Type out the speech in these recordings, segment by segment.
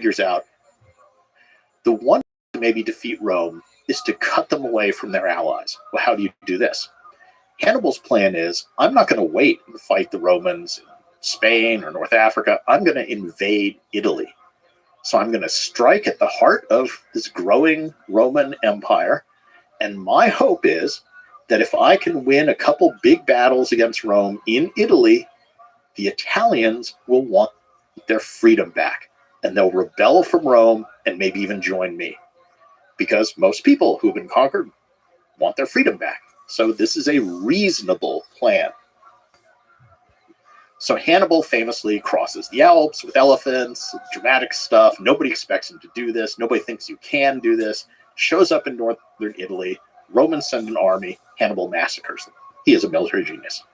figures out the one way to maybe defeat Rome is to cut them away from their allies. Well, how do you do this? Hannibal's plan is, I'm not going to wait and fight the Romans in Spain or North Africa. I'm going to invade Italy. So I'm going to strike at the heart of this growing Roman Empire. And my hope is that if I can win a couple big battles against Rome in Italy, the Italians will want their freedom back. And they'll rebel from Rome and maybe even join me. Because most people who've been conquered want their freedom back. So this is a reasonable plan. So Hannibal famously crosses the Alps with elephants, dramatic stuff. Nobody expects him to do this. Nobody thinks you can do this. Shows up in northern Italy. Romans send an army. Hannibal massacres them. He is a military genius.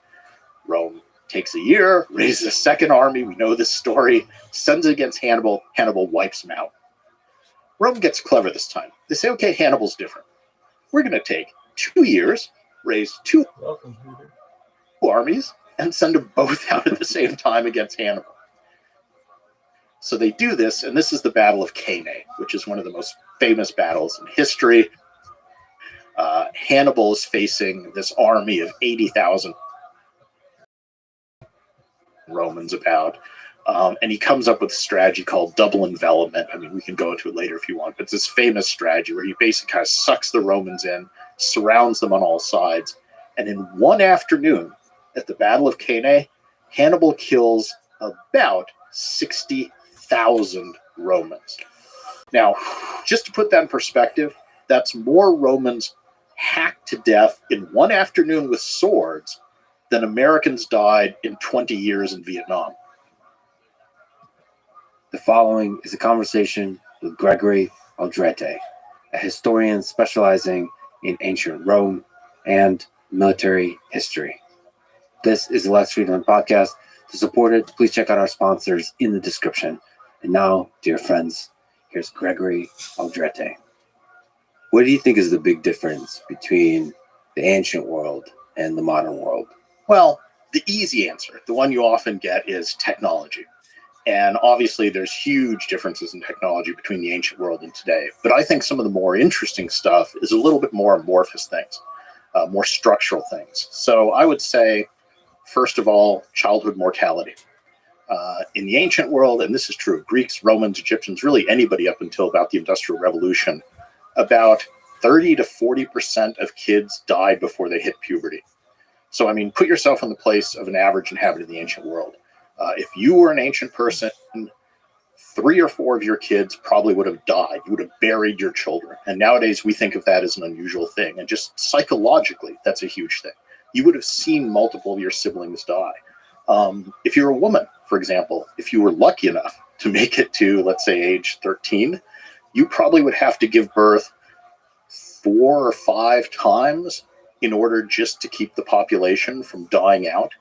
Rome takes a year, raises a second army. We know this story. Sends it against Hannibal. Hannibal wipes him out. Rome gets clever this time. They say, okay, Hannibal's different. We're going to take 2 years, raise two armies, and send them both out at the same time against Hannibal. So they do this, and this is the Battle of Cannae, which is one of the most famous battles in history. Hannibal is facing this army of 80,000 Romans about, and he comes up with a strategy called double envelopment. I mean, we can go into it later if you want, but it's this famous strategy where he basically kind of sucks the Romans in, surrounds them on all sides, and in one afternoon, at the Battle of Cannae, Hannibal kills about 60,000 Romans. Now, just to put that in perspective, that's more Romans hacked to death in one afternoon with swords than Americans died in 20 years in Vietnam. The following is a conversation with Gregory Aldrete, a historian specializing in ancient Rome and military history. This is the Lex Friedman Podcast. To support it, please check out our sponsors in the description. And now, dear friends, here's Gregory Aldrete. What do you think is the big difference between the ancient world and the modern world? Well, the easy answer, the one you often get, is technology. And obviously, there's huge differences in technology between the ancient world and today. But I think some of the more interesting stuff is a little bit more amorphous things, more structural things. So I would say, first of all, childhood mortality. In the ancient world, and this is true of Greeks, Romans, Egyptians, really anybody up until about the Industrial Revolution, about 30 to 40% of kids died before they hit puberty. So, I mean, put yourself in the place of an average inhabitant of the ancient world. If you were an ancient person, 3 or 4 of your kids probably would have died. You would have buried your children. And nowadays we think of that as an unusual thing. And just psychologically, that's a huge thing. You would have seen multiple of your siblings die. If you're a woman, for example, if you were lucky enough to make it to, let's say, age 13, you probably would have to give birth 4 or 5 times in order just to keep the population from dying out.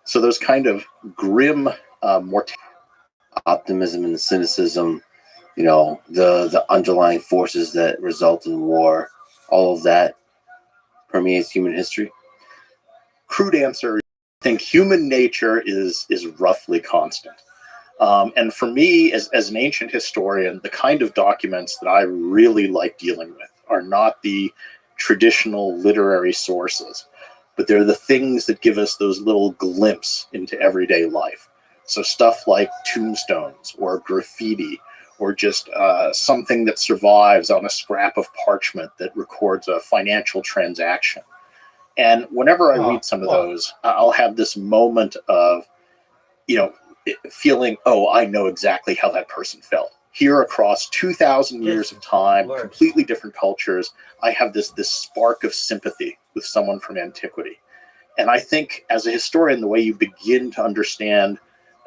So those kind of grim mortality. Optimism and cynicism, the underlying forces that result in war, all of that permeates human history. Crude answer, I think human nature is roughly constant. And for me, as an ancient historian, the kind of documents that I really like dealing with are not the traditional literary sources, but they're the things that give us those little glimpses into everyday life. So stuff like tombstones or graffiti, or just something that survives on a scrap of parchment that records a financial transaction. And whenever I read some of those, I'll have this moment of, feeling, I know exactly how that person felt. Here across 2,000 years of time, completely different cultures, I have this spark of sympathy with someone from antiquity. And I think as a historian, the way you begin to understand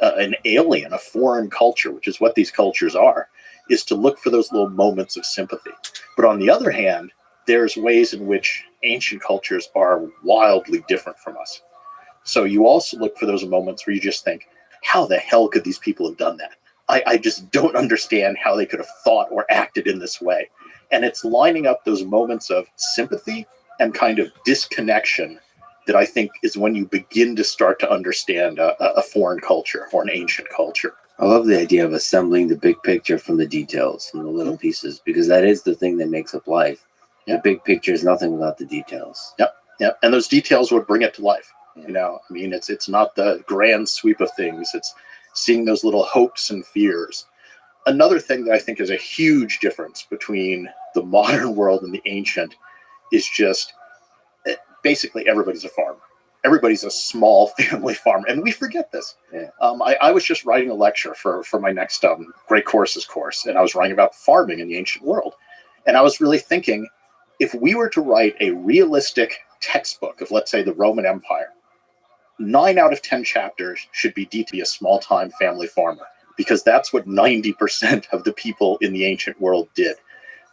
an alien, a foreign culture, which is what these cultures are, is to look for those little moments of sympathy. But on the other hand, there's ways in which ancient cultures are wildly different from us. So you also look for those moments where you just think, how the hell could these people have done that? I just don't understand how they could have thought or acted in this way. And it's lining up those moments of sympathy and kind of disconnection that I think is when you begin to start to understand a foreign culture or an ancient culture. I love the idea of assembling the big picture from the details and the little pieces, because that is the thing that makes up life. Yeah. The big picture is nothing without the details. Yep. And those details would bring it to life. Yeah. You know, I mean, it's not the grand sweep of things. It's seeing those little hopes and fears. Another thing that I think is a huge difference between the modern world and the ancient is just basically everybody's a farmer. Everybody's a small family farm, and we forget this. Yeah. I was just writing a lecture for my next Great Courses course, and I was writing about farming in the ancient world. And I was really thinking, if we were to write a realistic textbook of, let's say, the Roman Empire, 9 out of 10 chapters should be to be a small-time family farmer, because that's what 90% of the people in the ancient world did.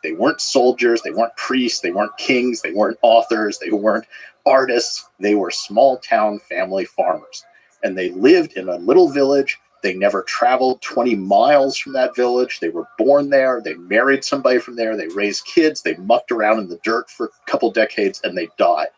They weren't soldiers, they weren't priests, they weren't kings, they weren't authors, they weren't artists. They were small-town family farmers. And they lived in a little village. They never traveled 20 miles from that village. They were born there. They married somebody from there. They raised kids. They mucked around in the dirt for a couple decades, and they died.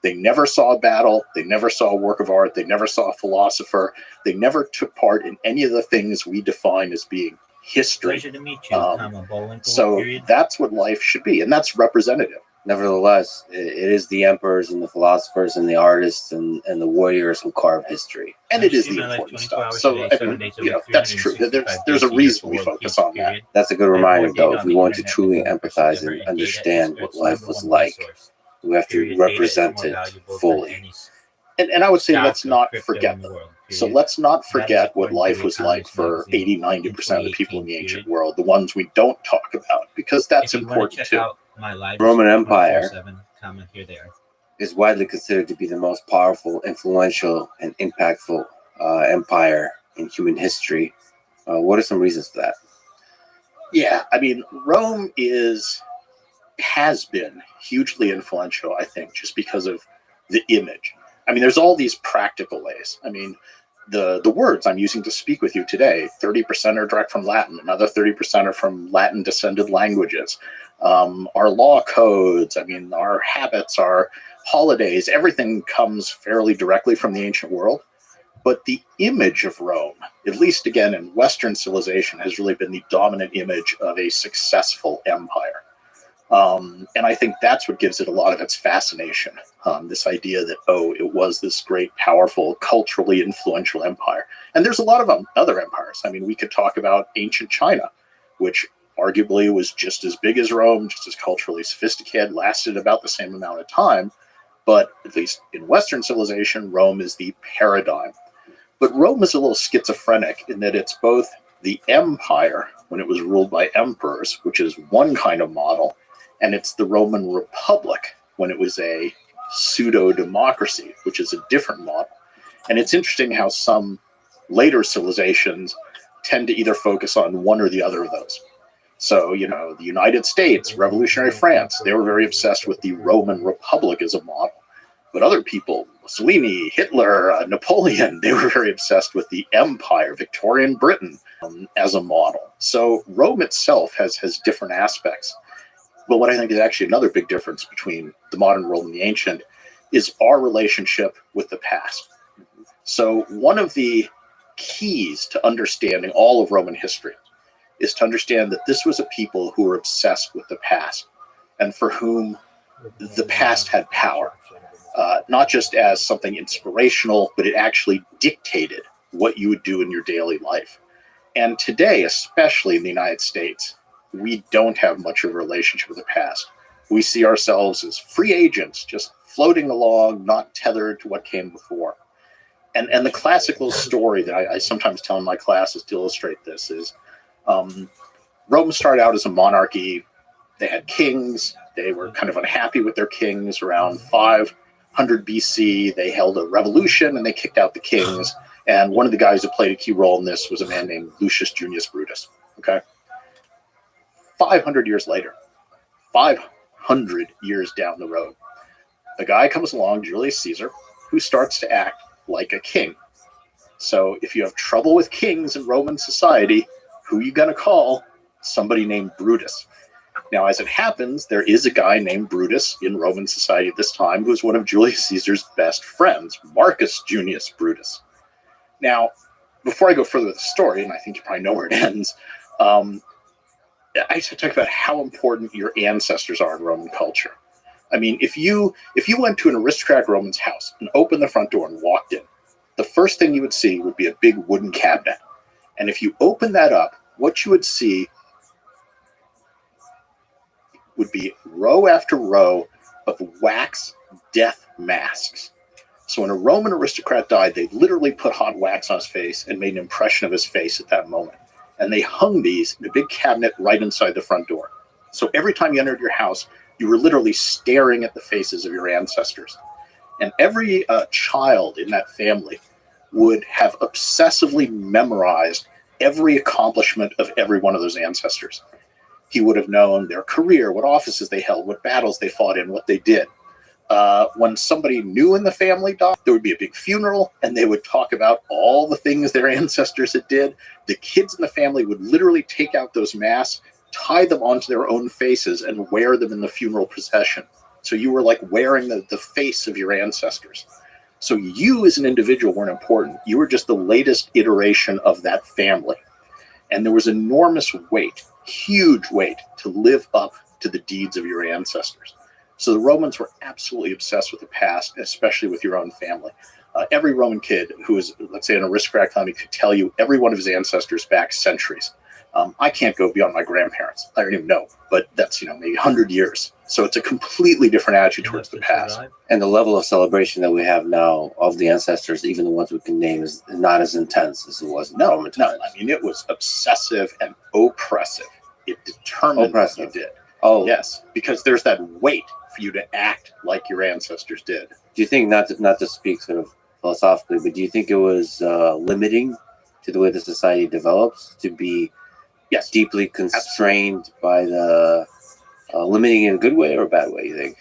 They never saw a battle. They never saw a work of art. They never saw a philosopher. They never took part in any of the things we define as being history. Pleasure to meet you, so that's what life should be, and that's representative. Nevertheless, it is the emperors and the philosophers and the artists and the warriors who carve history. And it is the important stuff. So, I mean, you know, that's true. There's a reason we focus on that. That's a good reminder, though. If we want to truly empathize and understand what life was like, we have to represent it fully. And I would say let's not forget them. So let's not forget what life was like for 80-90% of the people in the ancient world, the ones we don't talk about, because that's important too. Roman Empire is widely considered to be the most powerful, influential, and impactful empire in human history. What are some reasons for that? Yeah, I mean, Rome has been hugely influential, I think, just because of the image. I mean, there's all these practical ways. I mean, the words I'm using to speak with you today, 30% are direct from Latin, another 30% are from Latin descended languages. Our law codes, I mean, our habits, our holidays, everything comes fairly directly from the ancient world. But the image of Rome, at least again in Western civilization, has really been the dominant image of a successful empire. And I think that's what gives it a lot of its fascination. This idea that, it was this great, powerful, culturally influential empire. And there's a lot of other empires. I mean, we could talk about ancient China, which arguably was just as big as Rome, just as culturally sophisticated, lasted about the same amount of time. But at least in Western civilization, Rome is the paradigm. But Rome is a little schizophrenic in that it's both the empire, when it was ruled by emperors, which is one kind of model, and it's the Roman Republic when it was a pseudo-democracy, which is a different model. And it's interesting how some later civilizations tend to either focus on one or the other of those. So, you know, the United States, revolutionary France, they were very obsessed with the Roman Republic as a model. But other people, Mussolini, Hitler, Napoleon, they were very obsessed with the empire, Victorian Britain, as a model. So Rome itself has different aspects. But what I think is actually another big difference between the modern world and the ancient is our relationship with the past. So one of the keys to understanding all of Roman history is to understand that this was a people who were obsessed with the past and for whom the past had power, not just as something inspirational, but it actually dictated what you would do in your daily life. And today, especially in the United States, we don't have much of a relationship with the past. We see ourselves as free agents, just floating along, not tethered to what came before. And the classical story that I sometimes tell in my classes to illustrate this is Rome started out as a monarchy. They had kings. They were kind of unhappy with their kings. Around 500 BC, they held a revolution and they kicked out the kings. And one of the guys who played a key role in this was a man named Lucius Junius Brutus. Okay. 500 years later, 500 years down the road, a guy comes along, Julius Caesar, who starts to act like a king. So if you have trouble with kings in Roman society, who are you going to call? Somebody named Brutus. Now, as it happens, there is a guy named Brutus in Roman society at this time who is one of Julius Caesar's best friends, Marcus Junius Brutus. Now, before I go further with the story, and I think you probably know where it ends, I talk about how important your ancestors are in Roman culture. I mean, if you went to an aristocratic Roman's house and opened the front door and walked in, the first thing you would see would be a big wooden cabinet. And if you open that up, what you would see would be row after row of wax death masks. So when a Roman aristocrat died, they literally put hot wax on his face and made an impression of his face at that moment. And they hung these in a big cabinet right inside the front door. So every time you entered your house, you were literally staring at the faces of your ancestors. And every child in that family would have obsessively memorized every accomplishment of every one of those ancestors. He would have known their career, what offices they held, what battles they fought in, what they did. When somebody new in the family died, there would be a big funeral, and they would talk about all the things their ancestors had did. The kids in the family would literally take out those masks, tie them onto their own faces, and wear them in the funeral procession. So you were like wearing the face of your ancestors. So you as an individual weren't important. You were just the latest iteration of that family. And there was enormous weight, huge weight, to live up to the deeds of your ancestors. So the Romans were absolutely obsessed with the past, especially with your own family. Every Roman kid who is, let's say, an aristocratic family could tell you every one of his ancestors back centuries. I can't go beyond my grandparents. I don't even know, but that's, maybe 100 years. So it's a completely different attitude towards the past. And the level of celebration that we have now of the ancestors, even the ones we can name, is not as intense as it was in the Roman times. I mean, it was obsessive and oppressive. It determined what you did. Oh, yes, because there's that weight for you to act like your ancestors did. Do you think, not to speak sort of philosophically, but do you think it was limiting to the way the society develops to be deeply constrained by the limiting in a good way or a bad way, you think?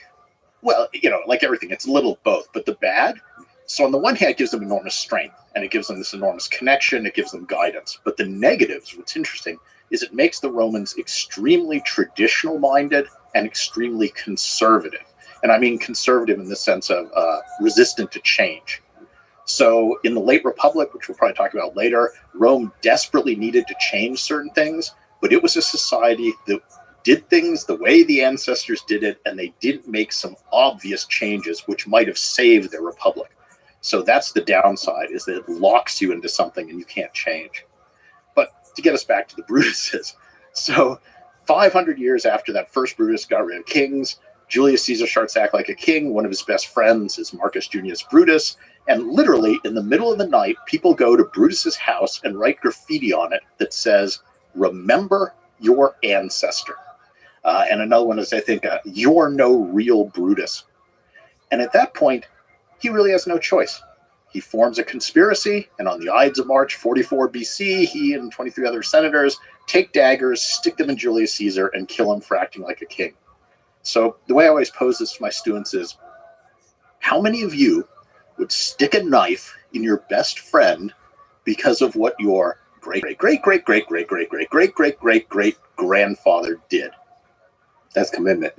Well, like everything, it's a little of both, but the bad. So on the one hand, it gives them enormous strength, and it gives them this enormous connection. It gives them guidance. But the negatives, what's interesting, is it makes the Romans extremely traditional-minded and extremely conservative. And I mean conservative in the sense of resistant to change. So in the late Republic, which we'll probably talk about later, Rome desperately needed to change certain things, but it was a society that did things the way the ancestors did it, and they didn't make some obvious changes which might have saved their republic. So that's the downside, is that it locks you into something and you can't change. But to get us back to the Brutuses, so 500 years after that first Brutus got rid of kings, Julius Caesar starts to act like a king. One of his best friends is Marcus Junius Brutus. And literally, in the middle of the night, people go to Brutus's house and write graffiti on it that says, "Remember your ancestor." And another one is, I think, "You're no real Brutus." And at that point, he really has no choice. He forms a conspiracy, and on the Ides of March 44 BC, he and 23 other senators take daggers, stick them in Julius Caesar, and kill him for acting like a king. So the way I always pose this to my students is, how many of you would stick a knife in your best friend because of what your great-great-great-great-great-great-great-great-great-great-grandfather did? That's commitment.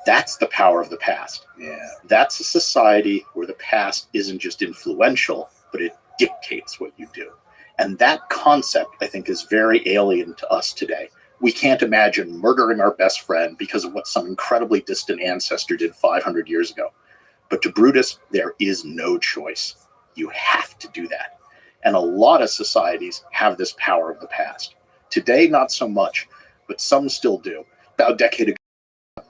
That's the power of the past. Yeah. That's a society where the past isn't just influential, but it dictates what you do. And that concept, I think, is very alien to us today. We can't imagine murdering our best friend because of what some incredibly distant ancestor did 500 years ago. But to Brutus, there is no choice. You have to do that. And a lot of societies have this power of the past. Today, not so much, but some still do. About a decade ago,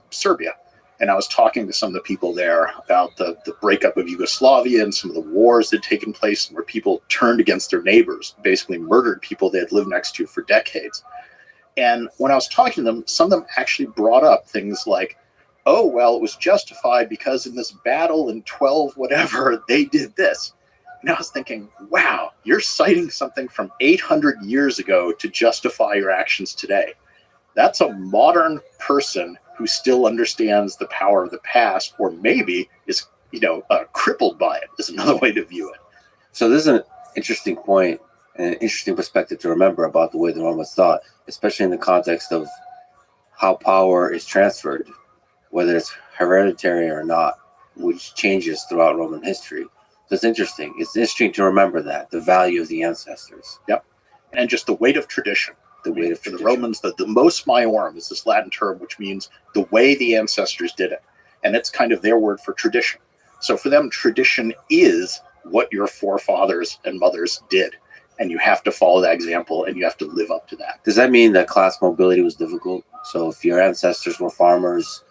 Serbia. And I was talking to some of the people there about the breakup of Yugoslavia and some of the wars that had taken place where people turned against their neighbors, basically murdered people they had lived next to for decades. And when I was talking to them, some of them actually brought up things like, oh, well, it was justified because in this battle in 12 whatever, they did this. And I was thinking, wow, you're citing something from 800 years ago to justify your actions today. That's a modern person who still understands the power of the past, or maybe is, crippled by it, is another way to view it. So this is an interesting point and an interesting perspective to remember about the way the Romans thought, especially in the context of how power is transferred, whether it's hereditary or not, which changes throughout Roman history. That's interesting. It's interesting to remember that, the value of the ancestors. Yep. And just the weight of tradition. The weight of For tradition. the Romans, the mos maiorum is this Latin term which means the way the ancestors did it. And it's kind of their word for tradition. So for them, tradition is what your forefathers and mothers did. And you have to follow that example and you have to live up to that. Does that mean that class mobility was difficult? So if your ancestors were farmers,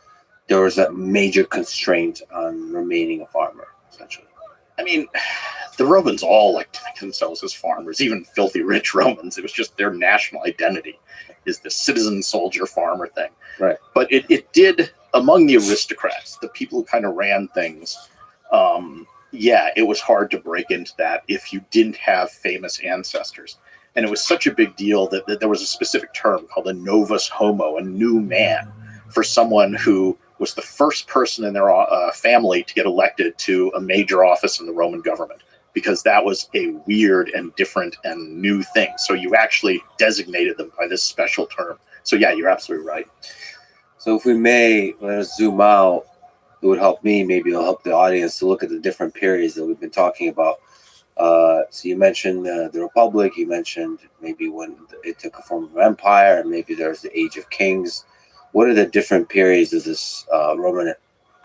there was a major constraint on remaining a farmer, essentially. I mean, the Romans all like to think of themselves as farmers, even filthy rich Romans. It was just their national identity is the citizen soldier farmer thing. Right. But it did, among the aristocrats, the people who kind of ran things, it was hard to break into that if you didn't have famous ancestors. And it was such a big deal that there was a specific term called a novus homo, a new man, for someone who was the first person in their family to get elected to a major office in the Roman government, because that was a weird and different and new thing. So you actually designated them by this special term. So yeah, you're absolutely right. So if we may, let us zoom out. It would help me, maybe it'll help the audience to look at the different periods that we've been talking about. So you mentioned the Republic, you mentioned maybe when it took a form of empire, and maybe there's the Age of Kings. What are the different periods of this Roman,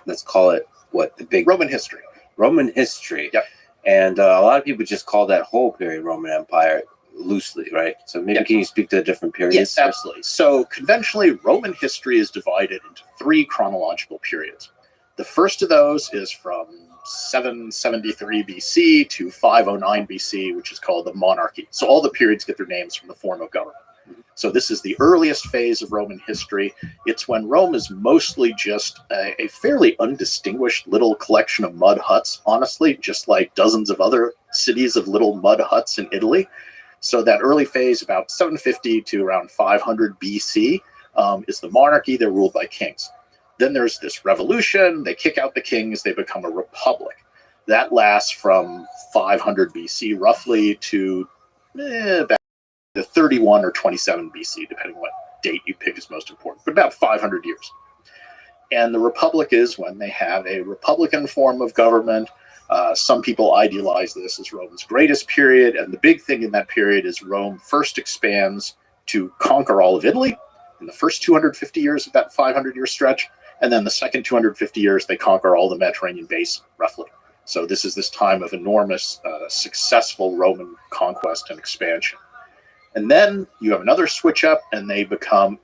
let's call it, the big Roman history. Roman history. Yep. And a lot of people just call that whole period Roman Empire loosely, right? So maybe can you speak to the different periods? Yes, absolutely. So conventionally, Roman history is divided into 3 chronological periods. The first of those is from 773 BC to 509 BC, which is called the monarchy. So all the periods get their names from the form of government. So this is the earliest phase of Roman history. It's when Rome is mostly just a fairly undistinguished little collection of mud huts, honestly, just like dozens of other cities of little mud huts in Italy. So that early phase, about 750 to around 500 BC, is the monarchy. They're ruled by kings. Then there's this revolution. They kick out the kings. They become a republic. That lasts from 500 BC roughly to about the 31 or 27 BC, depending on what date you pick is most important, but about 500 years. And the Republic is when they have a republican form of government. Some people idealize this as Rome's greatest period, and the big thing in that period is Rome first expands to conquer all of Italy in the first 250 years of that 500-year stretch, and then the second 250 years they conquer all the Mediterranean basin, roughly. So this is this time of enormous, successful Roman conquest and expansion. And then you have another switch up, and they become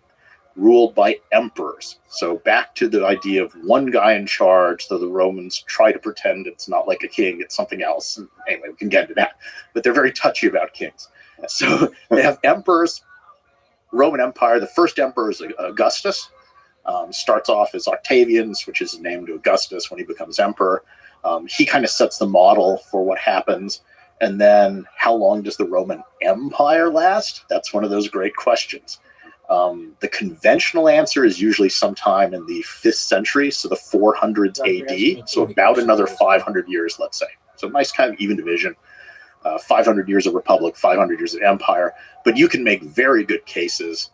ruled by emperors. So back to the idea of one guy in charge, though the Romans try to pretend it's not like a king, it's something else. And anyway, we can get into that. But they're very touchy about kings. So they have emperors. Roman Empire, the first emperor is Augustus. Starts off as Octavian, switches his name to Augustus when he becomes emperor. He kind of sets the model for what happens. And then how long does the Roman Empire last? That's one of those great questions. The conventional answer is usually sometime in the 5th century, so the 400s AD, so about another 500 years, let's say. So nice kind of even division. 500 years of republic, 500 years of empire. But you can make very good cases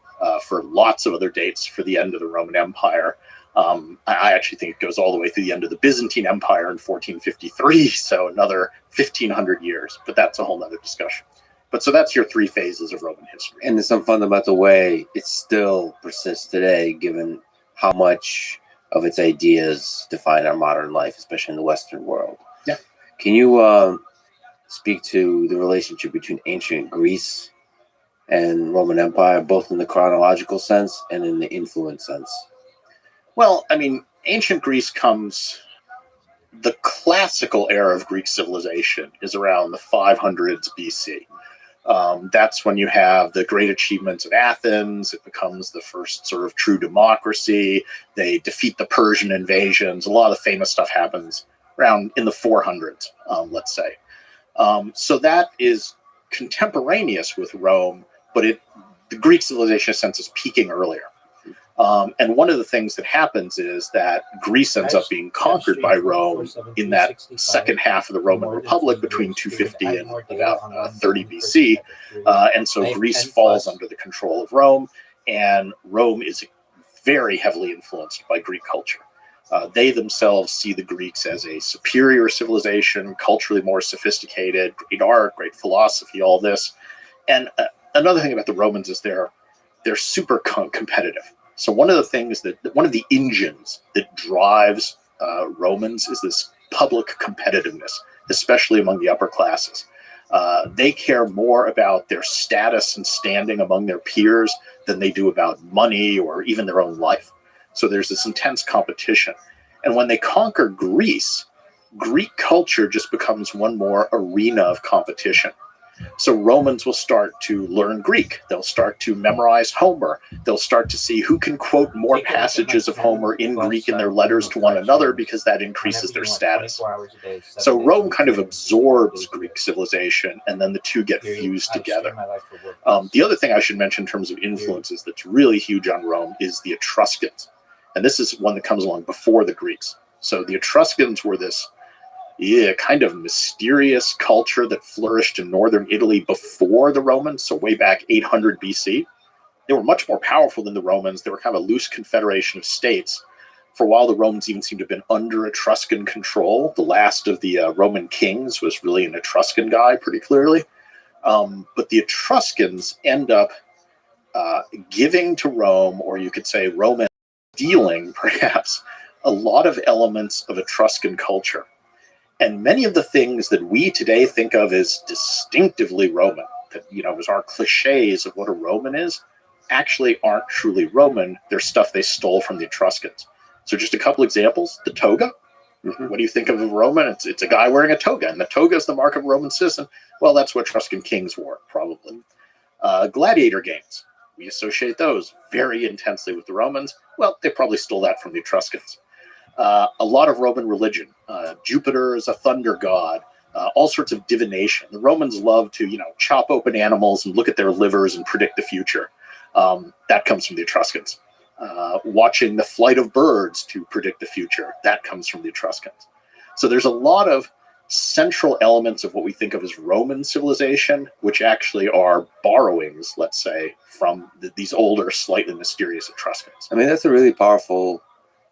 for lots of other dates for the end of the Roman Empire. I actually think it goes all the way through the end of the Byzantine Empire in 1453, so another 1,500 years. But that's a whole other discussion. But so that's your 3 phases of Roman history. And in some fundamental way, it still persists today, given how much of its ideas define our modern life, especially in the Western world. Yeah. Can you speak to the relationship between ancient Greece and Roman Empire, both in the chronological sense and in the influence sense? Well, I mean, ancient Greece comes... The classical era of Greek civilization is around the 500s BC. That's when you have the great achievements of Athens. It becomes the first sort of true democracy. They defeat the Persian invasions. A lot of the famous stuff happens around in the 400s, let's say. So that is contemporaneous with Rome, but the Greek civilization, in a sense, is peaking earlier. And one of the things that happens is that Greece ends up being conquered by Rome in that second half of the Roman Republic between 250 and about 30 BC. And so Greece falls under the control of Rome, and Rome is very heavily influenced by Greek culture. They themselves see the Greeks as a superior civilization, culturally more sophisticated, great art, great philosophy, all this. And another thing about the Romans is they're super competitive. So one of the engines that drives Romans is this public competitiveness, especially among the upper classes. They care more about their status and standing among their peers than they do about money or even their own life. So there's this intense competition. And when they conquer Greece, Greek culture just becomes one more arena of competition. So Romans will start to learn Greek. They'll start to memorize Homer. They'll start to see who can quote more passages of Homer in Greek in their letters to one another, because that increases their status. So Rome kind of absorbs Greek civilization, and then the two get fused together. The other thing I should mention in terms of influences that's really huge on Rome is the Etruscans. And this is one that comes along before the Greeks. So the Etruscans were this kind of mysterious culture that flourished in northern Italy before the Romans, so way back 800 BC. They were much more powerful than the Romans. They were kind of a loose confederation of states. For a while, the Romans even seemed to have been under Etruscan control. The last of the Roman kings was really an Etruscan guy, pretty clearly. But the Etruscans end up giving to Rome, or you could say Roman stealing, perhaps, a lot of elements of Etruscan culture. And many of the things that we today think of as distinctively Roman, that, as our cliches of what a Roman is, actually aren't truly Roman. They're stuff they stole from the Etruscans. So just a couple examples. The toga. What do you think of a Roman? It's a guy wearing a toga, and the toga is the mark of a Roman citizen. Well, that's what Etruscan kings wore, probably. Gladiator games. We associate those very intensely with the Romans. Well, they probably stole that from the Etruscans. A lot of Roman religion. Jupiter is a thunder god. All sorts of divination. The Romans love to, chop open animals and look at their livers and predict the future. That comes from the Etruscans. Watching the flight of birds to predict the future. That comes from the Etruscans. So there's a lot of central elements of what we think of as Roman civilization, which actually are borrowings, let's say, from these older, slightly mysterious Etruscans. I mean, that's a really powerful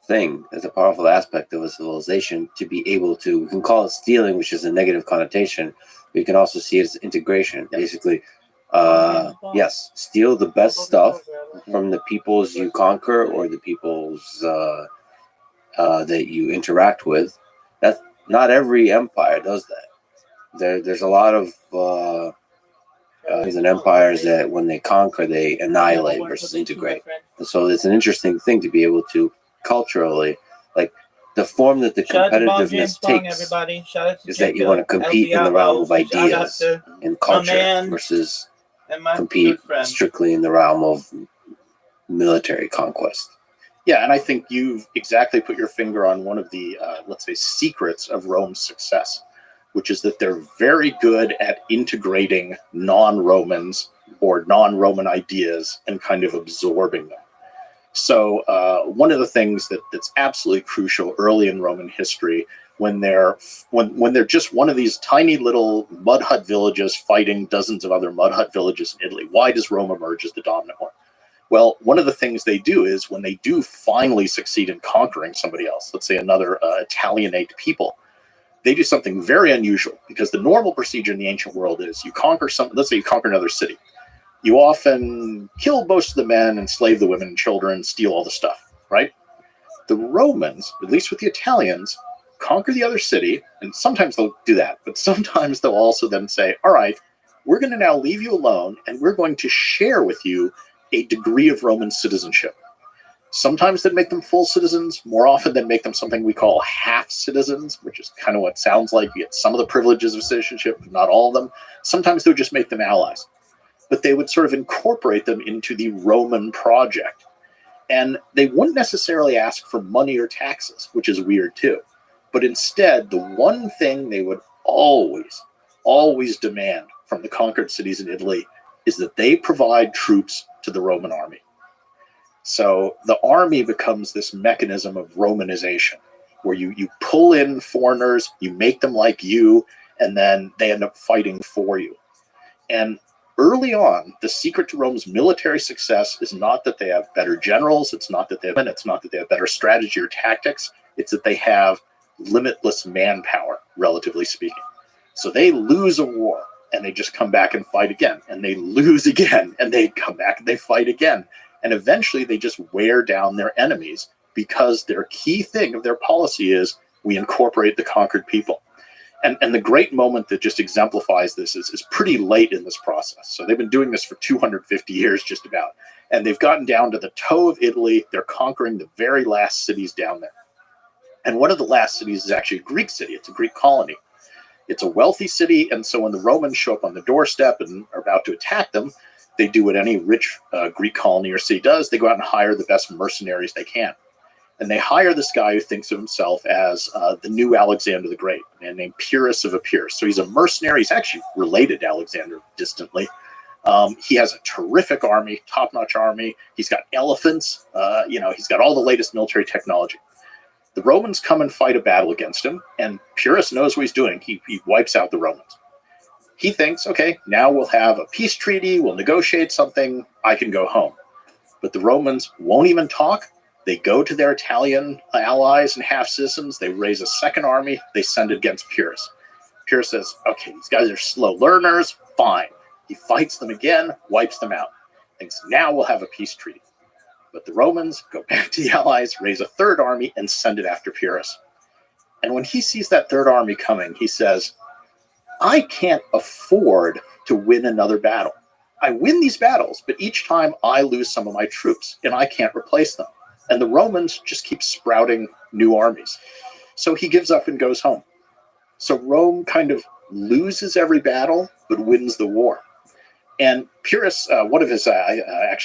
thing. It's a powerful aspect of a civilization to be able to, we can call it stealing, which is a negative connotation, but you can also see it as integration. Yes. Basically, yes, steal the best stuff from the peoples you conquer or the peoples that you interact with. That's not every empire does that. There's a lot of empires that when they conquer, they annihilate versus integrate. And so it's an interesting thing to be able to culturally, like the form that the competitiveness takes is that you want to compete in the realm of ideas and culture versus compete strictly in the realm of military conquest. Yeah, and I think you've exactly put your finger on one of the, let's say, secrets of Rome's success, which is that they're very good at integrating non-Romans or non-Roman ideas and kind of absorbing them. So one of the things that's absolutely crucial early in Roman history, when they're just one of these tiny little mud hut villages fighting dozens of other mud hut villages in Italy, why does Rome emerge as the dominant one? Well, one of the things they do is when they do finally succeed in conquering somebody else, let's say another Italianate people, they do something very unusual, because the normal procedure in the ancient world is you conquer let's say you conquer another city. You often kill most of the men, enslave the women and children, steal all the stuff, right? The Romans, at least with the Italians, conquer the other city, and sometimes they'll do that, but sometimes they'll also then say, all right, we're going to now leave you alone, and we're going to share with you a degree of Roman citizenship. Sometimes they make them full citizens. More often they make them something we call half citizens, which is kind of what it sounds like. You get some of the privileges of citizenship, but not all of them. Sometimes they would just make them allies. But they would sort of incorporate them into the Roman project. And they wouldn't necessarily ask for money or taxes, which is weird too. But instead, the one thing they would always, always demand from the conquered cities in Italy is that they provide troops to the Roman army. So the army becomes this mechanism of Romanization, where you pull in foreigners, you make them like you, and then they end up fighting for you. And early on, the secret to Rome's military success is not that they have better generals, it's not that they have better strategy or tactics. It's that they have limitless manpower, relatively speaking. So they lose a war and they just come back and fight again, and they lose again and they come back and they fight again. And eventually they just wear down their enemies because their key thing of their policy is we incorporate the conquered people. And the great moment that just exemplifies this is pretty late in this process. So they've been doing this for 250 years just about. And they've gotten down to the toe of Italy. They're conquering the very last cities down there. And one of the last cities is actually a Greek city. It's a Greek colony. It's a wealthy city. And so when the Romans show up on the doorstep and are about to attack them, they do what any rich Greek colony or city does. They go out and hire the best mercenaries they can. And they hire this guy who thinks of himself as the new Alexander the Great, a man named Pyrrhus of Epirus. So he's a mercenary. He's actually related to Alexander distantly. He has a terrific army, top-notch army. He's got elephants. He's got all the latest military technology. The Romans come and fight a battle against him, and Pyrrhus knows what he's doing. He wipes out the Romans. He thinks, okay, now we'll have a peace treaty. We'll negotiate something. I can go home. But the Romans won't even talk. They go to their Italian allies and half-citizens. They raise a second army. They send it against Pyrrhus. Pyrrhus says, okay, these guys are slow learners. Fine. He fights them again, wipes them out. Thinks, now we'll have a peace treaty. But the Romans go back to the allies, raise a third army, and send it after Pyrrhus. And when he sees that third army coming, he says, I can't afford to win another battle. I win these battles, but each time I lose some of my troops, and I can't replace them. And the Romans just keep sprouting new armies. So he gives up and goes home. So Rome kind of loses every battle, but wins the war. And Pyrrhus, one of his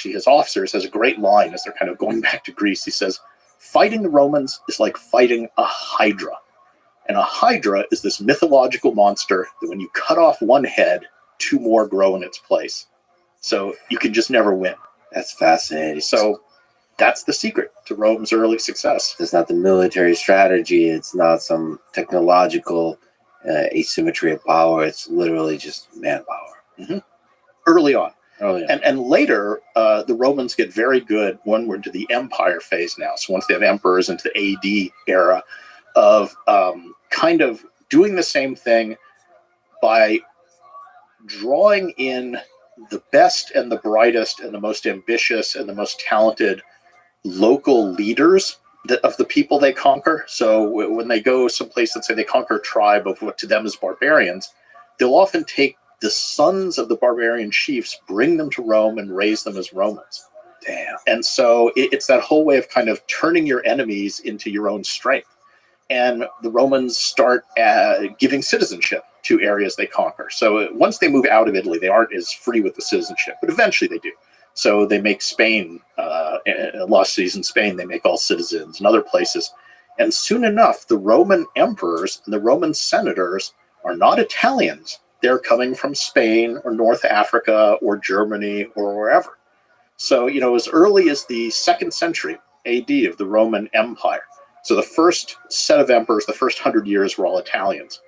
his officers, has a great line as they're kind of going back to Greece. He says, fighting the Romans is like fighting a hydra. And a hydra is this mythological monster that when you cut off one head, two more grow in its place. So you can just never win. That's fascinating. So that's the secret to Rome's early success. It's not the military strategy. It's not some technological asymmetry of power. It's literally just manpower. Mm-hmm. Early on. And later, the Romans get very good when we're into the empire phase now. So once they have emperors into the AD era of kind of doing the same thing by drawing in the best and the brightest and the most ambitious and the most talented local leaders of the people they conquer. So when they go someplace, let's say they conquer a tribe of what to them is barbarians, they'll often take the sons of the barbarian chiefs, bring them to Rome and raise them as Romans. Damn. And so it's that whole way of kind of turning your enemies into your own strength. And the Romans start giving citizenship to areas they conquer. So once they move out of Italy, they aren't as free with the citizenship, but eventually they do. So they make Spain, lost cities in Spain, they make all citizens and other places. And soon enough, the Roman emperors and the Roman senators are not Italians. They're coming from Spain or North Africa or Germany or wherever. So, as early as the 2nd century AD of the Roman Empire. So the first set of emperors, the first 100 years were all Italians.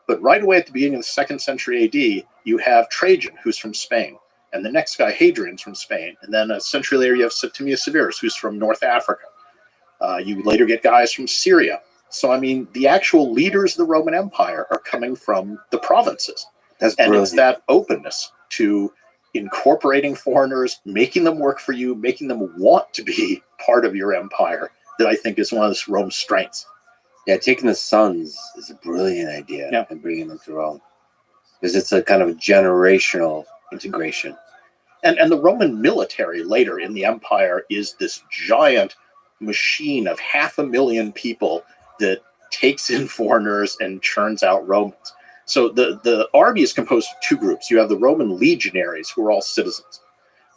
But right away at the beginning of the 2nd century AD, you have Trajan, who's from Spain. And the next guy, Hadrian's from Spain. And then a century later, you have Septimius Severus, who's from North Africa. You later get guys from Syria. So, the actual leaders of the Roman Empire are coming from the provinces. That's and brilliant. It's that openness to incorporating foreigners, making them work for you, making them want to be part of your empire that I think is one of Rome's strengths. Yeah, taking the sons is a brilliant idea and bringing them to Rome. Because it's a kind of generational integration. And the Roman military later in the empire is this giant machine of 500,000 people that takes in foreigners and churns out Romans. So the army is composed of two groups. You have the Roman legionaries, who are all citizens.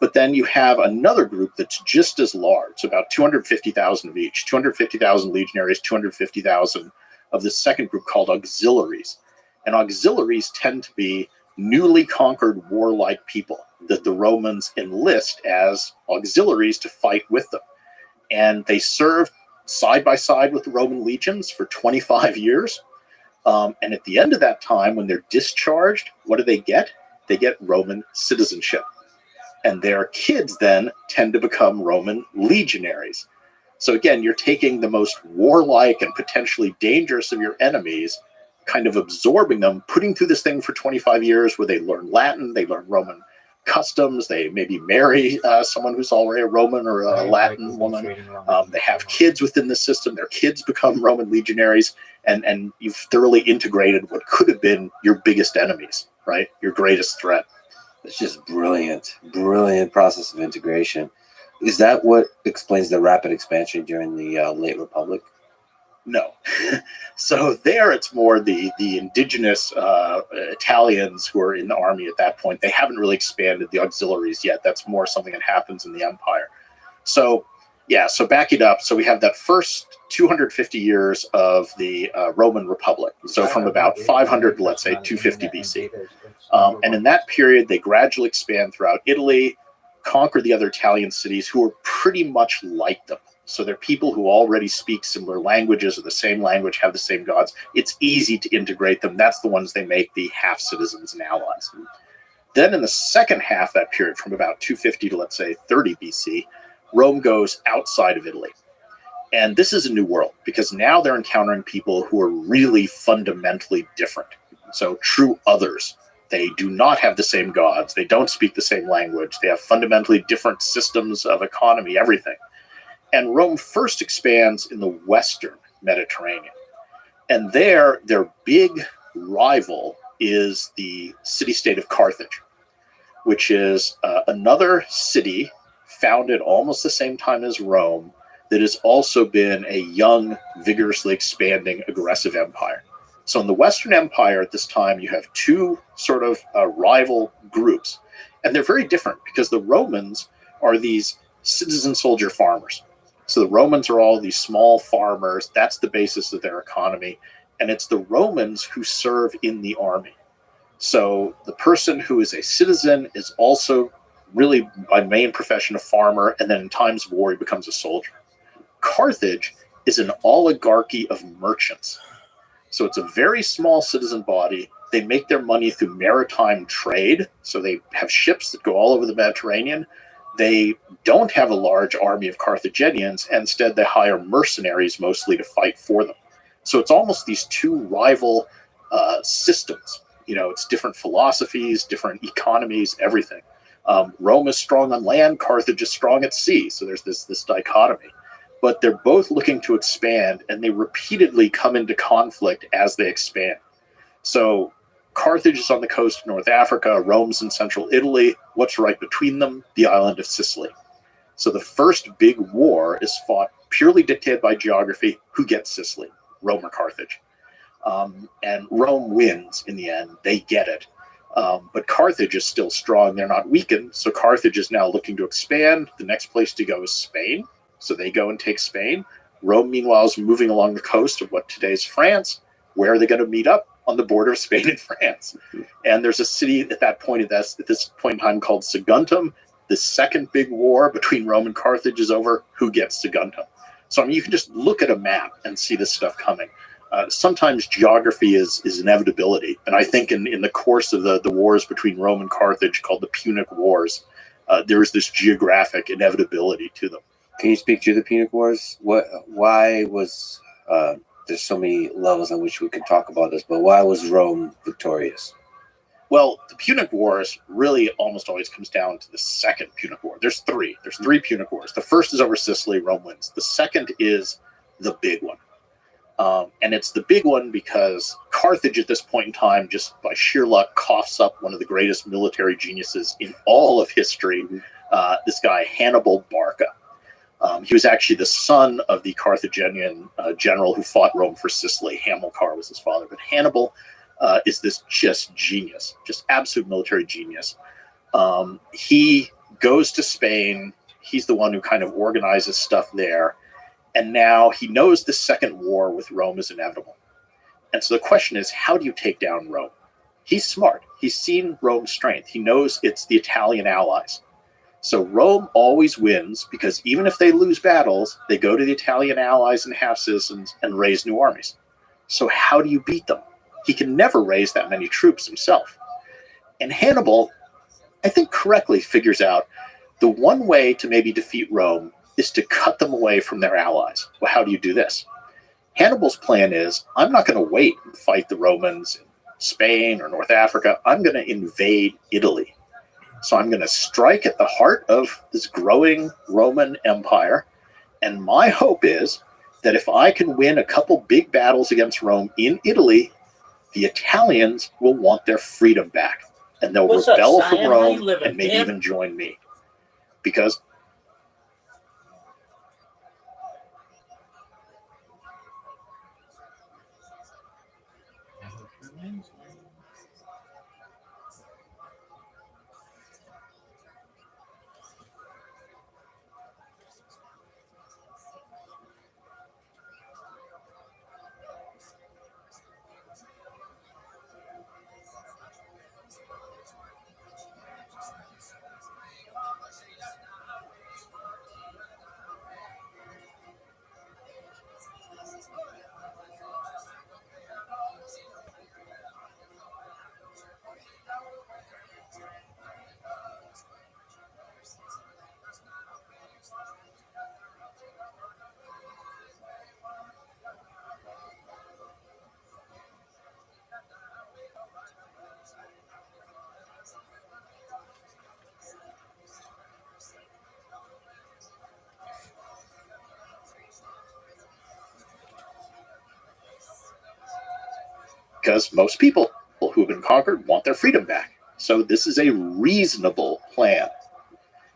But then you have another group that's just as large, about 250,000 of each, 250,000 legionaries, 250,000 of the second group called auxiliaries. And auxiliaries tend to be newly conquered warlike people that the Romans enlist as auxiliaries to fight with them. And they serve side by side with the Roman legions for 25 years. And at the end of that time, when they're discharged, what do they get? They get Roman citizenship. And their kids then tend to become Roman legionaries. So again, you're taking the most warlike and potentially dangerous of your enemies, kind of absorbing them, putting through this thing for 25 years where they learn Latin, they learn Roman customs, they maybe marry someone who's already a Roman or a Latin woman. They have kids within the system. Their kids become Roman legionaries, and you've thoroughly integrated what could have been your biggest enemies, right? Your greatest threat. It's just brilliant process of integration. Is that what explains the rapid expansion during the late Republic? No. So there it's more the indigenous Italians who are in the army at that point. They haven't really expanded the auxiliaries yet. That's more something that happens in the empire. So yeah, so back it up. So we have that first 250 years of the Roman Republic. So from about 500 to, let's say, 250 BC. And in that period, they gradually expand throughout Italy, conquer the other Italian cities who are pretty much like them. So they're people who already speak similar languages or the same language, have the same gods. It's easy to integrate them. That's the ones they make the half citizens and allies. Then in the second half of that period, from about 250 to, let's say, 30 BC, Rome goes outside of Italy. And this is a new world because now they're encountering people who are really fundamentally different. So true others. They do not have the same gods. They don't speak the same language. They have fundamentally different systems of economy, everything. And Rome first expands in the Western Mediterranean. And there, their big rival is the city-state of Carthage, which is another city founded almost the same time as Rome that has also been a young, vigorously expanding, aggressive empire. So in the Western Empire at this time, you have two sort of rival groups. And they're very different because the Romans are these citizen soldier farmers. So the Romans are all these small farmers. That's the basis of their economy. And it's the Romans who serve in the army. So the person who is a citizen is also really by main profession a farmer. And then in times of war, he becomes a soldier. Carthage is an oligarchy of merchants. So it's a very small citizen body. They make their money through maritime trade. So they have ships that go all over the Mediterranean. They don't have a large army of Carthaginians. Instead, they hire mercenaries mostly to fight for them. So it's almost these two rival systems. You know, it's different philosophies, different economies, everything. Rome is strong on land. Carthage is strong at sea. So there's this dichotomy. But they're both looking to expand, and they repeatedly come into conflict as they expand. So Carthage is on the coast of North Africa, Rome's in central Italy. What's right between them? The island of Sicily. So the first big war is fought purely dictated by geography. Who gets Sicily? Rome or Carthage? And Rome wins in the end. They get it. But Carthage is still strong. They're not weakened. So Carthage is now looking to expand. The next place to go is Spain. So they go and take Spain. Rome, meanwhile, is moving along the coast of what today is France. Where are they going to meet up? On the border of Spain and France. And there's a city at that point, at this point in time, called Saguntum. The second big war between Rome and Carthage is over. Who gets Saguntum? So I mean, you can just look at a map and see this stuff coming. Sometimes geography is inevitability. And I think in the course of the wars between Rome and Carthage, called the Punic Wars, there is this geographic inevitability to them. Can you speak to the Punic Wars? Why was there's so many levels on which we could talk about this, but why was Rome victorious? Well, the Punic Wars really almost always comes down to the second Punic War. There's three Punic Wars. The first is over Sicily. Rome wins. The second is the big one. And it's the big one because Carthage at this point in time, just by sheer luck, coughs up one of the greatest military geniuses in all of history, this guy, Hannibal Barca. He was actually the son of the Carthaginian general who fought Rome for Sicily. Hamilcar was his father. But Hannibal is this just genius, just absolute military genius. He goes to Spain. He's the one who kind of organizes stuff there. And now he knows the second war with Rome is inevitable. And so the question is, how do you take down Rome? He's smart. He's seen Rome's strength. He knows it's the Italian allies. So Rome always wins because even if they lose battles, they go to the Italian allies and half-citizens and raise new armies. So how do you beat them? He can never raise that many troops himself. And Hannibal, I think correctly, figures out the one way to maybe defeat Rome is to cut them away from their allies. Well, how do you do this? Hannibal's plan is, I'm not going to wait and fight the Romans in Spain or North Africa. I'm going to invade Italy. So I'm going to strike at the heart of this growing Roman Empire. And my hope is that if I can win a couple big battles against Rome in Italy, the Italians will want their freedom back. And they'll What's up, rebel Cyan? from How you Rome living, and maybe Tim? even join me. Because most people who've been conquered want their freedom back. So this is a reasonable plan.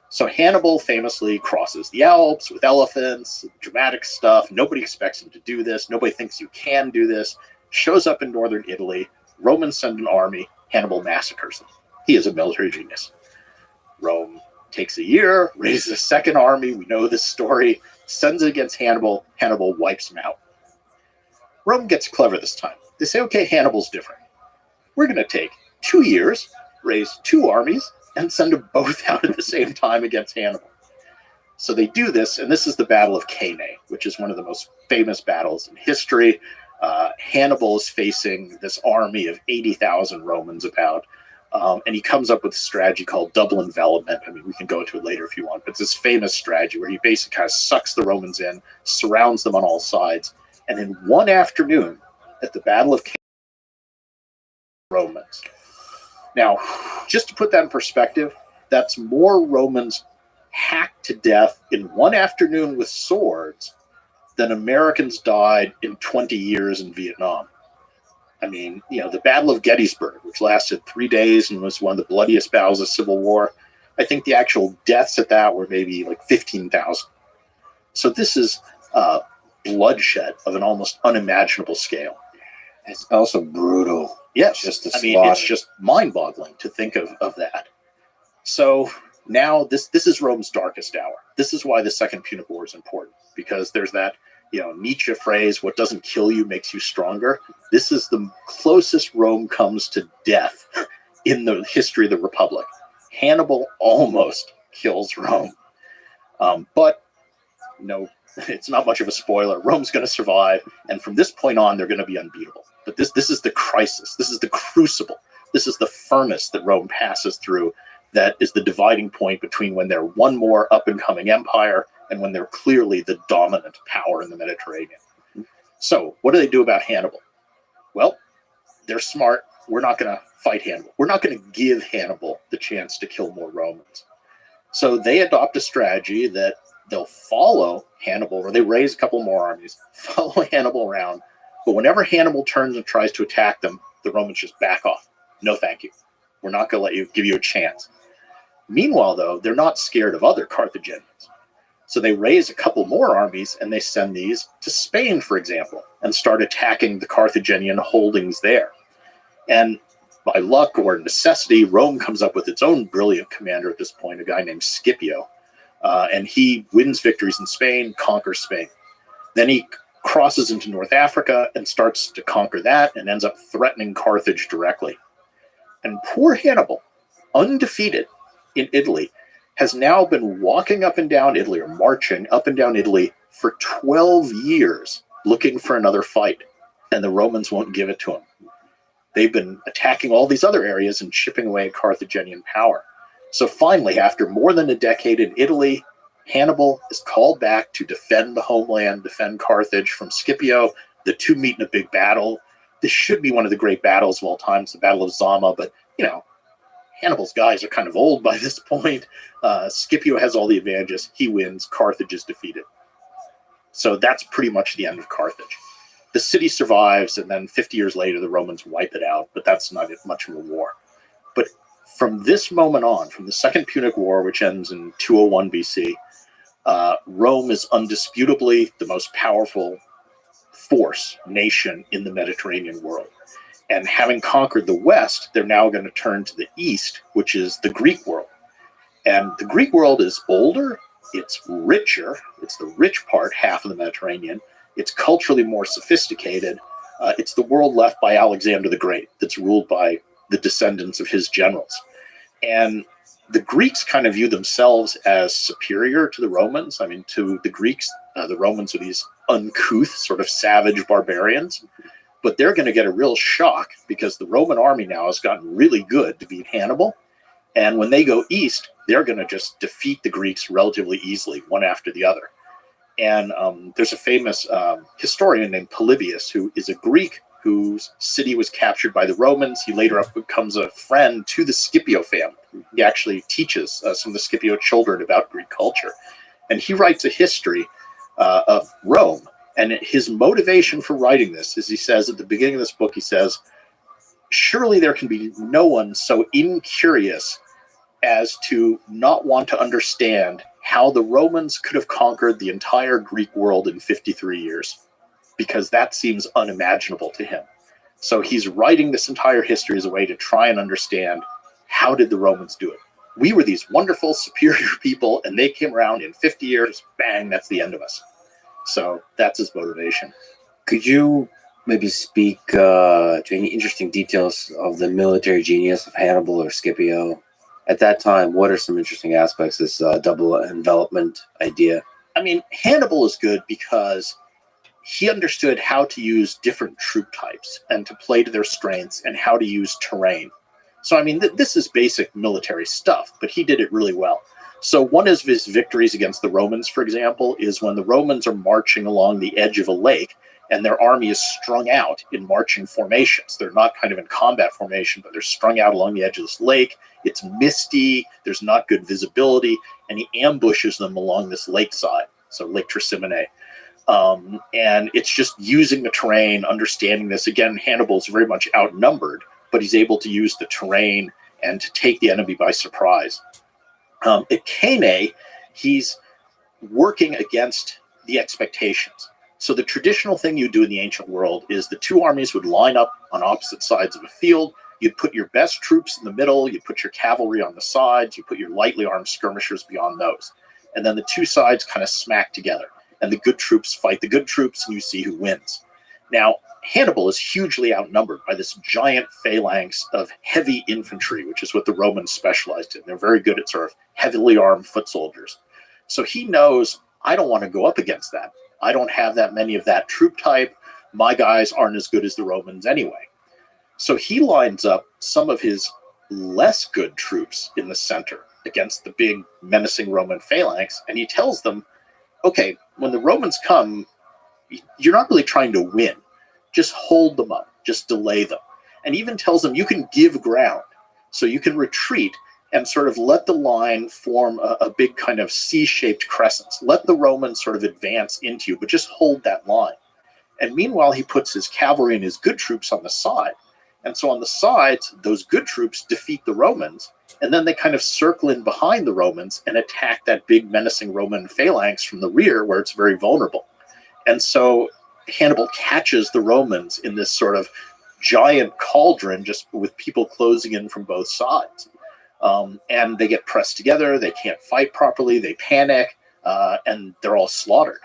So Hannibal famously crosses the Alps with elephants, dramatic stuff. Nobody expects him to do this. Nobody thinks you can do this. Shows up in northern Italy. Romans send an army. Hannibal massacres them. He is a military genius. Rome takes a year, raises a second army. We know this story. Sends it against Hannibal. Hannibal wipes him out. Rome gets clever this time. They say, okay, Hannibal's different. We're going to take 2 years, raise 2 armies, and send them both out at the same time against Hannibal. So they do this, and this is the Battle of Cannae, which is one of the most famous battles in history. Hannibal is facing this army of 80,000 Romans about, and he comes up with a strategy called double envelopment. I mean, we can go into it later if you want, but it's this famous strategy where he basically kind of sucks the Romans in, surrounds them on all sides, and in one afternoon, at the Battle of Cannae, Romans. Now, just to put that in perspective, that's more Romans hacked to death in one afternoon with swords than Americans died in 20 years in Vietnam. I mean, the Battle of Gettysburg, which lasted 3 days and was one of the bloodiest battles of Civil War, I think the actual deaths at that were maybe like 15,000. So this is bloodshed of an almost unimaginable scale. It's also brutal. Yes, Just it's just mind-boggling to think of that. So now this is Rome's darkest hour. This is why the Second Punic War is important, because there's that Nietzsche phrase, what doesn't kill you makes you stronger. This is the closest Rome comes to death in the history of the Republic. Hannibal almost kills Rome. But no, it's not much of a spoiler. Rome's going to survive, and from this point on, they're going to be unbeatable. But this is the crisis. This is the crucible. This is the furnace that Rome passes through that is the dividing point between when they're one more up-and-coming empire and when they're clearly the dominant power in the Mediterranean. So what do they do about Hannibal? Well, they're smart. We're not going to fight Hannibal. We're not going to give Hannibal the chance to kill more Romans. So they adopt a strategy that they'll follow Hannibal, or they raise a couple more armies, follow Hannibal around, but whenever Hannibal turns and tries to attack them, the Romans just back off. No, thank you. We're not going to give you a chance. Meanwhile, though, they're not scared of other Carthaginians. So they raise a couple more armies, and they send these to Spain, for example, and start attacking the Carthaginian holdings there. And by luck or necessity, Rome comes up with its own brilliant commander at this point, a guy named Scipio. And he wins victories in Spain, conquers Spain. Then he crosses into North Africa and starts to conquer that and ends up threatening Carthage directly. And poor Hannibal, undefeated in Italy, has now been walking up and down Italy, or marching up and down Italy, for 12 years looking for another fight. And the Romans won't give it to him. They've been attacking all these other areas and chipping away at Carthaginian power. So finally, after more than a decade in Italy, Hannibal is called back to defend the homeland, defend Carthage from Scipio. The two meet in a big battle. This should be one of the great battles of all time. It's the Battle of Zama, but, Hannibal's guys are kind of old by this point. Scipio has all the advantages. He wins. Carthage is defeated. So that's pretty much the end of Carthage. The city survives, and then 50 years later, the Romans wipe it out, but that's not much of a war. But from this moment on, from the Second Punic War, which ends in 201 BC, Rome is undisputably the most powerful nation in the Mediterranean world. And having conquered the West, they're now going to turn to the East, which is the Greek world. And the Greek world is older, it's richer, it's the rich part, half of the Mediterranean, it's culturally more sophisticated, it's the world left by Alexander the Great that's ruled by the descendants of his generals. And the Greeks kind of view themselves as superior to the Romans. I mean, to the Greeks, the Romans are these uncouth, sort of savage barbarians. But they're going to get a real shock because the Roman army now has gotten really good to beat Hannibal. And when they go east, they're going to just defeat the Greeks relatively easily, one after the other. And there's a famous historian named Polybius, who is a Greek whose city was captured by the Romans. He later becomes a friend to the Scipio family. He actually teaches some of the Scipio children about Greek culture. And he writes a history of Rome. And his motivation for writing this is, he says at the beginning of this book, he says, surely there can be no one so incurious as to not want to understand how the Romans could have conquered the entire Greek world in 53 years, because that seems unimaginable to him. So he's writing this entire history as a way to try and understand, how did the Romans do it? We were these wonderful, superior people, and they came around in 50 years, bang, that's the end of us. So that's his motivation. Could you maybe speak to any interesting details of the military genius of Hannibal or Scipio? At that time, what are some interesting aspects of this double envelopment idea? I mean, Hannibal is good because he understood how to use different troop types and to play to their strengths and how to use terrain. So, I mean, this is basic military stuff, but he did it really well. So one of his victories against the Romans, for example, is when the Romans are marching along the edge of a lake and their army is strung out in marching formations. They're not kind of in combat formation, but they're strung out along the edge of this lake. It's misty, there's not good visibility, and he ambushes them along this lakeside, so Lake Trasimene. And it's just using the terrain, understanding this. Again, Hannibal's very much outnumbered, but he's able to use the terrain and to take the enemy by surprise. At Cannae, he's working against the expectations. So the traditional thing you do in the ancient world is the two armies would line up on opposite sides of a field. You'd put your best troops in the middle, you put your cavalry on the sides, you put your lightly armed skirmishers beyond those. And then the two sides kind of smack together. And the good troops fight the good troops, and you see who wins. Now, Hannibal is hugely outnumbered by this giant phalanx of heavy infantry, which is what the Romans specialized in. They're very good at sort of heavily armed foot soldiers. So he knows, I don't want to go up against that. I don't have that many of that troop type. My guys aren't as good as the Romans anyway. So he lines up some of his less good troops in the center against the big menacing Roman phalanx, and he tells them, okay, when the Romans come, you're not really trying to win. Just hold them up, just delay them. And even tells them you can give ground. So you can retreat and sort of let the line form a big kind of C-shaped crescent. Let the Romans sort of advance into you, but just hold that line. And meanwhile, he puts his cavalry and his good troops on the side. And so on the sides, those good troops defeat the Romans, and then they kind of circle in behind the Romans and attack that big menacing Roman phalanx from the rear where it's very vulnerable. And so Hannibal catches the Romans in this sort of giant cauldron, just with people closing in from both sides. And they get pressed together, they can't fight properly, they panic, and they're all slaughtered.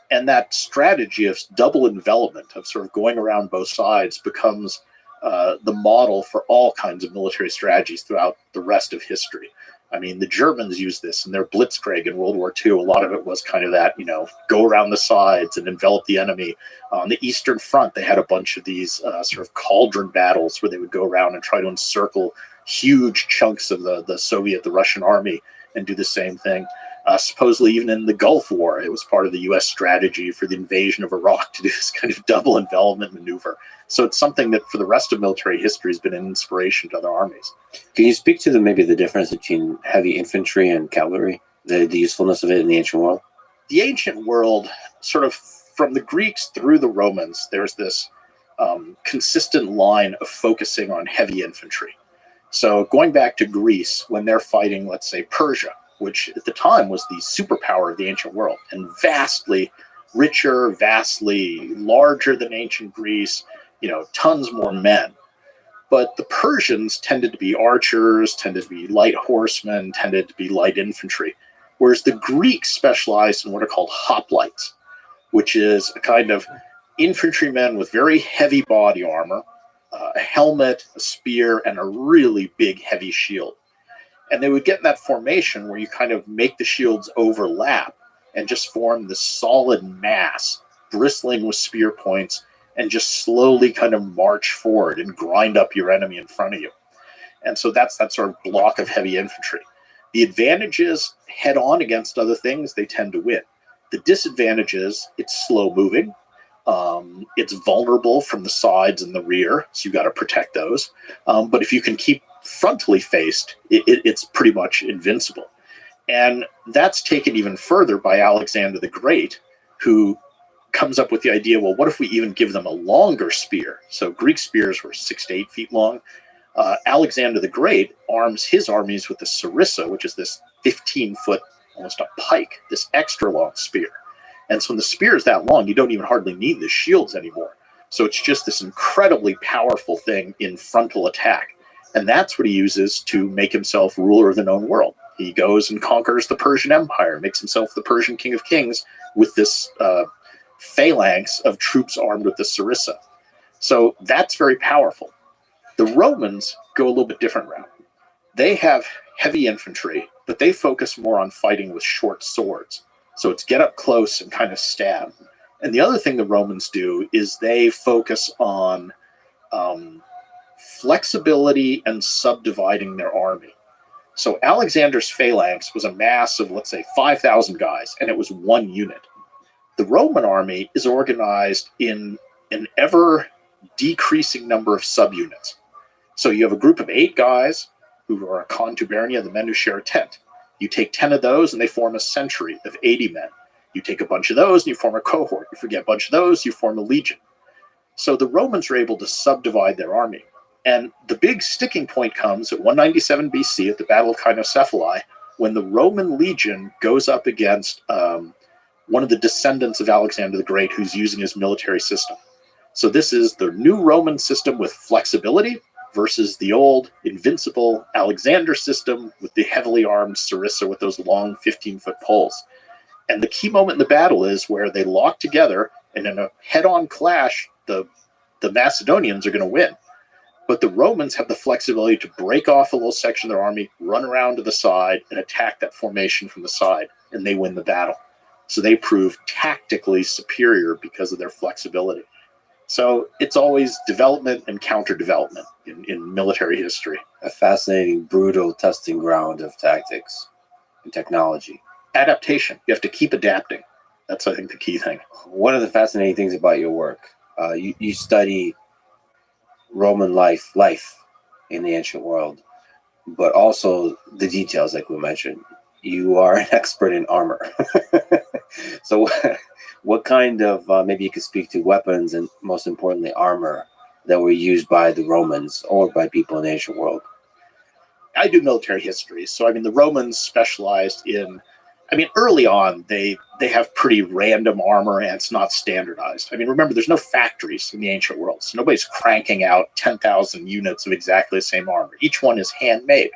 And that strategy of double envelopment, of sort of going around both sides, becomes the model for all kinds of military strategies throughout the rest of history. I mean, the Germans used this in their Blitzkrieg in World War II. A lot of it was kind of that, go around the sides and envelop the enemy. On the Eastern Front, they had a bunch of these sort of cauldron battles where they would go around and try to encircle huge chunks of the Russian army and do the same thing. Supposedly, even in the Gulf War, it was part of the U.S. strategy for the invasion of Iraq to do this kind of double envelopment maneuver. So it's something that for the rest of military history has been an inspiration to other armies. Can you speak to maybe the difference between heavy infantry and cavalry, the usefulness of it in the ancient world? The ancient world, sort of from the Greeks through the Romans, there's this consistent line of focusing on heavy infantry. So going back to Greece, when they're fighting, let's say, Persia, which at the time was the superpower of the ancient world and vastly richer, vastly larger than ancient Greece, tons more men. But the Persians tended to be archers, tended to be light horsemen, tended to be light infantry, whereas the Greeks specialized in what are called hoplites, which is a kind of infantrymen with very heavy body armor, a helmet, a spear, and a really big, heavy shield. And they would get in that formation where you kind of make the shields overlap and just form this solid mass, bristling with spear points, and just slowly kind of march forward and grind up your enemy in front of you. And so that's that sort of block of heavy infantry. The advantages head on against other things, they tend to win. The disadvantages, it's slow moving. It's vulnerable from the sides and the rear, so you've got to protect those. But if you can keep frontally faced, it's pretty much invincible. And that's taken even further by Alexander the Great, who comes up with the idea, well, what if we even give them a longer spear? So Greek spears were 6 to 8 feet long. Alexander the Great arms his armies with the sarissa, which is this 15-foot, almost a pike, this extra long spear. And so when the spear is that long, you don't even hardly need the shields anymore. So it's just this incredibly powerful thing in frontal attack. And that's what he uses to make himself ruler of the known world. He goes and conquers the Persian Empire, makes himself the Persian King of Kings with this phalanx of troops armed with the sarissa. So that's very powerful. The Romans go a little bit different route. They have heavy infantry, but they focus more on fighting with short swords. So it's get up close and kind of stab. And the other thing the Romans do is they focus on flexibility and subdividing their army. So Alexander's phalanx was a mass of, let's say, 5,000 guys, and it was one unit. The Roman army is organized in an ever decreasing number of subunits. So you have a group of 8 guys who are a contubernia, the men who share a tent. You take 10 of those and they form a century of 80 men. You take a bunch of those and you form a cohort. You forget a bunch of those, you form a legion. So the Romans are able to subdivide their army. And the big sticking point comes at 197 BC at the Battle of Cynocephalae, when the Roman legion goes up against one of the descendants of Alexander the Great who's using his military system. So this is the new Roman system with flexibility versus the old invincible Alexander system with the heavily armed sarissa with those long 15-foot poles. And the key moment in the battle is where they lock together, and in a head-on clash, the Macedonians are going to win. But the Romans have the flexibility to break off a little section of their army, run around to the side, and attack that formation from the side, and they win the battle. So they prove tactically superior because of their flexibility. So it's always development and counter-development in military history. A fascinating, brutal testing ground of tactics and technology. Adaptation. You have to keep adapting. That's, I think, the key thing. One of the fascinating things about your work, you study Roman life in the ancient world, but also the details, like we mentioned. You are an expert in armor. So what kind of, maybe you could speak to weapons and most importantly, armor that were used by the Romans or by people in the ancient world? I do military history. So, the Romans specialized in, early on, they have pretty random armor and it's not standardized. Remember, there's no factories in the ancient world. So nobody's cranking out 10,000 units of exactly the same armor. Each one is handmade.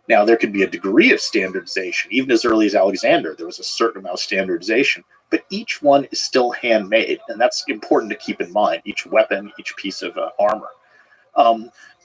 Now, there could be a degree of standardization. Even as early as Alexander, there was a certain amount of standardization, but each one is still handmade, and that's important to keep in mind, each weapon, each piece of armor.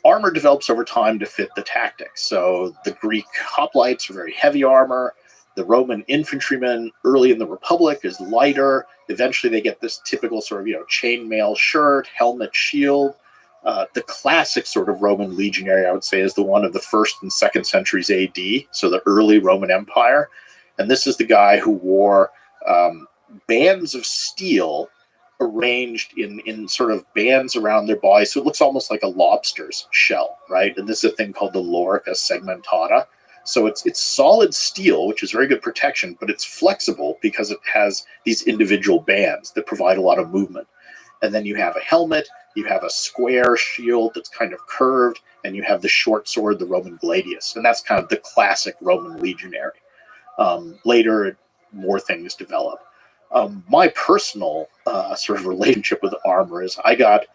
Armor develops over time to fit the tactics. So the Greek hoplites are very heavy armor. The Roman infantrymen early in the Republic is lighter. Eventually, they get this typical sort of, chainmail shirt, helmet, shield. The classic sort of Roman legionary, I would say, is the one of the 1st and 2nd centuries AD, so the early Roman Empire. And this is the guy who wore bands of steel arranged in sort of bands around their body. So it looks almost like a lobster's shell, right? And this is a thing called the lorica segmentata. So it's solid steel, which is very good protection, but it's flexible because it has these individual bands that provide a lot of movement. And then you have a helmet, you have a square shield that's kind of curved, and you have the short sword, the Roman gladius. And that's kind of the classic Roman legionary. Later, more things develop. My personal sort of relationship with armor is I got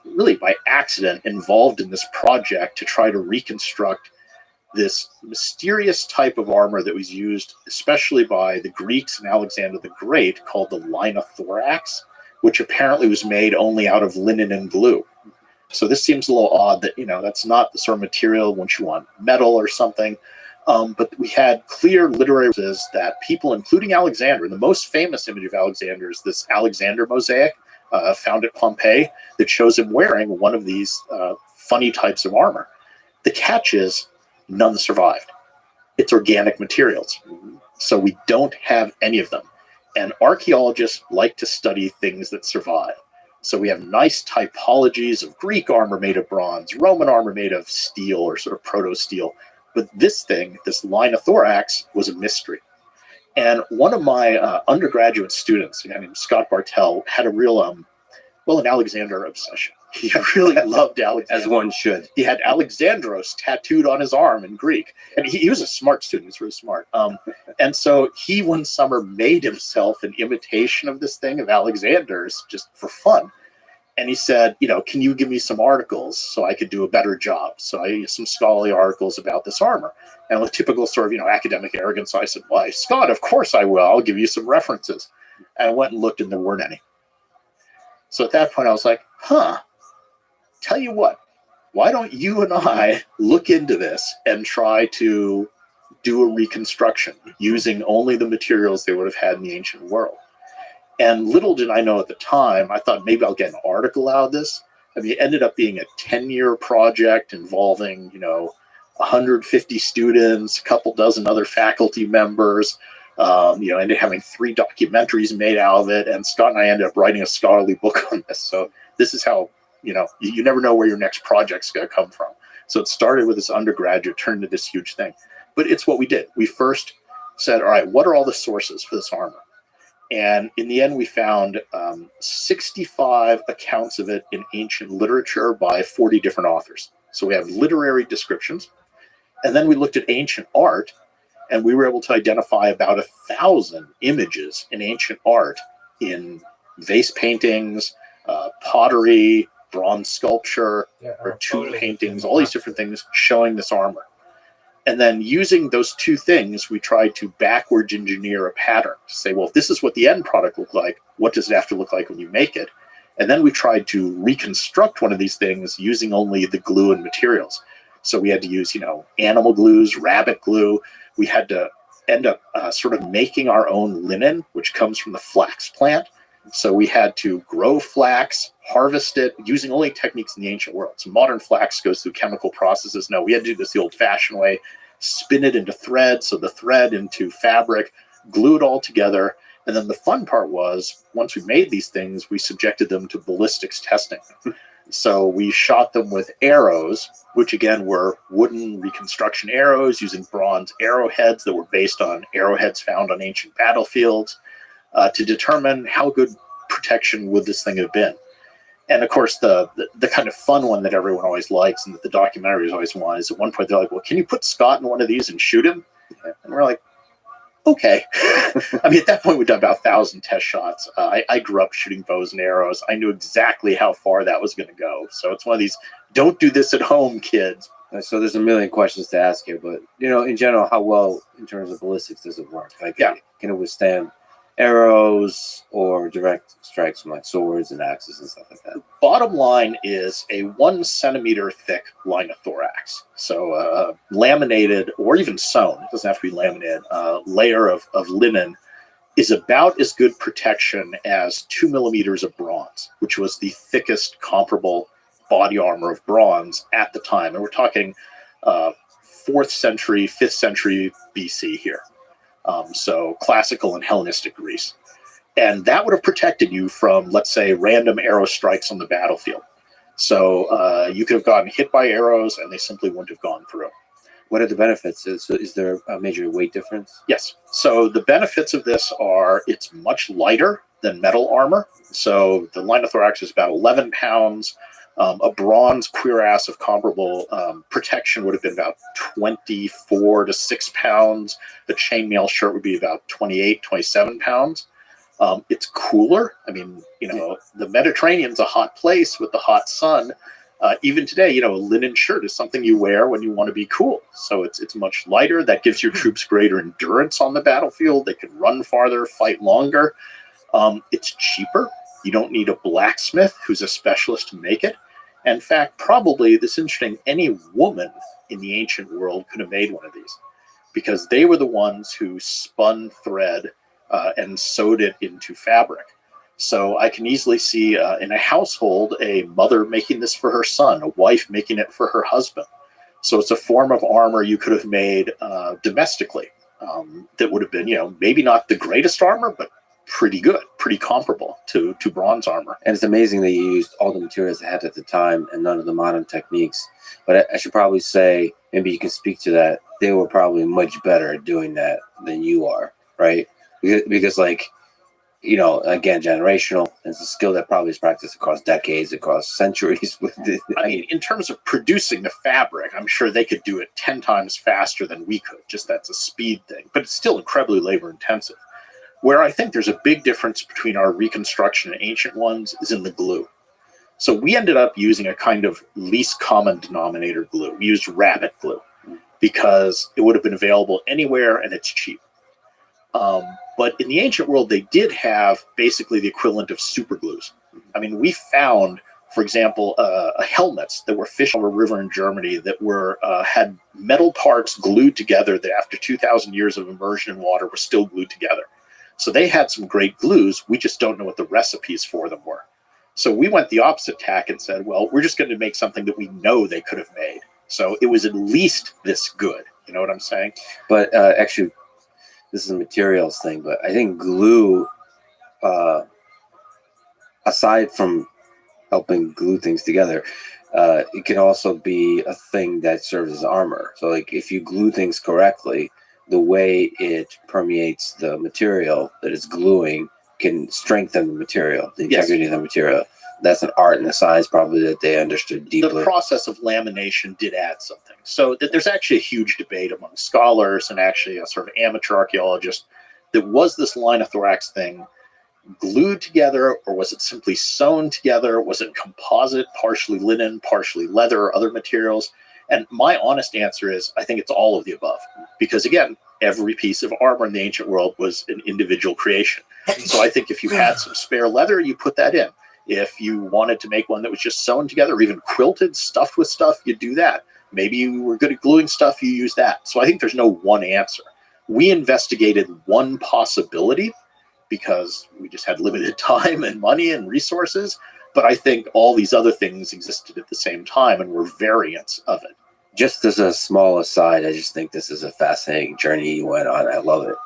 really by accident involved in this project to try to reconstruct this mysterious type of armor that was used especially by the Greeks and Alexander the Great called the linothorax, which apparently was made only out of linen and glue. So this seems a little odd that, that's not the sort of material once you want metal or something. But we had clear literary evidences that people, including Alexander, the most famous image of Alexander is this Alexander mosaic found at Pompeii that shows him wearing one of these funny types of armor. The catch is none survived. It's organic materials. So we don't have any of them. And archaeologists like to study things that survive. So we have nice typologies of Greek armor made of bronze, Roman armor made of steel or sort of proto-steel. But this thing, this linothorax, was a mystery. And one of my undergraduate students, a guy named Scott Bartell, had a real, an Alexander obsession. He really loved Alexander. As one should. He had Alexandros tattooed on his arm in Greek. And he was a smart student. He was really smart. And so he one summer made himself an imitation of this thing of Alexander's just for fun. And he said, can you give me some articles so I could do a better job? So I used some scholarly articles about this armor. And with typical sort of, academic arrogance, I said, why, Scott, of course I will. I'll give you some references. And I went and looked and there weren't any. So at that point I was like, tell you what, why don't you and I look into this and try to do a reconstruction using only the materials they would have had in the ancient world? And little did I know at the time, I thought maybe I'll get an article out of this. I mean, it ended up being a 10-year project involving, 150 students, a couple dozen other faculty members, ended up having 3 documentaries made out of it. And Scott and I ended up writing a scholarly book on this. So this is how, you never know where your next project's going to come from. So it started with this undergraduate, turned into this huge thing. But it's what we did. We first said, all right, what are all the sources for this armor? And in the end, we found 65 accounts of it in ancient literature by 40 different authors. So we have literary descriptions. And then we looked at ancient art, and we were able to identify about 1,000 images in ancient art in vase paintings, pottery, bronze sculpture, or tomb paintings, all these different things showing this armor. And then using those 2 things, we tried to backwards engineer a pattern to say, well, if this is what the end product looked like, what does it have to look like when you make it? And then we tried to reconstruct one of these things using only the glue and materials. So we had to use, animal glues, rabbit glue. We had to end up sort of making our own linen, which comes from the flax plant. So we had to grow flax, harvest it, using only techniques in the ancient world. So modern flax goes through chemical processes. No, we had to do this the old-fashioned way, spin it into thread, so the thread into fabric, glue it all together. And then the fun part was, once we made these things, we subjected them to ballistics testing. So we shot them with arrows, which again were wooden reconstruction arrows using bronze arrowheads that were based on arrowheads found on ancient battlefields. To determine how good protection would this thing have been. And of course, the kind of fun one that everyone always likes and that the documentaries always want is at one point they're like, well, can you put Scott in one of these and shoot him? And we're like, okay. I mean, at that point, we'd done about 1,000 test shots. I grew up shooting bows and arrows. I knew exactly how far that was going to go. So it's one of these, don't do this at home, kids. So there's a million questions to ask here, but, in general, how well, in terms of ballistics, does it work? Like, can it withstand arrows or direct strikes from like swords and axes and stuff like that? Bottom line is a 1 centimeter thick linothorax. So laminated or even sewn, it doesn't have to be laminated, layer of linen is about as good protection as 2 millimeters of bronze, which was the thickest comparable body armor of bronze at the time. And we're talking 4th century, 5th century BC here. So classical and Hellenistic Greece. And that would have protected you from, let's say, random arrow strikes on the battlefield. So you could have gotten hit by arrows and they simply wouldn't have gone through. What are the benefits? Is there a major weight difference? Yes. So the benefits of this are it's much lighter than metal armor. So the Linothorax is about 11 pounds. A bronze cuirass of comparable protection would have been about 24 to 6 pounds. The chainmail shirt would be about 28, 27 pounds. It's cooler. I mean, the Mediterranean's a hot place with the hot sun. Even today, a linen shirt is something you wear when you want to be cool. So it's much lighter. That gives your troops greater endurance on the battlefield. They can run farther, fight longer. It's cheaper. You don't need a blacksmith who's a specialist to make it. In fact, probably this is interesting, any woman in the ancient world could have made one of these because they were the ones who spun thread and sewed it into fabric. So I can easily see in a household, a mother making this for her son, a wife making it for her husband. So it's a form of armor you could have made domestically that would have been, maybe not the greatest armor, but pretty good, pretty comparable to bronze armor. And it's amazing that you used all the materials they had at the time and none of the modern techniques. But I should probably say, maybe you can speak to that, they were probably much better at doing that than you are, right? Because again, generational. It's a skill that probably is practiced across decades, across centuries. I mean, in terms of producing the fabric, I'm sure they could do it 10 times faster than we could. Just that's a speed thing. But it's still incredibly labor intensive. Where I think there's a big difference between our reconstruction and ancient ones is in the glue. So we ended up using a kind of least common denominator glue. We used rabbit glue because it would have been available anywhere and it's cheap. But in the ancient world, they did have basically the equivalent of super glues. I mean, we found, for example, helmets that were fished over a river in Germany that were had metal parts glued together that after 2,000 years of immersion in water were still glued together. So they had some great glues. We just don't know what the recipes for them were. So we went the opposite tack and said, well, we're just going to make something that we know they could have made. So it was at least this good. You know what I'm saying? But actually, this is a materials thing, but I think glue, aside from helping glue things together, it can also be a thing that serves as armor. So like if you glue things correctly, the way it permeates the material that it's gluing can strengthen the material, the integrity of the material. That's an art and a science probably that they understood deeply. The process of lamination did add something. So there's actually a huge debate among scholars and actually a sort of amateur archaeologist that was this Linothorax thing glued together or was it simply sewn together? Was it composite, partially linen, partially leather or other materials? And my honest answer is I think it's all of the above. Because again, every piece of armor in the ancient world was an individual creation. So I think if you had some spare leather, you put that in. If you wanted to make one that was just sewn together or even quilted, stuffed with stuff, you do that. Maybe you were good at gluing stuff, you use that. So I think there's no one answer. We investigated one possibility because we just had limited time and money and resources. But I think all these other things existed at the same time and were variants of it. Just as a small aside, I just think this is a fascinating journey you went on. I love it.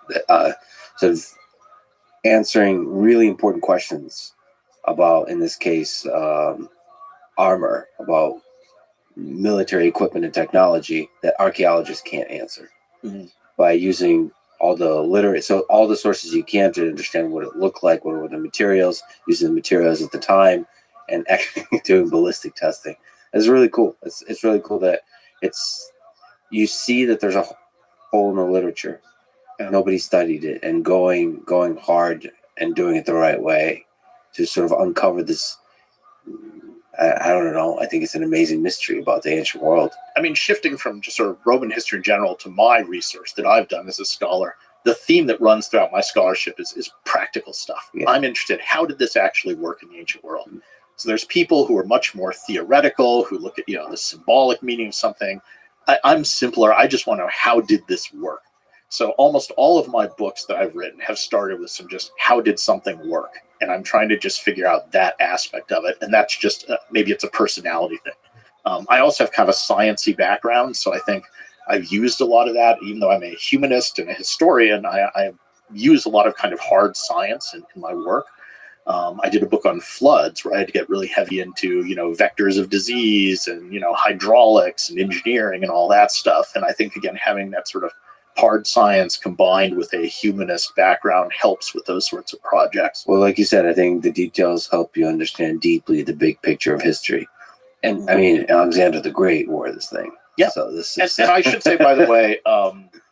Sort of answering really important questions about, in this case, armor, about military equipment and technology that archaeologists can't answer by using all the sources you can to understand what it looked like, what were the materials, using the materials at the time, and actually doing ballistic testing. It's really cool. It's really cool that you see that there's a hole in the literature. Nobody studied it, and going hard and doing it the right way to sort of uncover this. I don't know. I think it's an amazing mystery about the ancient world. I mean, shifting from just sort of Roman history in general to my research that I've done as a scholar, the theme that runs throughout my scholarship is practical stuff. Yeah. I'm interested, how did this actually work in the ancient world? So there's people who are much more theoretical, who look at, the symbolic meaning of something. I'm simpler. I just want to know, how did this work? So almost all of my books that I've written have started with some just, how did something work? And I'm trying to just figure out that aspect of it. And that's just, maybe it's a personality thing. I also have kind of a sciencey background. So I think I've used a lot of that, even though I'm a humanist and a historian. I use a lot of kind of hard science in my work. I did a book on floods where I had to get really heavy into, vectors of disease and, hydraulics and engineering and all that stuff. And I think, again, having that sort of hard science combined with a humanist background helps with those sorts of projects. Well, like you said, I think the details help you understand deeply the big picture of history. And I mean, Alexander the Great wore this thing. Yeah. So this is... and I should say, by the way,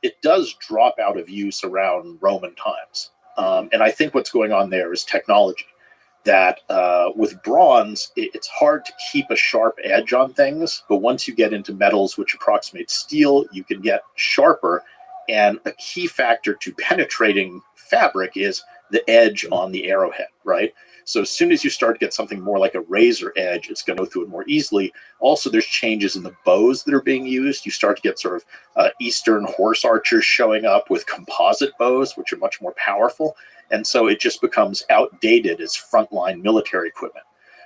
it does drop out of use around Roman times. And I think what's going on there is technology. That with bronze, it's hard to keep a sharp edge on things. But once you get into metals which approximate steel, you can get sharper. And a key factor to penetrating fabric is the edge on the arrowhead, right? So as soon as you start to get something more like a razor edge, it's going to go through it more easily. Also, there's changes in the bows that are being used. You start to get sort of Eastern horse archers showing up with composite bows, which are much more powerful. And so it just becomes outdated as frontline military equipment.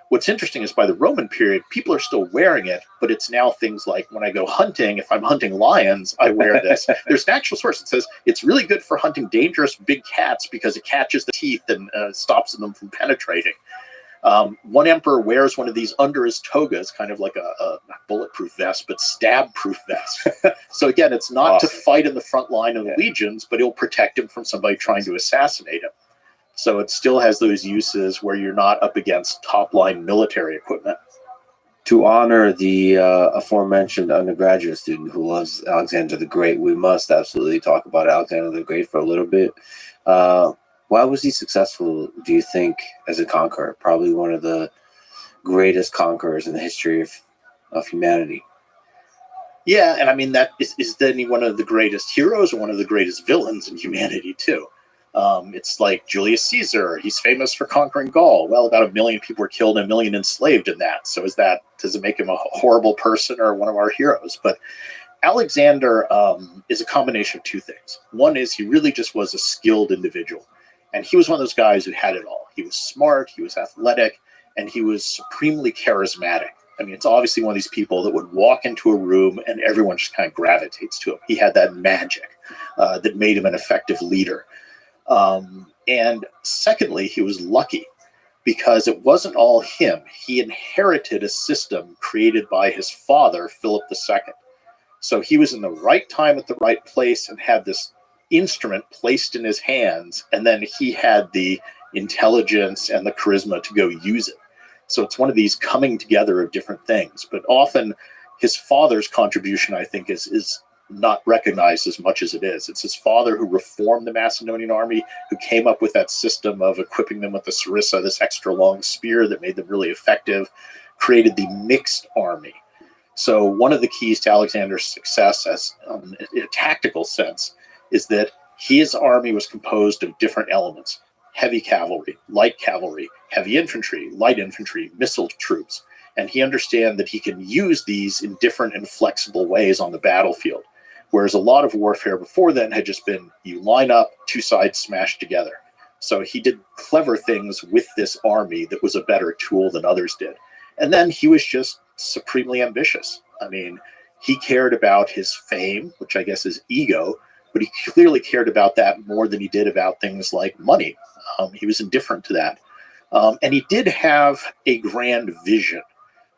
What's interesting is by the Roman period, people are still wearing it, but it's now things like when I go hunting, if I'm hunting lions, I wear this. There's an actual source that says it's really good for hunting dangerous big cats because it catches the teeth and stops them from penetrating. One emperor wears one of these under his toga. It's kind of like a not bulletproof vest, but stab-proof vest. So again, it's not to fight in the front line of the legions, but it'll protect him from somebody trying to assassinate him. So it still has those uses where you're not up against top-line military equipment. To honor the aforementioned undergraduate student who loves Alexander the Great, we must absolutely talk about Alexander the Great for a little bit. Why was he successful, do you think, as a conqueror? Probably one of the greatest conquerors in the history of humanity. Yeah, and I mean, that is then he one of the greatest heroes or one of the greatest villains in humanity, too? It's like Julius Caesar. He's famous for conquering Gaul. Well, about 1 million people were killed and 1 million enslaved in that. So does it make him a horrible person or one of our heroes? But Alexander is a combination of two things. One is he really just was a skilled individual. And he was one of those guys who had it all. He was smart, he was athletic, and he was supremely charismatic. I mean, it's obviously one of these people that would walk into a room and everyone just kind of gravitates to him. He had that magic that made him an effective leader. And secondly, he was lucky because it wasn't all him. He inherited a system created by his father, Philip II. So he was in the right time at the right place and had this instrument placed in his hands. And then he had the intelligence and the charisma to go use it. So it's one of these coming together of different things. But often his father's contribution, I think, is not recognized as much as it is. It's his father who reformed the Macedonian army, who came up with that system of equipping them with the sarissa, this extra long spear that made them really effective, created the mixed army. So one of the keys to Alexander's success as in a tactical sense is that his army was composed of different elements: heavy cavalry, light cavalry, heavy infantry, light infantry, missile troops. And he understood that he can use these in different and flexible ways on the battlefield. Whereas a lot of warfare before then had just been you line up, two sides smashed together. So he did clever things with this army that was a better tool than others did. And then he was just supremely ambitious. I mean, he cared about his fame, which I guess is ego, but he clearly cared about that more than he did about things like money. He was indifferent to that. And he did have a grand vision.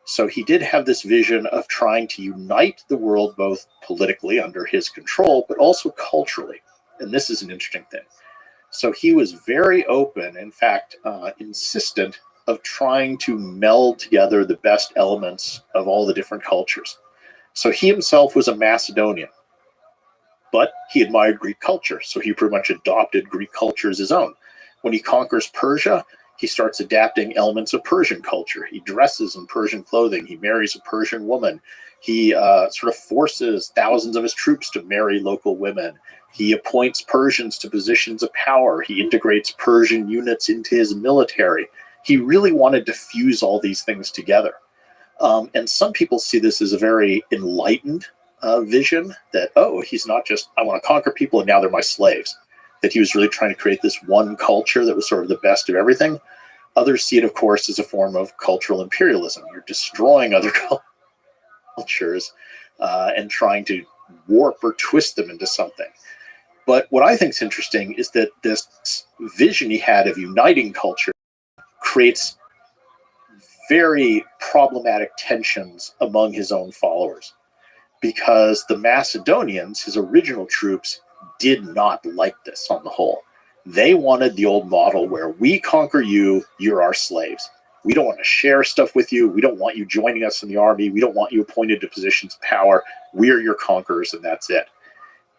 So he did have this vision of trying to unite the world, both politically under his control, but also culturally. And this is an interesting thing. So he was very open, in fact, insistent of trying to meld together the best elements of all the different cultures. So he himself was a Macedonian, but he admired Greek culture. So he pretty much adopted Greek culture as his own. When he conquers Persia, he starts adapting elements of Persian culture. He dresses in Persian clothing. He marries a Persian woman. He sort of forces thousands of his troops to marry local women. He appoints Persians to positions of power. He integrates Persian units into his military. He really wanted to fuse all these things together. And some people see this as a very enlightened vision that, oh, he's not just, I want to conquer people and now they're my slaves. That he was really trying to create this one culture that was sort of the best of everything. Others see it, of course, as a form of cultural imperialism. You're destroying other cultures and trying to warp or twist them into something. But what I think is interesting is that this vision he had of uniting culture creates very problematic tensions among his own followers, because the Macedonians, his original troops, did not like this on the whole. They wanted the old model where we conquer you, you're our slaves. We don't want to share stuff with you. We don't want you joining us in the army. We don't want you appointed to positions of power. We're your conquerors, and that's it.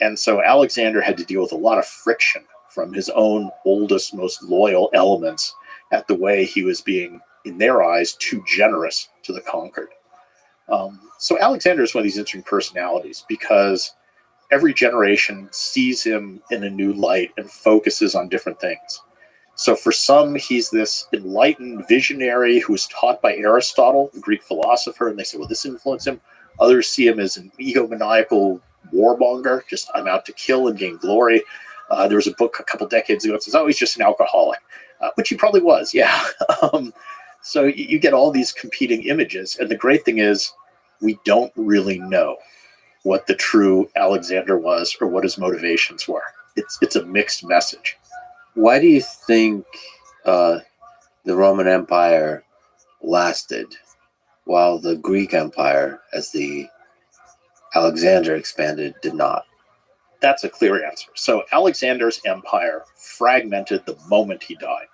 And so Alexander had to deal with a lot of friction from his own oldest, most loyal elements at the way he was being, in their eyes, too generous to the conquered. So Alexander is one of these interesting personalities because every generation sees him in a new light and focuses on different things. So for some, he's this enlightened visionary who was taught by Aristotle, the Greek philosopher, and they say, well, this influenced him. Others see him as an egomaniacal warmonger, just I'm out to kill and gain glory. There was a book a couple decades ago that says, oh, he's just an alcoholic, which he probably was, yeah. So you get all these competing images. And the great thing is we don't really know what the true Alexander was or what his motivations were. It's a mixed message. Why do you think the Roman Empire lasted while the Greek Empire, as the Alexander expanded, did not? That's a clear answer. So Alexander's empire fragmented the moment he died.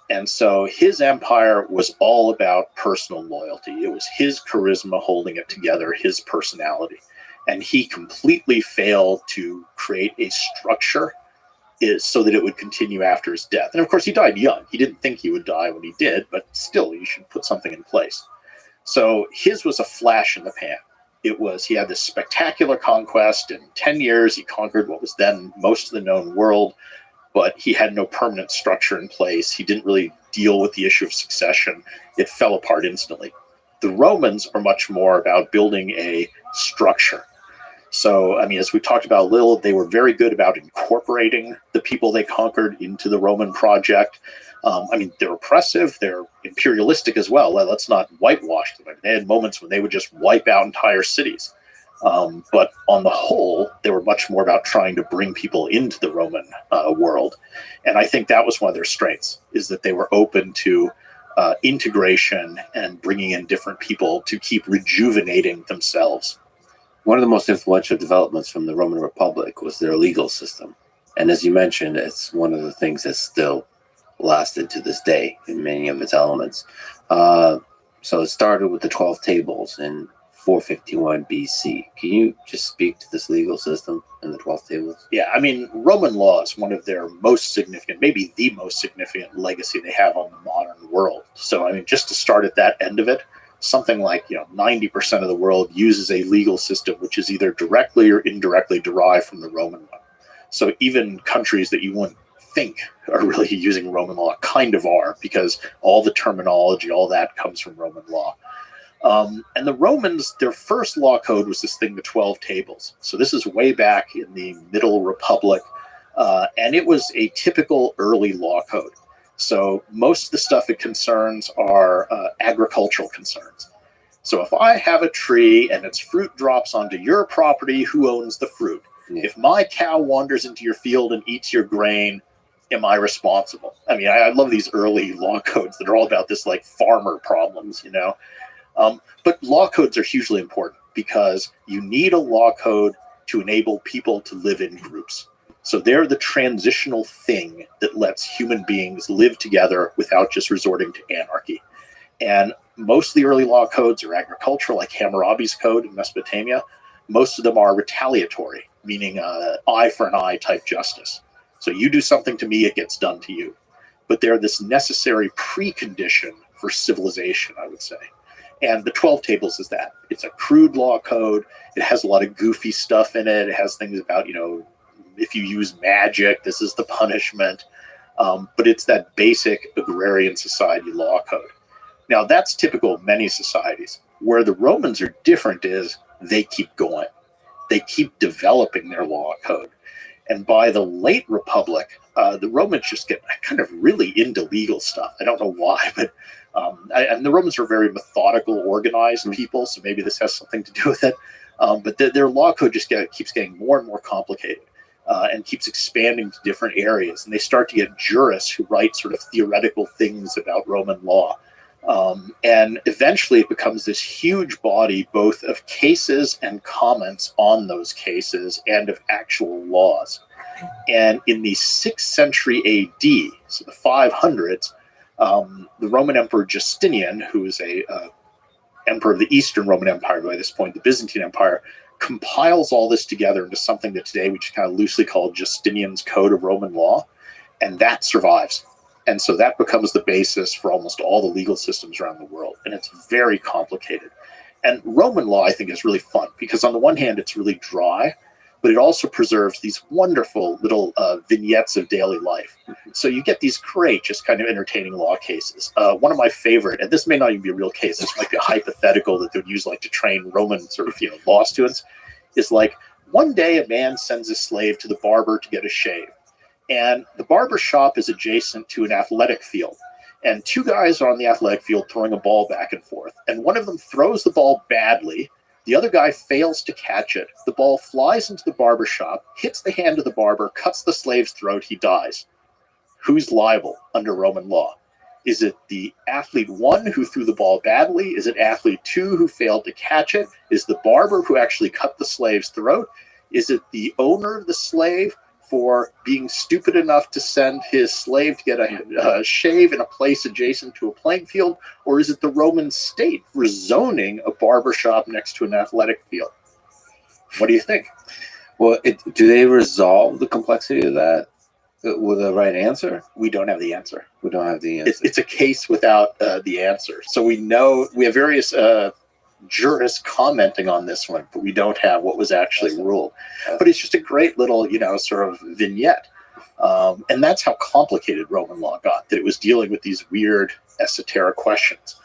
And so his empire was all about personal loyalty. It was his charisma holding it together, his personality. And he completely failed to create a structure so that it would continue after his death. And of course, he died young. He didn't think he would die when he did, but still, you should put something in place. So his was a flash in the pan. He had this spectacular conquest. In 10 years, he conquered what was then most of the known world, but he had no permanent structure in place. He didn't really deal with the issue of succession. It fell apart instantly. The Romans are much more about building a structure. So, I mean, as we talked about a little, they were very good about incorporating the people they conquered into the Roman project. I mean, they're oppressive, they're imperialistic as well. Let's not whitewash them. I mean, they had moments when they would just wipe out entire cities. But on the whole, they were much more about trying to bring people into the Roman world. And I think that was one of their strengths, is that they were open to integration and bringing in different people to keep rejuvenating themselves. One of the most influential developments from the Roman Republic was their legal system. And as you mentioned, it's one of the things that still lasted to this day in many of its elements. So it started with the 12 tables in 451 BC. Can you just speak to this legal system and the 12 tables? Yeah, I mean, Roman law is one of their most significant, maybe the most significant legacy they have on the modern world. So, I mean, just to start at that end of it, something like 90% of the world uses a legal system which is either directly or indirectly derived from the Roman one. So even countries that you wouldn't think are really using Roman law kind of are, because all the terminology, all that comes from Roman law. And the Romans, their first law code was this thing, the 12 tables. So this is way back in the Middle Republic, and it was a typical early law code. So most of the stuff it concerns are agricultural concerns. So if I have a tree and its fruit drops onto your property, who owns the fruit? Yeah. If my cow wanders into your field and eats your grain, am I responsible? I mean, I love these early law codes that are all about this like farmer problems, But law codes are hugely important because you need a law code to enable people to live in groups. So they're the transitional thing that lets human beings live together without just resorting to anarchy. And most of the early law codes are agricultural, like Hammurabi's code in Mesopotamia. Most of them are retaliatory, meaning eye for an eye type justice. So you do something to me, it gets done to you. But they're this necessary precondition for civilization, I would say. And the 12 tables is that. It's a crude law code. It has a lot of goofy stuff in it. It has things about, if you use magic, this is the punishment. But it's that basic agrarian society law code. Now, that's typical of many societies. Where the Romans are different is they keep going. They keep developing their law code. And by the late Republic, the Romans just get kind of really into legal stuff. I don't know why, but and the Romans were very methodical, organized people, so maybe this has something to do with it. But their law code just keeps getting more and more complicated. And keeps expanding to different areas. And they start to get jurists who write sort of theoretical things about Roman law. And eventually it becomes this huge body, both of cases and comments on those cases and of actual laws. And in the 6th century AD, so the 500s, the Roman Emperor Justinian, who is a emperor of the Eastern Roman Empire by this point, the Byzantine Empire, compiles all this together into something that today we just kind of loosely call Justinian's Code of Roman Law, and that survives. And so that becomes the basis for almost all the legal systems around the world, and it's very complicated. And Roman law, I think, is really fun because on the one hand, it's really dry, but it also preserves these wonderful little vignettes of daily life. So you get these great, just kind of entertaining law cases. One of my favorite, and this may not even be a real case, this might be a hypothetical that they would use like to train Roman sort of, law students, is like one day a man sends a slave to the barber to get a shave. And the barber shop is adjacent to an athletic field. And two guys are on the athletic field throwing a ball back and forth. And one of them throws the ball badly. The other guy fails to catch it. The ball flies into the barber shop, hits the hand of the barber, cuts the slave's throat. He dies. Who's liable under Roman law? Is it the athlete 1 who threw the ball badly? Is it athlete 2 who failed to catch it? Is the barber who actually cut the slave's throat? Is it the owner of the slave for being stupid enough to send his slave to get a shave in a place adjacent to a playing field? Or is it the Roman state for zoning a barber shop next to an athletic field? What do you think? Well, do they resolve the complexity of that with a right answer? We don't have the answer. We don't have the answer. It's a case without the answer. So we have various jurists commenting on this one, but we don't have what was actually ruled. But it's just a great little, sort of vignette. And that's how complicated Roman law got, that it was dealing with these weird esoteric questions.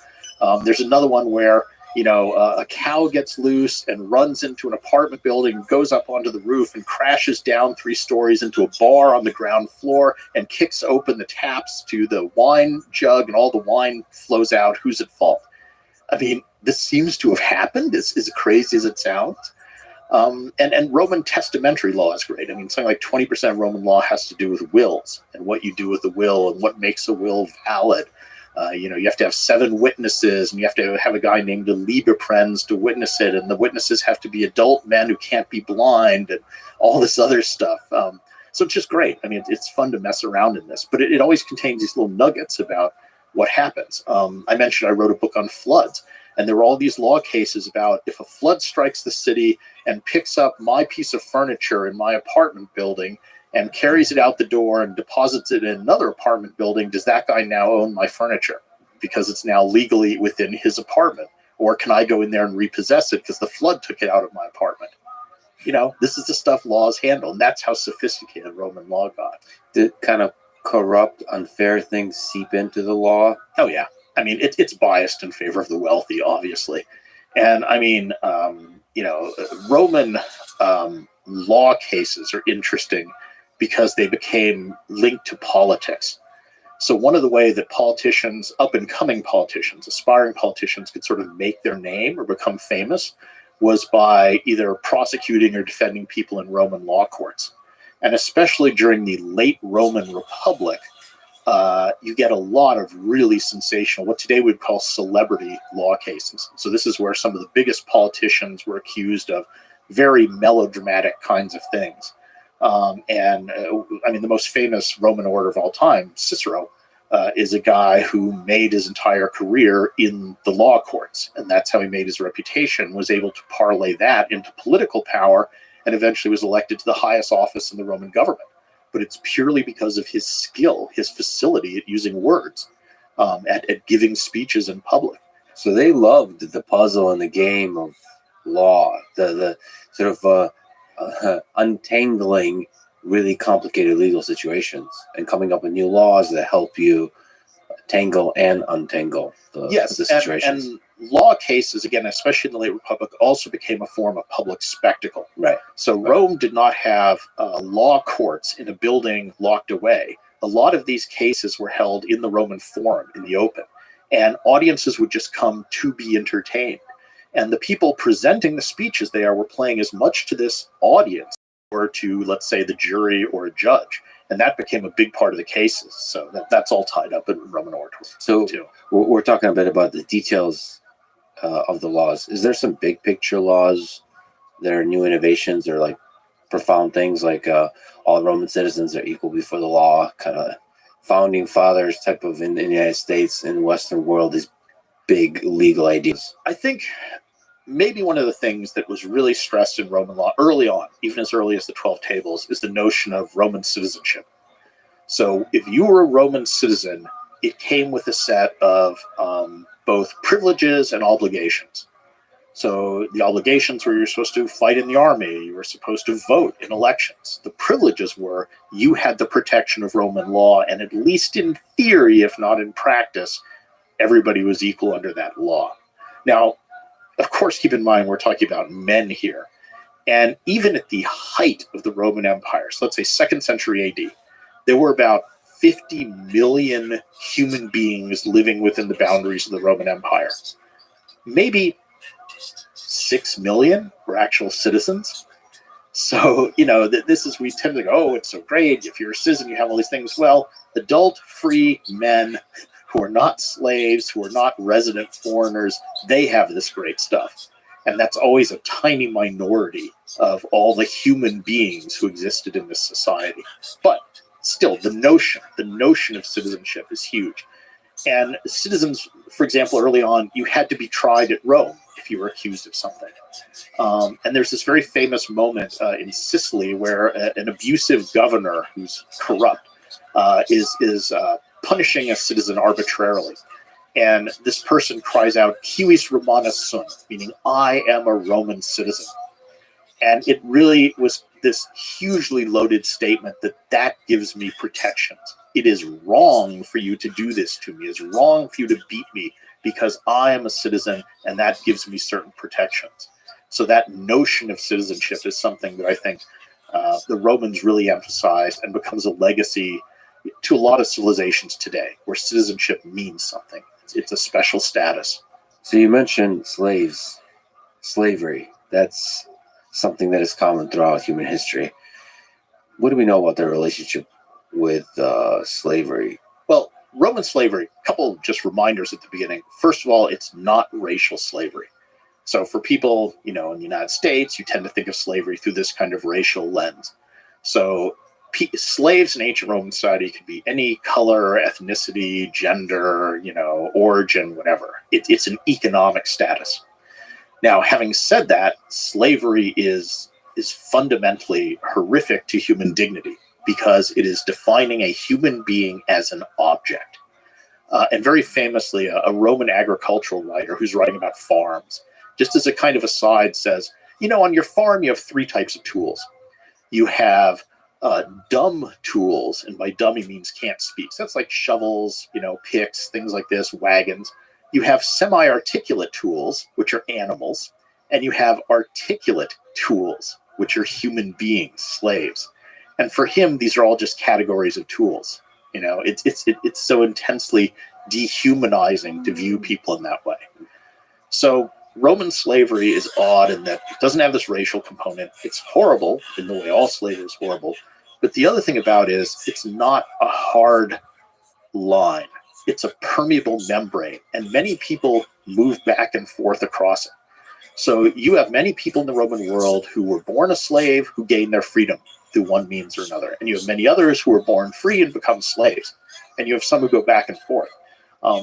There's another one where, a cow gets loose and runs into an apartment building, goes up onto the roof and crashes down 3 stories into a bar on the ground floor and kicks open the taps to the wine jug and all the wine flows out. Who's at fault? I mean, this seems to have happened, as crazy as it sounds. And Roman testamentary law is great. I mean, something like 20% of Roman law has to do with wills and what you do with the will and what makes a will valid. You have to have 7 witnesses, and you have to have a guy named a Liebefrenz to witness it, and the witnesses have to be adult men who can't be blind, and all this other stuff. So it's just great. I mean, it's fun to mess around in this, but it always contains these little nuggets about what happens. I mentioned I wrote a book on floods, and there were all these law cases about if a flood strikes the city and picks up my piece of furniture in my apartment building and carries it out the door and deposits it in another apartment building, does that guy now own my furniture because it's now legally within his apartment? Or can I go in there and repossess it because the flood took it out of my apartment? This is the stuff laws handle, and that's how sophisticated Roman law got. Did kind of corrupt, unfair things seep into the law? Oh, yeah. I mean, it's biased in favor of the wealthy, obviously. And I mean, Roman law cases are interesting because they became linked to politics. So one of the ways that politicians, up-and-coming politicians, aspiring politicians could sort of make their name or become famous was by either prosecuting or defending people in Roman law courts. And especially during the late Roman Republic, you get a lot of really sensational, what today we'd call celebrity law cases. So this is where some of the biggest politicians were accused of very melodramatic kinds of things. I mean, the most famous Roman orator of all time, Cicero, is a guy who made his entire career in the law courts. And that's how he made his reputation, was able to parlay that into political power, and eventually was elected to the highest office in the Roman government. But it's purely because of his skill, his facility at using words, at giving speeches in public. So they loved the puzzle and the game of law, the sort of untangling really complicated legal situations and coming up with new laws that help you tangle and untangle the situations. And law cases, again, especially in the late Republic, also became a form of public spectacle. Right. So Rome did not have law courts in a building locked away. A lot of these cases were held in the Roman Forum, in the open, and audiences would just come to be entertained. And the people presenting the speeches there were playing as much to this audience or to, let's say, the jury or a judge. And that became a big part of the cases. So that's all tied up in Roman oratory. So too. we're talking a bit about the details of the laws. Is there some big picture laws that are new innovations or like profound things like all Roman citizens are equal before the law, kind of founding fathers type of in the United States and Western world, these big legal ideas? I think maybe one of the things that was really stressed in Roman law early on, even as early as the 12 Tables, is the notion of Roman citizenship. So if you were a Roman citizen, it came with a set of both privileges and obligations. So the obligations were you're supposed to fight in the army, you were supposed to vote in elections. The privileges were you had the protection of Roman law, and at least in theory, if not in practice, everybody was equal under that law. Now, of course, keep in mind, we're talking about men here. And even at the height of the Roman Empire, so let's say 2nd century AD, there were about 50 million human beings living within the boundaries of the Roman Empire. Maybe 6 million were actual citizens. So, this is, we tend to go, oh, it's so great. If you're a citizen, you have all these things. Well, adult free men who are not slaves, who are not resident foreigners, they have this great stuff. And that's always a tiny minority of all the human beings who existed in this society. But still, the notion of citizenship is huge. And citizens, for example, early on, you had to be tried at Rome if you were accused of something. And there's this very famous moment in Sicily where an abusive governor who's corrupt is punishing a citizen arbitrarily. And this person cries out, "Civis Romanus sum," meaning I am a Roman citizen. And it really was this hugely loaded statement that gives me protections. It is wrong for you to do this to me. It's wrong for you to beat me because I am a citizen, and that gives me certain protections. So that notion of citizenship is something that I think the Romans really emphasized and becomes a legacy to a lot of civilizations today, where citizenship means something. It's a special status. So you mentioned slavery. That's something that is common throughout human history. What do we know about their relationship with slavery? Well, Roman slavery, a couple just reminders at the beginning. First of all, it's not racial slavery. So for people, in the United States, you tend to think of slavery through this kind of racial lens. So slaves in ancient Roman society could be any color, ethnicity, gender, origin, whatever. It's an economic status. Now, having said that, slavery is fundamentally horrific to human dignity because it is defining a human being as an object. And very famously, a Roman agricultural writer who's writing about farms, just as a kind of aside, says, on your farm, you have 3 types of tools. You have dumb tools, and by dumb he means can't speak. So that's like shovels, picks, things like this, wagons. You have semi-articulate tools, which are animals, and you have articulate tools, which are human beings, slaves. And for him, these are all just categories of tools. It's so intensely dehumanizing to view people in that way. So Roman slavery is odd in that it doesn't have this racial component. It's horrible in the way all slavery is horrible. But the other thing about it is it's not a hard line. It's a permeable membrane, and many people move back and forth across it. So you have many people in the Roman world who were born a slave who gained their freedom through one means or another. And you have many others who were born free and become slaves. And you have some who go back and forth.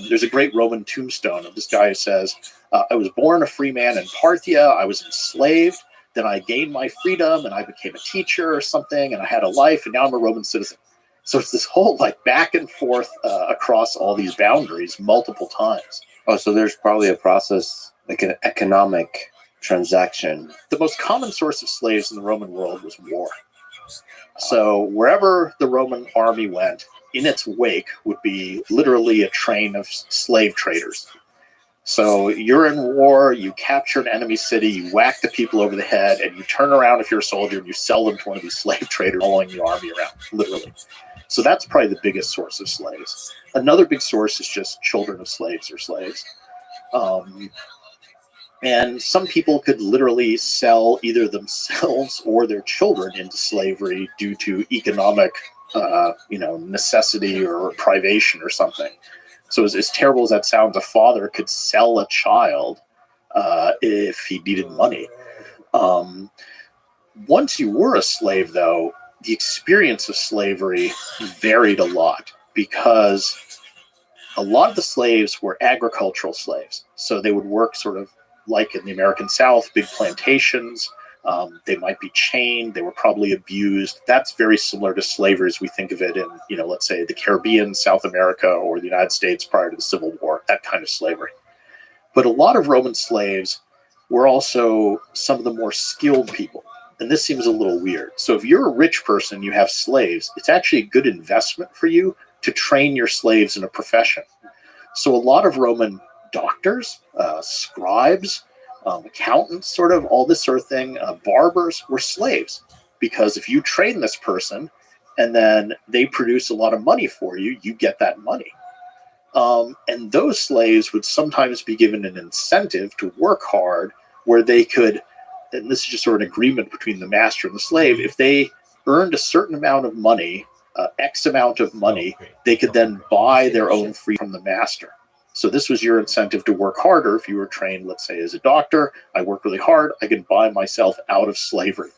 There's a great Roman tombstone of this guy who says, I was born a free man in Parthia, I was enslaved, then I gained my freedom and I became a teacher or something, and I had a life, and now I'm a Roman citizen. So it's this whole back and forth across all these boundaries multiple times. Oh, so there's probably a process, like an economic transaction. The most common source of slaves in the Roman world was war. So wherever the Roman army went, in its wake would be literally a train of slave traders. So you're in war, you capture an enemy city, you whack the people over the head, and you turn around if you're a soldier and you sell them to one of these slave traders following the army around, literally. So that's probably the biggest source of slaves. Another big source is just children of slaves or slaves. And some people could literally sell either themselves or their children into slavery due to economic, necessity or privation or something. So as terrible as that sounds, a father could sell a child if he needed money. Once you were a slave, though, the experience of slavery varied a lot because a lot of the slaves were agricultural slaves. So they would work sort of like in the American South, big plantations. They might be chained. They were probably abused. That's very similar to slavery as we think of it in, let's say the Caribbean, South America, or the United States prior to the Civil War, that kind of slavery. But a lot of Roman slaves were also some of the more skilled people. And this seems a little weird. So if you're a rich person, you have slaves, it's actually a good investment for you to train your slaves in a profession. So a lot of Roman doctors, scribes, accountants, sort of all this sort of thing, barbers were slaves. Because if you train this person and then they produce a lot of money for you, you get that money. And those slaves would sometimes be given an incentive to work hard where they could, and this is just sort of an agreement between the master and the slave, if they earned a certain amount of money, X amount of money, they could then buy their own freedom from the master. So this was your incentive to work harder. If you were trained, let's say, as a doctor, I work really hard, I can buy myself out of slavery.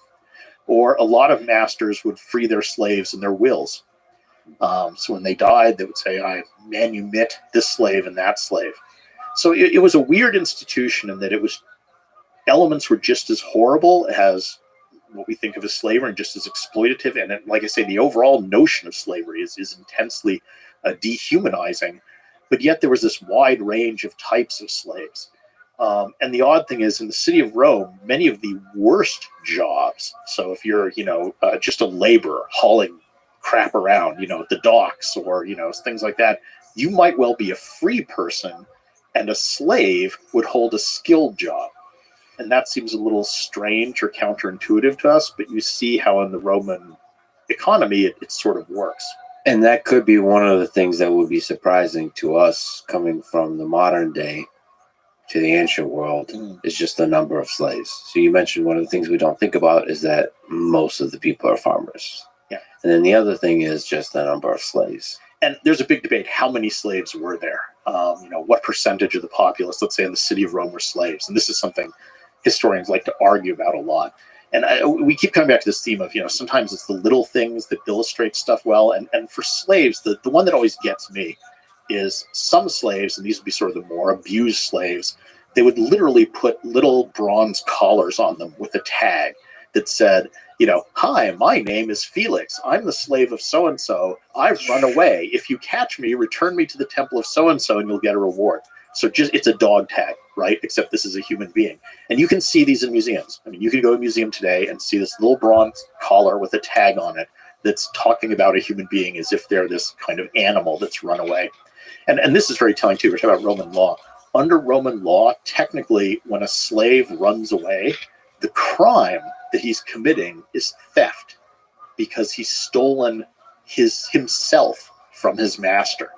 Or a lot of masters would free their slaves in their wills. So when they died, they would say, I manumit this slave and that slave. So it was a weird institution in that elements were just as horrible as what we think of as slavery and just as exploitative. And like I say, the overall notion of slavery is intensely dehumanizing. But yet there was this wide range of types of slaves. And the odd thing is, in the city of Rome, many of the worst jobs, so if you're, just a laborer hauling crap around, at the docks or, things like that, you might well be a free person and a slave would hold a skilled job. And that seems a little strange or counterintuitive to us, but you see how in the Roman economy it sort of works. And that could be one of the things that would be surprising to us coming from the modern day to the ancient world is just the number of slaves. So you mentioned one of the things we don't think about is that most of the people are farmers. Yeah. And then the other thing is just the number of slaves. And there's a big debate. How many slaves were there? What percentage of the populace, let's say in the city of Rome, were slaves? And this is something historians like to argue about a lot. And we keep coming back to this theme of, sometimes it's the little things that illustrate stuff well. And for slaves, the one that always gets me is some slaves, and these would be sort of the more abused slaves, they would literally put little bronze collars on them with a tag that said, hi, my name is Felix. I'm the slave of so-and-so. I've run away. If you catch me, return me to the temple of so-and-so and you'll get a reward. So it's a dog tag, right? Except this is a human being. And you can see these in museums. I mean, you can go to a museum today and see this little bronze collar with a tag on it that's talking about a human being as if they're this kind of animal that's run away. And this is very telling too. We're talking about Roman law. Under Roman law, technically, when a slave runs away, the crime that he's committing is theft because he's stolen himself from his master.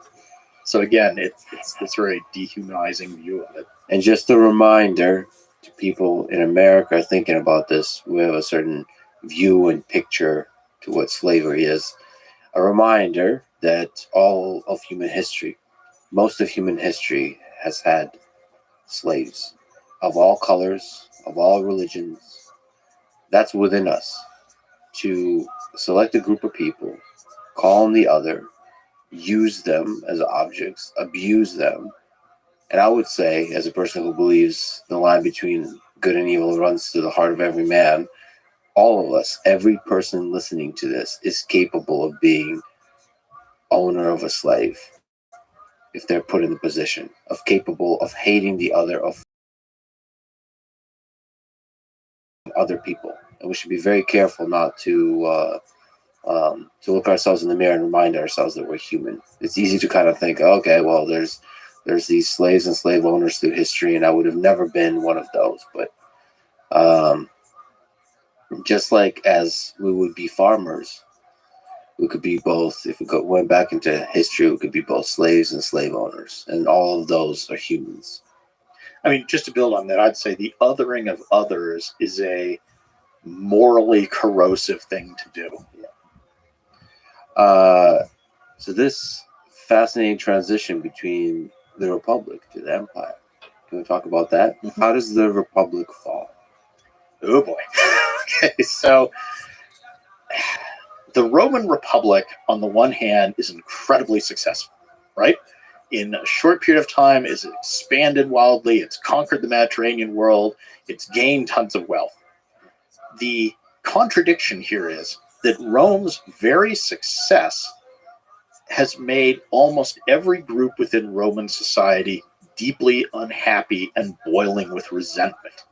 So again, it's this very dehumanizing view of it. And just a reminder to people in America thinking about this, we have a certain view and picture to what slavery is. A reminder that all of human history, most of human history has had slaves of all colors, of all religions. That's within us to select a group of people, call them the other, use them as objects, abuse them. And I would say, as a person who believes the line between good and evil runs through the heart of every man, all of us, every person listening to this is capable of being owner of a slave if they're put in the position of capable of hating the other, of other people. And we should be very careful not to look ourselves in the mirror and remind ourselves that we're human. It's easy to kind of think, okay, well, there's these slaves and slave owners through history, and I would have never been one of those. But just like as we would be farmers, we could be both. If we went back into history, we could be both slaves and slave owners, and all of those are humans. I mean, just to build on that, I'd say the othering of others is a morally corrosive thing to do. So this fascinating transition between the Republic to the Empire. Can we talk about that? Mhm. How does the Republic fall? Oh boy. Okay, so the Roman Republic, on the one hand, is incredibly successful, right? In a short period of time, it's expanded wildly, it's conquered the Mediterranean world, it's gained tons of wealth. The contradiction here is that Rome's very success has made almost every group within Roman society deeply unhappy and boiling with resentment.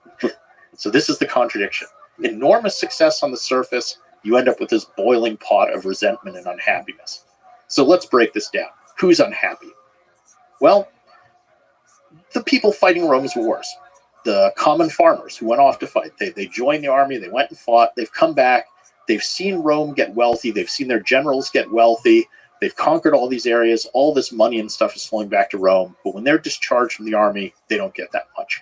So this is the contradiction. Enormous success on the surface, you end up with this boiling pot of resentment and unhappiness. So let's break this down. Who's unhappy? Well, the people fighting Rome's wars, the common farmers who went off to fight. They joined the army, they went and fought, they've come back, they've seen Rome get wealthy, they've seen their generals get wealthy, they've conquered all these areas, all this money and stuff is flowing back to Rome, but when they're discharged from the army, they don't get that much.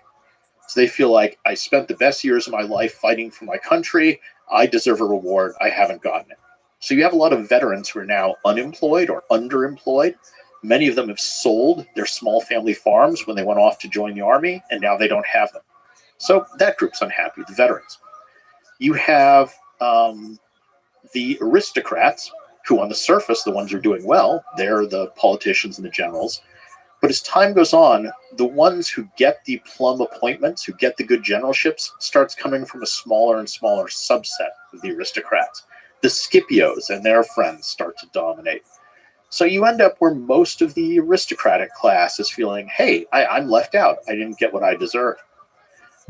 So they feel like, I spent the best years of my life fighting for my country, I deserve a reward, I haven't gotten it. So you have a lot of veterans who are now unemployed or underemployed. Many of them have sold their small family farms when they went off to join the army, and now they don't have them. So that group's unhappy, the veterans. You have the aristocrats, who on the surface, the ones who are doing well, they're the politicians and the generals. But as time goes on, the ones who get the plum appointments, who get the good generalships, starts coming from a smaller and smaller subset of the aristocrats. The Scipios and their friends start to dominate. So you end up where most of the aristocratic class is feeling, hey, I'm left out. I didn't get what I deserve.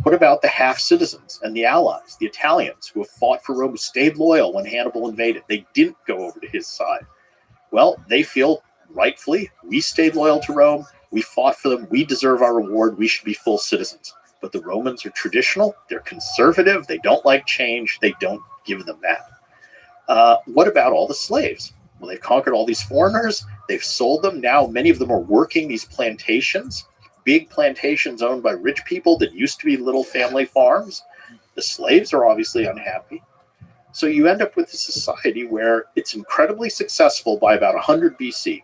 What about the half-citizens and the allies, the Italians, who have fought for Rome, who stayed loyal when Hannibal invaded? They didn't go over to his side. Well, they feel rightfully, we stayed loyal to Rome, we fought for them, we deserve our reward, we should be full citizens. But the Romans are traditional, they're conservative, they don't like change, they don't give them that. What about all the slaves? Well, they've conquered all these foreigners, they've sold them, now many of them are working these plantations, big plantations owned by rich people that used to be little family farms. The slaves are obviously unhappy. So you end up with a society where it's incredibly successful by about 100 BC,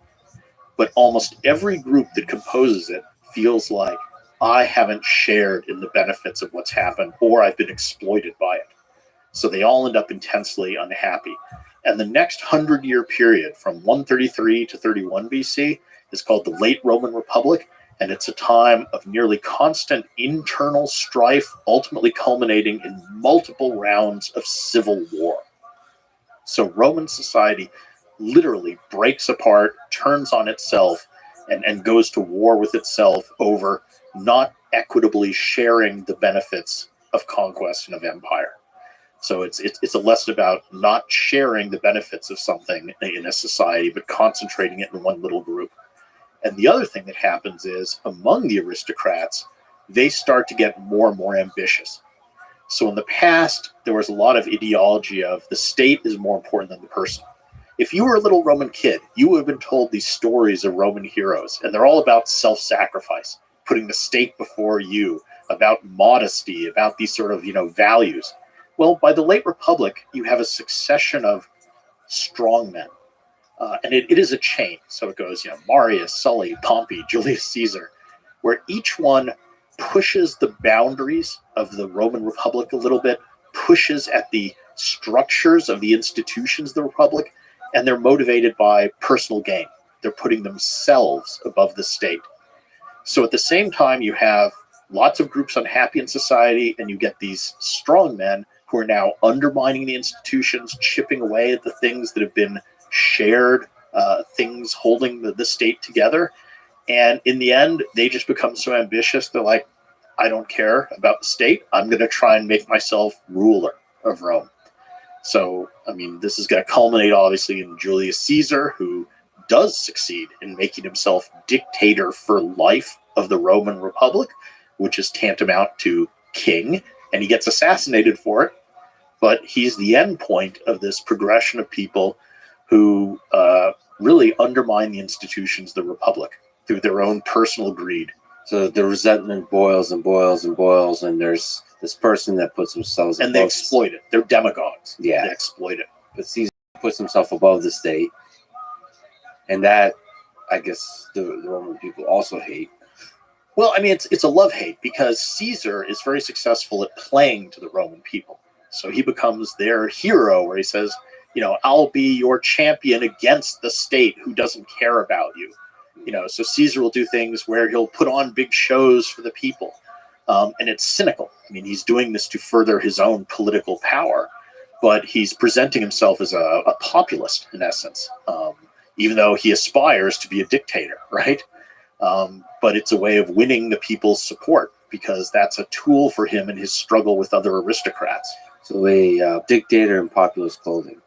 but almost every group that composes it feels like, I haven't shared in the benefits of what's happened, or I've been exploited by it. So they all end up intensely unhappy. And the next 100-year period from 133 to 31 BC is called the Late Roman Republic, and it's a time of nearly constant internal strife, ultimately culminating in multiple rounds of civil war. So Roman society literally breaks apart, turns on itself, and goes to war with itself over not equitably sharing the benefits of conquest and of empire. So it's a lesson about not sharing the benefits of something in a society, but concentrating it in one little group. And the other thing that happens is, among the aristocrats, they start to get more and more ambitious. So in the past, there was a lot of ideology of the state is more important than the person. If you were a little Roman kid, you would have been told these stories of Roman heroes, and they're all about self-sacrifice, putting the state before you, about modesty, about these sort of, values. Well, by the late Republic, you have a succession of strong men. And it is a chain. So it goes, Marius, Sully, Pompey, Julius Caesar, where each one pushes the boundaries of the Roman Republic a little bit, pushes at the structures of the institutions of the Republic, and they're motivated by personal gain. They're putting themselves above the state. So at the same time, you have lots of groups unhappy in society, and you get these strong men who are now undermining the institutions, chipping away at the things that have been shared, things holding the state together. And in the end, they just become so ambitious. They're like, I don't care about the state. I'm going to try and make myself ruler of Rome. So, this is going to culminate, obviously, in Julius Caesar, who does succeed in making himself dictator for life of the Roman Republic, which is tantamount to king, and he gets assassinated for it. But he's the end point of this progression of people who really undermine the institutions of the Republic through their own personal greed So the resentment boils and boils and boils, and there's this person that puts themselves And they exploit it. They're demagogues. Yeah. They exploit it. But Caesar puts himself above the state, and that, I guess, the Roman people also hate. Well, I mean, it's a love-hate because Caesar is very successful at playing to the Roman people. So he becomes their hero where he says, I'll be your champion against the state who doesn't care about you. So Caesar will do things where he'll put on big shows for the people. And it's cynical. I mean, he's doing this to further his own political power, but he's presenting himself as a populist in essence, even though he aspires to be a dictator, right? But it's a way of winning the people's support because that's a tool for him in his struggle with other aristocrats. So a dictator in populist clothing.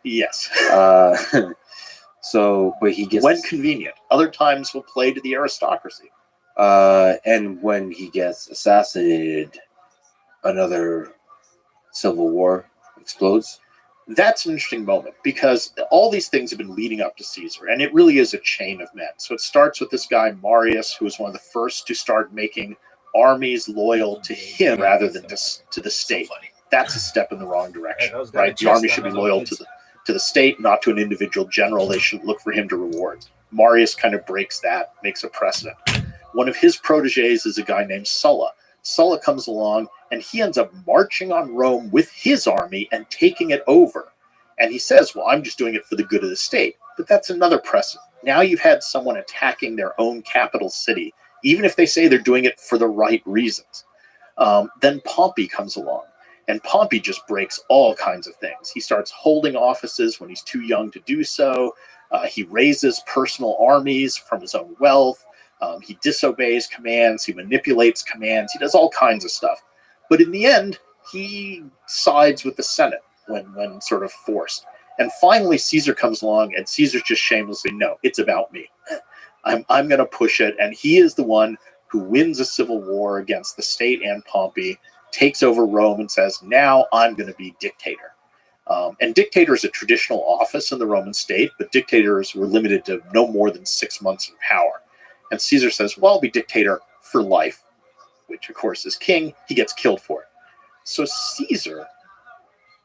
Yes. But he gets... When convenient. Other times he'll play to the aristocracy. And when he gets assassinated, another civil war explodes. That's an interesting moment because all these things have been leading up to Caesar, and it really is a chain of men. So it starts with this guy, Marius, who was one of the first to start making armies loyal to him rather than to the state. That's a step in the wrong direction, right? The army should be loyal to the state, not to an individual general. They should look for him to reward. Marius kind of breaks that, makes a precedent. One of his proteges is a guy named Sulla. Sulla comes along, and he ends up marching on Rome with his army and taking it over. And he says, well, I'm just doing it for the good of the state. But that's another precedent. Now you've had someone attacking their own capital city, even if they say they're doing it for the right reasons. Then Pompey comes along, and Pompey just breaks all kinds of things. He starts holding offices when he's too young to do so. He raises personal armies from his own wealth. He disobeys commands. He manipulates commands. He does all kinds of stuff. But in the end, he sides with the Senate when sort of forced. And finally, Caesar comes along, and Caesar's just shamelessly, no, it's about me. I'm going to push it. And he is the one who wins a civil war against the state and Pompey, takes over Rome, and says, now I'm going to be dictator. And dictator is a traditional office in the Roman state, but dictators were limited to no more than 6 months in power. And Caesar says, well, I'll be dictator for life, which, of course, is king. He gets killed for it. So Caesar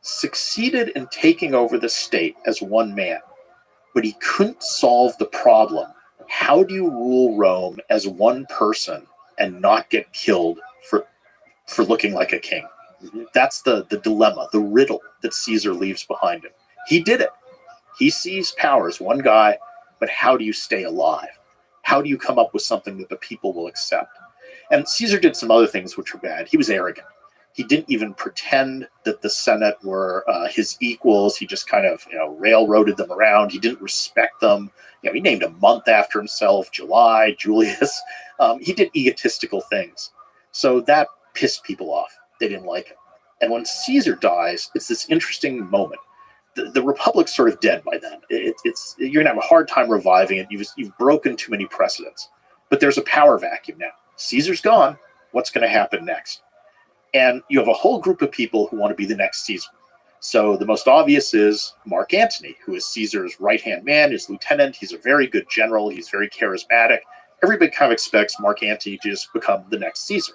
succeeded in taking over the state as one man, but he couldn't solve the problem. How do you rule Rome as one person and not get killed for looking like a king? That's the dilemma, the riddle that Caesar leaves behind him. He did it. He seized power as one guy, but how do you stay alive? How do you come up with something that the people will accept? And Caesar did some other things which were bad. He was arrogant. He didn't even pretend that the Senate were his equals. He just kind of, railroaded them around. He didn't respect them. He named a month after himself, July, Julius. He did egotistical things. So that pissed people off. They didn't like him. And when Caesar dies, it's this interesting moment. The Republic's sort of dead by then. You're going to have a hard time reviving it. You've broken too many precedents. But there's a power vacuum now. Caesar's gone. What's going to happen next? And you have a whole group of people who want to be the next Caesar. So the most obvious is Mark Antony, who is Caesar's right-hand man, his lieutenant. He's a very good general. He's very charismatic. Everybody kind of expects Mark Antony to just become the next Caesar.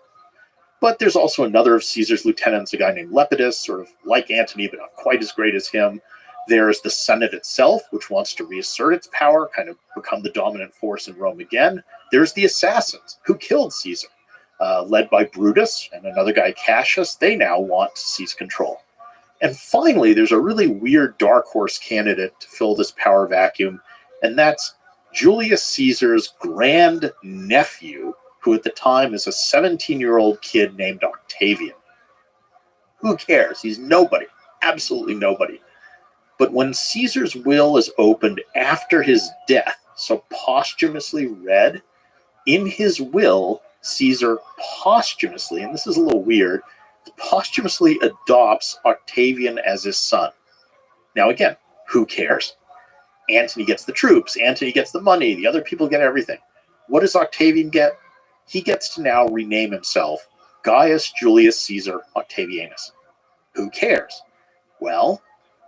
But there's also another of Caesar's lieutenants, a guy named Lepidus, sort of like Antony, but not quite as great as him. There's the Senate itself, which wants to reassert its power, kind of become the dominant force in Rome again. There's the assassins who killed Caesar, led by Brutus and another guy, Cassius. They now want to seize control. And finally, there's a really weird dark horse candidate to fill this power vacuum, and that's Julius Caesar's grand nephew, who at the time is a 17-year-old kid named Octavian. Who cares? He's nobody, absolutely nobody. But when Caesar's will is opened after his death, so posthumously read, in his will, Caesar posthumously, and this is a little weird, posthumously adopts Octavian as his son. Now again, who cares? Antony gets the troops, Antony gets the money, the other people get everything. What does Octavian get? He gets to now rename himself Gaius Julius Caesar Octavianus. Who cares? Well,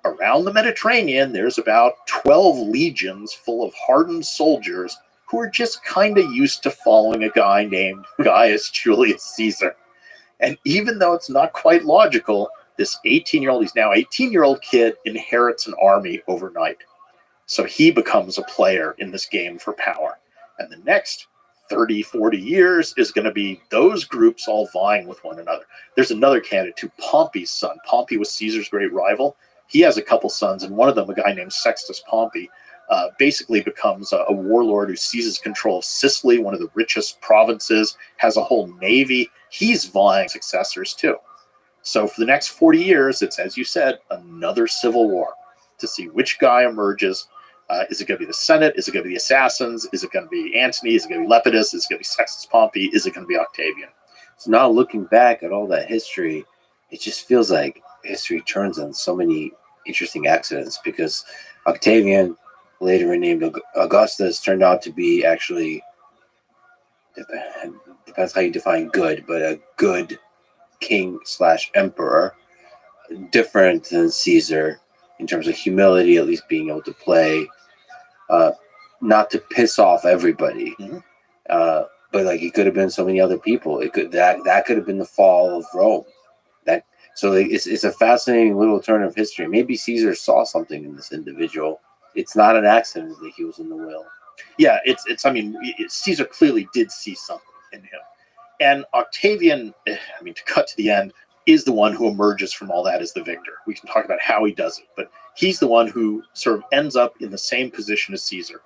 around the Mediterranean, there's about 12 legions full of hardened soldiers who are just kind of used to following a guy named Gaius Julius Caesar. And even though it's not quite logical, this 18-year-old, he's now 18-year-old kid, inherits an army overnight. So he becomes a player in this game for power. And the next 30, 40 years is going to be those groups all vying with one another. There's another candidate too, Pompey's son. Pompey was Caesar's great rival. He has a couple sons, and one of them, a guy named Sextus Pompey, basically becomes a warlord who seizes control of Sicily, one of the richest provinces, has a whole navy. He's vying successors too. So for the next 40 years, it's, as you said, another civil war to see which guy emerges. Is it going to be the Senate? Is it going to be the assassins? Is it going to be Antony? Is it going to be Lepidus? Is it going to be Sextus Pompey? Is it going to be Octavian? So now looking back at all that history, it just feels like history turns on so many interesting accidents, because Octavian, later renamed Augustus, turned out to be actually, depends how you define good, but a good king/emperor, different than Caesar in terms of humility, at least being able to play, not to piss off everybody. Mm-hmm. But like, it could have been so many other people. It could that could have been the fall of Rome. So it's a fascinating little turn of history. Maybe Caesar saw something in this individual. It's not an accident that he was in the will. Yeah, Caesar clearly did see something in him. And Octavian, to cut to the end, is the one who emerges from all that as the victor. We can talk about how he does it, but he's the one who sort of ends up in the same position as Caesar.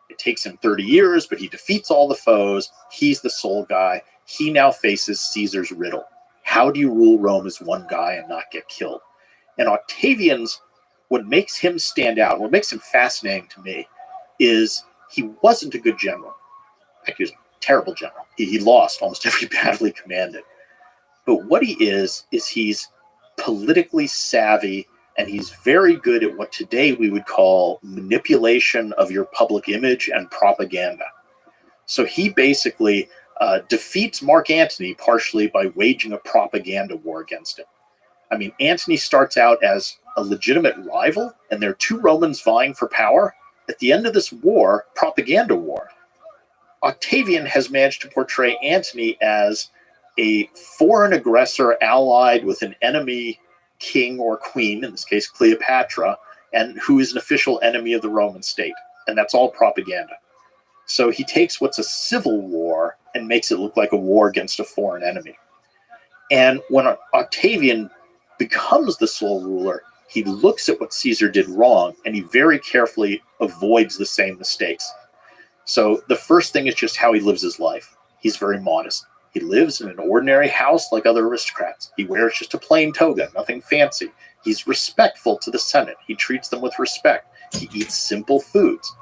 It takes him 30 years, but he defeats all the foes. He's the sole guy. He now faces Caesar's riddle. How do you rule Rome as one guy and not get killed? And Octavian's, what makes him stand out, what makes him fascinating to me, is he wasn't a good general. In fact, he was a terrible general. He lost almost every battle he commanded. But what he is he's politically savvy, and he's very good at what today we would call manipulation of your public image and propaganda. So he basically defeats Mark Antony partially by waging a propaganda war against him. Antony starts out as a legitimate rival, and there are two Romans vying for power. At the end of this war, propaganda war, Octavian has managed to portray Antony as a foreign aggressor allied with an enemy king or queen, in this case Cleopatra, and who is an official enemy of the Roman state. And that's all propaganda. So he takes what's a civil war and makes it look like a war against a foreign enemy. And when Octavian becomes the sole ruler, he looks at what Caesar did wrong, and he very carefully avoids the same mistakes. So the first thing is just how he lives his life. He's very modest. He lives in an ordinary house like other aristocrats. He wears just a plain toga, nothing fancy. He's respectful to the Senate. He treats them with respect. He eats simple foods.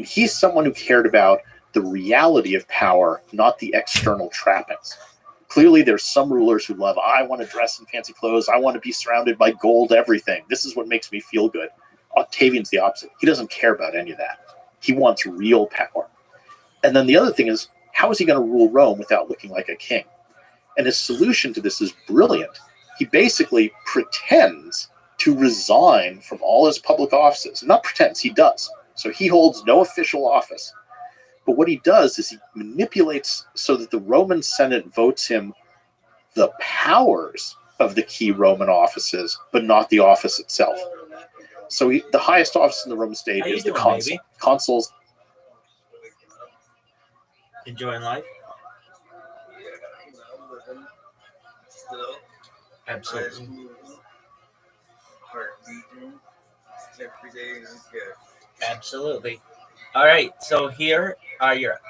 He's someone who cared about the reality of power, not the external trappings. Clearly, there's some rulers who love, I want to dress in fancy clothes. I want to be surrounded by gold, everything. This is what makes me feel good. Octavian's the opposite. He doesn't care about any of that. He wants real power. And then the other thing is, how is he going to rule Rome without looking like a king? And his solution to this is brilliant. He basically pretends to resign from all his public offices. Not pretends, he does. So he holds no official office. But what he does is he manipulates so that the Roman Senate votes him the powers of the key Roman offices, but not the office itself. So the highest office in the Roman state is the consul. Baby? Consuls. Enjoying life? Absolutely. Absolutely. All right, so here are your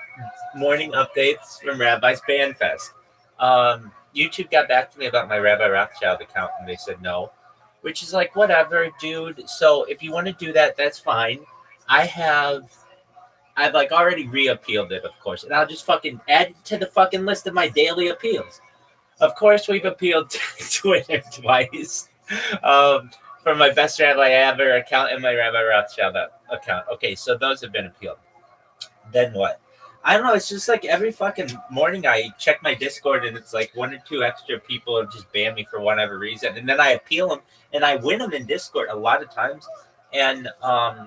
morning updates from Rabbi's Band Fest. YouTube got back to me about my Rabbi Rothschild account, and they said no, which is like, whatever, dude. So if you want to do that, that's fine. I've like already reappealed it, of course, and I'll just fucking add it to the fucking list of my daily appeals. Of course, we've appealed to Twitter twice. For my Best Rabbi Ever account and my Rabbi Rothschild account. Okay, so those have been appealed. Then what? I don't know. It's just like every fucking morning I check my Discord and it's like one or two extra people have just banned me for whatever reason. And then I appeal them and I win them in Discord a lot of times. And I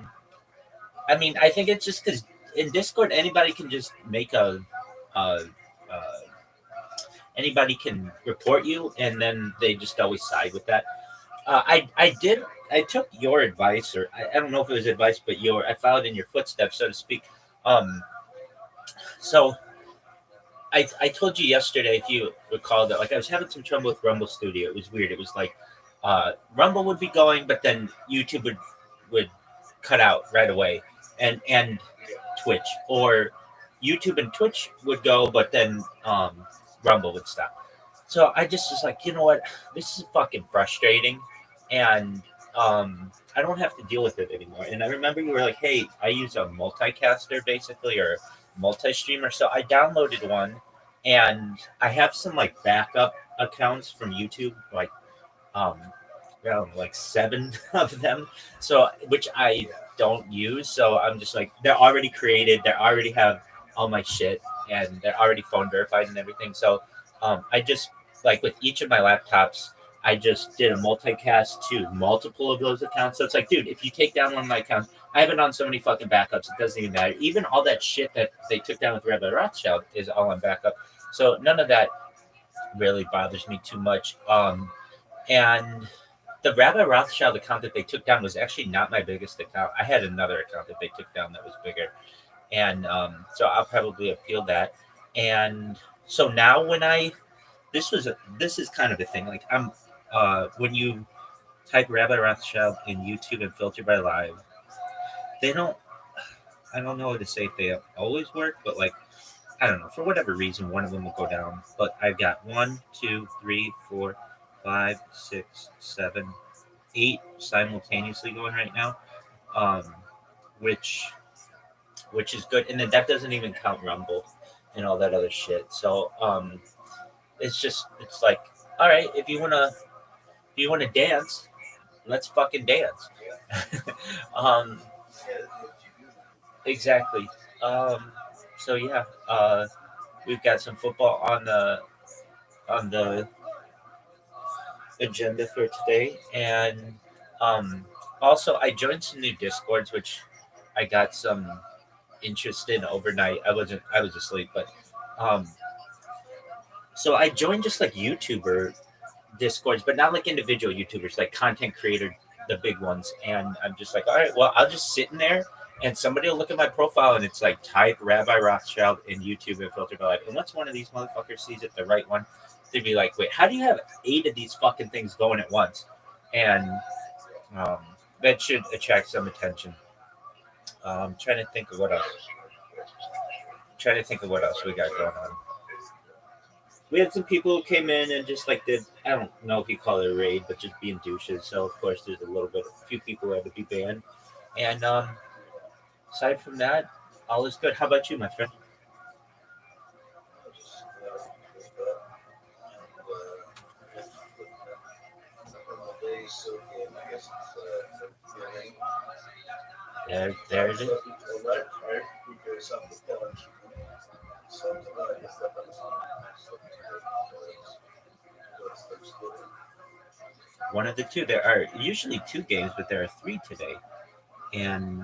think it's just because in Discord, anybody can just make a anybody can report you, and then they just always side with that. I took your advice, or I don't know if it was advice, but I followed in your footsteps, so to speak. Um, so I told you yesterday, if you recall, that like I was having some trouble with Rumble Studio. It was weird. It was like Rumble would be going, but then YouTube would cut out right away, and Twitch, or YouTube and Twitch would go, but then Rumble would stop. So I just was like, you know what, this is fucking frustrating, and I don't have to deal with it anymore. And I remember you were like, hey, I use a multicaster basically, or multi-streamer. So I downloaded one, and I have some like backup accounts from YouTube, like like 7 of them. So which I don't use. So I'm just like, they're already created, they already have all my shit, and they're already phone verified and everything. So I just like with each of my laptops, I just did a multicast to multiple of those accounts. So it's like, dude, if you take down one of my accounts, I have it on so many fucking backups, it doesn't even matter. Even all that shit that they took down with Rabbi Rothschild is all on backup. So none of that really bothers me too much. And the Rabbi Rothschild account that they took down was actually not my biggest account. I had another account that they took down that was bigger. And so I'll probably appeal that. And so now when this is kind of a thing. Like I'm when you type Rabbi Rothschild in YouTube and filter by live, I don't know how to say if they always work, but like, I don't know, for whatever reason, one of them will go down. But I've got 1, 2, 3, 4, 5, 6, 7, 8 simultaneously going right now, which is good. And then that doesn't even count Rumble and all that other shit. So it's like, all right, if you wanna dance, let's fucking dance. Exactly. So yeah, we've got some football on the agenda for today, and also I joined some new Discords, which I got some interest in overnight. I was asleep, but so I joined just like YouTuber Discords, but not like individual YouTubers, like content creator, the big ones. And I'm just like, all right, well, I'll just sit in there, and somebody will look at my profile, and it's like type Rabbi Rothschild in YouTube and filter by life. And once one of these motherfuckers sees it, the right one, they'd be like, wait, how do you have 8 of these fucking things going at once? And that should attract some attention. I'm trying to think of what else. We got going on. We had some people who came in and just like did, I don't know if you call it a raid, but just being douches. So of course there's a few people who had to be banned. And aside from that, all is good. How about you, my friend? There it is. One of the two. There are usually 2 games, but there are 3 today, and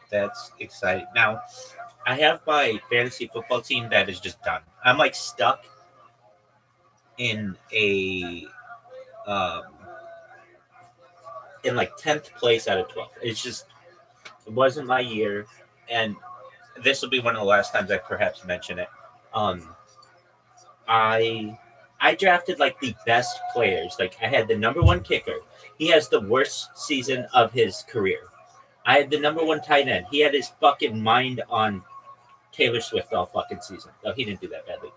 that's exciting. Now, I have my fantasy football team that is just done. I'm like stuck in a in like 10th place out of 12. It wasn't my year, and this will be one of the last times I perhaps mention it. I drafted like the best players. Like I had the number 1 kicker. He has the worst season of his career. I had the number 1 tight end. He had his fucking mind on Taylor Swift all fucking season. No, he didn't do that badly.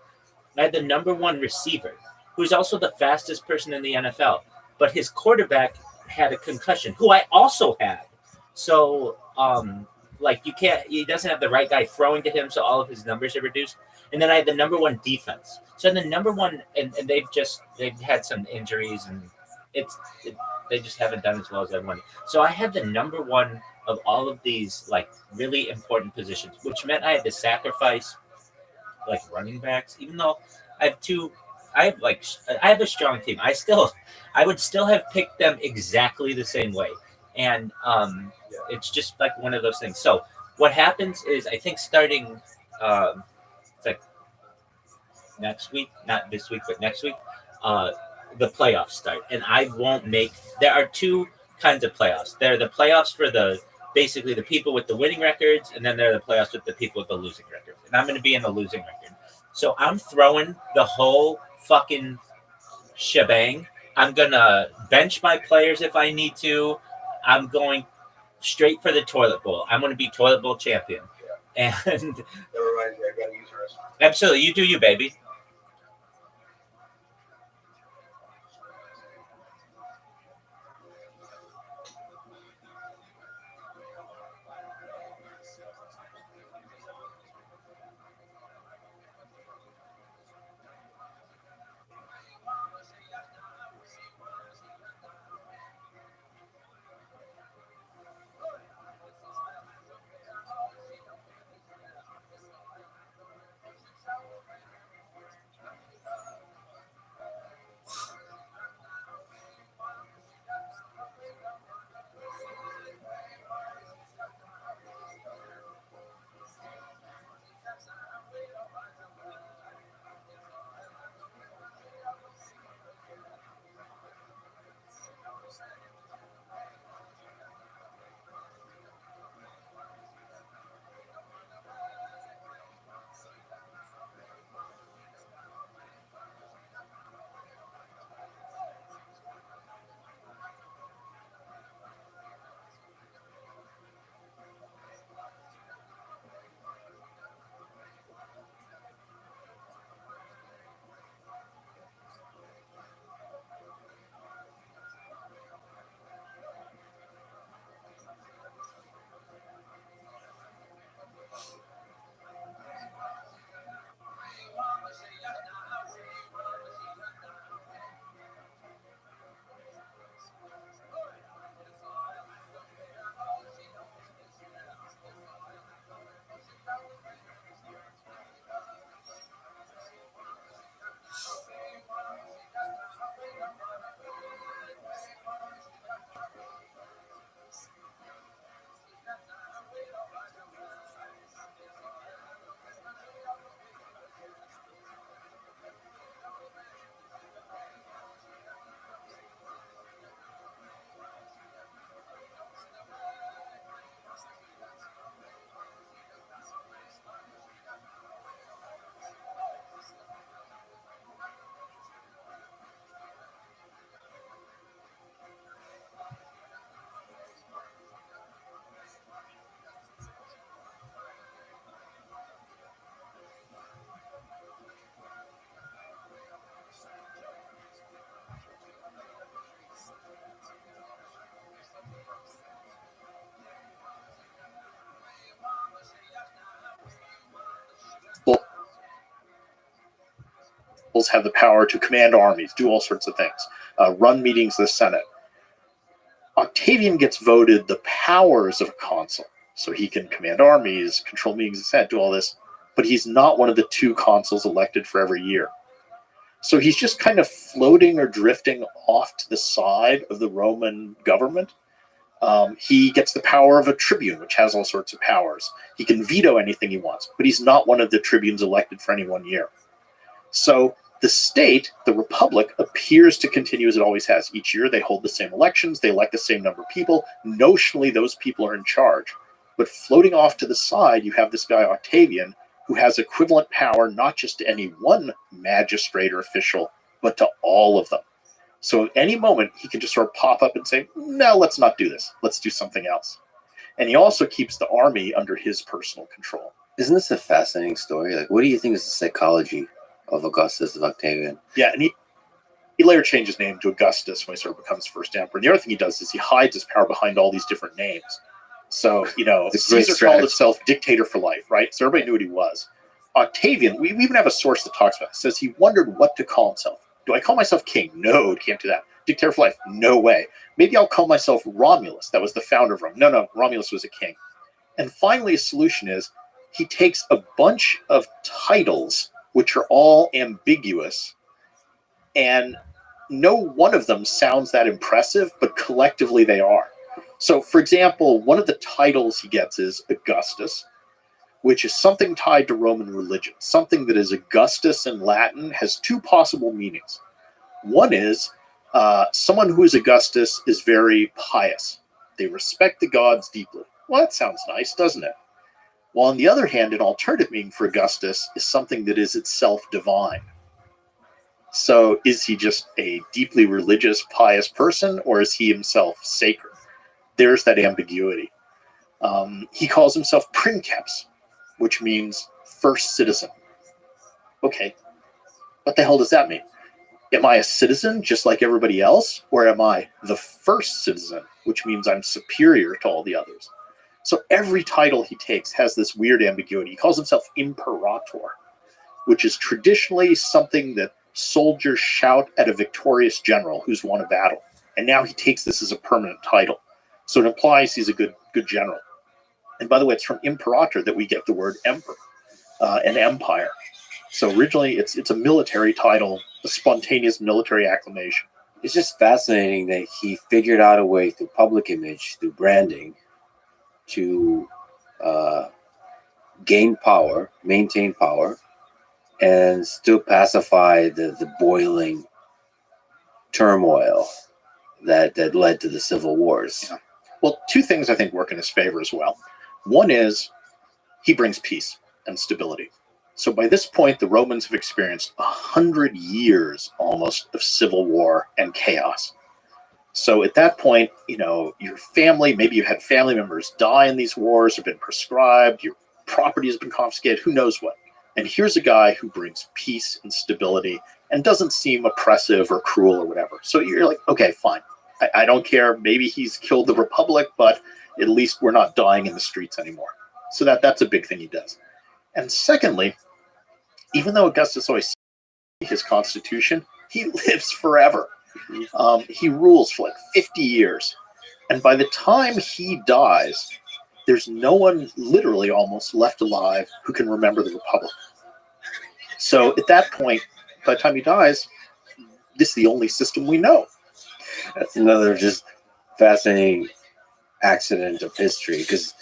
I had the number 1 receiver, who's also the fastest person in the NFL. But his quarterback had a concussion, who I also had. So, like he doesn't have the right guy throwing to him, so all of his numbers are reduced. And then I had the number 1 defense. So the number 1, and they've had some injuries, and they just haven't done as well as I wanted. So I had the number 1 of all of these like really important positions, which meant I had to sacrifice like running backs, even though I have a strong team. I would still have picked them exactly the same way. And it's just like one of those things. So what happens is, I think starting it's like next week, not this week, but next week, uh, the playoffs start, and I won't make. There are two kinds of playoffs. There are the playoffs for the basically the people with the winning records, and then there are the playoffs with the people with the losing records. And I'm going to be in the losing record, so I'm throwing the whole fucking shebang. I'm gonna bench my players if I need to. I'm going straight for the toilet bowl. I'm going to be toilet bowl champion. And That reminds me, I gotta use hers. absolutely, you do you, baby. Have the power to command armies, do all sorts of things, run meetings of the Senate. Octavian gets voted the powers of a consul, so he can command armies, control meetings of the Senate, do all this, but he's not one of the two consuls elected for every year. So he's just kind of floating or drifting off to the side of the Roman government. He gets the power of a tribune, which has all sorts of powers. He can veto anything he wants, but he's not one of the tribunes elected for any 1 year. So the state, the republic, appears to continue as it always has. Each year they hold the same elections, they elect the same number of people. Notionally, those people are in charge. But floating off to the side, you have this guy Octavian, who has equivalent power not just to any one magistrate or official, but to all of them. So at any moment, he can just sort of pop up and say, no, let's not do this. Let's do something else. And he also keeps the army under his personal control. Isn't this a fascinating story? Like, what do you think is the psychology of Augustus, of Octavian? Yeah, and he later changed his name to Augustus when he sort of becomes first emperor. And the other thing he does is he hides his power behind all these different names. So, Caesar called himself dictator for life, right? So everybody knew what he was. Octavian, we even have a source that talks about it. It says he wondered what to call himself. Do I call myself king? No, can't do that. Dictator for life? No way. Maybe I'll call myself Romulus. That was the founder of Rome. No, Romulus was a king. And finally, a solution is he takes a bunch of titles, which are all ambiguous, and no one of them sounds that impressive, but collectively they are. So, for example, one of the titles he gets is Augustus, which is something tied to Roman religion. Something that is Augustus in Latin has two possible meanings. One is someone who is Augustus is very pious. They respect the gods deeply. Well, that sounds nice, doesn't it? While on the other hand, an alternative meaning for Augustus is something that is itself divine. So is he just a deeply religious, pious person, or is he himself sacred? There's that ambiguity. He calls himself princeps, which means first citizen. Okay, what the hell does that mean? Am I a citizen just like everybody else, or am I the first citizen, which means I'm superior to all the others? So every title he takes has this weird ambiguity. He calls himself imperator, which is traditionally something that soldiers shout at a victorious general who's won a battle. And now he takes this as a permanent title. So it implies he's a good general. And by the way, it's from imperator that we get the word emperor, an empire. So originally it's a military title, a spontaneous military acclamation. It's just fascinating that he figured out a way through public image, through branding, to gain power, maintain power, and still pacify the boiling turmoil that led to the civil wars. Yeah. Well, two things I think work in his favor as well. One is he brings peace and stability. So by this point, the Romans have experienced 100 years almost of civil war and chaos. So at that point, your family, maybe you had family members die in these wars or been proscribed, your property has been confiscated, who knows what. And here's a guy who brings peace and stability and doesn't seem oppressive or cruel or whatever. So you're like, okay, fine. I don't care. Maybe he's killed the Republic, but at least we're not dying in the streets anymore. So that's a big thing he does. And secondly, even though Augustus always said his constitution, he lives forever. He rules for like 50 years. And by the time he dies, there's no one literally almost left alive who can remember the Republic. So at that point, by the time he dies, this is the only system we know. That's another just fascinating accident of history, because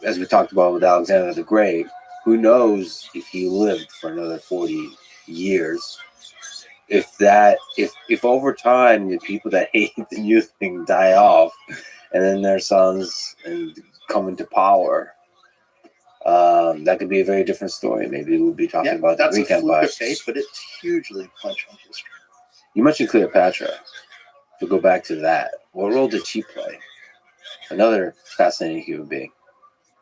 as we talked about with Alexander the Great, who knows if he lived for another 40 years. If over time the people that hate the new thing die off, and then their sons come into power, that could be a very different story. Maybe we'll be talking about the Greek Empire. That's a fluke of fate, but it's hugely influential in history. You mentioned Cleopatra. To go back to that, what role did she play? Another fascinating human being.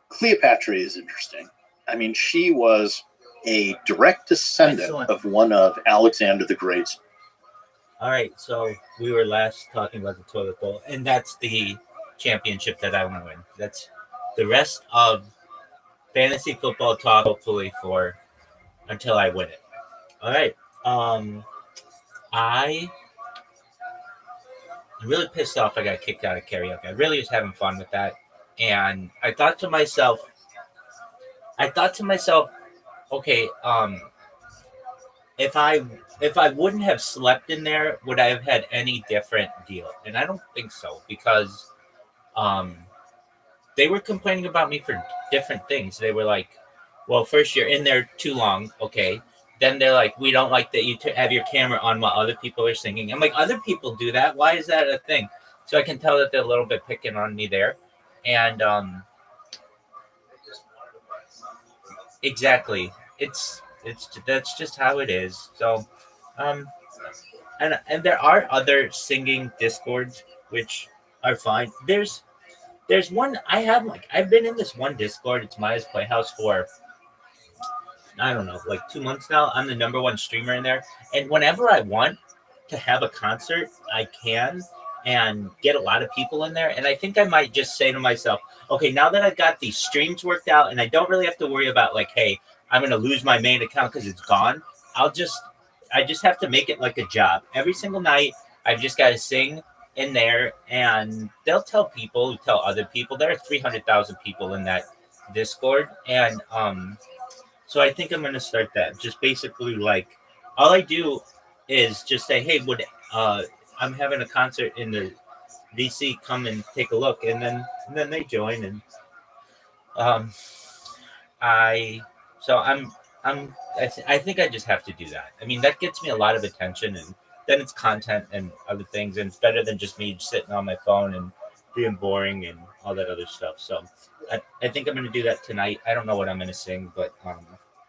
Cleopatra is interesting. I mean, she was a direct descendant of one of Alexander the Great's. All right, so we were last talking about the toilet bowl, and that's the championship that I want to win. That's the rest of fantasy football talk, hopefully, for until I win it. All right. I'm really pissed off I got kicked out of karaoke. I really was having fun with that. And I thought to myself, okay, if I wouldn't have slept in there, would I have had any different deal? And I don't think so, because they were complaining about me for different things. They were like, well, first you're in there too long, okay. Then they're like, we don't like that you have your camera on while other people are singing. I'm like, other people do that. Why is that a thing? So I can tell that they're a little bit picking on me there. And exactly, that's just how it is. So, and there are other singing Discords which are fine. There's one I've been in this one Discord. It's Maya's Playhouse for, I don't know, like 2 months now. I'm the #1 streamer in there. And whenever I want to have a concert, I can and get a lot of people in there. And I think I might just say to myself, okay, now that I've got these streams worked out and I don't really have to worry about like, hey, I'm going to lose my main account because it's gone. I just have to make it like a job. Every single night, I've just got to sing in there, and they'll tell other people. There are 300,000 people in that Discord. And, so I think I'm going to start that. Just basically like, all I do is just say, hey, I'm having a concert in the DC come and take a look, and then they join, and um, I think I just have to do that. I mean, that gets me a lot of attention, and then it's content and other things, and it's better than just me sitting on my phone and being boring and all that other stuff. So I think I'm going to do that tonight. I don't know what I'm going to sing, but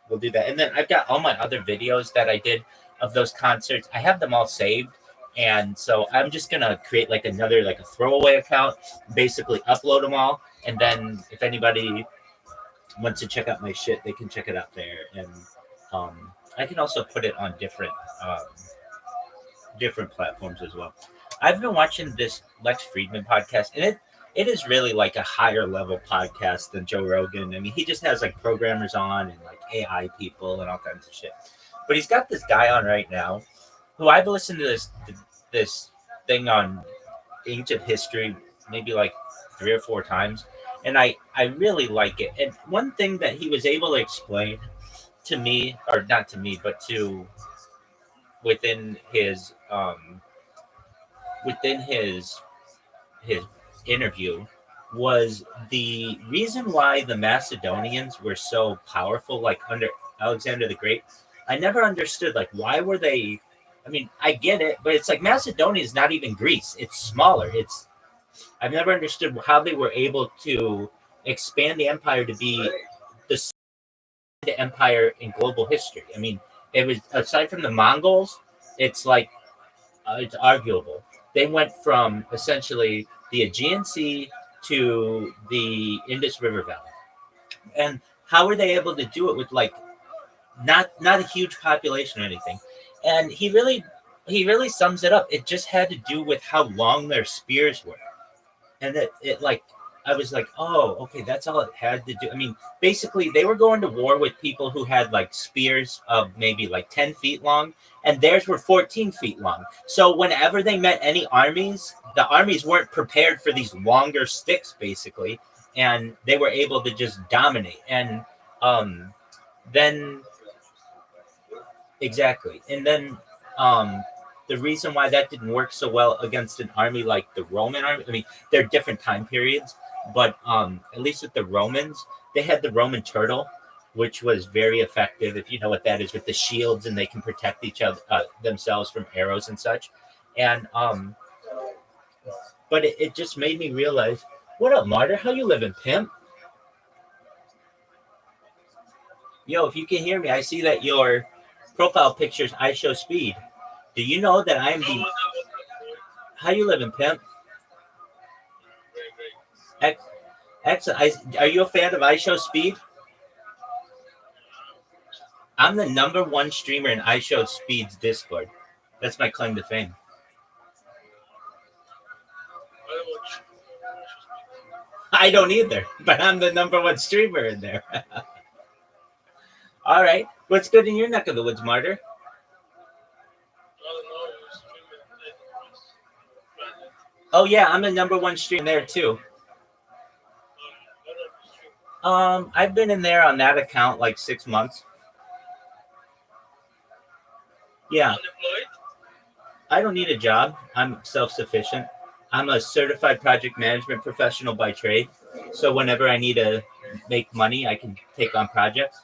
we'll do that. And then I've got all my other videos that I did of those concerts. I have them all saved. And so I'm just going to create like another, like a throwaway account, basically upload them all. And then if anybody wants to check out my shit, they can check it out there. And I can also put it on different platforms as well. I've been watching this Lex Friedman podcast, and it is really like a higher level podcast than Joe Rogan. I mean, he just has like programmers on and like AI people and all kinds of shit. But he's got this guy on right now who I've listened to this thing on ancient history maybe like 3 or 4 times, and I really like it. And one thing that he was able to explain to me, or not to me, but to within his interview, was the reason why the Macedonians were so powerful, like under Alexander the Great. I never understood, like, why were they? I mean, I get it, but it's like Macedonia is not even Greece. It's smaller. I've never understood how they were able to expand the empire to be the second empire in global history. I mean, it was, aside from the Mongols, it's like it's arguable. They went from essentially the Aegean Sea to the Indus River Valley, and how were they able to do it with like not a huge population or anything? And he really sums it up. It just had to do with how long their spears were, and it like, I was like, oh, okay, that's all it had to do. I mean, basically, they were going to war with people who had like spears of maybe like 10 feet long, and theirs were 14 feet long. So whenever they met any armies, the armies weren't prepared for these longer sticks, basically, and they were able to just dominate. And then exactly, and then the reason why that didn't work so well against an army like the Roman army, I mean, they're different time periods, but at least with the Romans, they had the Roman turtle, which was very effective, if you know what that is, with the shields, and they can protect each other themselves from arrows and such. And but it just made me realize, what up, Martyr? How you living, pimp? Yo, if you can hear me, I see that your profile pictures I show speed. Do you know that I am the... How you living, pimp? Excellent. Are you a fan of I Show Speed? I'm the #1 streamer in I Show Speed's Discord. That's my claim to fame. I don't either, but I'm the #1 streamer in there. All right. What's good in your neck of the woods, Martyr? Oh yeah, I'm the #1 streamer there too. I've been in there on that account like 6 months. Yeah. I don't need a job. I'm self-sufficient. I'm a certified project management professional by trade. So whenever I need to make money, I can take on projects.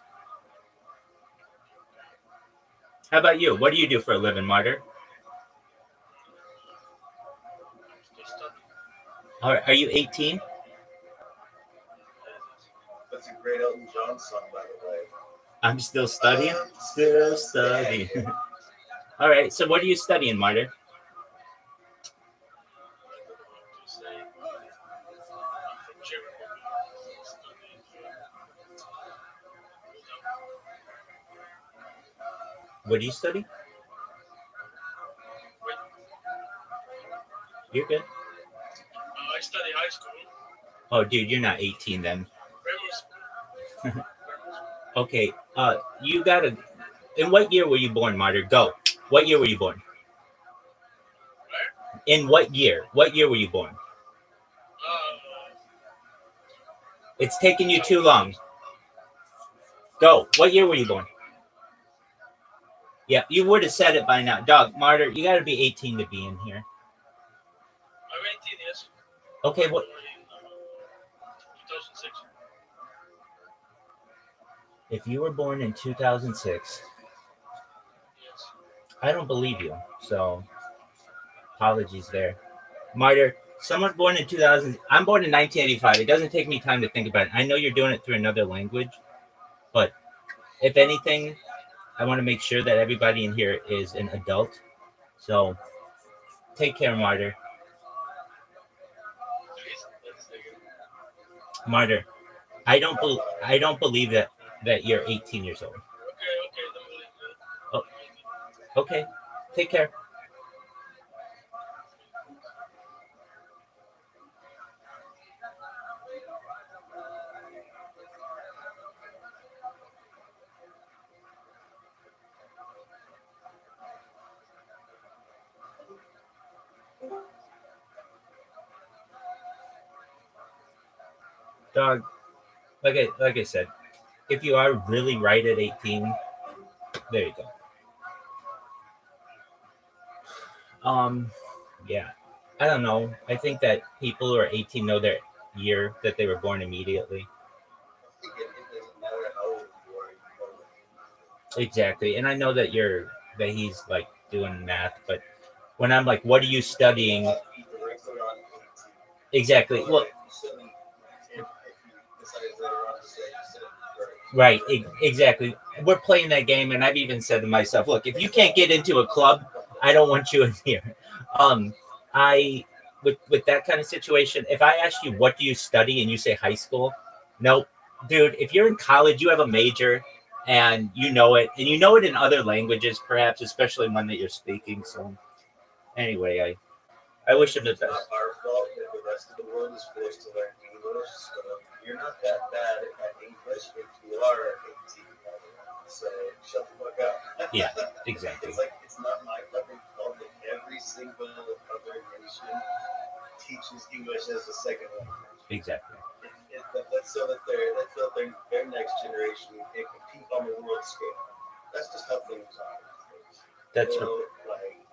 How about you? What do you do for a living, Martyr? Are you 18? That's a great Elton John song, by the way. I'm still studying. Still studying. All right. So what are you studying, Martyr? What do you study? You're good. I study high school. Oh, dude, you're not 18 then. Okay. You gotta. In what year were you born, Martyr? Go. What year were you born? Where? In what year? What year were you born? It's taking you too long. Go. What year were you born? Yeah, you would have said it by now. Dog, Martyr, you got to be 18 to be in here. I'm 18 years Okay, what 2006. if you were born in 2006? Yes. I don't believe you. So apologies there. Martyr, someone born in 2000. I'm born in 1985. It doesn't take me time to think about it. I know you're doing it through another language, but if anything, I want to make sure that everybody in here is an adult. So take care, Martyr. Martyr, I don't believe that you're 18 years old. Okay, then we'll leave it. Oh, okay. Take care. Dog, like I said, if you are really right at 18, there you go. Yeah. I don't know. I think that people who are 18 know their year that they were born immediately. I think it doesn't matter how old you are, you know. Exactly. And I know that he's like doing math, but when I'm like, what are you studying? The record on 18. Exactly. Well, If you decide later on to say you said right. Exactly. We're playing that game, and I've even said to myself, look, if you can't get into a club, I don't want you in here. Um, I with that kind of situation, if I ask you what do you study and you say high school, nope, dude. If you're in college, you have a major, and you know it, in other languages, perhaps, especially one that you're speaking. So, anyway, I wish him the it's not best. our fault that the rest of the world is forced to learn English. So you're not that bad at English if you are 18. So shut the fuck up. Yeah, exactly. It's like it's not my fucking fault that every single other nation teaches English as a second language. Exactly. That's so that their next generation can compete on the world scale. That's just how things are. That's You know, like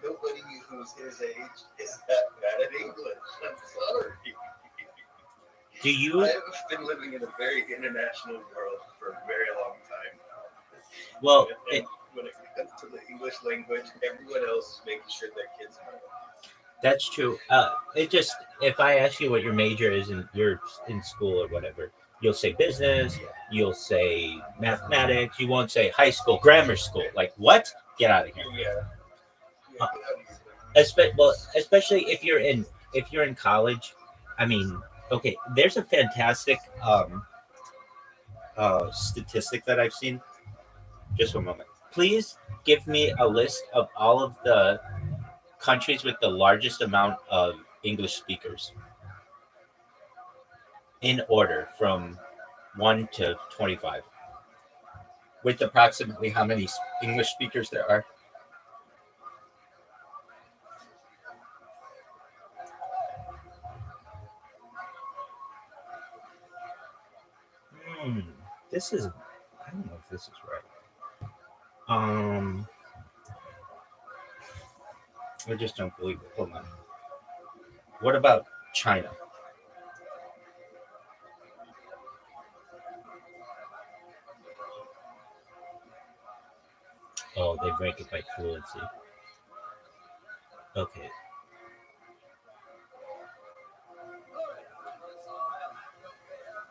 nobody who's his age is that bad at English. I'm sorry. do you I've been living in a very international world for a very long time. well And when it comes to the English language, everyone else is making sure their kids know. That's true. It just if I ask you what your major is and you're in school or whatever, you'll say business, you'll say mathematics, you won't say high school, grammar school. Like what? Get out of here. Yeah. Especially if you're in college. I mean, okay, there's a fantastic statistic that I've seen. Just one moment. Please give me a list of all of the countries with the largest amount of English speakers in order from 1 to 25, with approximately how many English speakers there are. Hmm, this is, I don't know if this is right. I just don't believe it. Hold on. What about China? Oh, they rank it by fluency. Okay.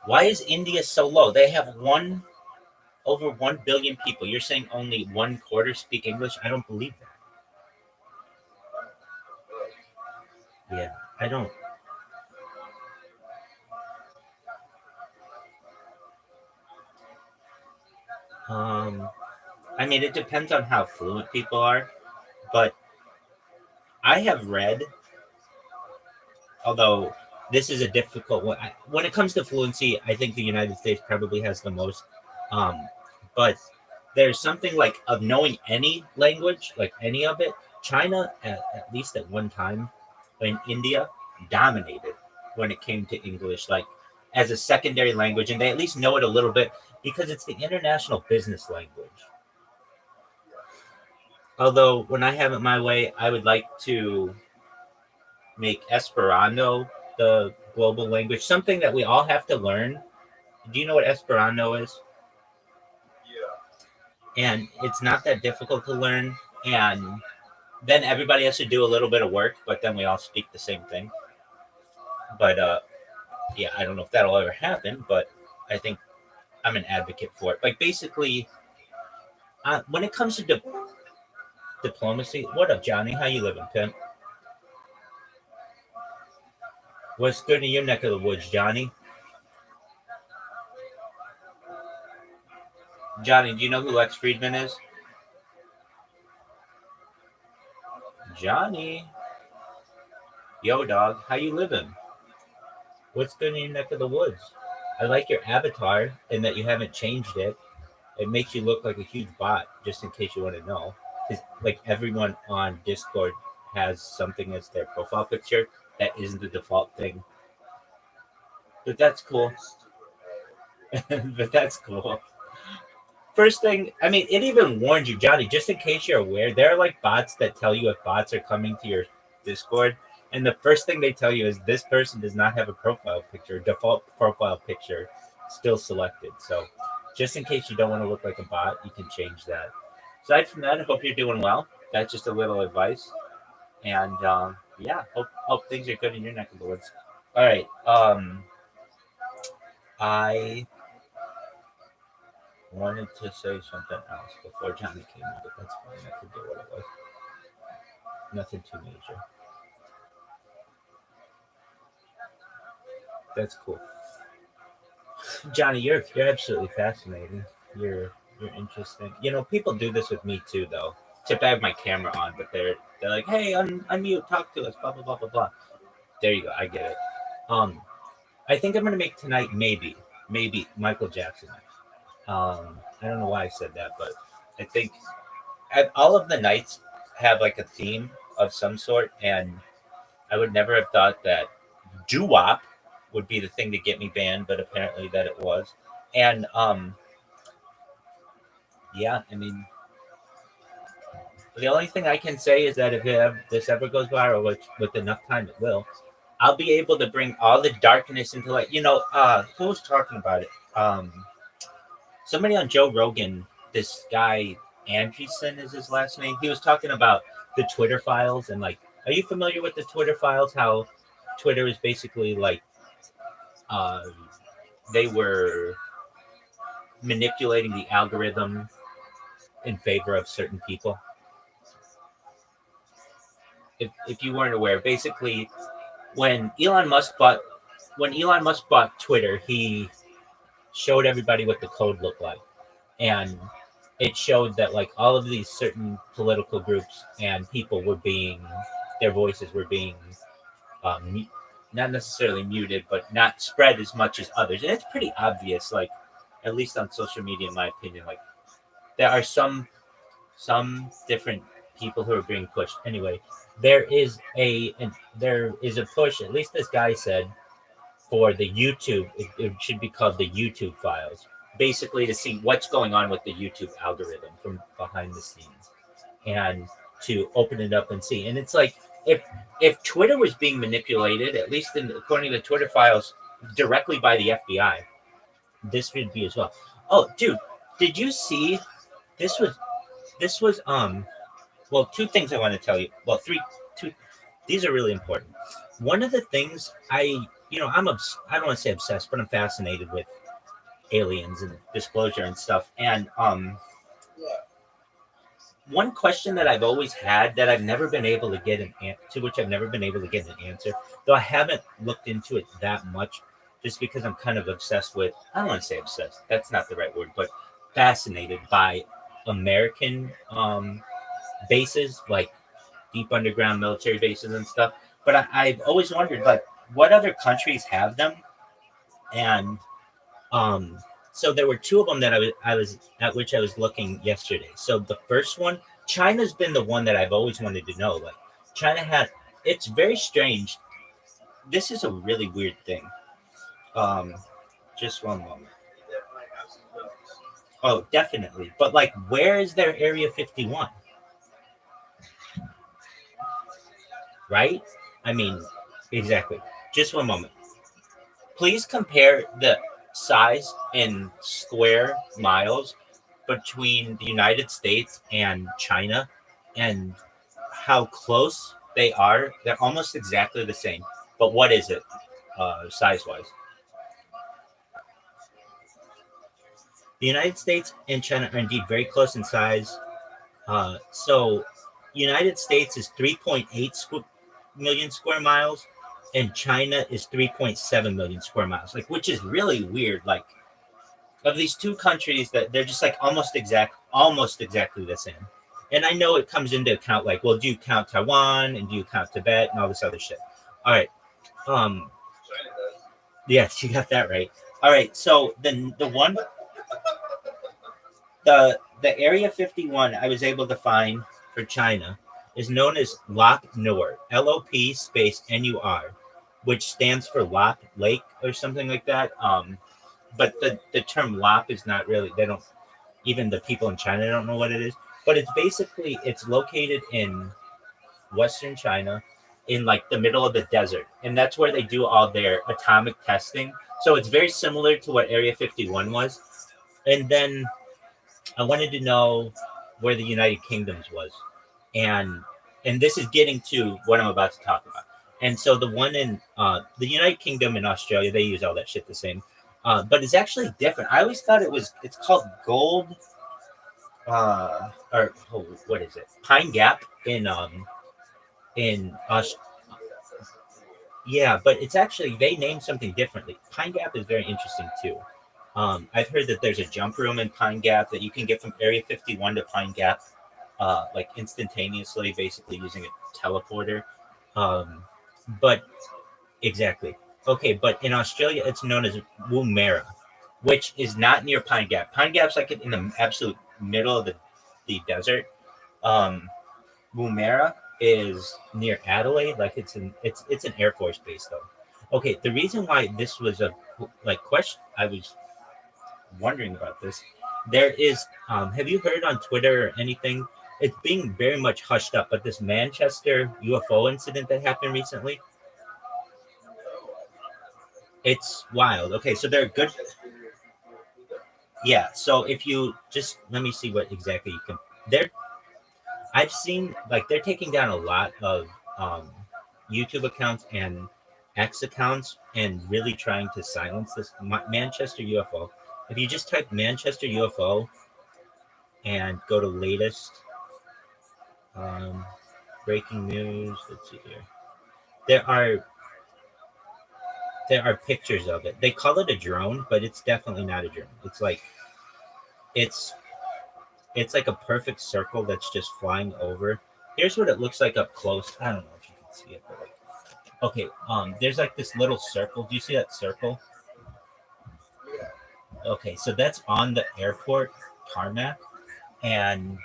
Why is India so low? They have over 1 billion people. You're saying only 1/4 speak English? I don't believe that. Yeah, I don't. I mean, it depends on how fluent people are, but I have read, although this is a difficult one. When it comes to fluency, I think the United States probably has the most. Um, but there's something like of knowing any language, like any of it. China, at least at one time, in India, dominated when it came to English, like as a secondary language, and they at least know it a little bit because it's the international business language. Although, when I have it my way, I would like to make Esperanto the global language, something that we all have to learn. Do you know what Esperanto is? Yeah. And it's not that difficult to learn. And then everybody has to do a little bit of work, but then we all speak the same thing. But yeah, I don't know if that'll ever happen, but I think I'm an advocate for it. Like basically, when it comes to diplomacy, what up, Johnny? How you living, pimp? What's good in your neck of the woods, Johnny? Johnny, do you know who Lex Friedman is? Johnny. Yo, dog, how you living? What's good in your neck of the woods? I like your avatar and that you haven't changed it. It makes you look like a huge bot, just in case you want to know. Because like everyone on Discord has something as their profile picture that isn't the default thing. But that's cool. But that's cool. First thing, I mean, it even warned you, Johnny, just in case you're aware, there are like bots that tell you if bots are coming to your Discord. And the first thing they tell you is this person does not have a profile picture, default profile picture still selected. So just in case you don't want to look like a bot, you can change that. Aside from that, I hope you're doing well. That's just a little advice. And yeah, hope things are good in your neck of the woods. All right. I wanted to say something else before Johnny came out, but that's fine. I forget what it was. Nothing too major. That's cool. Johnny, you're absolutely fascinating. You're interesting. You know, people do this with me too, though. Except I have my camera on, but they're like, "Hey, unmute, talk to us." Blah blah blah blah blah. There you go. I get it. I think I'm gonna make tonight maybe Michael Jackson. I don't know why I said that, but I think all of the nights have like a theme of some sort, and I would never have thought that doo-wop would be the thing to get me banned, but apparently that it was. And yeah, I mean, the only thing I can say is that if this ever goes viral, which with enough time it will, I'll be able to bring all the darkness into light. You know, who was talking about it? Somebody on Joe Rogan, this guy Andreessen is his last name. He was talking about the Twitter files and like, are you familiar with the Twitter files? How Twitter is basically like, they were manipulating the algorithm in favor of certain people. If you weren't aware, basically, when Elon Musk bought Twitter, he showed everybody what the code looked like, and it showed that like all of these certain political groups and people were their voices were being not necessarily muted, but not spread as much as others. And it's pretty obvious, like at least on social media, in my opinion, like there are some different people who are being pushed. Anyway, there is a push, at least this guy said, for the YouTube. It should be called the YouTube files, basically to see what's going on with the YouTube algorithm from behind the scenes, and to open it up and see. And it's like if Twitter was being manipulated, at least according to the Twitter files, directly by the FBI, this would be as well. Oh, dude, did you see? This was well, two things I want to tell you. Well, two. These are really important. One of the things I don't want to say obsessed, but I'm fascinated with aliens and disclosure and stuff. And one question that I've always had that I've never been able to get an answer, though I haven't looked into it that much, just because I'm kind of obsessed with. I don't want to say obsessed. That's not the right word, but fascinated by American bases, like deep underground military bases and stuff. But I've always wondered, like, what other countries have them? And so there were two of them that I was looking yesterday. So the first one, China's been the one that I've always wanted to know. Like, China has. It's very strange. This is a really weird thing. Just one moment. Oh, definitely. But like, where is their Area 51? Right? I mean, exactly. Just one moment. Please compare the size in square miles between the United States and China and how close they are. They're almost exactly the same. But what is it, size wise? The United States and China are indeed very close in size. So, United States is 3.8 million square miles, and China is 3.7 million square miles. Like, which is really weird. Like, of these two countries, that they're just like almost exactly the same. And I know it comes into account. Like, well, do you count Taiwan and do you count Tibet and all this other shit? All right. China does. Yes, you got that right. All right. So the Area 51 I was able to find for China is known as Lop Nur, LOP space NUR, which stands for Lop Lake or something like that. But the term Lop is not really, they don't, even the people in China don't know what it is. But it's located in Western China in like the middle of the desert. And that's where they do all their atomic testing. So it's very similar to what Area 51 was. And then I wanted to know where the United Kingdoms was, and this is getting to what I'm about to talk about. And so the one in the United Kingdom and Australia, they use all that shit the same, but it's actually different. I always thought it's called Gold, or what is it? Pine Gap in yeah, but it's actually they named something differently. Pine Gap is very interesting too. I've heard that there's a jump room in Pine Gap that you can get from Area 51 to Pine Gap, like instantaneously, basically using a teleporter. Um, but exactly. Okay, but in Australia, it's known as Woomera, which is not near Pine Gap. Pine Gap's like in the absolute middle of the desert. Um, Woomera is near Adelaide, like it's an Air Force base though. Okay, the reason why this was a like question I was wondering about this. There is, have you heard on Twitter or anything? It's being very much hushed up, but this Manchester UFO incident that happened recently, it's wild. Okay, so they're good. Yeah, so if you just let me see what exactly you can. They're, I've seen like they're taking down a lot of YouTube accounts and X accounts and really trying to silence this Manchester UFO. If you just type Manchester UFO and go to latest um, breaking news. Let's see here. There are pictures of it. They call it a drone, but it's definitely not a drone. It's it's like a perfect circle that's just flying over. Here's what it looks like up close. I don't know if you can see it, but like okay, there's like this little circle. Do you see that circle? Okay, so that's on the airport tarmac, and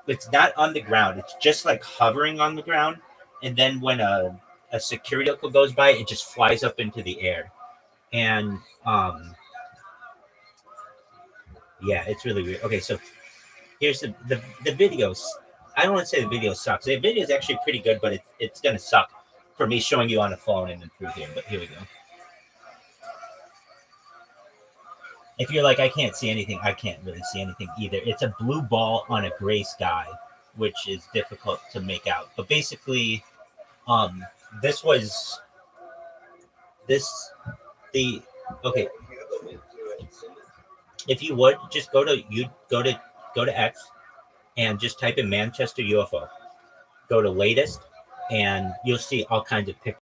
it's not on the ground. It's just like hovering on the ground, and then when a security vehicle goes by, it just flies up into the air, and yeah, it's really weird. Okay, so here's the videos. I don't want to say the video sucks. The video is actually pretty good, but it's gonna suck for me showing you on a phone and then through here. But here we go. If you're like, I can't see anything, I can't really see anything either. It's a blue ball on a gray sky, which is difficult to make out. But basically, this was this the okay. If you would just go to X and just type in Manchester UFO. Go to latest, and you'll see all kinds of pictures.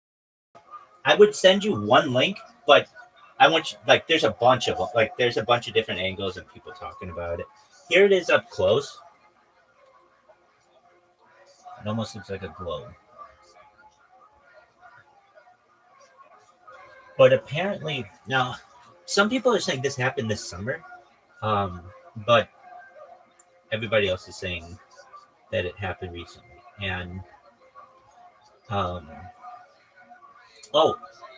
I would send you one link, but I want you, like there's a bunch of different angles and people talking about it. Here it is up close. It almost looks like a globe. But apparently now some people are saying this happened this summer. But everybody else is saying that it happened recently. And oh,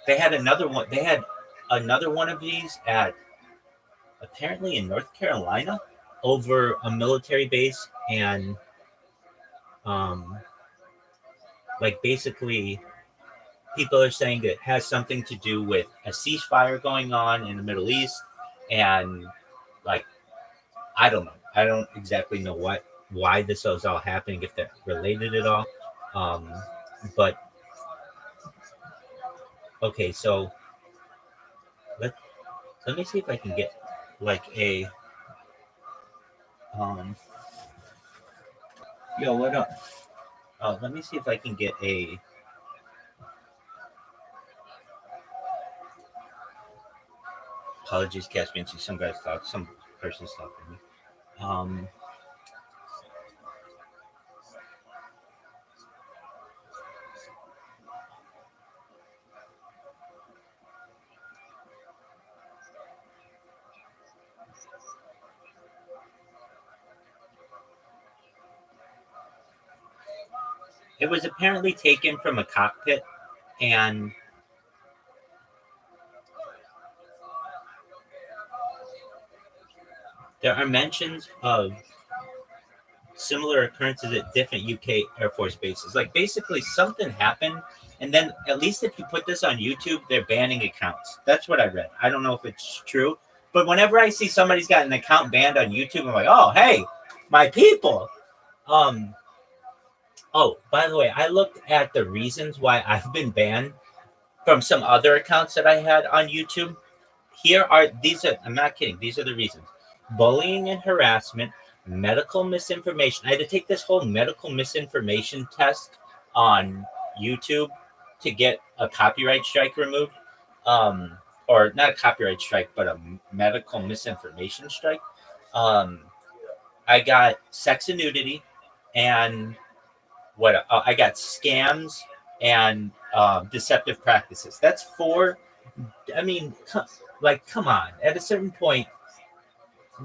they had another one. They had another one of these at apparently in North Carolina over a military base, and like basically people are saying that it has something to do with a ceasefire going on in the Middle East, and like I don't know. I don't exactly know why this is all happening, if they're related at all. Um, but okay, so let let me see if I can get like a um. Yo, what up? Let me see if I can get a. Apologies, Caspian. See some guys talk. Some person's talking to me. Um, it was apparently taken from a cockpit, and there are mentions of similar occurrences at different UK Air Force bases. Like basically something happened, and then at least if you put this on YouTube, they're banning accounts. That's what I read. I don't know if it's true, but whenever I see somebody's got an account banned on YouTube, I'm like, oh hey, my people. Oh, by the way, I looked at the reasons why I've been banned from some other accounts that I had on YouTube. I'm not kidding, these are the reasons: bullying and harassment, medical misinformation. I had to take this whole medical misinformation test on YouTube to get a copyright strike removed. Or not a copyright strike, but a medical misinformation strike. I got sex and nudity, and I got scams and deceptive practices. That's four. I mean, come on. At a certain point,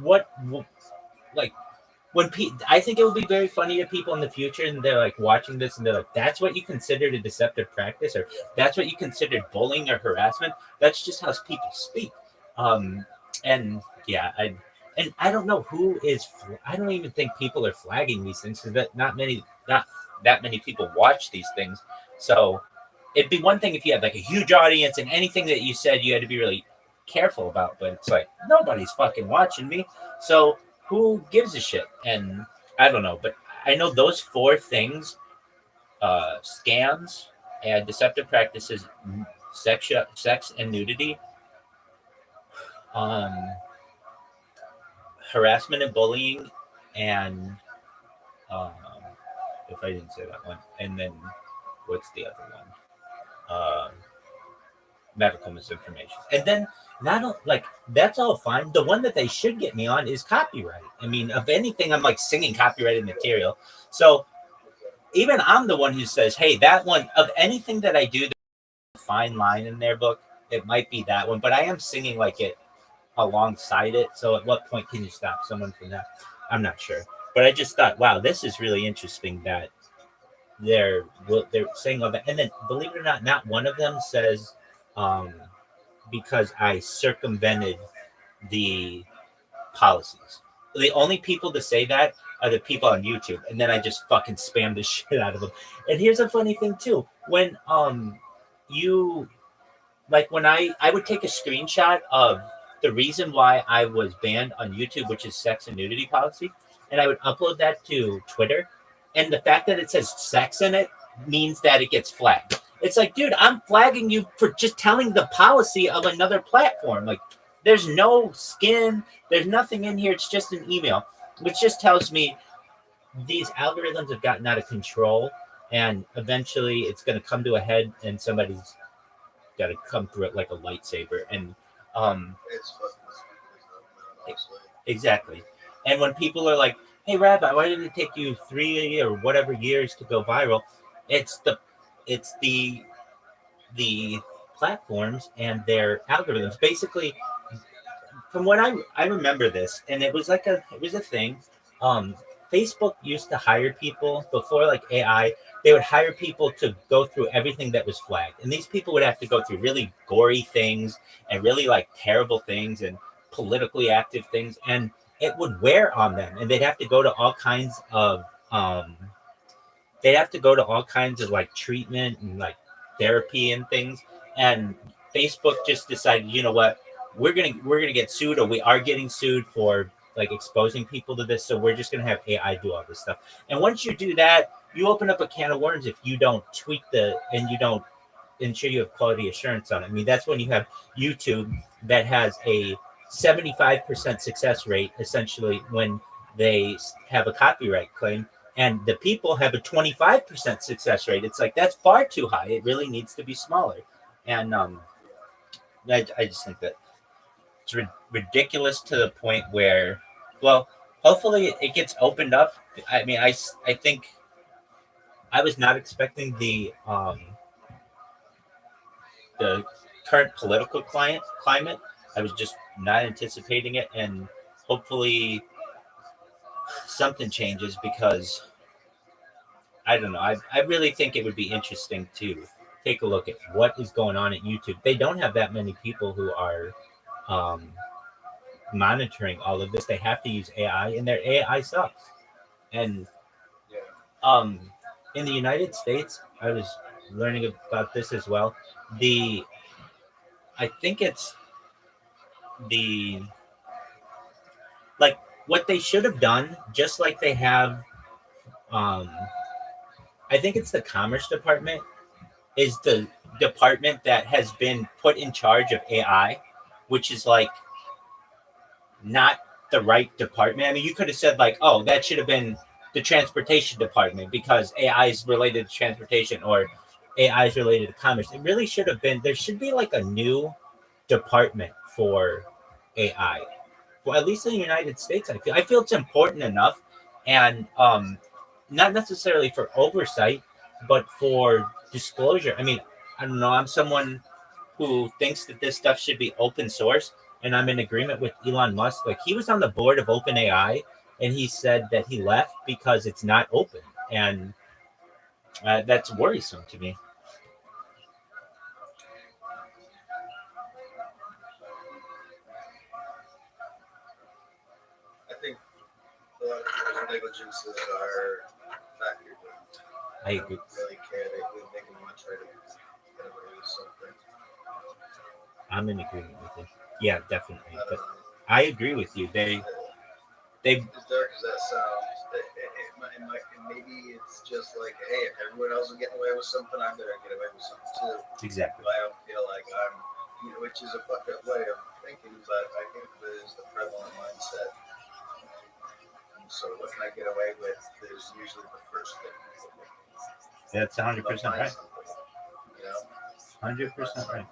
like when I think it will be very funny to people in the future, and they're like watching this, and they're like, "That's what you considered a deceptive practice, or that's what you considered bullying or harassment." That's just how people speak. And yeah, I don't know who is. I don't even think people are flagging these things, because not that many people watch these things. So it'd be one thing if you had like a huge audience and anything that you said you had to be really careful about, but it's like nobody's fucking watching me, so who gives a shit? And I don't know, but I know those four things: scams and deceptive practices, sex and nudity, harassment and bullying, and um, if I didn't say that one, and then what's the other one? Medical misinformation. And then like that's all fine. The one that they should get me on is copyright. I mean, if anything, I'm like singing copyrighted material. So even I'm the one who says, hey, that one, of anything that I do, there's a fine line in their book. It might be that one, but I am singing like it alongside it. So at what point can you stop someone from that? I'm not sure. But I just thought, wow, this is really interesting that they're saying all that. And then believe it or not, not one of them says because I circumvented the policies. The only people to say that are the people on YouTube, and then I just fucking spam the shit out of them. And here's a funny thing too: when you like when I would take a screenshot of the reason why I was banned on YouTube, which is sex and nudity policy, and I would upload that to Twitter, and the fact that it says sex in it means that it gets flagged. It's like, dude, I'm flagging you for just telling the policy of another platform. Like, there's no skin, there's nothing in here. It's just an email, which just tells me these algorithms have gotten out of control, and eventually it's going to come to a head, and somebody's got to come through it like a lightsaber. And It's honestly. exactly. And when people are like, "Hey, Rabbi, why did it take you 3 or whatever years to go viral?" It's the platforms and their algorithms. Basically, from what I remember this, and it was a thing. Facebook used to hire people before like AI. They would hire people to go through everything that was flagged, and these people would have to go through really gory things and really like terrible things and politically active things, and it would wear on them, and they'd have to go to all kinds of like treatment and like therapy and things. And Facebook just decided, you know what, we're gonna get sued, or we are getting sued for like exposing people to this. So we're just gonna have AI do all this stuff. And once you do that, you open up a can of worms if you don't tweak and you don't ensure you have quality assurance on it. I mean, that's when you have YouTube that has a 75% success rate, essentially, when they have a copyright claim, and the people have a 25% success rate. It's like, that's far too high. It really needs to be smaller. And I just think that it's ridiculous to the point where, well, hopefully it gets opened up. I mean, I think I was not expecting the current political climate. I was just not anticipating it, and hopefully something changes, because I don't know. I really think it would be interesting to take a look at what is going on at YouTube. They don't have that many people who are monitoring all of this. They have to use AI, and their AI sucks. And in the United States, I was learning about this as well. I think it's like what they should have done, just like they have. I think it's the Commerce Department is the department that has been put in charge of AI, which is like not the right department. I mean, you could have said like, oh, that should have been the transportation department because AI is related to transportation, or AI is related to commerce. It really should have been, there should be like a new department for AI. Well, at least in the United States, I feel it's important enough, and not necessarily for oversight, but for disclosure. I mean, I don't know. I'm someone who thinks that this stuff should be open source, and I'm in agreement with Elon Musk. Like, he was on the board of OpenAI, and he said that he left because it's not open, and that's worrisome to me. I think a lot of people's negligences are factored in. I agree. They really care. They want to try to get away with something. I'm in agreement with you. Yeah, definitely. I But don't know. I agree with you. They As dark as that sounds, maybe it's just like, hey, if everyone else is getting away with something, I better get away with something too. exactly. But I don't feel like which is a fucked up way of thinking, but I think there's the prevalent mindset. So what can I get away with is usually the first thing. That's 100% right. You know? 100% right.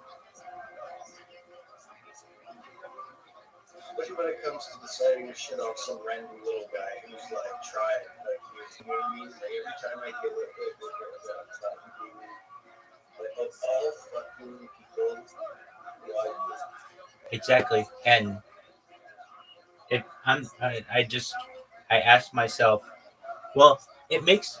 Especially when it comes to deciding to shit on some random little guy who's like trying, like, you know what I mean? Like, every time I get it, like, of all fucking people, why you? Exactly. And I asked myself, well, it makes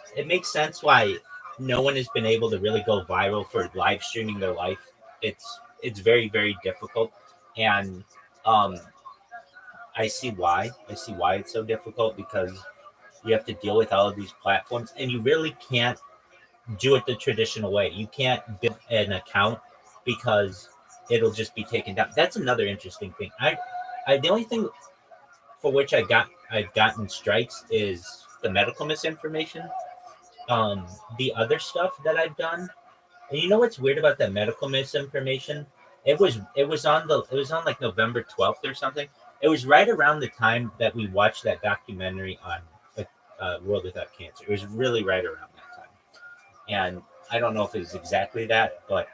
sense why no one has been able to really go viral for live streaming their life. It's very, very difficult, and I see why. I see why it's so difficult, because you have to deal with all of these platforms, and you really can't do it the traditional way. You can't build an account because it'll just be taken down. That's another interesting thing. The only thing for which I've gotten strikes is the medical misinformation. The other stuff that I've done, and you know what's weird about that medical misinformation? It was on like November 12th or something. It was right around the time that we watched that documentary on World Without Cancer. It was really right around that time, and I don't know if it was exactly that, but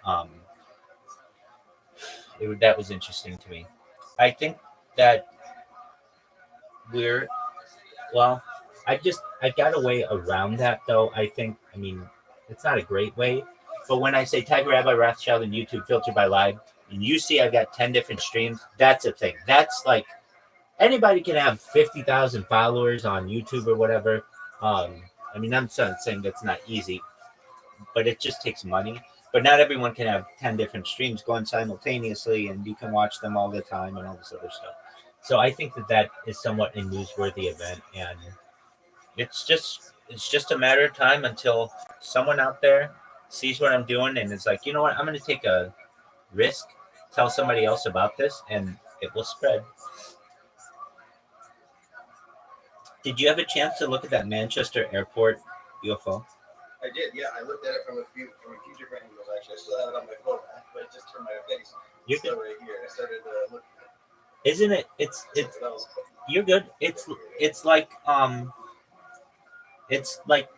that was interesting to me. I think that I got a way around that, though. I mean, it's not a great way, but when I say Tiger Rabbi Rothschild and YouTube filtered by live, and you see I've got 10 different streams, that's a thing. That's like, anybody can have 50,000 followers on YouTube or whatever. I mean, I'm not saying that's not easy, but it just takes money. But not everyone can have 10 different streams going simultaneously, and you can watch them all the time and all this other stuff. So I think that is somewhat a newsworthy event, and it's just a matter of time until someone out there sees what I'm doing and is like, you know what, I'm going to take a risk, tell somebody else about this, and it will spread. Did you have a chance to look at that Manchester Airport UFO? I did, yeah. I looked at it from a few different angles. Actually, I still have it on my phone, but I just turned my face. You're It's still good. right here. I started looking. Isn't it? It's That was you're good. It's like it's like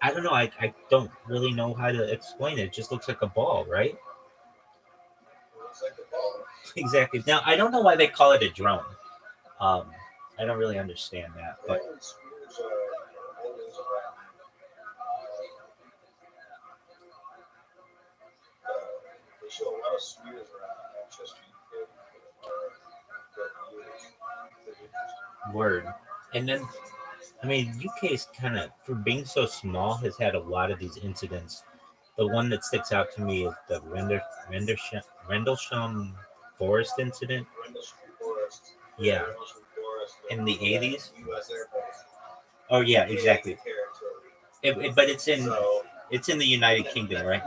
I don't know. I don't really know how to explain it. It just looks like a ball, right? looks like a ball. Exactly. Now I don't know why they call it a drone. I don't really understand that, but Rolling spheres are always around. They show a lot of spheres around Manchester. word. And then, I mean, UK is kind of, for being so small, has had a lot of these incidents. The one that sticks out to me is the Rendlesham Forest incident. Rendlesham Forest. Yeah, Rendlesham Forest. in the 80s. U.S. airports. Oh yeah, exactly. Territory. But it's in So, the United Kingdom, right?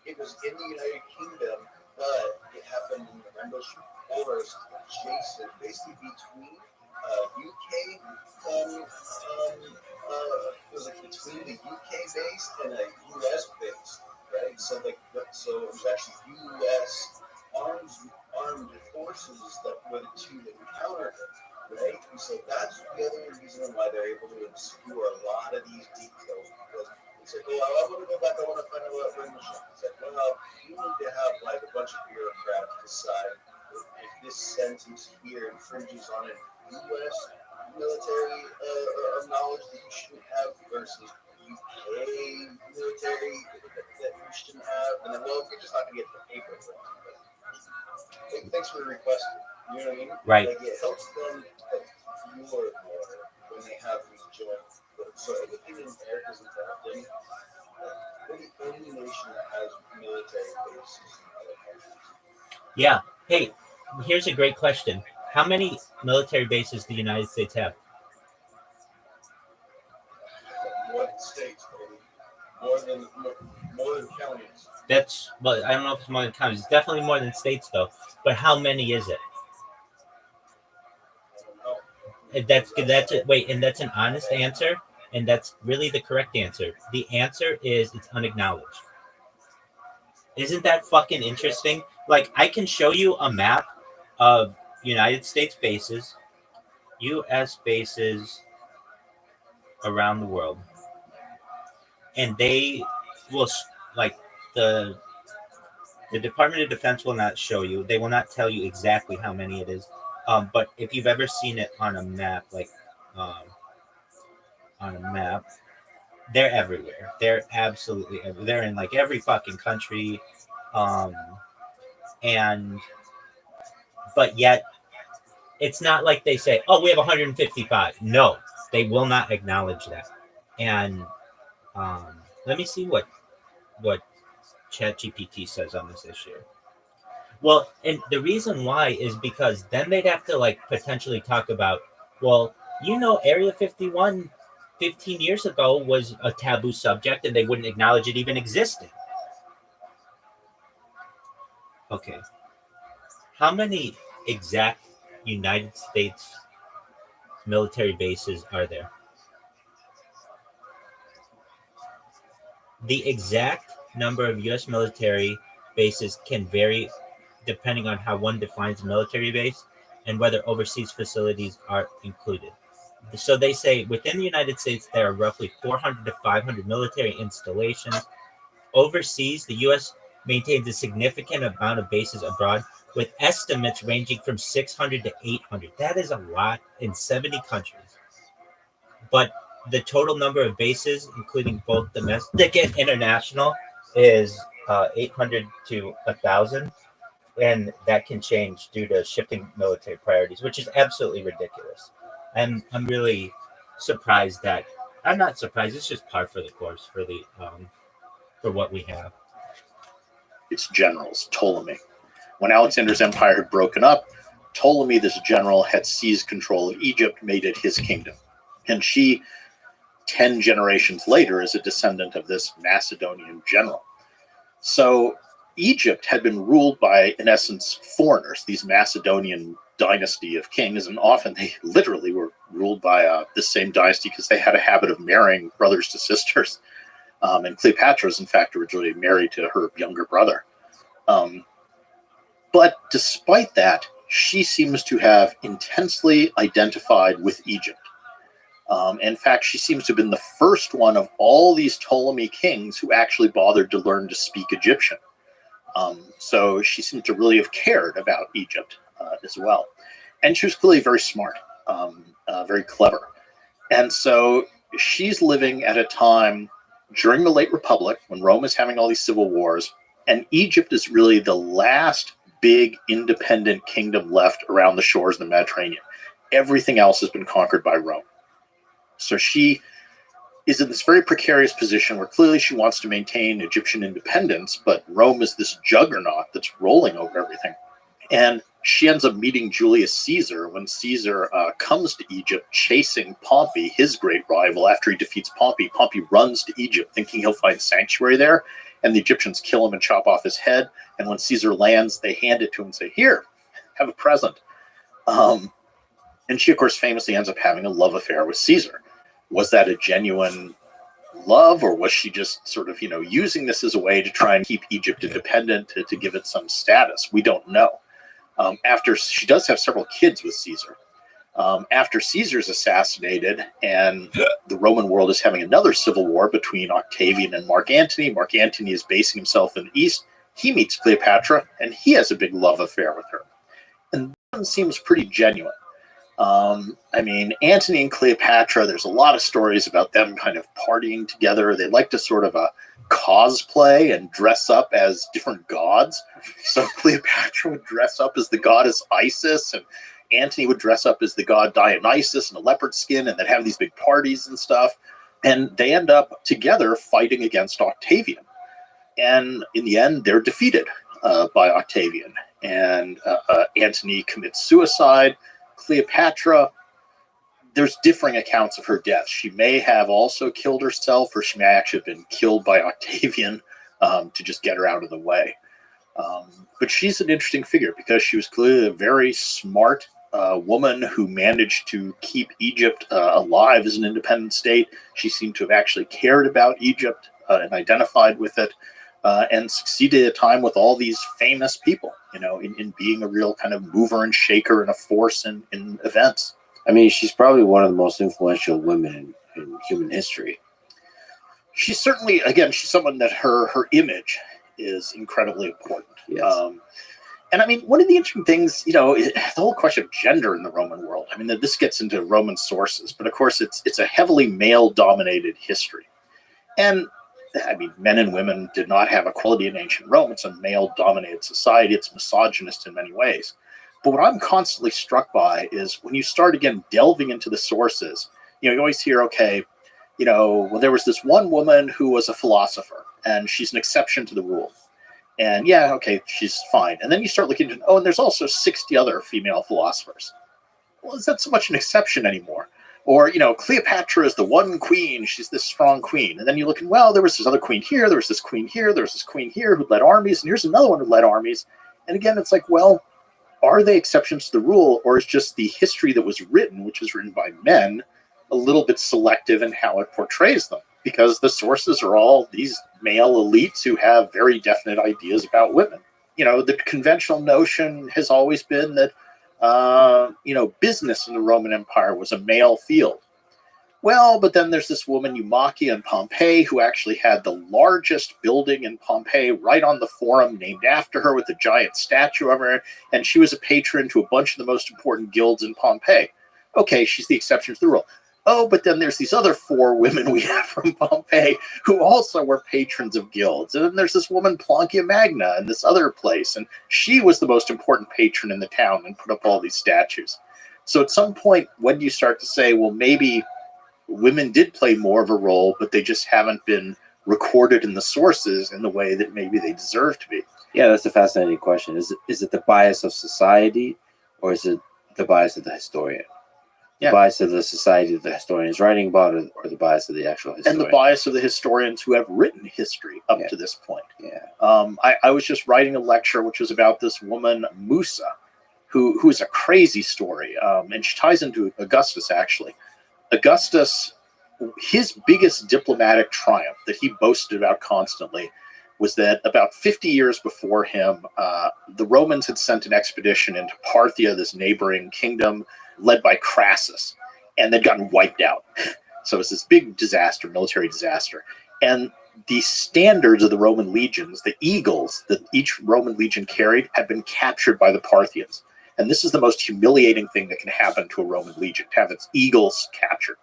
It was in the United Kingdom, but it happened in the Rendlesham Forest, adjacent, basically between UK. It was like between the UK base and a US base, right? So it was actually US armed forces that were the two that encountered it, right? And so that's the other reason why they're able to obscure a lot of these details, because it's like, well, I want to go back, I want to find out what Rendlesham. It's like, well, you need to have like a bunch of bureaucrats decide if this sentence here infringes on a U.S. military knowledge that you shouldn't have versus UK military that you shouldn't have. And then, well, you're just not going to get the paper. Thanks for the request. You know what I mean? Right. Like, it helps them explore more when they have these joint. So everything in America is involved in. We're the only nation that has military bases in other countries. Yeah. Hey, here's a great question. How many military bases do the United States have? More than states, baby. More than counties. That's, well, I don't know if it's more than counties. It's definitely more than states, though. But how many is it? I don't know. That's it. Wait, and that's an honest answer, and that's really the correct answer. The answer is it's unacknowledged. Isn't that fucking interesting? Like, I can show you a map of United States bases, U.S. bases around the world, and they will, like, the Department of Defense will not show you. They will not tell you exactly how many it is. But if you've ever seen it on a map, like on a map, they're everywhere. They're absolutely everywhere. They're in like every fucking country, and but yet it's not like they say, "Oh, we have 155." No, they will not acknowledge that. And let me see what ChatGPT says on this issue. Well, and the reason why is because then they'd have to like potentially talk about, well, Area 51 15 years ago was a taboo subject and they wouldn't acknowledge it even existed. Okay. How many exact United States military bases are there? The exact number of U.S. military bases can vary depending on how one defines a military base and whether overseas facilities are included. So they say within the United States, there are roughly 400 to 500 military installations. Overseas, the U.S. maintains a significant amount of bases abroad, with estimates ranging from 600 to 800. That is a lot in 70 countries. But the total number of bases, including both domestic and international, is 800 to 1,000. And that can change due to shifting military priorities, which is absolutely ridiculous. And I'm really surprised that I'm not surprised. It's just par for the course for the for what we have. Its generals, Ptolemy. When Alexander's empire had broken up, Ptolemy, this general, had seized control of Egypt, made it his kingdom. And she 10 generations later is a descendant of this Macedonian general. So Egypt had been ruled by, in essence, foreigners, these Macedonian dynasty of kings, and often they literally were ruled by this same dynasty because they had a habit of marrying brothers to sisters. And Cleopatra is, in fact, originally married to her younger brother. But despite that, she seems to have intensely identified with Egypt. In fact, she seems to have been the first one of all these Ptolemy kings who actually bothered to learn to speak Egyptian. So she seemed to really have cared about Egypt as well. And she was clearly very smart, very clever. And so she's living at a time during the late Republic when Rome is having all these civil wars, and Egypt is really the last big independent kingdom left around the shores of the Mediterranean. Everything else has been conquered by Rome. So she is in this very precarious position where clearly she wants to maintain Egyptian independence, but Rome is this juggernaut that's rolling over everything. And she ends up meeting Julius Caesar when Caesar comes to Egypt chasing Pompey, his great rival. After he defeats Pompey, Pompey runs to Egypt thinking he'll find sanctuary there, and the Egyptians kill him and chop off his head. And when Caesar lands, they hand it to him and say, "Here, have a present." And she, of course, famously ends up having a love affair with Caesar. Was that a genuine love, or was she just sort of, using this as a way to try and keep Egypt independent, to give it some status? We don't know. After she does have several kids with Caesar. After Caesar's assassinated and the Roman world is having another civil war between Octavian and Mark Antony. Mark Antony is basing himself in the East. He meets Cleopatra, and he has a big love affair with her. And that one seems pretty genuine. Antony and Cleopatra, there's a lot of stories about them kind of partying together. They like to sort of cosplay and dress up as different gods. So Cleopatra would dress up as the goddess Isis, and Antony would dress up as the god Dionysus in a leopard skin, and they'd have these big parties and stuff. And they end up together fighting against Octavian. And in the end, they're defeated by Octavian. And Antony commits suicide. Cleopatra, there's differing accounts of her death. She may have also killed herself, or she may actually have been killed by Octavian to just get her out of the way. But she's an interesting figure because she was clearly a very smart woman who managed to keep Egypt alive as an independent state. She seemed to have actually cared about Egypt and identified with it, and succeeded at a time with all these famous people, in being a real kind of mover and shaker and a force in events. I mean, she's probably one of the most influential women in human history. She's certainly, again, she's someone that her image is incredibly important. Yes. One of the interesting things, the whole question of gender in the Roman world. This gets into Roman sources, but of course it's a heavily male-dominated history. And men and women did not have equality in ancient Rome. It's a male-dominated society. It's misogynist in many ways. But what I'm constantly struck by is when you start, again, delving into the sources, you always hear, there was this one woman who was a philosopher, and she's an exception to the rule. And she's fine. And then you start looking into, and there's also 60 other female philosophers. Well, is that so much an exception anymore? Or, Cleopatra is the one queen. She's this strong queen. And then you look and, there was this other queen here. There was this queen here. There was this queen here who led armies. And here's another one who led armies. And again, it's like, are they exceptions to the rule? Or is just the history that was written, which was written by men, a little bit selective in how it portrays them? Because the sources are all these male elites who have very definite ideas about women. The conventional notion has always been that business in the Roman Empire was a male field. Well, but then there's this woman, Eumachia in Pompeii, who actually had the largest building in Pompeii right on the Forum named after her with a giant statue of her. And she was a patron to a bunch of the most important guilds in Pompeii. Okay, she's the exception to the rule. Oh, but then there's these other 4 women we have from Pompeii who also were patrons of guilds. And then there's this woman, Plancia Magna, in this other place. And she was the most important patron in the town and put up all these statues. So at some point, when do you start to say, maybe women did play more of a role, but they just haven't been recorded in the sources in the way that maybe they deserve to be? Yeah, that's a fascinating question. Is it the bias of society, or is it the bias of the historian? Yeah. bias of the society that the historian is writing about, or the bias of the actual historian. And the bias of the historians who have written history up Yeah. to this point. Yeah. I was just writing a lecture which was about this woman, Musa, who is a crazy story. And she ties into Augustus, actually. Augustus, his biggest diplomatic triumph that he boasted about constantly was that about 50 years before him, the Romans had sent an expedition into Parthia, this neighboring kingdom, led by Crassus, and they'd gotten wiped out. So it was this big disaster, military disaster. And the standards of the Roman legions, the eagles that each Roman legion carried, had been captured by the Parthians. And this is the most humiliating thing that can happen to a Roman legion, to have its eagles captured.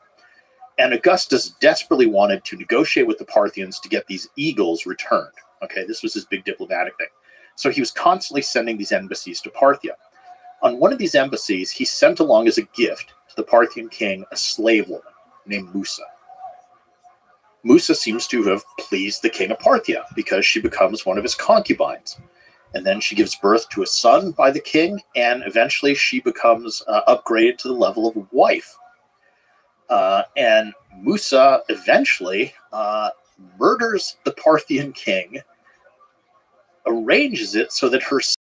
And Augustus desperately wanted to negotiate with the Parthians to get these eagles returned. Okay, this was his big diplomatic thing. So he was constantly sending these embassies to Parthia. On one of these embassies, he sent along as a gift to the Parthian king a slave woman named Musa. Musa seems to have pleased the king of Parthia because she becomes one of his concubines. And then she gives birth to a son by the king, and eventually she becomes upgraded to the level of wife. And Musa eventually murders the Parthian king, arranges it so that her son,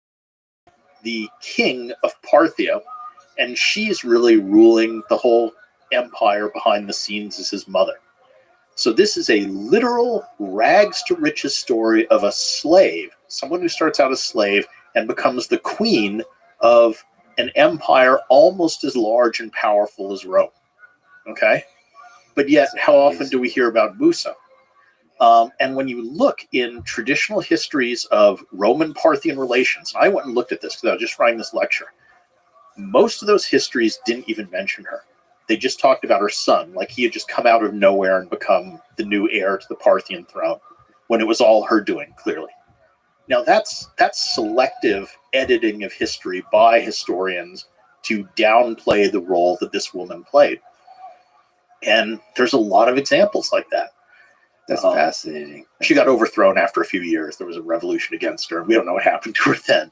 the king of Parthia, and she's really ruling the whole empire behind the scenes as his mother. So this is a literal rags to riches story of a slave, someone who starts out as slave and becomes the queen of an empire almost as large and powerful as Rome. Okay? But yet, how often do we hear about Musa? And when you look in traditional histories of Roman-Parthian relations, and I went and looked at this because I was just writing this lecture, most of those histories didn't even mention her. They just talked about her son, like he had just come out of nowhere and become the new heir to the Parthian throne, when it was all her doing, clearly. Now that's selective editing of history by historians to downplay the role that this woman played. And there's a lot of examples like that. That's fascinating. She got overthrown after a few years. There was a revolution against her. We don't know what happened to her then.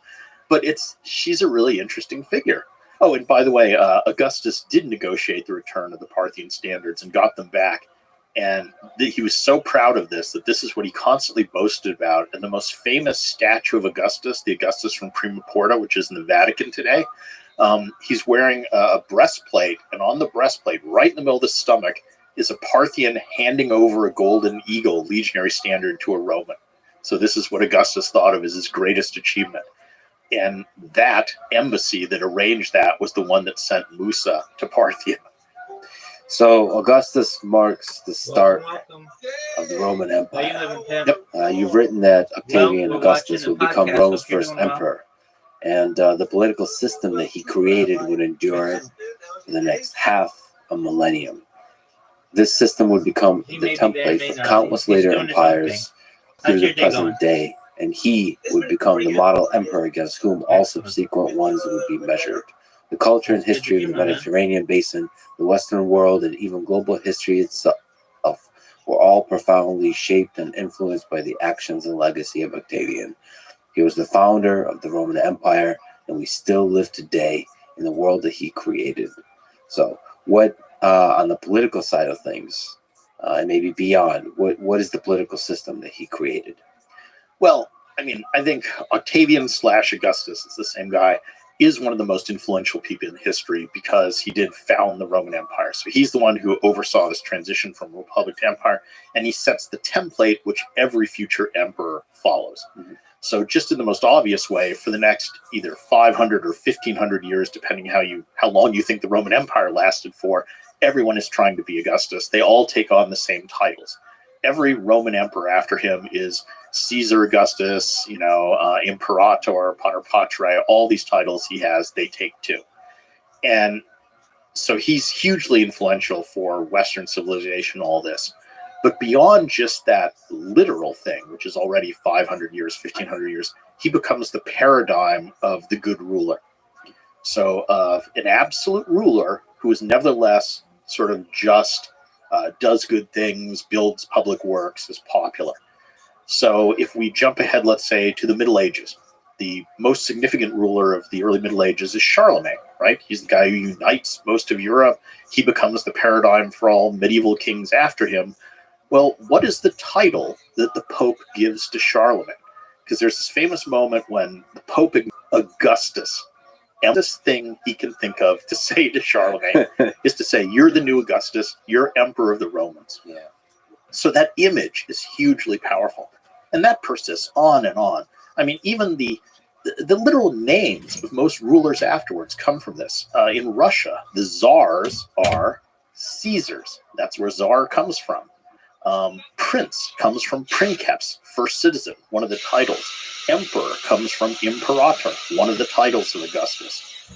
But she's a really interesting figure. Oh, and by the way, Augustus did negotiate the return of the Parthian standards and got them back. And he was so proud of this that this is what he constantly boasted about. And the most famous statue of Augustus, the Augustus from Prima Porta, which is in the Vatican today, he's wearing a breastplate. And on the breastplate, right in the middle of the stomach, is a Parthian handing over a golden eagle legionary standard to a Roman. So this is what Augustus thought of as his greatest achievement. And that embassy that arranged that was the one that sent Musa to Parthia. So Augustus marks the start Welcome. of the Roman How you Empire. living, Pim? Yep. You've written that Octavian Well, we're Augustus watching would the become podcast, Rome's hope you're first doing well. emperor, and the political system that he created would endure for the next half a millennium. This system would become He the may be there, template may for not. countless He's later doing his own empires How's through your the day present going? day, and he would become the model emperor against whom all subsequent ones would be measured. The culture and history of the Mediterranean basin, the Western world, and even global history itself were all profoundly shaped and influenced by the actions and legacy of Octavian. He was the founder of the Roman Empire, and we still live today in the world that he created. So, what on the political side of things, and maybe beyond, what is the political system that he created? Well, I mean, I think Octavian / Augustus is the same guy, is one of the most influential people in history because he did found the Roman Empire. So he's the one who oversaw this transition from republic to empire, and he sets the template which every future emperor follows. Mhm. So just in the most obvious way, for the next either 500 or 1500 years, depending how long you think the Roman Empire lasted for, everyone is trying to be Augustus. They all take on the same titles. Every Roman emperor after him is Caesar Augustus, Imperator, Pater Patriae, all these titles he has, they take too. And so he's hugely influential for Western civilization, all this. But beyond just that literal thing, which is already 500 years, 1500 years, he becomes the paradigm of the good ruler. So of an absolute ruler who is nevertheless sort of just, does good things, builds public works, is popular. So if we jump ahead, let's say, to the Middle Ages, the most significant ruler of the early Middle Ages is Charlemagne, right? He's the guy who unites most of Europe. He becomes the paradigm for all medieval kings after him. Well, what is the title that the Pope gives to Charlemagne? Because there's this famous moment when the Pope Augustus, and this thing he can think of to say to Charlemagne is to say, "You're the new Augustus, you're emperor of the Romans." Yeah. So that image is hugely powerful. And that persists on and on. I mean, even the literal names of most rulers afterwards come from this. In Russia, the czars are Caesars. That's where czar comes from. Prince comes from princeps, first citizen, one of the titles. Emperor comes from imperator, one of the titles of Augustus.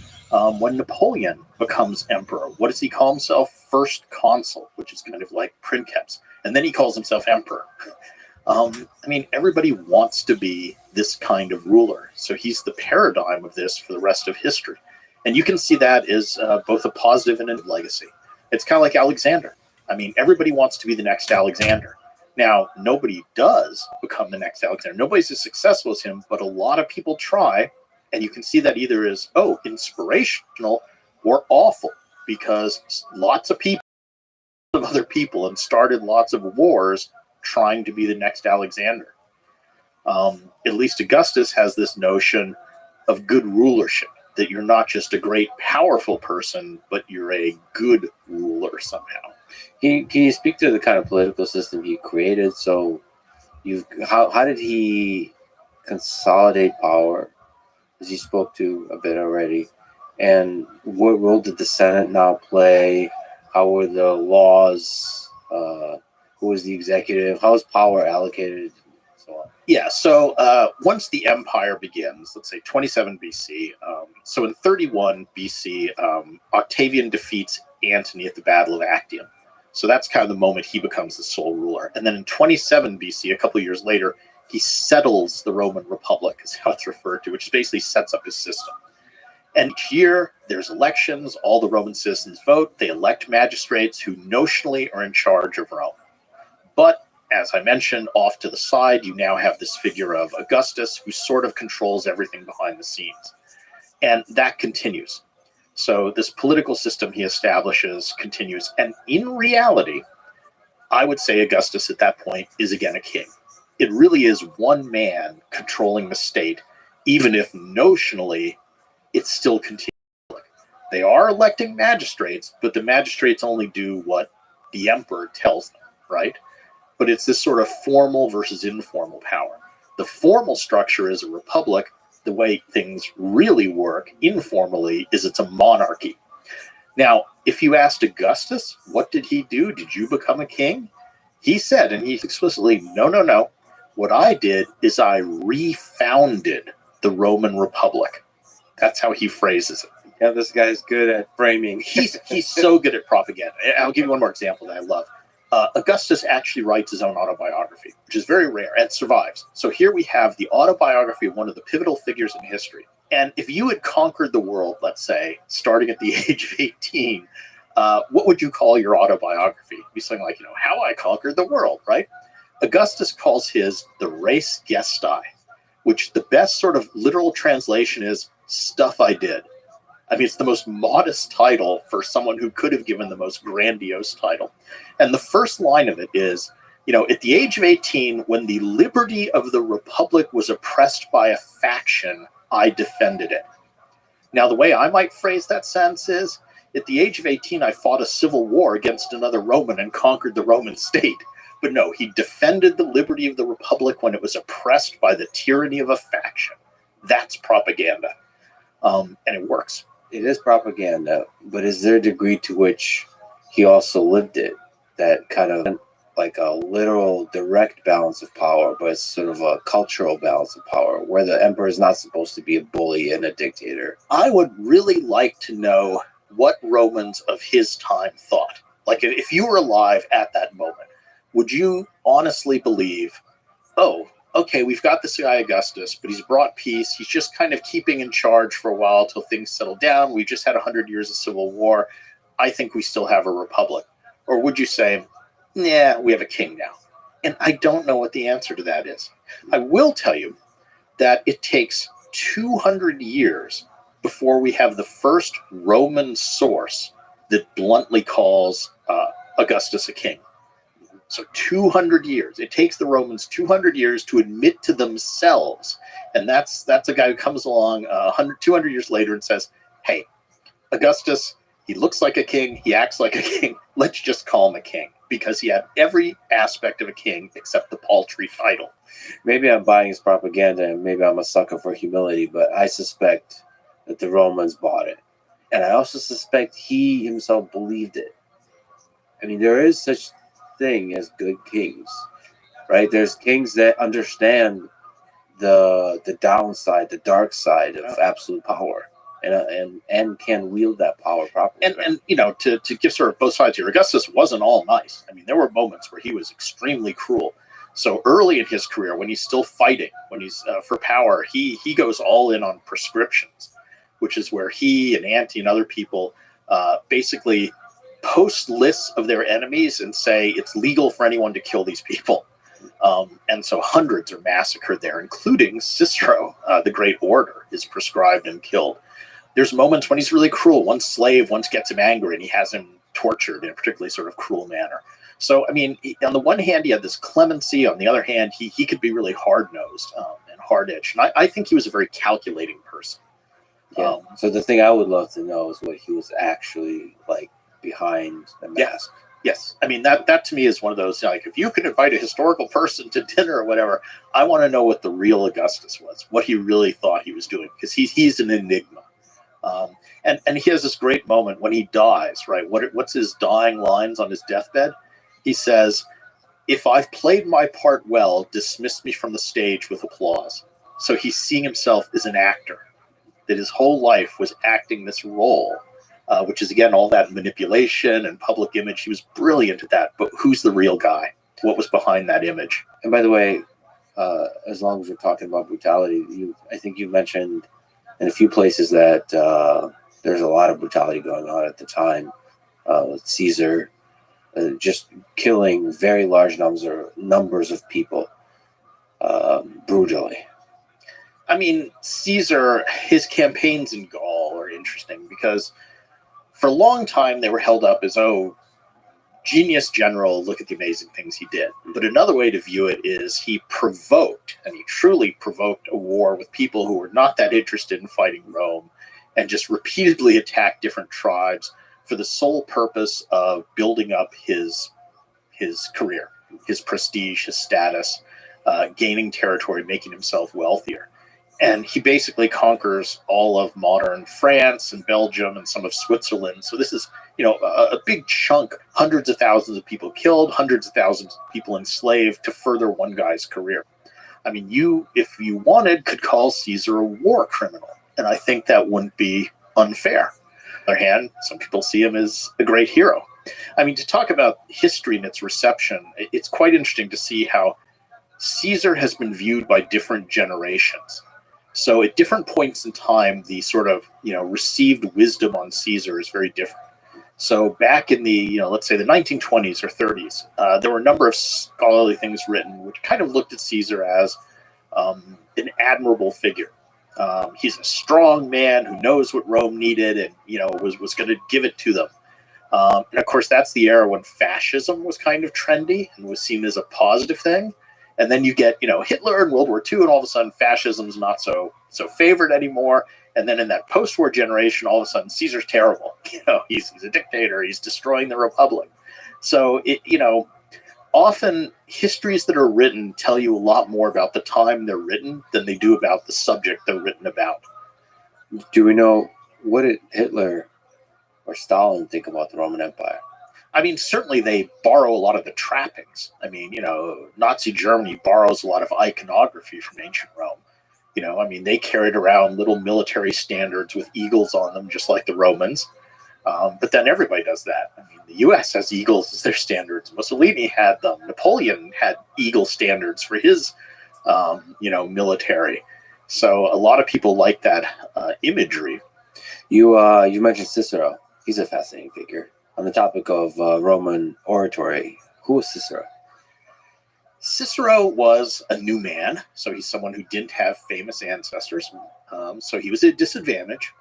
When Napoleon becomes emperor, what does he call himself? First consul, which is kind of like princeps. And then he calls himself emperor. I mean, everybody wants to be this kind of ruler. So he's the paradigm of this for the rest of history. And you can see that as both a positive and a legacy. It's kind of like Alexander. I mean, everybody wants to be the next Alexander. Now, nobody does become the next Alexander. Nobody's as successful as him, but a lot of people try. And you can see that either as, oh, inspirational or awful, because lots of people, of other people, and started lots of wars trying to be the next Alexander. At least Augustus has this notion of good rulership, that you're not just a great, powerful person, but you're a good ruler somehow. Can you speak to the kind of political system he created? So, how did he consolidate power, as you spoke to a bit already? And what role did the Senate now play? How were the laws? Who was the executive? How was power allocated? So on. Yeah, so once the empire begins, let's say 27 BC, so in 31 BC, Octavian defeats Antony at the Battle of Actium. So that's kind of the moment he becomes the sole ruler. And then in 27 BC, a couple of years later, he settles the Roman Republic, is how it's referred to, which basically sets up his system. And each year, there's elections. All the Roman citizens vote. They elect magistrates who notionally are in charge of Rome. But as I mentioned, off to the side, you now have this figure of Augustus, who sort of controls everything behind the scenes. And that continues. So this political system he establishes continues. And in reality, I would say Augustus at that point is again a king. It really is one man controlling the state, even if notionally it's still continuing. They are electing magistrates, but the magistrates only do what the emperor tells them, right? But it's this sort of formal versus informal power. The formal structure is a republic. The way things really work informally is it's a monarchy. Now, if you asked Augustus, what did he do? Did you become a king? He said, and he's explicitly, no. What I did is I refounded the Roman Republic. That's how he phrases it. Yeah, this guy's good at framing. He's so good at propaganda. I'll give you one more example that I love. Augustus actually writes his own autobiography, which is very rare and survives. So here we have the autobiography of one of the pivotal figures in history. And if you had conquered the world, let's say, starting at the age of 18, what would you call your autobiography? It'd be something like, How I Conquered the World, right? Augustus calls his the Res Gestae, which the best sort of literal translation is Stuff I Did. I mean, it's the most modest title for someone who could have given the most grandiose title. And the first line of it is, at the age of 18, when the liberty of the republic was oppressed by a faction, I defended it. Now, the way I might phrase that sentence is, at the age of 18, I fought a civil war against another Roman and conquered the Roman state. But no, he defended the liberty of the republic when it was oppressed by the tyranny of a faction. That's propaganda. And it works. It is propaganda, but is there a degree to which he also lived it? That kind of like a literal direct balance of power, but it's sort of a cultural balance of power where the emperor is not supposed to be a bully and a dictator. I would really like to know what Romans of his time thought. Like if you were alive at that moment, would you honestly believe, oh, okay, we've got this guy Augustus, but he's brought peace. He's just kind of keeping in charge for a while till things settle down. We've just had 100 years of civil war. I think we still have a republic. Or would you say, yeah, we have a king now? And I don't know what the answer to that is. I will tell you that it takes 200 years before we have the first Roman source that bluntly calls Augustus a king. So 200 years. It takes the Romans 200 years to admit to themselves. And that's a guy who comes along 200 years later and says, hey, Augustus, he looks like a king, he acts like a king, let's just call him a king, because he had every aspect of a king except the paltry title. Maybe I'm buying his propaganda and maybe I'm a sucker for humility, but I suspect that the Romans bought it. And I also suspect he himself believed it. I mean, there is such thing as good kings, right? There's kings that understand the downside, the dark side of absolute power, and can wield that power properly. And you know, to give sort of both sides here, Augustus wasn't all nice. I mean, there were moments where he was extremely cruel. So early in his career, when he's still fighting, when he's for power, he goes all in on prescriptions, which is where he and Antony and other people basically post lists of their enemies and say it's legal for anyone to kill these people. And so hundreds are massacred there, including Cicero, the great orator, is proscribed and killed. There's moments when he's really cruel. One slave once gets him angry and he has him tortured in a particularly sort of cruel manner. So, I mean, on the one hand, he had this clemency. On the other hand, he could be really hard-nosed and hard-edged. And I think he was a very calculating person. Yeah. So the thing I would love to know is what he was actually like behind the mask. Yes. I mean, that to me is one of those, like, if you could invite a historical person to dinner or whatever, I want to know what the real Augustus was, what he really thought he was doing, because he's an enigma. And he has this great moment when he dies, right? What's his dying lines on his deathbed? He says, if I've played my part well, dismiss me from the stage with applause. So he's seeing himself as an actor, that his whole life was acting this role, which is, again, all that manipulation and public image. He was brilliant at that. But who's the real guy? What was behind that image? And by the way, as long as we're talking about brutality, I think you mentioned in a few places that there's a lot of brutality going on at the time with Caesar just killing very large numbers of people brutally. I mean, Caesar, his campaigns in Gaul are interesting because for a long time they were held up as, oh, genius general, look at the amazing things he did. But another way to view it is he provoked, and he truly provoked, a war with people who were not that interested in fighting Rome and just repeatedly attacked different tribes for the sole purpose of building up his career, his prestige, his status, gaining territory, making himself wealthier. And he basically conquers all of modern France and Belgium and some of Switzerland. So this is, you know, a big chunk, hundreds of thousands of people killed, hundreds of thousands of people enslaved to further one guy's career. I mean, you, if you wanted, could call Caesar a war criminal. And I think that wouldn't be unfair. On the other hand, some people see him as a great hero. I mean, to talk about history and its reception, it's quite interesting to see how Caesar has been viewed by different generations. So at different points in time, the sort of, you know, received wisdom on Caesar is very different. So back in the, you know, let's say the 1920s or 30s, there were a number of scholarly things written which kind of looked at Caesar as an admirable figure. He's a strong man who knows what Rome needed and, you know, was going to give it to them. And of course, that's the era when fascism was kind of trendy and was seen as a positive thing. And then you get, you know, Hitler in World War II, and all of a sudden fascism's not so favored anymore. And then in that post-war generation, all of a sudden Caesar's terrible. You know, he's a dictator. He's destroying the republic. So, you know, often histories that are written tell you a lot more about the time they're written than they do about the subject they're written about. Do we know, what did Hitler or Stalin think about the Roman Empire? I mean, certainly they borrow a lot of the trappings. I mean, you know, Nazi Germany borrows a lot of iconography from ancient Rome. You know, I mean, they carried around little military standards with eagles on them, just like the Romans. But then everybody does that. I mean, the U.S. has eagles as their standards. Mussolini had them. Napoleon had eagle standards for his, you know, military. So a lot of people like that imagery. You mentioned Cicero. He's a fascinating figure. On the topic of Roman oratory, who was Cicero? Cicero was a new man, so he's someone who didn't have famous ancestors, so he was at a disadvantage.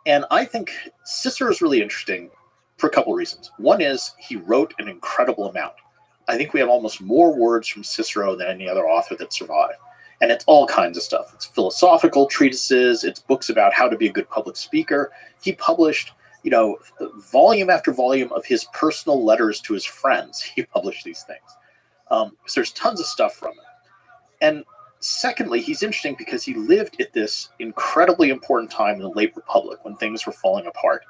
And I think Cicero is really interesting for a couple of reasons. One is he wrote an incredible amount. I think we have almost more words from Cicero than any other author that survived. And it's all kinds of stuff. It's philosophical treatises. It's books about how to be a good public speaker. He published, volume after volume of his personal letters to his friends. He published these things. So there's tons of stuff from it. And secondly, he's interesting because he lived at this incredibly important time in the late Republic when things were falling apart.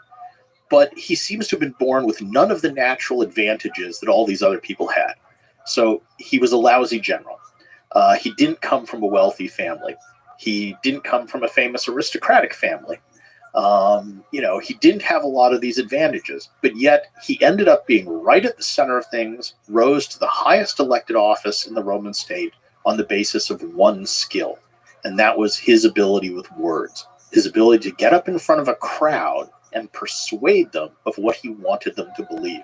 But he seems to have been born with none of the natural advantages that all these other people had. So he was a lousy general. He didn't come from a wealthy family. He didn't come from a famous aristocratic family. He didn't have a lot of these advantages, but yet he ended up being right at the center of things, rose to the highest elected office in the Roman state on the basis of one skill, and that was his ability with words, his ability to get up in front of a crowd and persuade them of what he wanted them to believe.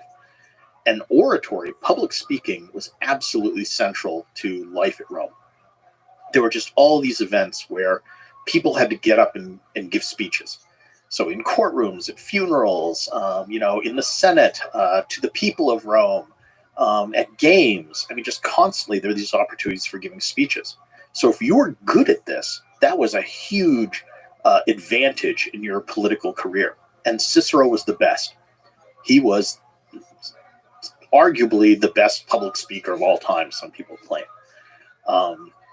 And oratory, public speaking, was absolutely central to life at Rome. There were just all these events where people had to get up and give speeches. So in courtrooms, at funerals, in the Senate, to the people of Rome, at games. I mean, just constantly there are these opportunities for giving speeches. So if you were good at this, that was a huge advantage in your political career. And Cicero was the best. He was arguably the best public speaker of all time, some people claim.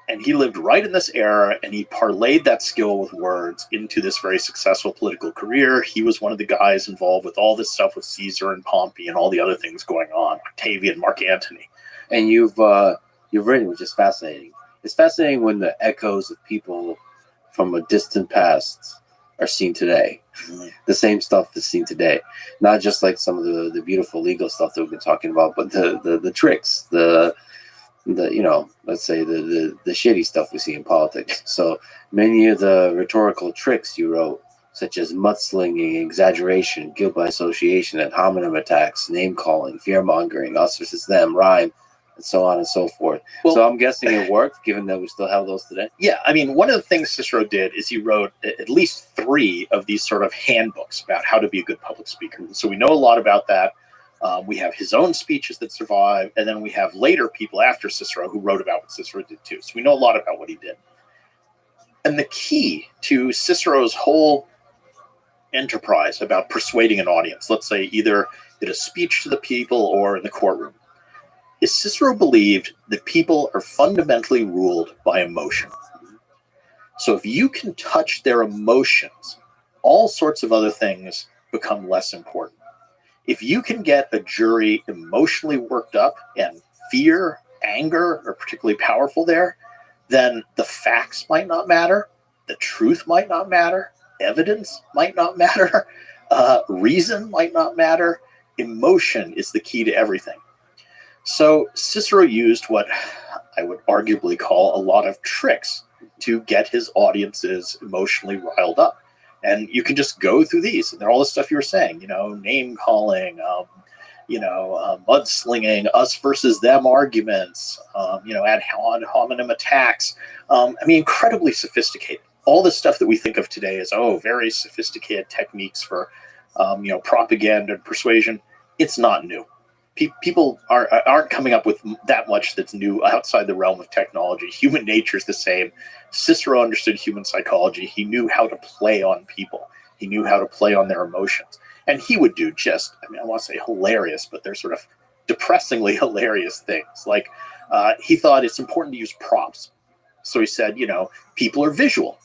And he lived right in this era, and he parlayed that skill with words into this very successful political career. He was one of the guys involved with all this stuff with Caesar and Pompey and all the other things going on, Octavian, Mark Antony. And you've written, which is fascinating. It's fascinating when the echoes of people from a distant past are seen today. Mm-hmm. The same stuff is seen today. Not just like some of the beautiful legal stuff that we've been talking about, but the tricks, let's say the shitty stuff we see in politics. So many of the rhetorical tricks you wrote, such as mudslinging, exaggeration, guilt by association, ad hominem attacks, name calling, fear mongering, us versus them, rhyme, and so on and so forth. Well, so I'm guessing it worked, given that we still have those today. Yeah, I mean, one of the things Cicero did is he wrote at least 3 of these sort of handbooks about how to be a good public speaker. So we know a lot about that. We have his own speeches that survive, and then we have later people after Cicero who wrote about what Cicero did too. So we know a lot about what he did. And the key to Cicero's whole enterprise about persuading an audience, let's say either did a speech to the people or in the courtroom, is Cicero believed that people are fundamentally ruled by emotion. So if you can touch their emotions, all sorts of other things become less important. If you can get a jury emotionally worked up and fear, anger are particularly powerful there, then the facts might not matter, the truth might not matter, evidence might not matter, reason might not matter. Emotion is the key to everything. So Cicero used what I would arguably call a lot of tricks to get his audiences emotionally riled up. And you can just go through these, and they're all the stuff you were saying, name calling, mudslinging, us versus them arguments, ad hominem attacks. Incredibly sophisticated. All the stuff that we think of today as, very sophisticated techniques for, propaganda and persuasion. It's not new. People aren't coming up with that much that's new outside the realm of technology. Human nature is the same. Cicero understood human psychology. He knew how to play on people. He knew how to play on their emotions. And he would do I want to say hilarious, but they're sort of depressingly hilarious things. Like he thought it's important to use props. So he said, people are visual.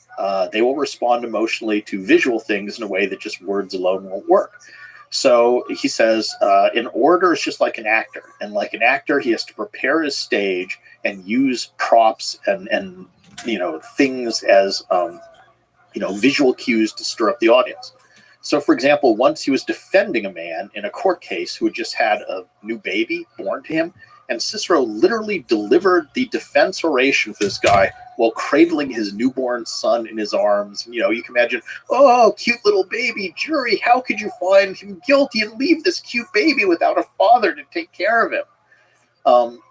They will respond emotionally to visual things in a way that just words alone won't work. So he says, an orator is just like an actor. And like an actor, he has to prepare his stage and use props and things as, visual cues to stir up the audience. So, for example, once he was defending a man in a court case who had just had a new baby born to him, and Cicero literally delivered the defense oration for this guy while cradling his newborn son in his arms. And, you can imagine, cute little baby, jury, how could you find him guilty and leave this cute baby without a father to take care of him?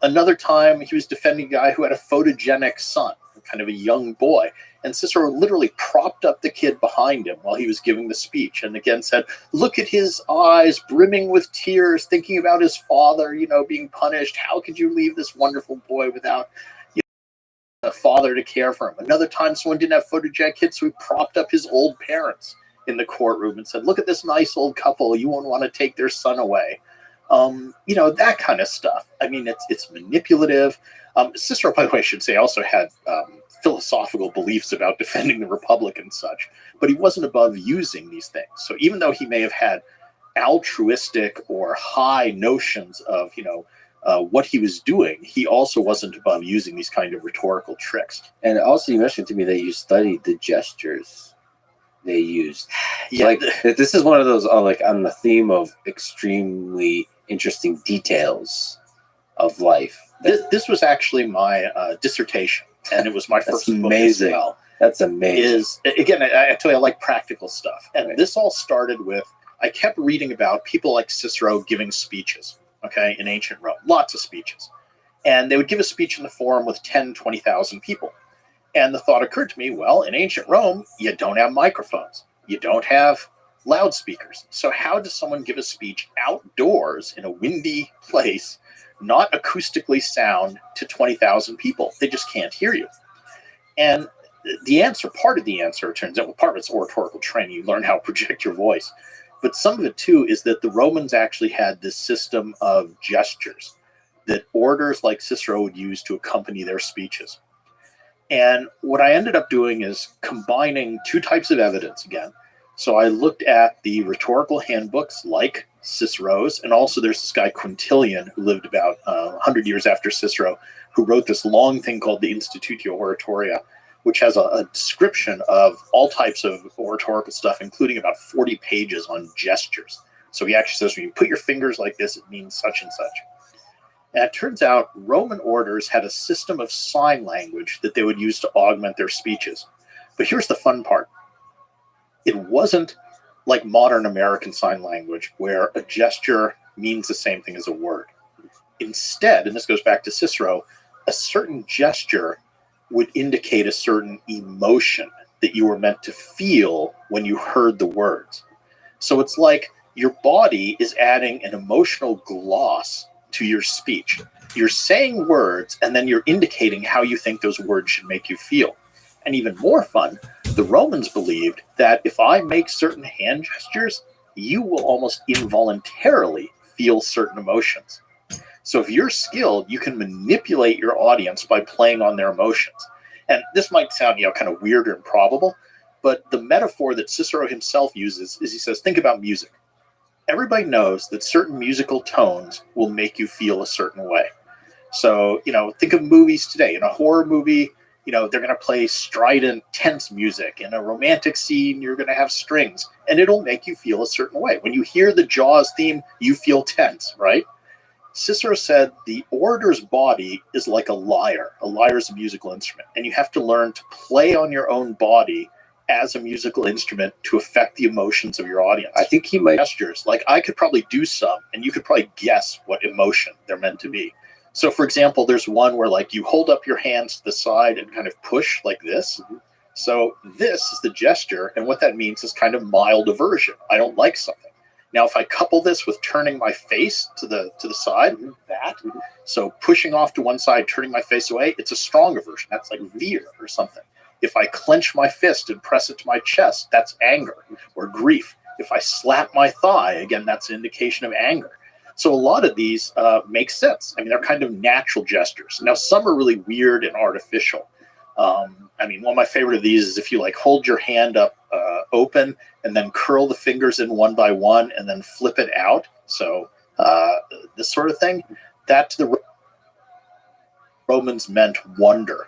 Another time, he was defending a guy who had a photogenic son, kind of a young boy. And Cicero literally propped up the kid behind him while he was giving the speech. And again said, look at his eyes brimming with tears, thinking about his father, being punished. How could you leave this wonderful boy without a father to care for him? Another time, someone didn't have photogenic kids, so he propped up his old parents in the courtroom and said, look at this nice old couple. You won't want to take their son away. That kind of stuff. I mean, it's manipulative. Cicero, by the way, I should say, also had philosophical beliefs about defending the Republic and such, but he wasn't above using these things. So even though he may have had altruistic or high notions of, what he was doing, he also wasn't above using these kind of rhetorical tricks. And also, you mentioned to me that you studied the gestures they used. Yeah, Like, this is one of those, like, on the theme of extremely interesting details of life. this was actually my dissertation, and it was my first book amazing. as well. That's amazing. Again, I tell you, I like practical stuff. And Right. This all started with, I kept reading about people like Cicero giving speeches, okay, in ancient Rome, lots of speeches. And they would give a speech in the forum with 10, 20,000 people. And the thought occurred to me, well, in ancient Rome, you don't have microphones. You don't have loudspeakers. So how does someone give a speech outdoors in a windy place, not acoustically sound to 20,000 people? They just can't hear you. And the answer, part of the answer, turns out, well, part of it's oratorical training. You learn how to project your voice. But some of it, too, is that the Romans actually had this system of gestures that orators like Cicero would use to accompany their speeches. And what I ended up doing is combining two types of evidence again. So I looked at the rhetorical handbooks like Cicero's, and also there's this guy Quintilian who lived about 100 years after Cicero, who wrote this long thing called the Institutio Oratoria, which has a description of all types of oratorical stuff, including about 40 pages on gestures. So he actually says, when you put your fingers like this, it means such and such. And it turns out Roman orators had a system of sign language that they would use to augment their speeches. But here's the fun part. It wasn't like modern American Sign Language, where a gesture means the same thing as a word. Instead, and this goes back to Cicero, a certain gesture would indicate a certain emotion that you were meant to feel when you heard the words. So it's like your body is adding an emotional gloss to your speech. You're saying words, and then you're indicating how you think those words should make you feel. And even more fun, the Romans believed that if I make certain hand gestures, you will almost involuntarily feel certain emotions. So if you're skilled, you can manipulate your audience by playing on their emotions. And this might sound, kind of weird or improbable, but the metaphor that Cicero himself uses is, he says, think about music. Everybody knows that certain musical tones will make you feel a certain way. So, think of movies today. In a horror movie, they're going to play strident, tense music. In a romantic scene, you're going to have strings, and it'll make you feel a certain way. When you hear the Jaws theme, you feel tense, right? Cicero said the orator's body is like a lyre. A lyre is a musical instrument, and you have to learn to play on your own body as a musical instrument to affect the emotions of your audience. I think he might. Gestures, like I could probably do some, and you could probably guess what emotion they're meant to be. So, for example, there's one where like you hold up your hands to the side and kind of push like this. So this is the gesture, and what that means is kind of mild aversion. I don't like something. Now, if I couple this with turning my face to the side, that, so pushing off to one side, turning my face away, it's a strong aversion. That's like fear or something. If I clench my fist and press it to my chest, that's anger or grief. If I slap my thigh, again, that's an indication of anger. So a lot of these make sense. I mean, they're kind of natural gestures. Now, some are really weird and artificial. One of my favorite of these is if you like hold your hand up open and then curl the fingers in one by one and then flip it out. So this sort of thing, that to the Romans meant wonder,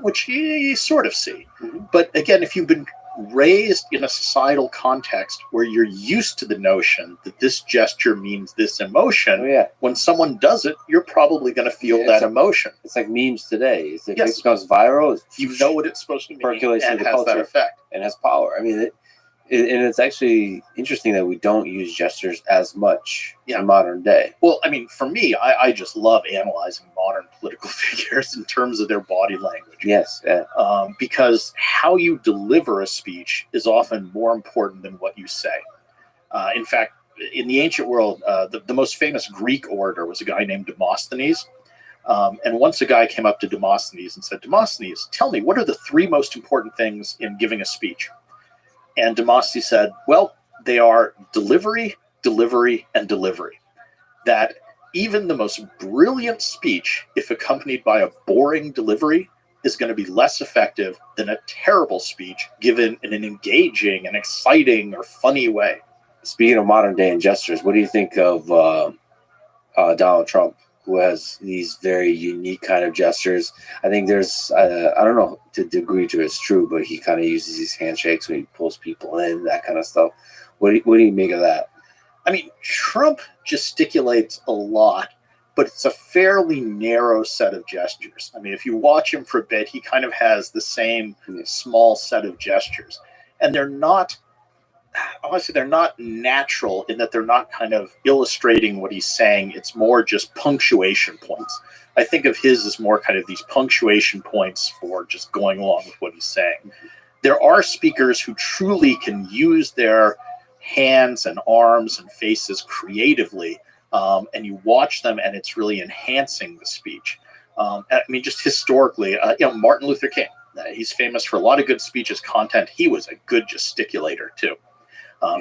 which you sort of see. But again, if you've been raised in a societal context where you're used to the notion that this gesture means this emotion, Oh, yeah. when someone does it, you're probably going to feel Yeah, that emotion. It's like memes today. It's like Yes. it goes viral. You know what it's supposed to mean Percolates and through the has that culture. effect. and has power. I mean, And it's actually interesting that we don't use gestures as much Yeah. in modern day. Well, I mean, for me, I just love analyzing modern political figures in terms of their body language. Yes, yeah. Because how you deliver a speech is often more important than what you say. In fact, in the ancient world, the most famous Greek orator was a guy named Demosthenes. And once a guy came up to Demosthenes and said, Demosthenes, tell me, what are the three most important things in giving a speech? And Demosthenes said, well, they are delivery, delivery, and delivery. That even the most brilliant speech, if accompanied by a boring delivery, is going to be less effective than a terrible speech given in an engaging and exciting or funny way. Speaking of modern day and gestures, what do you think of Donald Trump, who has these very unique kind of gestures? I think there's, I don't know to the degree to it's true, but he kind of uses these handshakes when he pulls people in, that kind of stuff. What do you make of that? I mean, Trump gesticulates a lot, but it's a fairly narrow set of gestures. I mean, if you watch him for a bit, he kind of has the same small set of gestures. And they're not, honestly, they're not natural in that they're not kind of illustrating what he's saying. It's more just punctuation points. I think of his as more kind of these punctuation points for just going along with what he's saying. There are speakers who truly can use their hands and arms and faces creatively, and you watch them and it's really enhancing the speech. I mean, just historically, Martin Luther King, he's famous for a lot of good speeches, content. He was a good gesticulator too.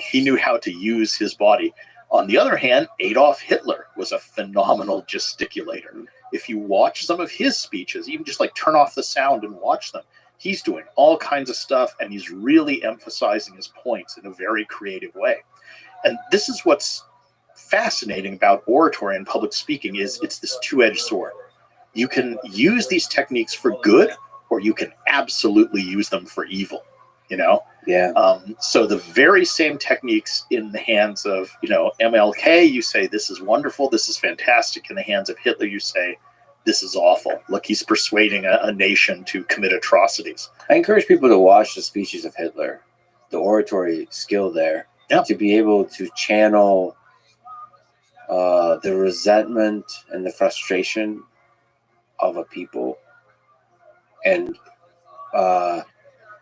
He knew how to use his body. On the other hand, Adolf Hitler was a phenomenal gesticulator. If you watch some of his speeches, even just like turn off the sound and watch them, he's doing all kinds of stuff and he's really emphasizing his points in a very creative way. And this is what's fascinating about oratory and public speaking is it's this two-edged sword. You can use these techniques for good, or you can absolutely use them for evil, you know? Yeah. So the very same techniques in the hands of, MLK, you say, this is wonderful, this is fantastic. In the hands of Hitler, you say, this is awful. Look, he's persuading a nation to commit atrocities. I encourage people to watch the speeches of Hitler, the oratory skill there, to be able to channel the resentment and the frustration of a people and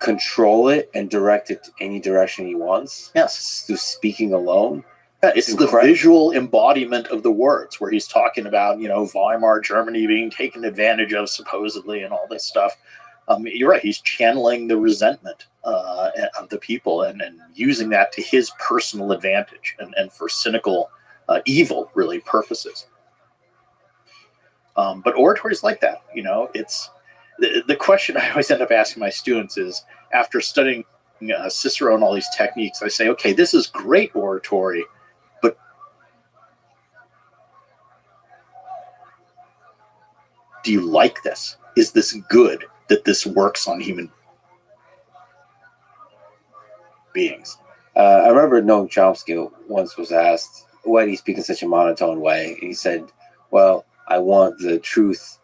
control it and direct it to any direction he wants. Yes. Through speaking alone. Yeah, it's the visual embodiment of the words where he's talking about, Weimar Germany being taken advantage of supposedly and all this stuff. You're right. He's channeling the resentment of the people and using that to his personal advantage and for cynical, evil, really, purposes. But oratory is like that. It's the question I always end up asking my students is, after studying Cicero and all these techniques, I say, okay, this is great oratory, but do you like this? Is this good that this works on human beings? I remember Noam Chomsky once was asked, why do you speak in such a monotone way? And he said, well, I want the truth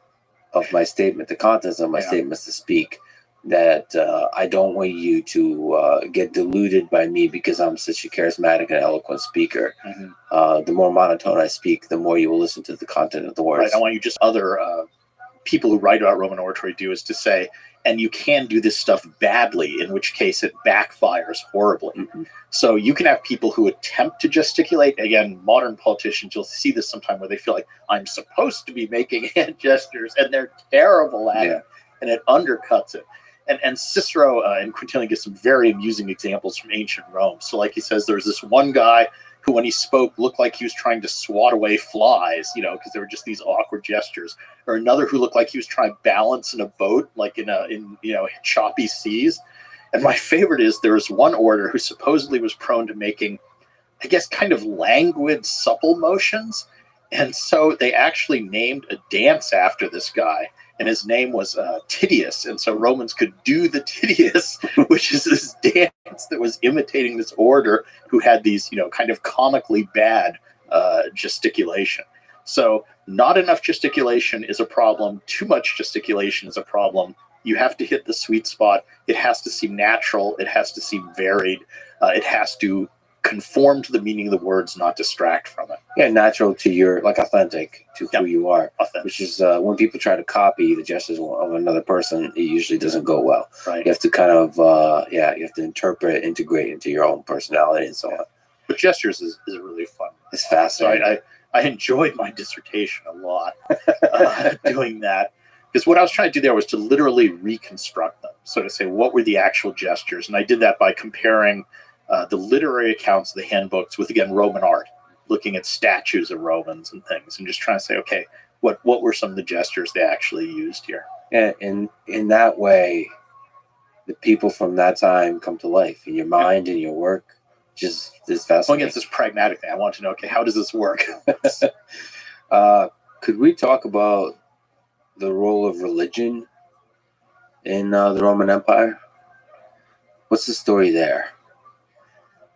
of my statement, the contents of my statements to speak, that I don't want you to get deluded by me because I'm such a charismatic and eloquent speaker. Mm-hmm. The more monotone I speak, the more you will listen to the content of the words. Right. I want you just other people who write about Roman oratory do is to say, and you can do this stuff badly, in which case it backfires horribly. Mm-hmm. So you can have people who attempt to gesticulate. Again, modern politicians, you'll see this sometime where they feel like I'm supposed to be making hand gestures and they're terrible at it, and it undercuts it. And Cicero and Quintilian give some very amusing examples from ancient Rome. So like he says, there's this one guy who, when he spoke, looked like he was trying to swat away flies, because there were just these awkward gestures. Or another who looked like he was trying to balance in a boat, like in choppy seas. And my favorite is there was one orator who supposedly was prone to making, I guess, kind of languid, supple motions. And so they actually named a dance after this guy. And his name was Titius. And so Romans could do the Titius, which is this dance that was imitating this orator who had these, kind of comically bad gesticulation. So not enough gesticulation is a problem. Too much gesticulation is a problem. You have to hit the sweet spot. It has to seem natural. It has to seem varied. It has to conform to the meaning of the words, not distract from it. Yeah, natural to your, like authentic to Yep. who you are. Authentic, Which is when people try to copy the gestures of another person, it usually doesn't go well. right? You have to kind of, you have to interpret, integrate into your own personality and so on. But gestures is really fun. It's So fascinating. I enjoyed my dissertation a lot doing that, because what I was trying to do there was to literally reconstruct them. So to say, what were the actual gestures? And I did that by comparing the literary accounts of the handbooks with, again, Roman art, looking at statues of Romans and things, and just trying to say, okay, what were some of the gestures they actually used here? And in that way, the people from that time come to life in your mind, in your work. Just this So fascinating. again, it's this pragmatic thing. I want to know, okay, how does this work? Could we talk about the role of religion in the Roman Empire? What's the story there?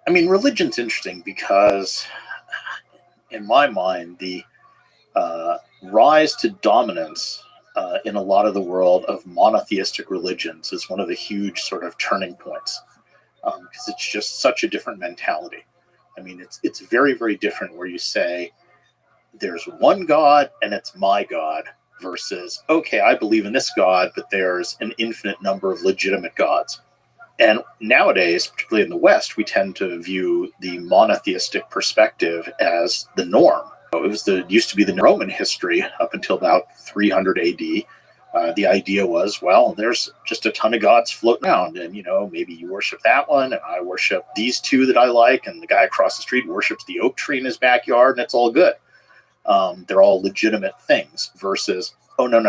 I mean, religion's interesting because, in my mind, the rise to dominance in a lot of the world of monotheistic religions is one of the huge sort of turning points, because it's just such a different mentality. I mean, it's very, very different where you say there's one God and it's my God versus, okay, I believe in this God, but there's an infinite number of legitimate gods. And nowadays, particularly in the West, we tend to view the monotheistic perspective as the norm. It used to be the Roman history up until about 300 AD. The idea was, well, there's just a ton of gods floating around, and maybe you worship that one, and I worship these two that I like, and the guy across the street worships the oak tree in his backyard, and it's all good. They're all legitimate things. Versus, oh no,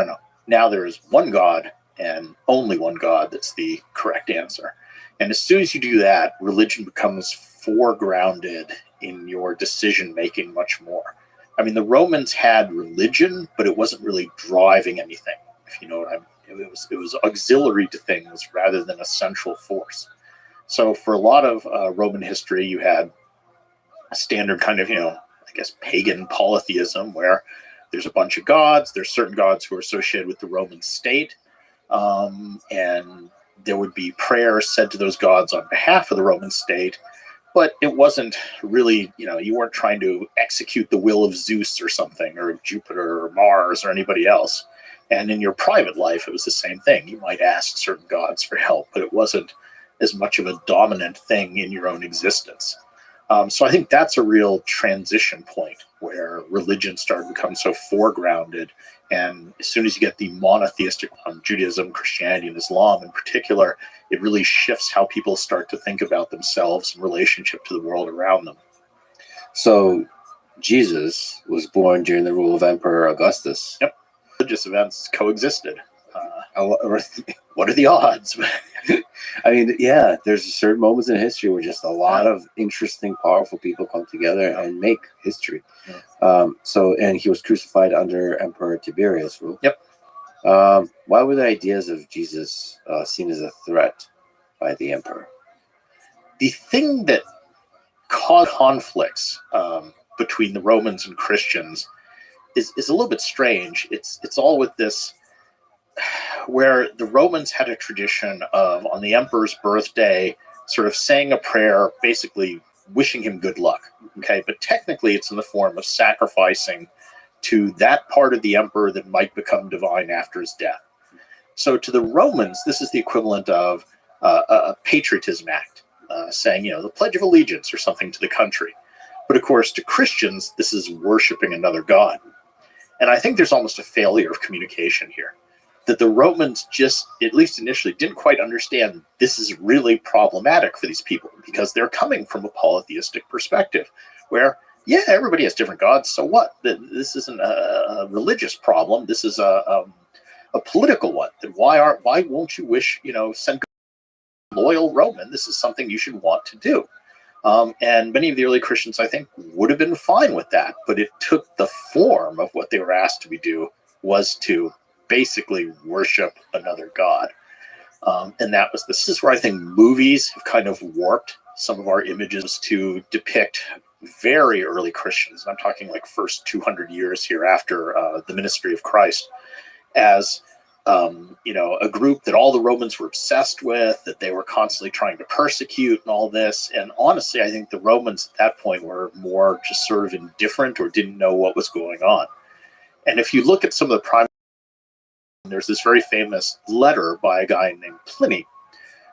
now there is one God and only one God that's the correct answer. And as soon as you do that, religion becomes foregrounded in your decision making much more. I mean, the Romans had religion, but it wasn't really driving anything, if you know what I mean. It was auxiliary to things rather than a central force. So for a lot of Roman history, you had a standard kind of, I guess, pagan polytheism where there's a bunch of gods. There's certain gods who are associated with the Roman state. And there would be prayers said to those gods on behalf of the Roman state, but it wasn't really, you weren't trying to execute the will of Zeus or something, or Jupiter or Mars or anybody else. And in your private life, it was the same thing. You might ask certain gods for help, but it wasn't as much of a dominant thing in your own existence. So I think that's a real transition point where religion started to become so foregrounded. And as soon as you get the monotheistic Judaism, Christianity, and Islam in particular, it really shifts how people start to think about themselves in relationship to the world around them. So Jesus was born during the rule of Emperor Augustus. Yep. Religious events coexisted. What are the odds? I mean, yeah, there's certain moments in history where just a lot of interesting, powerful people come together and make history. Yeah. And he was crucified under Emperor Tiberius' rule. Yep. Why were the ideas of Jesus seen as a threat by the emperor? The thing that caused conflicts between the Romans and Christians is a little bit strange. It's all with this, where the Romans had a tradition of, on the emperor's birthday, sort of saying a prayer, basically wishing him good luck. Okay, but technically it's in the form of sacrificing to that part of the emperor that might become divine after his death. So to the Romans, this is the equivalent of a patriotism act, saying, the Pledge of Allegiance or something to the country. But of course, to Christians, this is worshiping another god. And I think there's almost a failure of communication here, that the Romans just, at least initially, didn't quite understand this is really problematic for these people, because they're coming from a polytheistic perspective where, yeah, everybody has different gods. So what? This isn't a religious problem. This is a political one. Then why won't you wish, send loyal Roman? This is something you should want to do. And many of the early Christians, I think, would have been fine with that, but it took the form of what they were asked to do was to basically worship another god. And this is where I think movies have kind of warped some of our images to depict very early Christians. I'm talking like first 200 years here after the ministry of Christ, as a group that all the Romans were obsessed with, that they were constantly trying to persecute and all this. And honestly, I think the Romans at that point were more just sort of indifferent or didn't know what was going on. And if you look at some of the prime, there's this very famous letter by a guy named Pliny,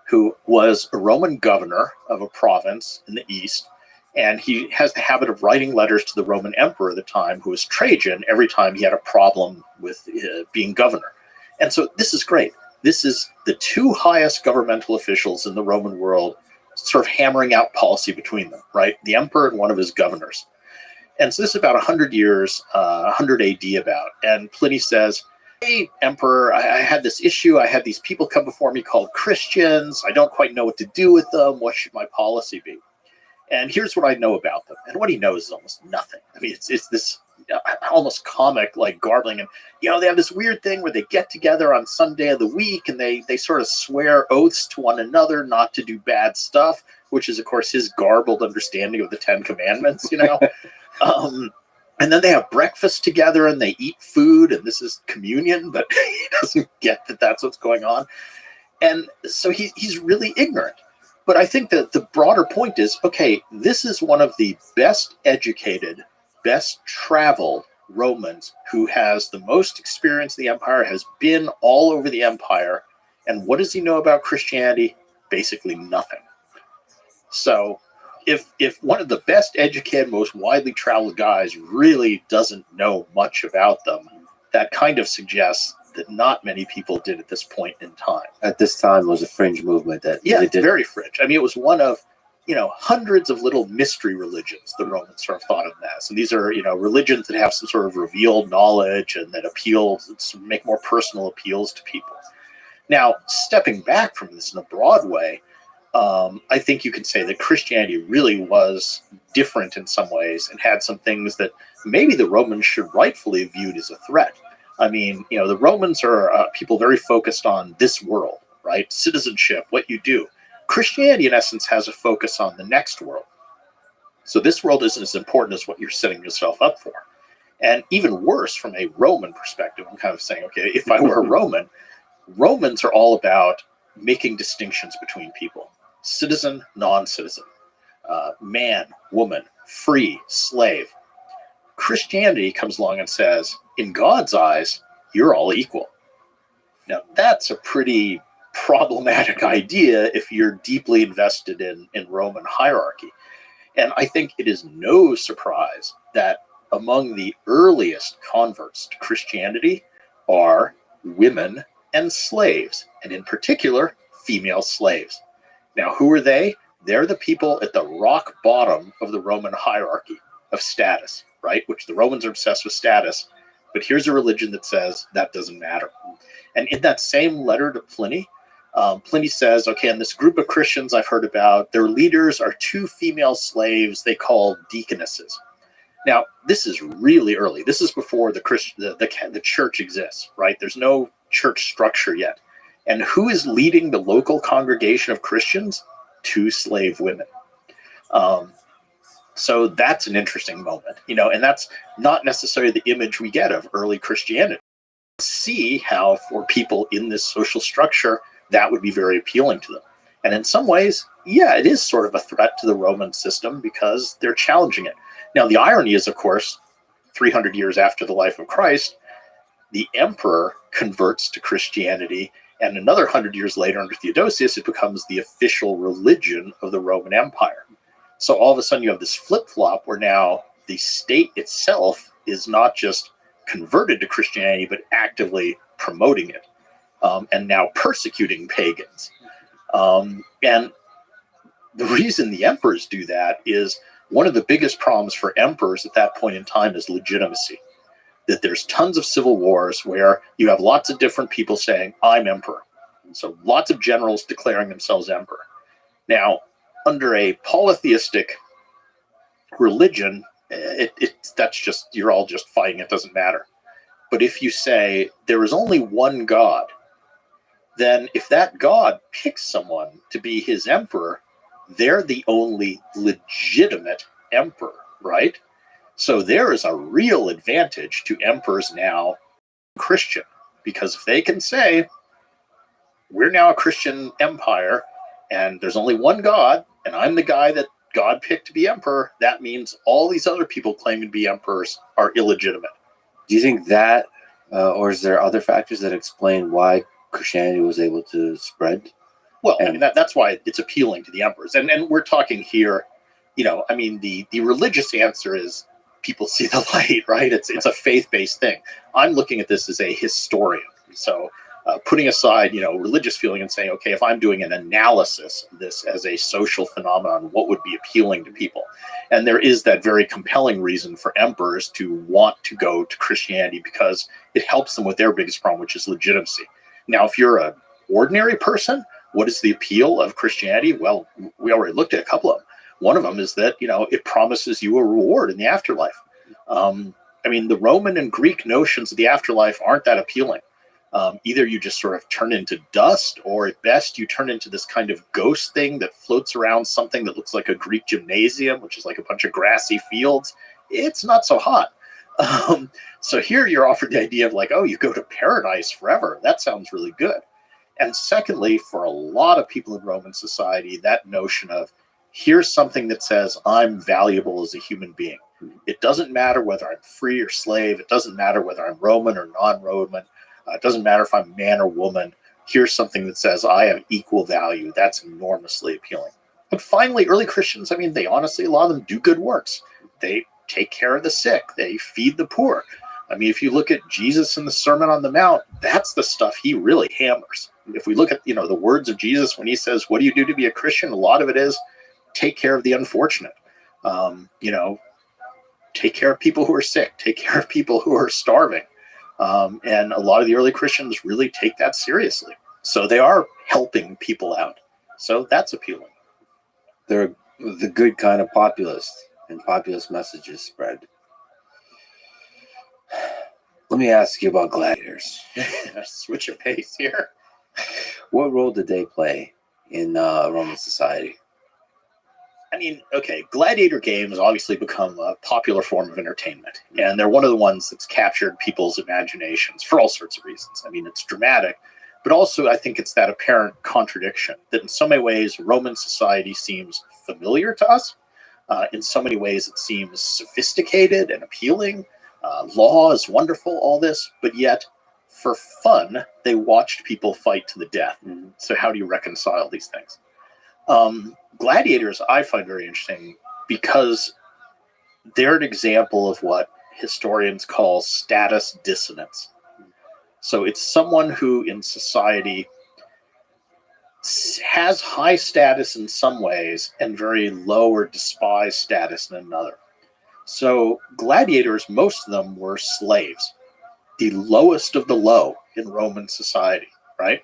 who was a Roman governor of a province in the east. And he has the habit of writing letters to the Roman emperor at the time, who was Trajan, every time he had a problem with being governor. And so this is great. This is the two highest governmental officials in the Roman world sort of hammering out policy between them, right? The emperor and one of his governors. And so this is about 100 years, 100 AD about. And Pliny says, hey, emperor, I had this issue. I had these people come before me called Christians. I don't quite know what to do with them. What should my policy be? And here's what I know about them. And what he knows is almost nothing. I mean, it's this almost comic, like garbling. And, they have this weird thing where they get together on some day of the week and they sort of swear oaths to one another not to do bad stuff, which is, of course, his garbled understanding of the Ten Commandments, And then they have breakfast together and they eat food, and this is communion, but he doesn't get that that's what's going on. And so he's really ignorant. But I think that the broader point is, okay, this is one of the best educated, best traveled Romans who has the most experience in the empire, has been all over the empire. And what does he know about Christianity? Basically nothing. So if one of the best educated, most widely traveled guys really doesn't know much about them, that kind of suggests that not many people did at this point in time. At this time was a fringe movement that did. Very fringe. I mean, it was one of hundreds of little mystery religions the Romans sort of thought of them as. And these are, religions that have some sort of revealed knowledge and that appeal, make more personal appeals to people. Now, stepping back from this in a broad way, I think you can say that Christianity really was different in some ways and had some things that maybe the Romans should rightfully have viewed as a threat. I mean, the Romans are people very focused on this world, right? Citizenship, what you do. Christianity, in essence, has a focus on the next world. So this world isn't as important as what you're setting yourself up for. And even worse, from a Roman perspective, I'm kind of saying, okay, if I were a Roman, Romans are all about making distinctions between people. Citizen, non-citizen, man, woman, free, slave. Christianity comes along and says, in God's eyes, you're all equal. Now, that's a pretty problematic idea if you're deeply invested in Roman hierarchy. And I think it is no surprise that among the earliest converts to Christianity are women and slaves, and in particular, female slaves. Now, who are they? They're the people at the rock bottom of the Roman hierarchy of status, right? Which the Romans are obsessed with status. But here's a religion that says that doesn't matter. And in that same letter to Pliny, Pliny says, okay, in this group of Christians I've heard about, their leaders are two female slaves they call deaconesses. Now, this is really early. This is before the church exists, right? There's no church structure yet. And who is leading the local congregation of Christians? Two slave women. So that's an interesting moment, and that's not necessarily the image we get of early Christianity. See how for people in this social structure, that would be very appealing to them. And in some ways, yeah, it is sort of a threat to the Roman system because they're challenging it. Now, the irony is, of course, 300 years after the life of Christ, the emperor converts to Christianity, and another 100 years later under Theodosius, it becomes the official religion of the Roman Empire. So all of a sudden you have this flip-flop where now the state itself is not just converted to Christianity, but actively promoting it, and now persecuting pagans. And the reason the emperors do that is one of the biggest problems for emperors at that point in time is legitimacy. That there's tons of civil wars where you have lots of different people saying, I'm emperor. So lots of generals declaring themselves emperor. Now, under a polytheistic religion, that's just, you're all just fighting, it doesn't matter. But if you say there is only one God, then if that God picks someone to be his emperor, they're the only legitimate emperor, right? So there is a real advantage to emperors now Christian. because if they can say, we're now a Christian empire and there's only one God, and I'm the guy that God picked to be emperor, that means all these other people claiming to be emperors are illegitimate. Do you think that, or is there other factors that explain why Christianity was able to spread? Well, I mean, that's why it's appealing to the emperors. And we're talking here, the religious answer is people see the light, right? It's a faith-based thing. I'm looking at this as a historian. So putting aside, religious feeling and saying, okay, if I'm doing an analysis of this as a social phenomenon, what would be appealing to people? And there is that very compelling reason for emperors to want to go to Christianity because it helps them with their biggest problem, which is legitimacy. Now, if you're an ordinary person, what is the appeal of Christianity? Well, we already looked at a couple of them. One of them is that, it promises you a reward in the afterlife. The Roman and Greek notions of the afterlife aren't that appealing. Either you just sort of turn into dust, or at best you turn into this kind of ghost thing that floats around something that looks like a Greek gymnasium, which is like a bunch of grassy fields. It's not so hot. So here you're offered the idea of like, oh, you go to paradise forever. That sounds really good. And secondly, for a lot of people in Roman society, that notion of here's something that says I'm valuable as a human being. It doesn't matter whether I'm free or slave. It doesn't matter whether I'm Roman or non-Roman. It doesn't matter if I'm man or woman. Here's something that says I have equal value. That's enormously appealing. But finally, early Christians, they honestly, a lot of them do good works. They take care of the sick. They feed the poor. If you look at Jesus in the Sermon on the Mount, that's the stuff he really hammers. If we look at, the words of Jesus when he says, what do you do to be a Christian? A lot of it is take care of the unfortunate. Take care of people who are sick. Take care of people who are starving. And a lot of the early Christians really take that seriously. So they are helping people out. So that's appealing. They're the good kind of populist, and populist messages spread. Let me ask you about gladiators. Switch of pace here. What role did they play in Roman society? Gladiator games obviously become a popular form of entertainment, and they're one of the ones that's captured people's imaginations for all sorts of reasons. It's dramatic, but also I think it's that apparent contradiction that in so many ways Roman society seems familiar to us. In so many ways it seems sophisticated and appealing. Law is wonderful, all this, but yet for fun, they watched people fight to the death. Mm-hmm. So how do you reconcile these things? Gladiators I find very interesting because they're an example of what historians call status dissonance. So it's someone who in society has high status in some ways and very low or despised status in another. So gladiators, most of them were slaves, the lowest of the low in Roman society, right?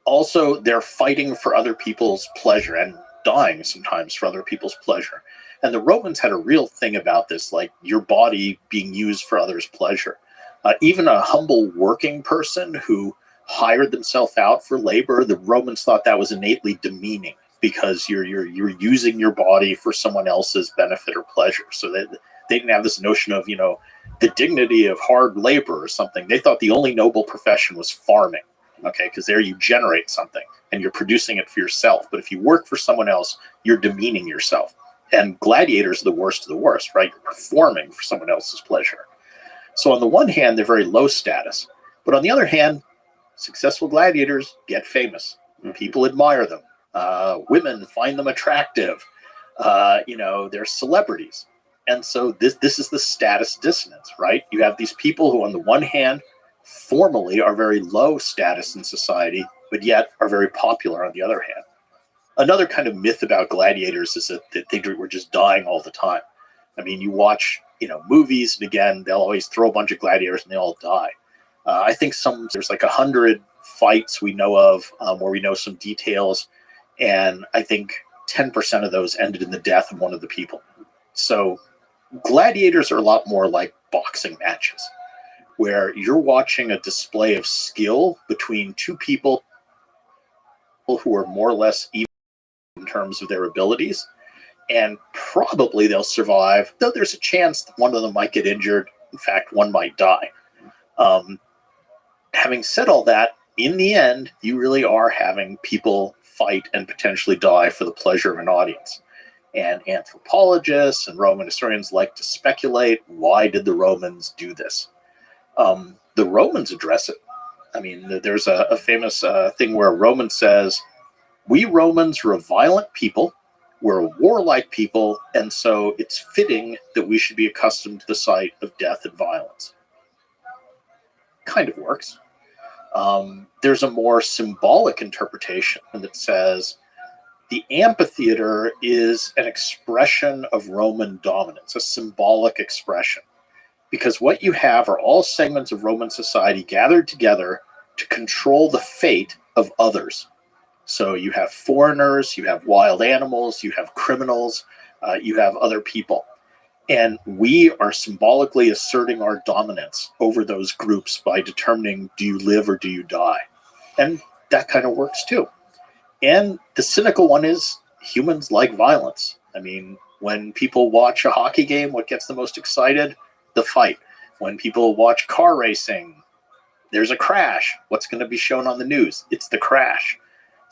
Also, they're fighting for other people's pleasure and dying sometimes for other people's pleasure. And the Romans had a real thing about this, like your body being used for others' pleasure. Even a humble working person who hired themselves out for labor, the Romans thought that was innately demeaning because you're using your body for someone else's benefit or pleasure. So they didn't have this notion of, the dignity of hard labor or something. They thought the only noble profession was farming. Okay, because there you generate something and you're producing it for yourself. But if you work for someone else, you're demeaning yourself. And gladiators are the worst of the worst, right? You're performing for someone else's pleasure. So on the one hand, they're very low status. But on the other hand, successful gladiators get famous. People admire them. Women find them attractive. They're celebrities. And so this is the status dissonance, right? You have these people who on the one hand, formally are very low status in society, but yet are very popular on the other hand. Another kind of myth about gladiators is that they were just dying all the time. You watch, movies, and again, they'll always throw a bunch of gladiators and they all die. I think there's like 100 fights we know of where we know some details, and I think 10% of those ended in the death of one of the people. So gladiators are a lot more like boxing matches, where you're watching a display of skill between two people who are more or less even in terms of their abilities, and probably they'll survive, though there's a chance that one of them might get injured. In fact, one might die. having said all that, in the end, you really are having people fight and potentially die for the pleasure of an audience. And anthropologists and Roman historians like to speculate, why did the Romans do this? The Romans address it. I mean, there's a famous thing where a Roman says, we Romans are a violent people, we're a warlike people, and so it's fitting that we should be accustomed to the sight of death and violence. Kind of works. There's a more symbolic interpretation that says the amphitheater is an expression of Roman dominance, a symbolic expression. Because what you have are all segments of Roman society gathered together to control the fate of others. So you have foreigners, you have wild animals, you have criminals, you have other people. And we are symbolically asserting our dominance over those groups by determining, do you live or do you die? And that kind of works too. And the cynical one is humans like violence. I mean, when people watch a hockey game, what gets the most excited? The fight. When people watch car racing, there's a crash. What's going to be shown on the news? It's the crash.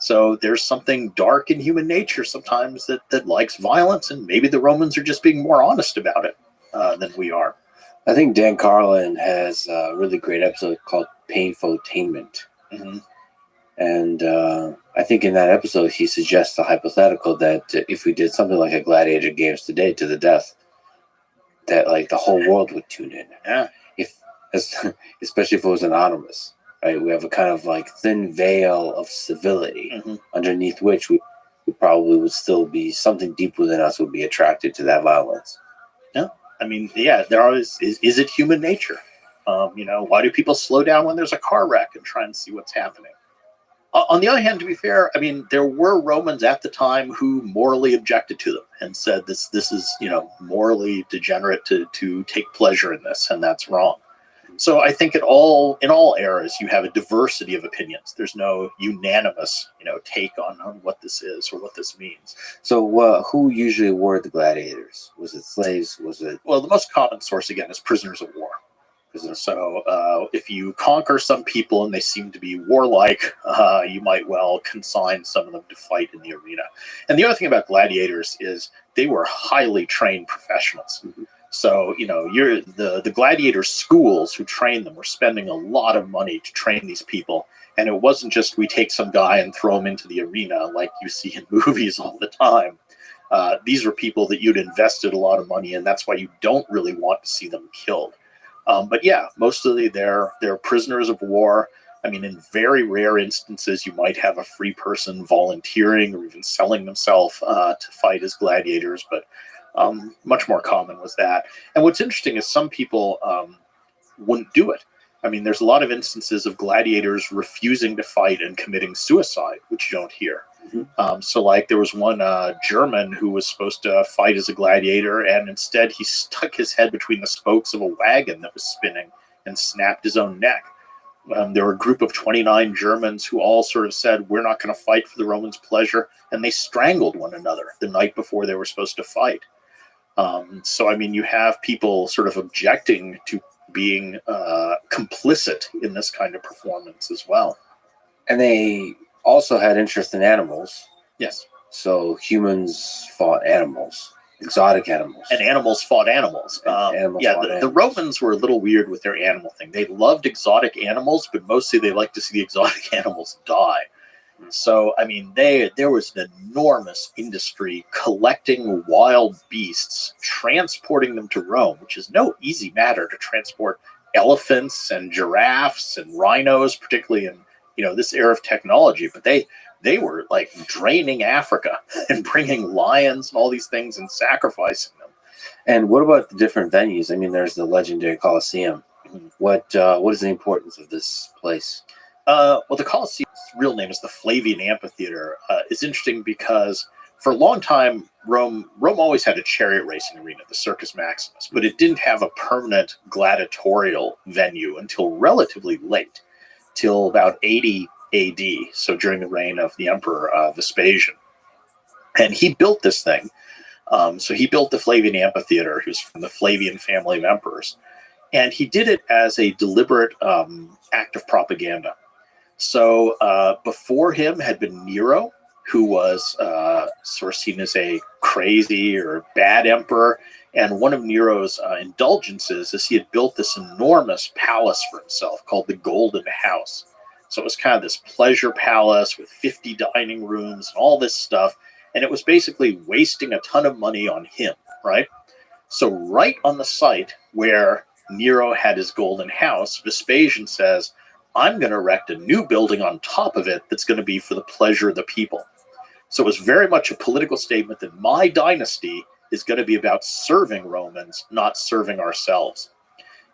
So there's something dark in human nature sometimes that likes violence, and maybe the Romans are just being more honest about it than we are. I think Dan Carlin has a really great episode called Painfotainment. Mm-hmm. And I think in that episode, he suggests the hypothetical that if we did something like a Gladiator Games today to the death, that like the whole world would tune in. Yeah. Especially if it was anonymous, right? We have a kind of like thin veil of civility underneath which we probably would still be something deep within us would be attracted to that violence. Yeah. I mean, yeah, there is it human nature? Why do people slow down when there's a car wreck and try and see what's happening? On the other hand, to be fair, I mean, there were Romans at the time who morally objected to them and said this is, morally degenerate to take pleasure in this, and that's wrong. So I think in all eras, you have a diversity of opinions. There's no unanimous, take on what this is or what this means. So who usually were the gladiators? Was it slaves? Was it? Well, the most common source, again, is prisoners of war. So if you conquer some people and they seem to be warlike, you might well consign some of them to fight in the arena. And the other thing about gladiators is they were highly trained professionals. Mm-hmm. So, the gladiator schools who trained them were spending a lot of money to train these people. And it wasn't just we take some guy and throw him into the arena like you see in movies all the time. These were people that you'd invested a lot of money in. That's why you don't really want to see them killed. But yeah, mostly they're prisoners of war. I mean, in very rare instances, you might have a free person volunteering or even selling themselves to fight as gladiators, but much more common was that. And what's interesting is some people wouldn't do it. I mean, there's a lot of instances of gladiators refusing to fight and committing suicide, which you don't hear. Mm-hmm. So like there was one German who was supposed to fight as a gladiator, and instead he stuck his head between the spokes of a wagon that was spinning and snapped his own neck. There were a group of 29 Germans who all sort of said, we're not going to fight for the Romans' pleasure, and they strangled one another the night before they were supposed to fight. So, I mean, you have people sort of objecting to being complicit in this kind of performance as well. And they also had interest in animals. Yes. So humans fought animals, exotic animals. And animals fought animals. The Romans were a little weird with their animal thing. They loved exotic animals, but mostly they liked to see the exotic animals die. So, I mean, there was an enormous industry collecting wild beasts, transporting them to Rome, which is no easy matter to transport elephants and giraffes and rhinos, particularly in, this era of technology. But they were like draining Africa and bringing lions and all these things and sacrificing them. And what about the different venues? I mean, there's the legendary Colosseum. Mm-hmm. What is the importance of this place? Well, the Colosseum's real name is the Flavian Amphitheater. It's interesting because for a long time, Rome always had a chariot racing arena, the Circus Maximus, but it didn't have a permanent gladiatorial venue until relatively late, till about 80 AD, so during the reign of the Emperor Vespasian. And he built this thing. So he built the Flavian Amphitheater, who's from the Flavian family of emperors. And he did it as a deliberate act of propaganda. So before him had been Nero, who was sort of seen as a crazy or bad emperor. And one of Nero's indulgences is he had built this enormous palace for himself called the Golden House. So it was kind of this pleasure palace with 50 dining rooms and all this stuff. And it was basically wasting a ton of money on him, right? So right on the site where Nero had his Golden House, Vespasian says, I'm going to erect a new building on top of it that's going to be for the pleasure of the people. So it was very much a political statement that my dynasty is going to be about serving Romans, not serving ourselves.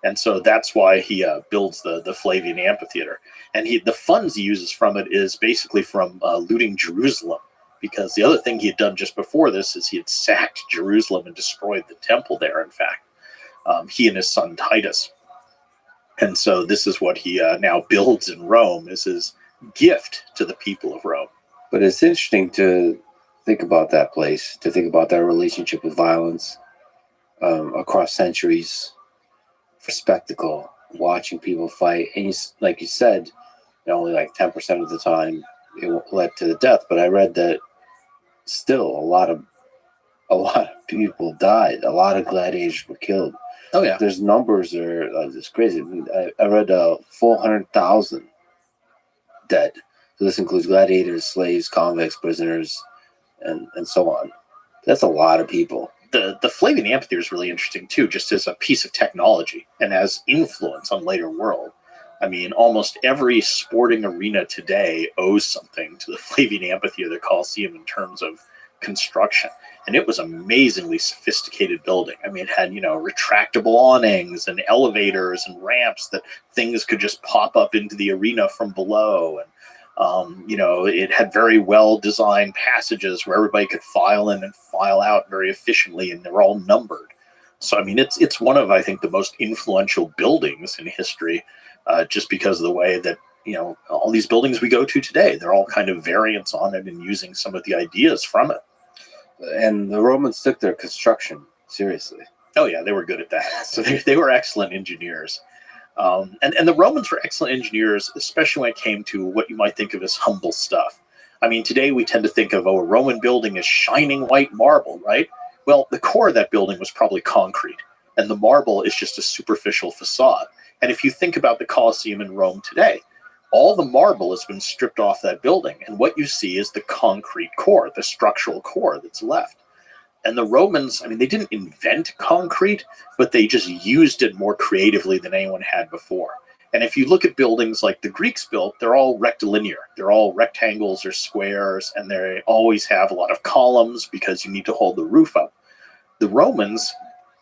And so that's why he builds the Flavian Amphitheater. And the funds he uses from it is basically from looting Jerusalem, because the other thing he had done just before this is he had sacked Jerusalem and destroyed the temple there, in fact, he and his son Titus. And so this is what he now builds in Rome as his gift to the people of Rome. But it's interesting to think about that place, to think about that relationship with violence across centuries for spectacle, watching people fight. And like you said, only like 10% of the time it led to the death. But I read that still a lot of people died. A lot of gladiators were killed. Oh, yeah. There's numbers that are just crazy. I read 400,000 dead. So this includes gladiators, slaves, convicts, prisoners, and so on. That's a lot of people. The Flavian Amphitheater is really interesting, too, just as a piece of technology and as influence on later world. I mean, almost every sporting arena today owes something to the Flavian Amphitheater, the Colosseum, in terms of construction. And it was amazingly sophisticated building. I mean, it had, retractable awnings and elevators and ramps that things could just pop up into the arena from below. And it had very well designed passages where everybody could file in and file out very efficiently, and they're all numbered. So, I mean, it's one of, I think, the most influential buildings in history, just because of the way that, all these buildings we go to today, they're all kind of variants on it and using some of the ideas from it. And the Romans took their construction seriously. Oh, yeah, they were good at that. So they were excellent engineers. And the Romans were excellent engineers, especially when it came to what you might think of as humble stuff. I mean, today we tend to think of, a Roman building as shining white marble, right? Well, the core of that building was probably concrete, and the marble is just a superficial facade. And if you think about the Colosseum in Rome today, all the marble has been stripped off that building, and what you see is the concrete core, the structural core that's left. And the Romans, I mean, they didn't invent concrete, but they just used it more creatively than anyone had before. And if you look at buildings like the Greeks built, they're all rectilinear. They're all rectangles or squares, and they always have a lot of columns because you need to hold the roof up. The Romans,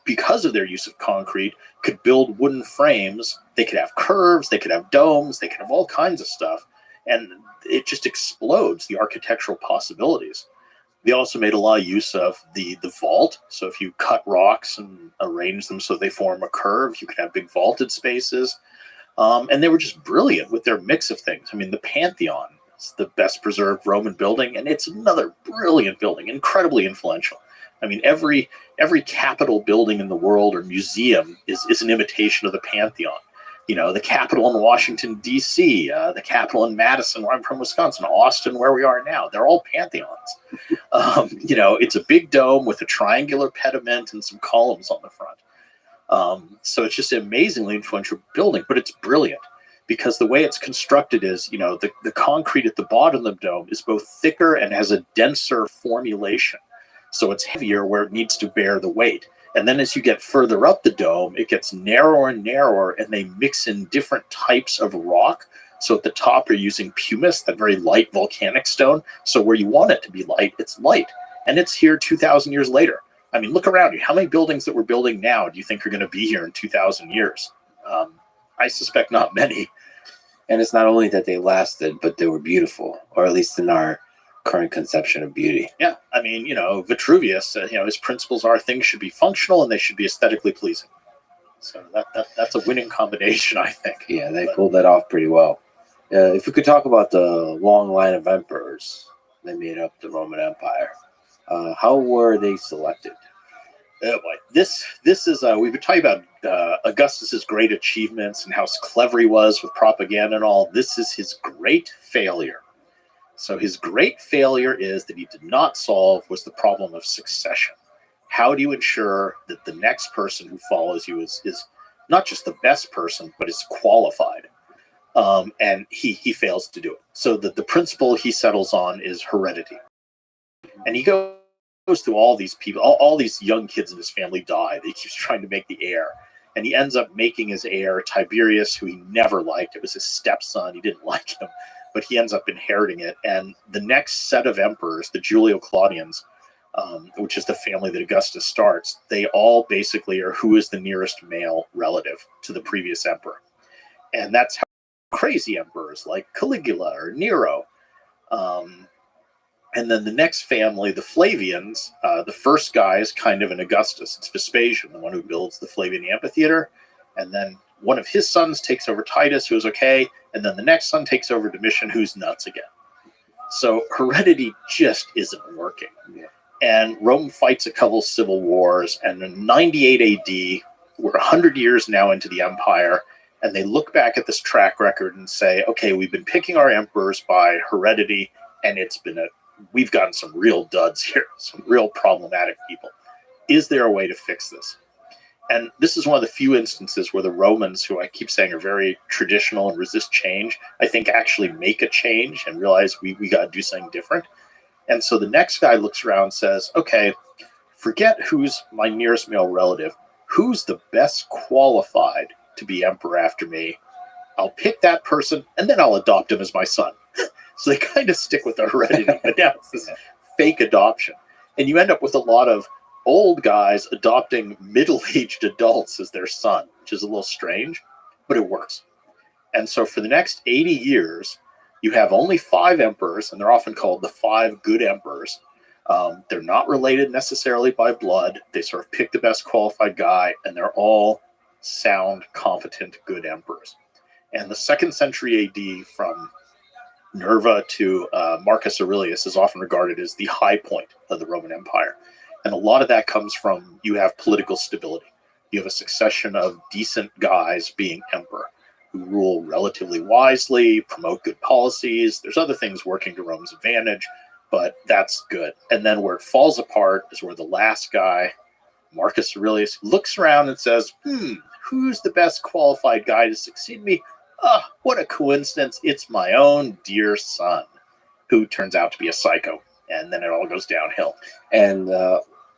because of their use of concrete, could build wooden frames. They could have curves, they could have domes, they could have all kinds of stuff. And it just explodes the architectural possibilities. They also made a lot of use of the vault. So if you cut rocks and arrange them so they form a curve, you can have big vaulted spaces. And they were just brilliant with their mix of things. I mean, the Pantheon is the best preserved Roman building, and it's another brilliant building, incredibly influential. I mean, every Capitol building in the world or museum is an imitation of the Pantheon. The Capitol in Washington, D.C., the Capitol in Madison, where I'm from, Wisconsin, Austin, where we are now. They're all Pantheons. It's a big dome with a triangular pediment and some columns on the front. So it's just an amazingly influential building, but it's brilliant because the way it's constructed is, the concrete at the bottom of the dome is both thicker and has a denser formulation. So it's heavier where it needs to bear the weight. And then as you get further up the dome, it gets narrower and narrower, and they mix in different types of rock. So at the top, you're using pumice, that very light volcanic stone. So where you want it to be light, it's light. And it's here 2,000 years later. I mean, look around you. How many buildings that we're building now do you think are going to be here in 2,000 years? I suspect not many. And it's not only that they lasted, but they were beautiful, or at least in our current conception of beauty. Yeah, I mean, Vitruvius, his principles are things should be functional and they should be aesthetically pleasing. So that's a winning combination, I think. Yeah, they pulled that off pretty well. If we could talk about the long line of emperors that made up the Roman Empire, how were they selected? Oh boy, this is we've been talking about Augustus's great achievements and how clever he was with propaganda and all. This is his great failure. So his great failure is that he did not solve was the problem of succession. How do you ensure that the next person who follows you is not just the best person, but is qualified? And he fails to do it. So the principle he settles on is heredity. And he goes through all these people, all these young kids in his family die. He keeps trying to make the heir. And he ends up making his heir Tiberius, who he never liked. It was his stepson. He didn't like him, but he ends up inheriting it. And the next set of emperors, the Julio-Claudians, which is the family that Augustus starts, they all basically are who is the nearest male relative to the previous emperor. And that's how crazy emperors like Caligula or Nero. And then the next family, the Flavians, the first guy is kind of an Augustus. It's Vespasian, the one who builds the Flavian amphitheater. And then one of his sons takes over Titus, who's okay. And then the next son takes over Domitian, who's nuts again. So heredity just isn't working. Yeah. And Rome fights a couple civil wars. And in 98 AD, we're 100 years now into the empire. And they look back at this track record and say, okay, we've been picking our emperors by heredity, and we've gotten some real duds here, some real problematic people. Is there a way to fix this? And this is one of the few instances where the Romans, who I keep saying are very traditional and resist change, I think actually make a change and realize we got to do something different. And so the next guy looks around and says, okay, forget who's my nearest male relative. Who's the best qualified to be emperor after me? I'll pick that person, and then I'll adopt him as my son. So they kind of stick with their heredity, but now it's this fake adoption. And you end up with a lot of old guys adopting middle-aged adults as their son, which is a little strange, but it works. And so for the next 80 years, you have only 5 emperors, and they're often called the 5 good emperors. They're not related necessarily by blood. They sort of pick the best qualified guy, and they're all sound, competent, good emperors. And the 2nd century AD, from Nerva to Marcus Aurelius, is often regarded as the high point of the Roman Empire. And a lot of that comes from you have political stability. You have a succession of decent guys being emperor who rule relatively wisely, promote good policies. There's other things working to Rome's advantage, but that's good. And then where it falls apart is where the last guy, Marcus Aurelius, looks around and says, who's the best qualified guy to succeed me? What a coincidence. It's my own dear son, who turns out to be a psycho. And then it all goes downhill. And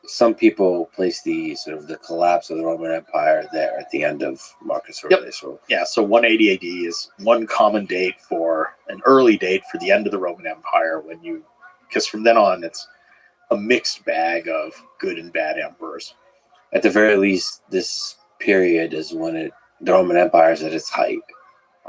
some people place the sort of the collapse of the Roman Empire there at the end of Marcus Aurelius. Yep. Yeah, so 180 AD is one common date for an early date for the end of the Roman Empire, because from then on it's a mixed bag of good and bad emperors. At the very least, this period is when the Roman Empire is at its height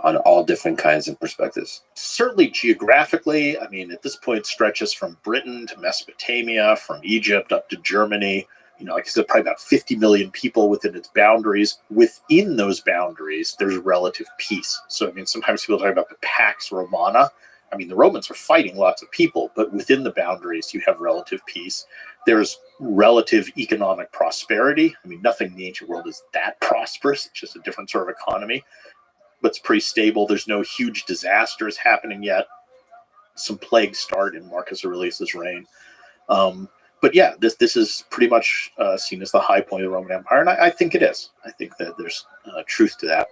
on all different kinds of perspectives. Certainly geographically, I mean, at this point it stretches from Britain to Mesopotamia, from Egypt up to Germany. Like I said, probably about 50 million people within its boundaries. Within those boundaries, there's relative peace. So, I mean, sometimes people talk about the Pax Romana. I mean, the Romans are fighting lots of people, but within the boundaries, you have relative peace. There's relative economic prosperity. I mean, nothing in the ancient world is that prosperous. It's just a different sort of economy, but it's pretty stable. There's no huge disasters happening yet. Some plagues start in Marcus Aurelius's reign. But yeah, this is pretty much seen as the high point of the Roman Empire, and I think it is. I think that there's truth to that.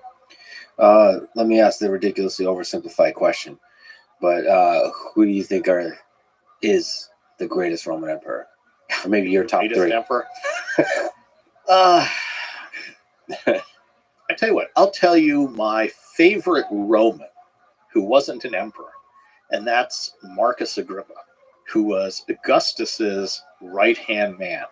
Let me ask the ridiculously oversimplified question, but who do you think is the greatest Roman emperor? Or maybe your top 3. Emperor? I tell you what, I'll tell you my favorite Roman who wasn't an emperor, and that's Marcus Agrippa, who was Augustus's right-hand man.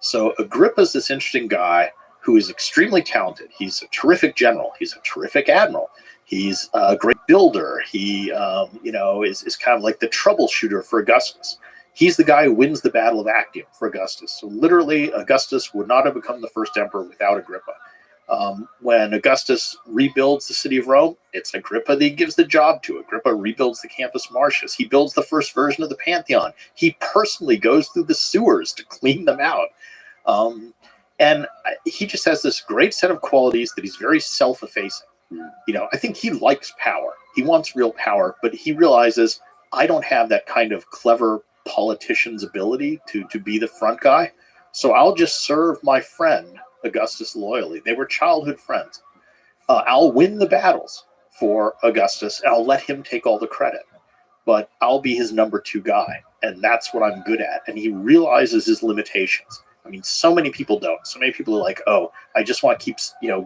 So Agrippa's this interesting guy who is extremely talented. He's a terrific general. He's a terrific admiral. He's a great builder. He, is kind of like the troubleshooter for Augustus. He's the guy who wins the Battle of Actium for Augustus. So literally, Augustus would not have become the first emperor without Agrippa. When Augustus rebuilds the city of Rome, it's Agrippa that he gives the job to. Agrippa rebuilds the Campus Martius. He builds the first version of the Pantheon. He personally goes through the sewers to clean them out. He just has this great set of qualities that he's very self-effacing. I think he likes power. He wants real power, but he realizes I don't have that kind of clever politician's ability to be the front guy. So I'll just serve my friend Augustus loyally. They were childhood friends. I'll win the battles for Augustus, and I'll let him take all the credit. But I'll be his number 2 guy, and that's what I'm good at. And he realizes his limitations. I mean, so many people don't. So many people are like, oh, I just want to keep,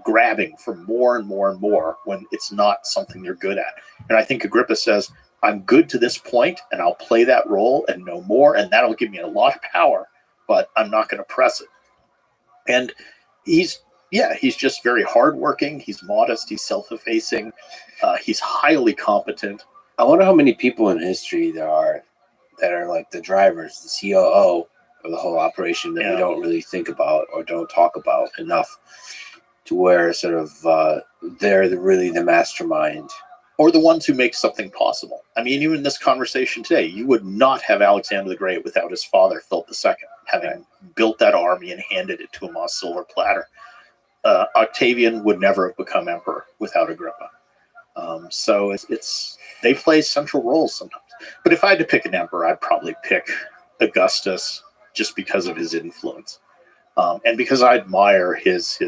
grabbing for more and more and more when it's not something they're good at. And I think Agrippa says, I'm good to this point, and I'll play that role and no more, and that'll give me a lot of power, but I'm not going to press it. And he's just very hardworking. He's modest. He's self-effacing. He's highly competent. I wonder how many people in history there are that are like the drivers, the COO of the whole operation that we don't really think about or don't talk about enough, to where sort of they're really the mastermind. Or the ones who make something possible. I mean, even in this conversation today, you would not have Alexander the Great without his father, Philip II, having built that army and handed it to him on a silver platter. Octavian would never have become emperor without Agrippa. So they play central roles sometimes. But if I had to pick an emperor, I'd probably pick Augustus, just because of his influence. And because I admire his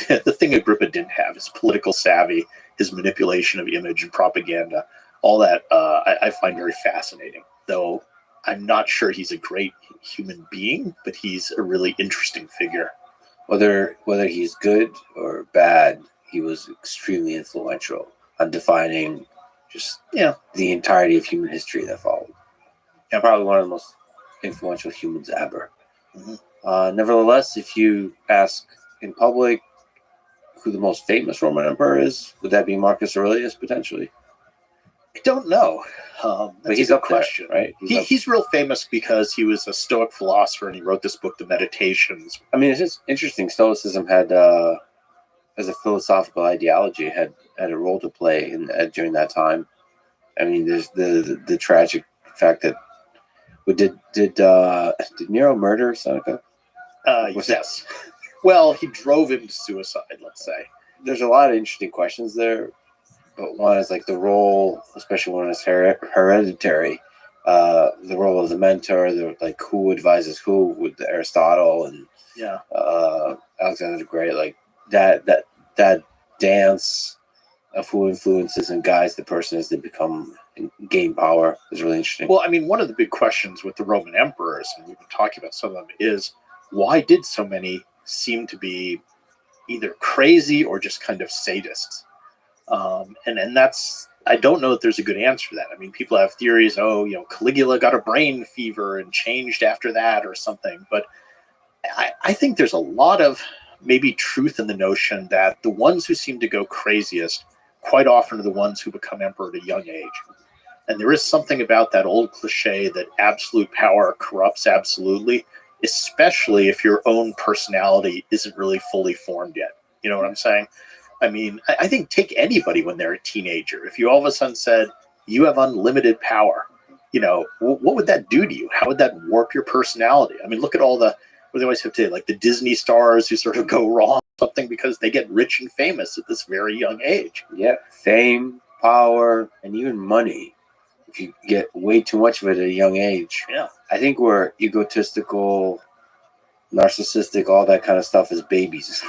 the thing Agrippa didn't have, his political savvy, his manipulation of image and propaganda, all that I find very fascinating. Though I'm not sure he's a great human being, but he's a really interesting figure. Whether he's good or bad, he was extremely influential on defining just the entirety of human history that followed. And probably one of the most influential humans ever. Mm-hmm. Nevertheless, if you ask in public who the most famous Roman emperor is, would that be Marcus Aurelius potentially? I don't know. But he's up question, right? He's real famous because he was a Stoic philosopher and he wrote this book, The Meditations. I mean, it's just interesting. Stoicism had, as a philosophical ideology, had a role to play during that time. I mean, there's the tragic fact that did Nero murder Seneca? Yes. Well, he drove him to suicide, let's say. There's a lot of interesting questions there. But one is like the role, especially when it's hereditary, the role of the mentor, like who advises who with Aristotle and Alexander the Great, like that dance of who influences and guides the person as they gain power is really interesting. Well, I mean, one of the big questions with the Roman emperors, and we've been talking about some of them, is why did so many seem to be either crazy or just kind of sadists? And that's, I don't know that there's a good answer to that. I mean, people have theories, Caligula got a brain fever and changed after that or something. But I think there's a lot of maybe truth in the notion that the ones who seem to go craziest quite often are the ones who become emperor at a young age. And there is something about that old cliche that absolute power corrupts absolutely, especially if your own personality isn't really fully formed yet. You know what I'm saying? I mean, I think take anybody when they're a teenager. If you all of a sudden said, you have unlimited power, what would that do to you? How would that warp your personality? I mean, look at all what they always have to, like the Disney stars who sort of go wrong something because they get rich and famous at this very young age. Yeah, fame, power, and even money. If you get way too much of it at a young age. Yeah. I think we're egotistical, narcissistic, all that kind of stuff as babies.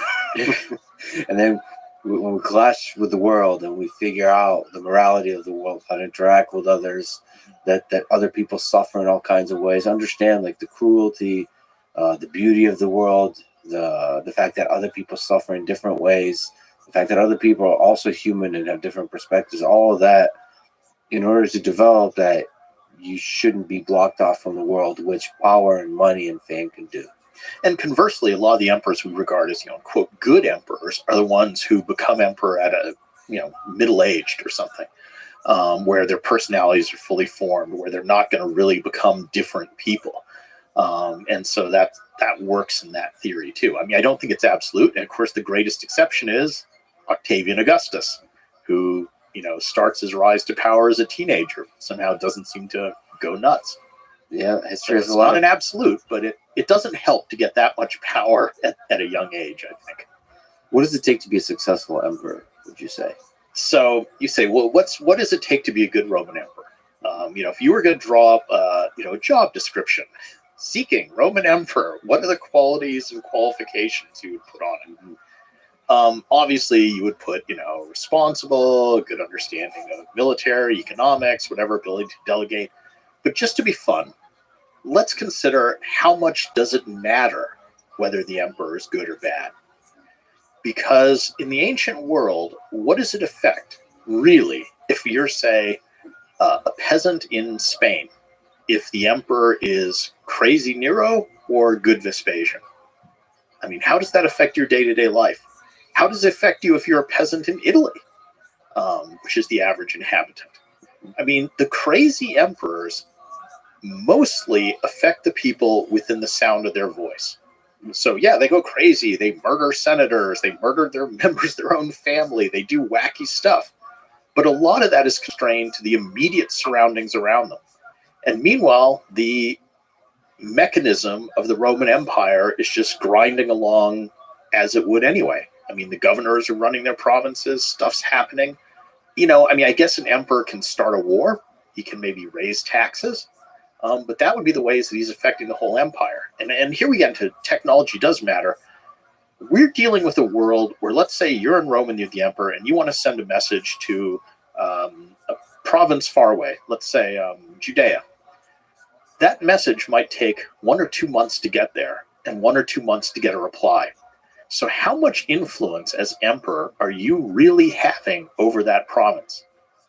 And then when we clash with the world and we figure out the morality of the world, how to interact with others, that other people suffer in all kinds of ways, understand like the cruelty, the beauty of the world, the fact that other people suffer in different ways, the fact that other people are also human and have different perspectives, all of that, in order to develop that, you shouldn't be blocked off from the world, which power and money and fame can do. And conversely, a lot of the emperors we regard as, quote, good emperors are the ones who become emperor at a, middle-aged or something, where their personalities are fully formed, where they're not going to really become different people. And so that works in that theory too. I mean, I don't think it's absolute. And of course, the greatest exception is Octavian Augustus, who, starts his rise to power as a teenager, somehow doesn't seem to go nuts. Yeah, So history it's is a not lot. an absolute, but it doesn't help to get that much power at a young age, I think. What does it take to be a successful emperor, would you say? So you say, well, what does it take to be a good Roman emperor? If you were going to draw up, a job description, seeking Roman emperor, what are the qualities and qualifications you would put on it? Obviously, you would put, responsible, good understanding of military, economics, whatever, ability to delegate. But just to be fun, let's consider how much does it matter whether the emperor is good or bad? Because in the ancient world, what does it affect, really, if you're, say, a peasant in Spain, if the emperor is crazy Nero or good Vespasian? I mean, how does that affect your day-to-day life? How does it affect you if you're a peasant in Italy, which is the average inhabitant? I mean, the crazy emperors mostly affect the people within the sound of their voice. So yeah, they go crazy. They murder senators. They murder their members of their own family. They do wacky stuff. But a lot of that is constrained to the immediate surroundings around them. And meanwhile, the mechanism of the Roman Empire is just grinding along as it would anyway. I mean, the governors are running their provinces. Stuff's happening. I guess an emperor can start a war. He can maybe raise taxes. But that would be the ways that he's affecting the whole empire. And here we get into technology does matter. We're dealing with a world where, let's say you're in Rome and you're the emperor and you want to send a message to a province far away, let's say Judea. That message might take 1 or 2 months to get there and 1 or 2 months to get a reply. So how much influence as emperor are you really having over that province?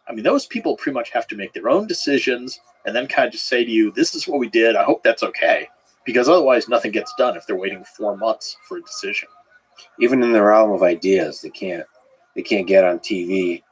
I mean, those people pretty much have to make their own decisions and then kind of just say to you, this is what we did. I hope that's okay. Because otherwise nothing gets done if they're waiting 4 months for a decision. Even in the realm of ideas, they can't get on TV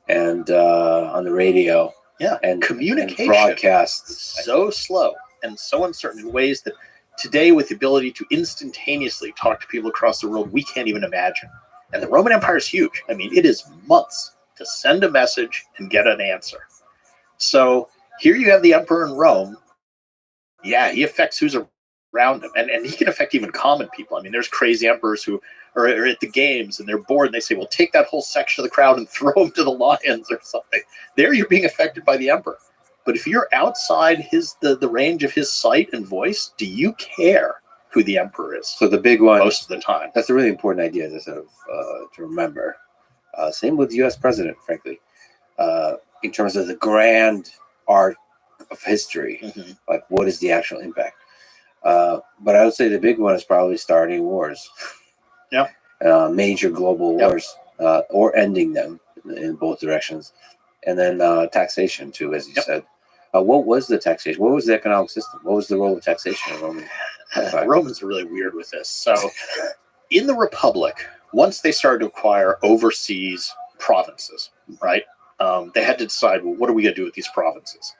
and on the radio. Yeah, and communication and broadcasts. So slow and so uncertain in ways that today, with the ability to instantaneously talk to people across the world, we can't even imagine. And the Roman Empire is huge. I mean, it is months to send a message and get an answer. So here you have the emperor in Rome. Yeah, he affects who's around him. And he can affect even common people. I mean, there's crazy emperors who are at the games and they're bored and they say, well, take that whole section of the crowd and throw him to the lions or something. There you're being affected by the emperor. But if you're outside the range of his sight and voice, do you care who the emperor is? So the big one, most of the time. That's a really important idea to remember. Same with U.S. president, frankly, in terms of the grand arc of history. Mm-hmm. Like, what is the actual impact? But I would say the big one is probably starting wars. Yeah. Major global wars, or ending them in both directions. And then taxation, too, as you said. What was the taxation? What was the economic system? What was the role of taxation in Roman Empire? Romans are really weird with this. So in the Republic, once they started to acquire overseas provinces, right, they had to decide, well, what are we going to do with these provinces?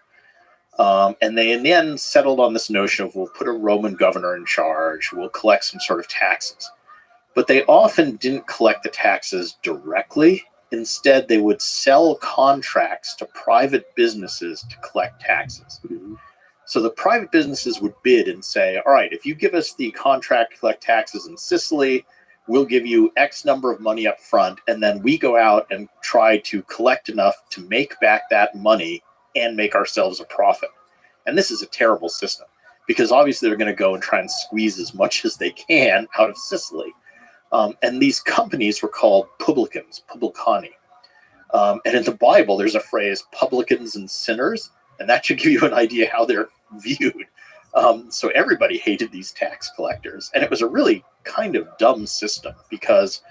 And they in the end settled on this notion of we'll put a Roman governor in charge, we'll collect some sort of taxes. But they often didn't collect the taxes directly. Instead, they would sell contracts to private businesses to collect taxes. Mm-hmm. So the private businesses would bid and say, all right, if you give us the contract to collect taxes in Sicily, we'll give you X number of money up front. And then we go out and try to collect enough to make back that money and make ourselves a profit. And this is a terrible system because obviously they're going to go and try and squeeze as much as they can out of Sicily. And these companies were called publicans, publicani. And in the Bible, there's a phrase, publicans and sinners, and that should give you an idea how they're viewed. So everybody hated these tax collectors, and it was a really kind of dumb system because,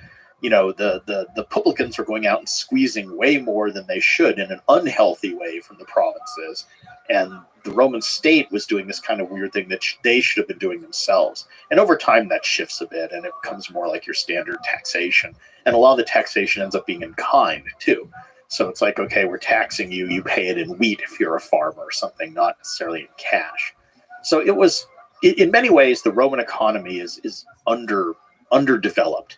the publicans were going out and squeezing way more than they should in an unhealthy way from the provinces. And the Roman state was doing this kind of weird thing that they should have been doing themselves. And over time, that shifts a bit, and it becomes more like your standard taxation. And a lot of the taxation ends up being in kind, too. So it's like, okay, we're taxing you. You pay it in wheat if you're a farmer or something, not necessarily in cash. So it was, in many ways, the Roman economy is underdeveloped.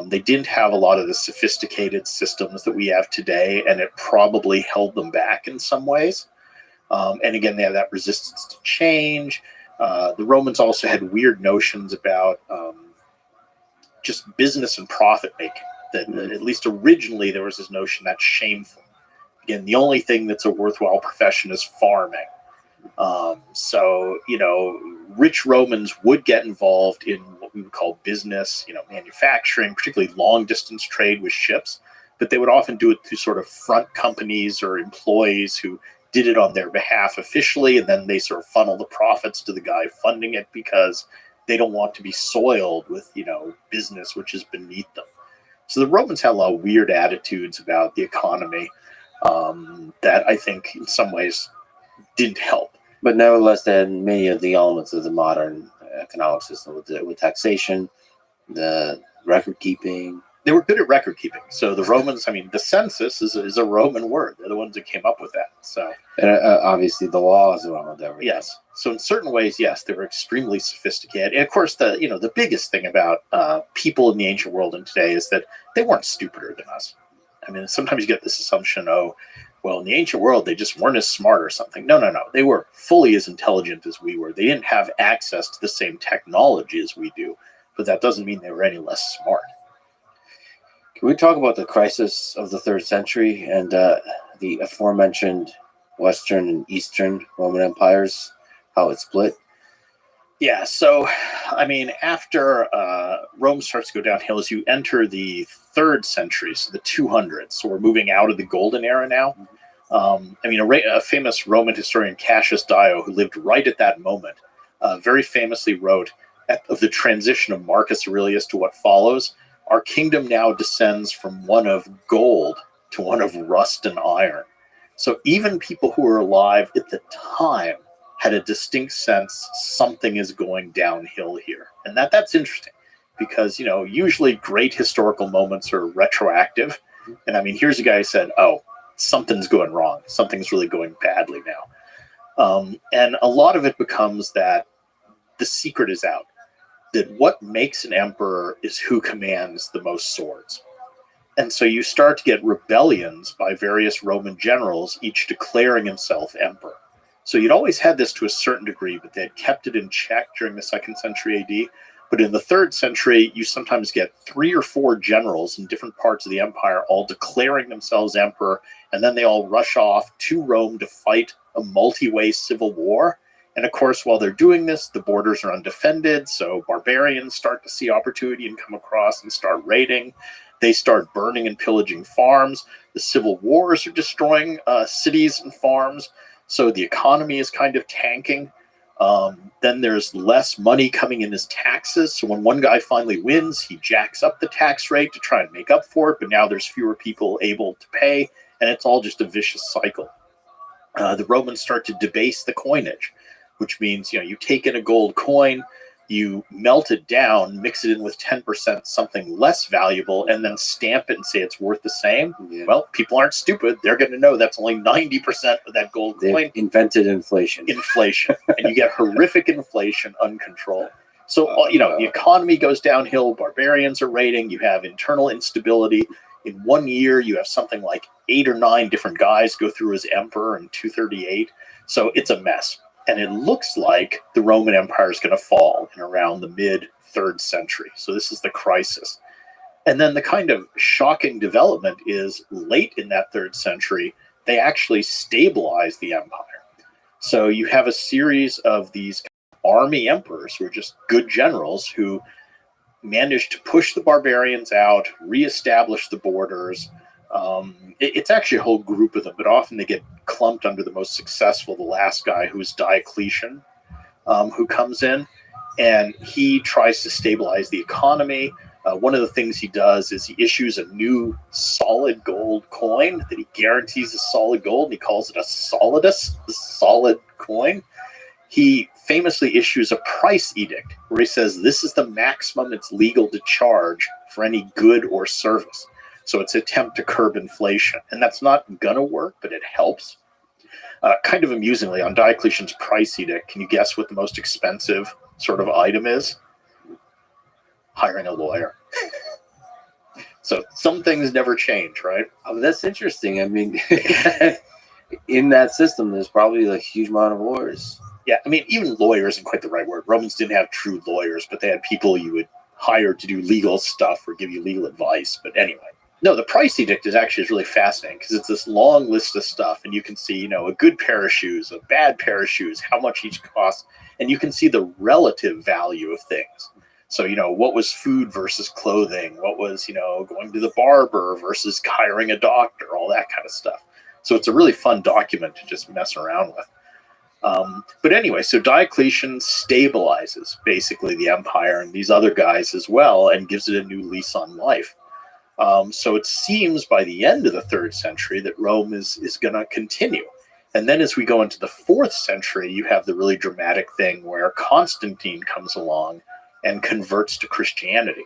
They didn't have a lot of the sophisticated systems that we have today, and it probably held them back in some ways. And again, they have that resistance to change. The Romans also had weird notions about just business and profit making. That at least originally there was this notion that's shameful. Again, the only thing that's a worthwhile profession is farming. So, rich Romans would get involved in what we would call business, manufacturing, particularly long distance trade with ships, but they would often do it through sort of front companies or employees who did it on their behalf officially, and then they sort of funnel the profits to the guy funding it because they don't want to be soiled with, business which is beneath them. So the Romans had a lot of weird attitudes about the economy that I think in some ways didn't help. But nevertheless, they had many of the elements of the modern economic system with taxation, the record keeping. They were good at record keeping. So the Romans, the census is a Roman word. They're the ones that came up with that. So, And obviously the laws around everything. yes. So in certain ways, yes, they were extremely sophisticated. And of course, the biggest thing about people in the ancient world and today is that they weren't stupider than us. Sometimes you get this assumption, in the ancient world, they just weren't as smart or something. No. They were fully as intelligent as we were. They didn't have access to the same technology as we do, but that doesn't mean they were any less smart. Can we talk about the crisis of the 3rd century and the aforementioned Western and Eastern Roman empires, how it split? Yeah, so, after Rome starts to go downhill, as you enter the 3rd century, so the 200s, so we're moving out of the Golden Era now. A famous Roman historian, Cassius Dio, who lived right at that moment, very famously wrote of the transition of Marcus Aurelius to what follows: our kingdom now descends from one of gold to one of rust and iron. So even people who were alive at the time had a distinct sense something is going downhill here. And that's interesting because, usually great historical moments are retroactive. And here's a guy who said, something's going wrong. Something's really going badly now. And a lot of it becomes that the secret is out. That what makes an emperor is who commands the most swords. And so you start to get rebellions by various Roman generals, each declaring himself emperor. So you'd always had this to a certain degree, but they had kept it in check during the 2nd century AD. But in the 3rd century, you sometimes get 3 or 4 generals in different parts of the empire all declaring themselves emperor, and then they all rush off to Rome to fight a multi-way civil war. And of course, while they're doing this, the borders are undefended, so barbarians start to see opportunity and come across and start raiding. They start burning and pillaging farms. The civil wars are destroying cities and farms, so the economy is kind of tanking. Then there's less money coming in as taxes, so when one guy finally wins, he jacks up the tax rate to try and make up for it, but now there's fewer people able to pay, and it's all just a vicious cycle. The Romans start to debase the coinage, which means, you take in a gold coin, you melt it down, mix it in with 10% something less valuable, and then stamp it and say it's worth the same. Yeah. Well, people aren't stupid. They're going to know that's only 90% of that gold coin. They've invented inflation. And you get horrific inflation uncontrolled. So, the economy goes downhill. Barbarians are raiding. You have internal instability. In 1 year, you have something like 8 or 9 different guys go through as emperor in 238. So it's a mess. And it looks like the Roman Empire is going to fall in around the mid-3rd century. So this is the crisis. And then the kind of shocking development is late in that 3rd century, they actually stabilize the empire. So you have a series of these army emperors who are just good generals who managed to push the barbarians out, reestablish the borders. It's actually a whole group of them, but often they get clumped under the most successful, the last guy, who's Diocletian, who comes in, and he tries to stabilize the economy. One of the things he does is he issues a new solid gold coin that he guarantees is solid gold, and he calls it a solidus, the solid coin. He famously issues a price edict where he says this is the maximum it's legal to charge for any good or service. So it's an attempt to curb inflation. And that's not going to work, but it helps. Kind of amusingly, on Diocletian's price edict, can you guess what the most expensive sort of item is? Hiring a lawyer. So some things never change, right? Oh, that's interesting. in that system, there's probably a huge amount of lawyers. Yeah, I mean, even lawyer isn't quite the right word. Romans didn't have true lawyers, but they had people you would hire to do legal stuff or give you legal advice. But anyway, no, the price edict is actually really fascinating because it's this long list of stuff, and you can see, you know, a good pair of shoes, a bad pair of shoes, how much each costs, and you can see the relative value of things. So, you know, what was food versus clothing? What was, you know, going to the barber versus hiring a doctor, all that kind of stuff. So it's a really fun document to just mess around with. But anyway, so Diocletian stabilizes basically the empire and these other guys as well and gives it a new lease on life. So it seems by the end of the 3rd century that Rome is going to continue. And then as we go into the 4th century, you have the really dramatic thing where Constantine comes along and converts to Christianity.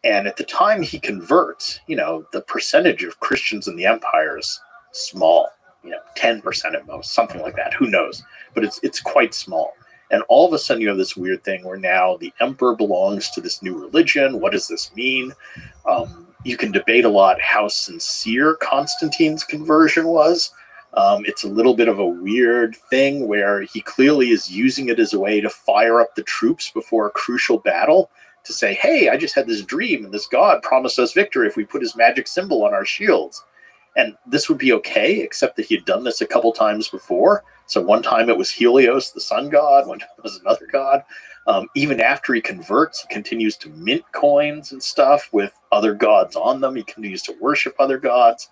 And at the time he converts, you know, the percentage of Christians in the empire is small, you know, 10% at most, something like that. Who knows? But it's quite small. And all of a sudden you have this weird thing where now the emperor belongs to this new religion. What does this mean? You can debate a lot how sincere Constantine's conversion was. It's a little bit of a weird thing where he clearly is using it as a way to fire up the troops before a crucial battle to say, hey, I just had this dream and this god promised us victory if we put his magic symbol on our shields. And this would be okay, except that he had done this a couple times before. So one time it was Helios, the sun god. One time it was another god. Even after he converts, he continues to mint coins and stuff with other gods on them. He continues to worship other gods.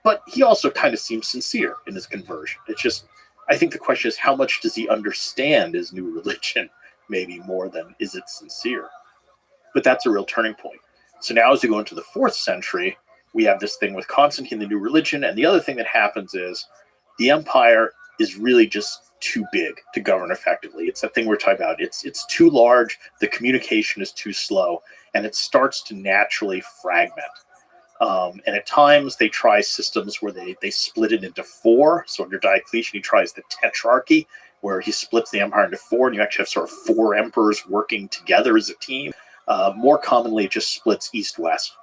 But he also kind of seems sincere in his conversion. It's just, I think the question is, how much does he understand his new religion? Maybe more than is it sincere? But that's a real turning point. So now as we go into the 4th century, we have this thing with Constantine, the new religion. And the other thing that happens is the empire is really just too big to govern effectively. It's that thing we're talking about. It's too large. The communication is too slow. And it starts to naturally fragment. And at times they try systems where they split it into 4. So under Diocletian, he tries the tetrarchy, where he splits the empire into 4, and you actually have sort of 4 emperors working together as a team. More commonly, it just splits east-west.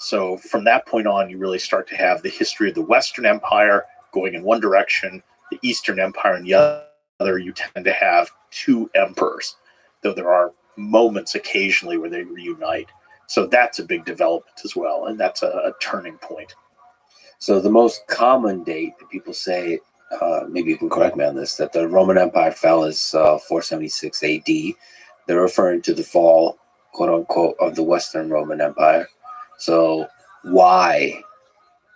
So from that point on, you really start to have the history of the Western Empire going in one direction, the Eastern Empire in the other. You tend to have 2 emperors, though there are moments occasionally where they reunite. So that's a big development as well, and that's a turning point. So the most common date that people say, maybe you can correct me on this, that the Roman Empire fell is 476 AD. They're referring to the fall, quote unquote, of the Western Roman Empire. So why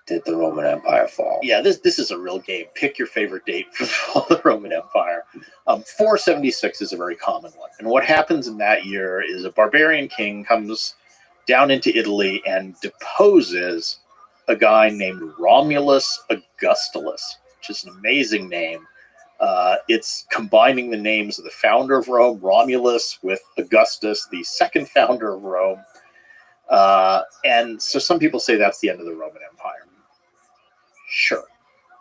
did the Roman Empire fall? Yeah, this is a real game. Pick your favorite date for the fall of the Roman Empire. 476 is a very common one. And what happens in that year is a barbarian king comes down into Italy and deposes a guy named Romulus Augustulus, which is an amazing name. It's combining the names of the founder of Rome, Romulus, with Augustus, the second founder of Rome. And so some people say that's the end of the Roman Empire. Sure.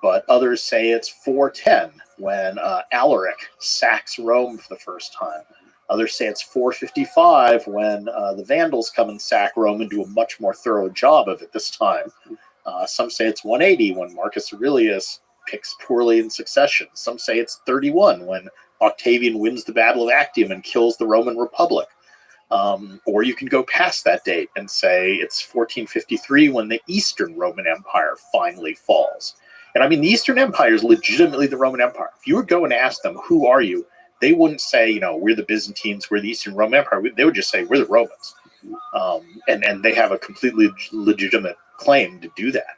But others say it's 410 when Alaric sacks Rome for the first time. Others say it's 455 when the Vandals come and sack Rome and do a much more thorough job of it this time. Some say it's 180 when Marcus Aurelius picks poorly in succession. Some say it's 31 when Octavian wins the Battle of Actium and kills the Roman Republic. Or you can go past that date and say it's 1453 when the Eastern Roman Empire finally falls. And I mean, the Eastern Empire is legitimately the Roman Empire. If you were going to ask them, who are you? They wouldn't say, you know, we're the Byzantines, we're the Eastern Roman Empire. They would just say, we're the Romans. And they have a completely legitimate claim to do that.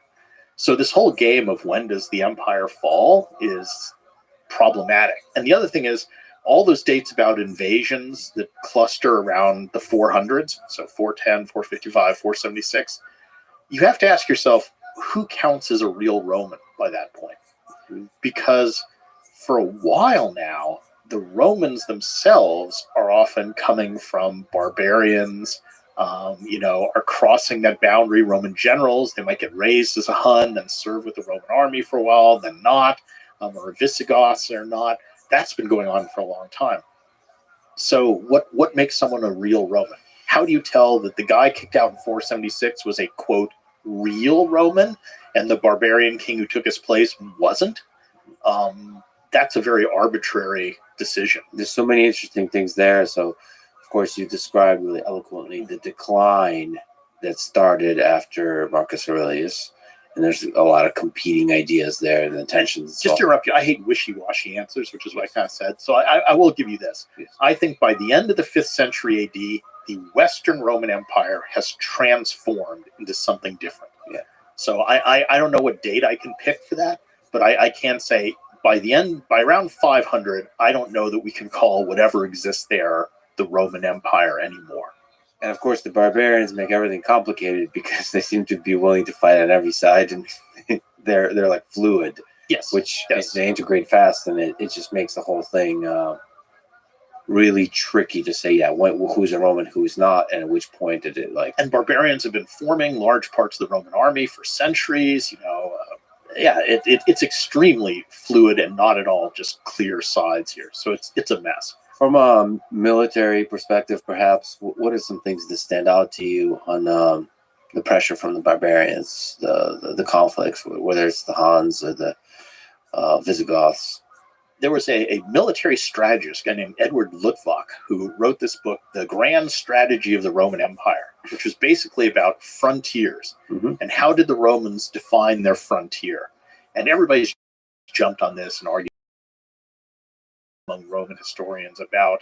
So this whole game of when does the empire fall is problematic. And the other thing is, all those dates about invasions that cluster around the 400s, so 410, 455, 476, you have to ask yourself, who counts as a real Roman by that point? Because for a while now, the Romans themselves are often coming from barbarians, are crossing that boundary. Roman generals, they might get raised as a Hun, then serve with the Roman army for a while, then not, or Visigoths or not. That's been going on for a long time. So what makes someone a real Roman? How do you tell that the guy kicked out in 476 was a, quote, real Roman and the barbarian king who took his place wasn't, that's a very arbitrary decision. There's so many interesting things there. So, of course, you described really eloquently the decline that started after Marcus Aurelius. And there's a lot of competing ideas there and the tensions. Just to interrupt you, I hate wishy-washy answers, which is what I kind of said. So I will give you this. Yes. I think by the end of the 5th century AD, the Western Roman Empire has transformed into something different. Yeah. So I don't know what date I can pick for that, but I can say by around 500, I don't know that we can call whatever exists there the Roman Empire anymore. And of course, the barbarians make everything complicated because they seem to be willing to fight on every side, and they're like fluid, Yes. which yes. they integrate fast, and it just makes the whole thing really tricky to say, who's a Roman, who's not, and at which point did it like. And barbarians have been forming large parts of the Roman army for centuries. It's extremely fluid and not at all just clear sides here. So it's a mess. From a military perspective, perhaps, what are some things that stand out to you on the pressure from the barbarians, the conflicts, whether it's the Huns or the Visigoths? There was a military strategist, a guy named Edward Luttwak, who wrote this book, The Grand Strategy of the Roman Empire, which was basically about frontiers and how did the Romans define their frontier. And everybody's jumped on this and argued among Roman historians about,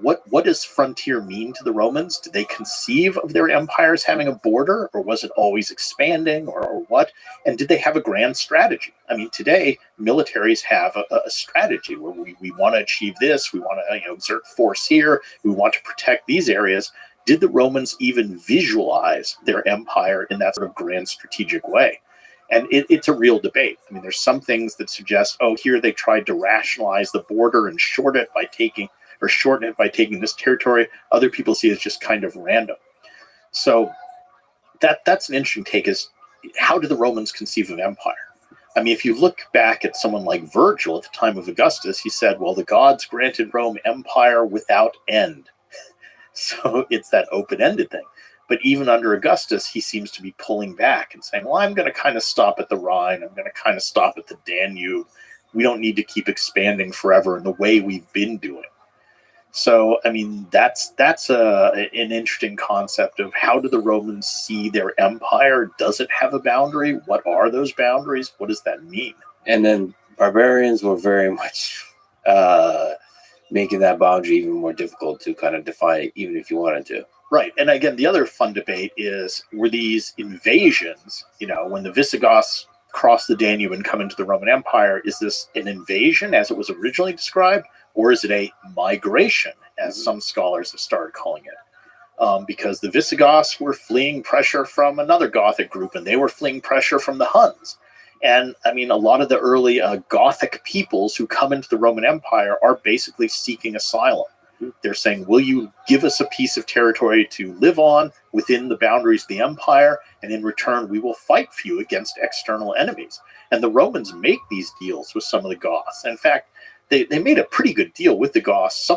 what does frontier mean to the Romans? Did they conceive of their empires having a border, or was it always expanding, or what? And did they have a grand strategy? I mean, today, militaries have a strategy where we want to achieve this, we want to exert force here, we want to protect these areas. Did the Romans even visualize their empire in that sort of grand strategic way? And it's a real debate. I mean, there's some things that suggest, here they tried to rationalize the border and shorten it by taking this territory. Other people see it as just kind of random. So that's an interesting take, is how did the Romans conceive of empire? I mean, if you look back at someone like Virgil at the time of Augustus, he said, well, the gods granted Rome empire without end. So it's that open-ended thing. But even under Augustus, he seems to be pulling back and saying, well, I'm going to kind of stop at the Rhine. I'm going to kind of stop at the Danube. We don't need to keep expanding forever in the way we've been doing. So, I mean, that's an interesting concept of how do the Romans see their empire? Does it have a boundary? What are those boundaries? What does that mean? And then barbarians were very much making that boundary even more difficult to kind of define it, even if you wanted to. Right. And again, the other fun debate is, were these invasions, when the Visigoths cross the Danube and come into the Roman Empire, is this an invasion as it was originally described, or is it a migration, as some scholars have started calling it? Because the Visigoths were fleeing pressure from another Gothic group, and they were fleeing pressure from the Huns. And I mean, a lot of the early Gothic peoples who come into the Roman Empire are basically seeking asylum. They're saying, will you give us a piece of territory to live on within the boundaries of the empire? And in return, we will fight for you against external enemies. And the Romans make these deals with some of the Goths. In fact, they made a pretty good deal with the Goths,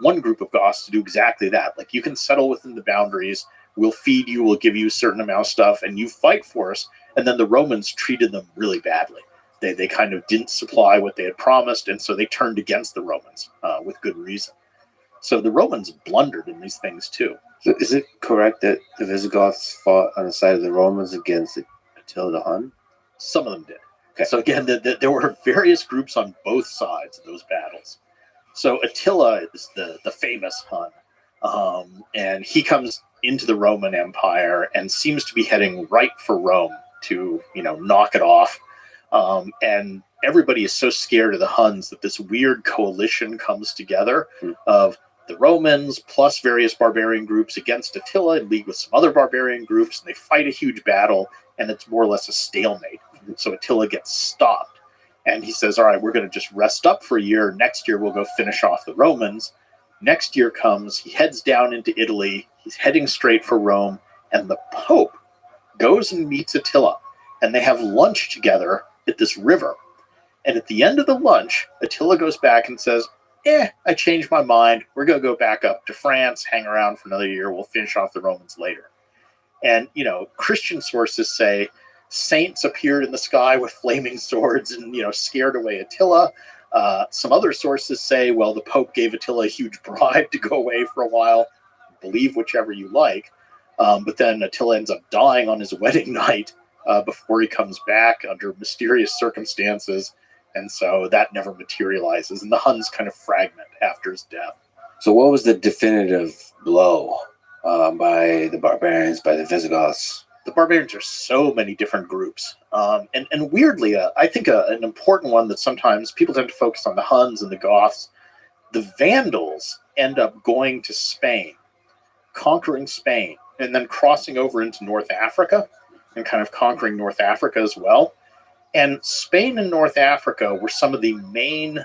one group of Goths, to do exactly that. Like, you can settle within the boundaries, we'll feed you, we'll give you a certain amount of stuff, and you fight for us. And then the Romans treated them really badly. They kind of didn't supply what they had promised, and so they turned against the Romans with good reason. So the Romans blundered in these things too. So is it correct that the Visigoths fought on the side of the Romans against Attila the Hun? Some of them did. Okay. So again, there were various groups on both sides of those battles. So Attila is the famous Hun, and he comes into the Roman Empire and seems to be heading right for Rome to knock it off. And everybody is so scared of the Huns that this weird coalition comes together of the Romans plus various barbarian groups against Attila, in league with some other barbarian groups, and they fight a huge battle, and it's more or less a stalemate. So Attila gets stopped, and he says, all right, we're going to just rest up for a year. Next year, we'll go finish off the Romans. Next year comes, he heads down into Italy, he's heading straight for Rome, and the Pope goes and meets Attila, and they have lunch together at this river. And at the end of the lunch, Attila goes back and says, I changed my mind. We're going to go back up to France, hang around for another year. We'll finish off the Romans later. And, Christian sources say saints appeared in the sky with flaming swords and, scared away Attila. Some other sources say, well, the Pope gave Attila a huge bribe to go away for a while. Believe whichever you like. But then Attila ends up dying on his wedding night before he comes back under mysterious circumstances. And so that never materializes. And the Huns kind of fragment after his death. So what was the definitive blow by the barbarians, by the Visigoths? The barbarians are so many different groups. And weirdly, I think an important one that sometimes people tend to focus on the Huns and the Goths. The Vandals end up going to Spain, conquering Spain, and then crossing over into North Africa and kind of conquering North Africa as well. And Spain and North Africa were some of the main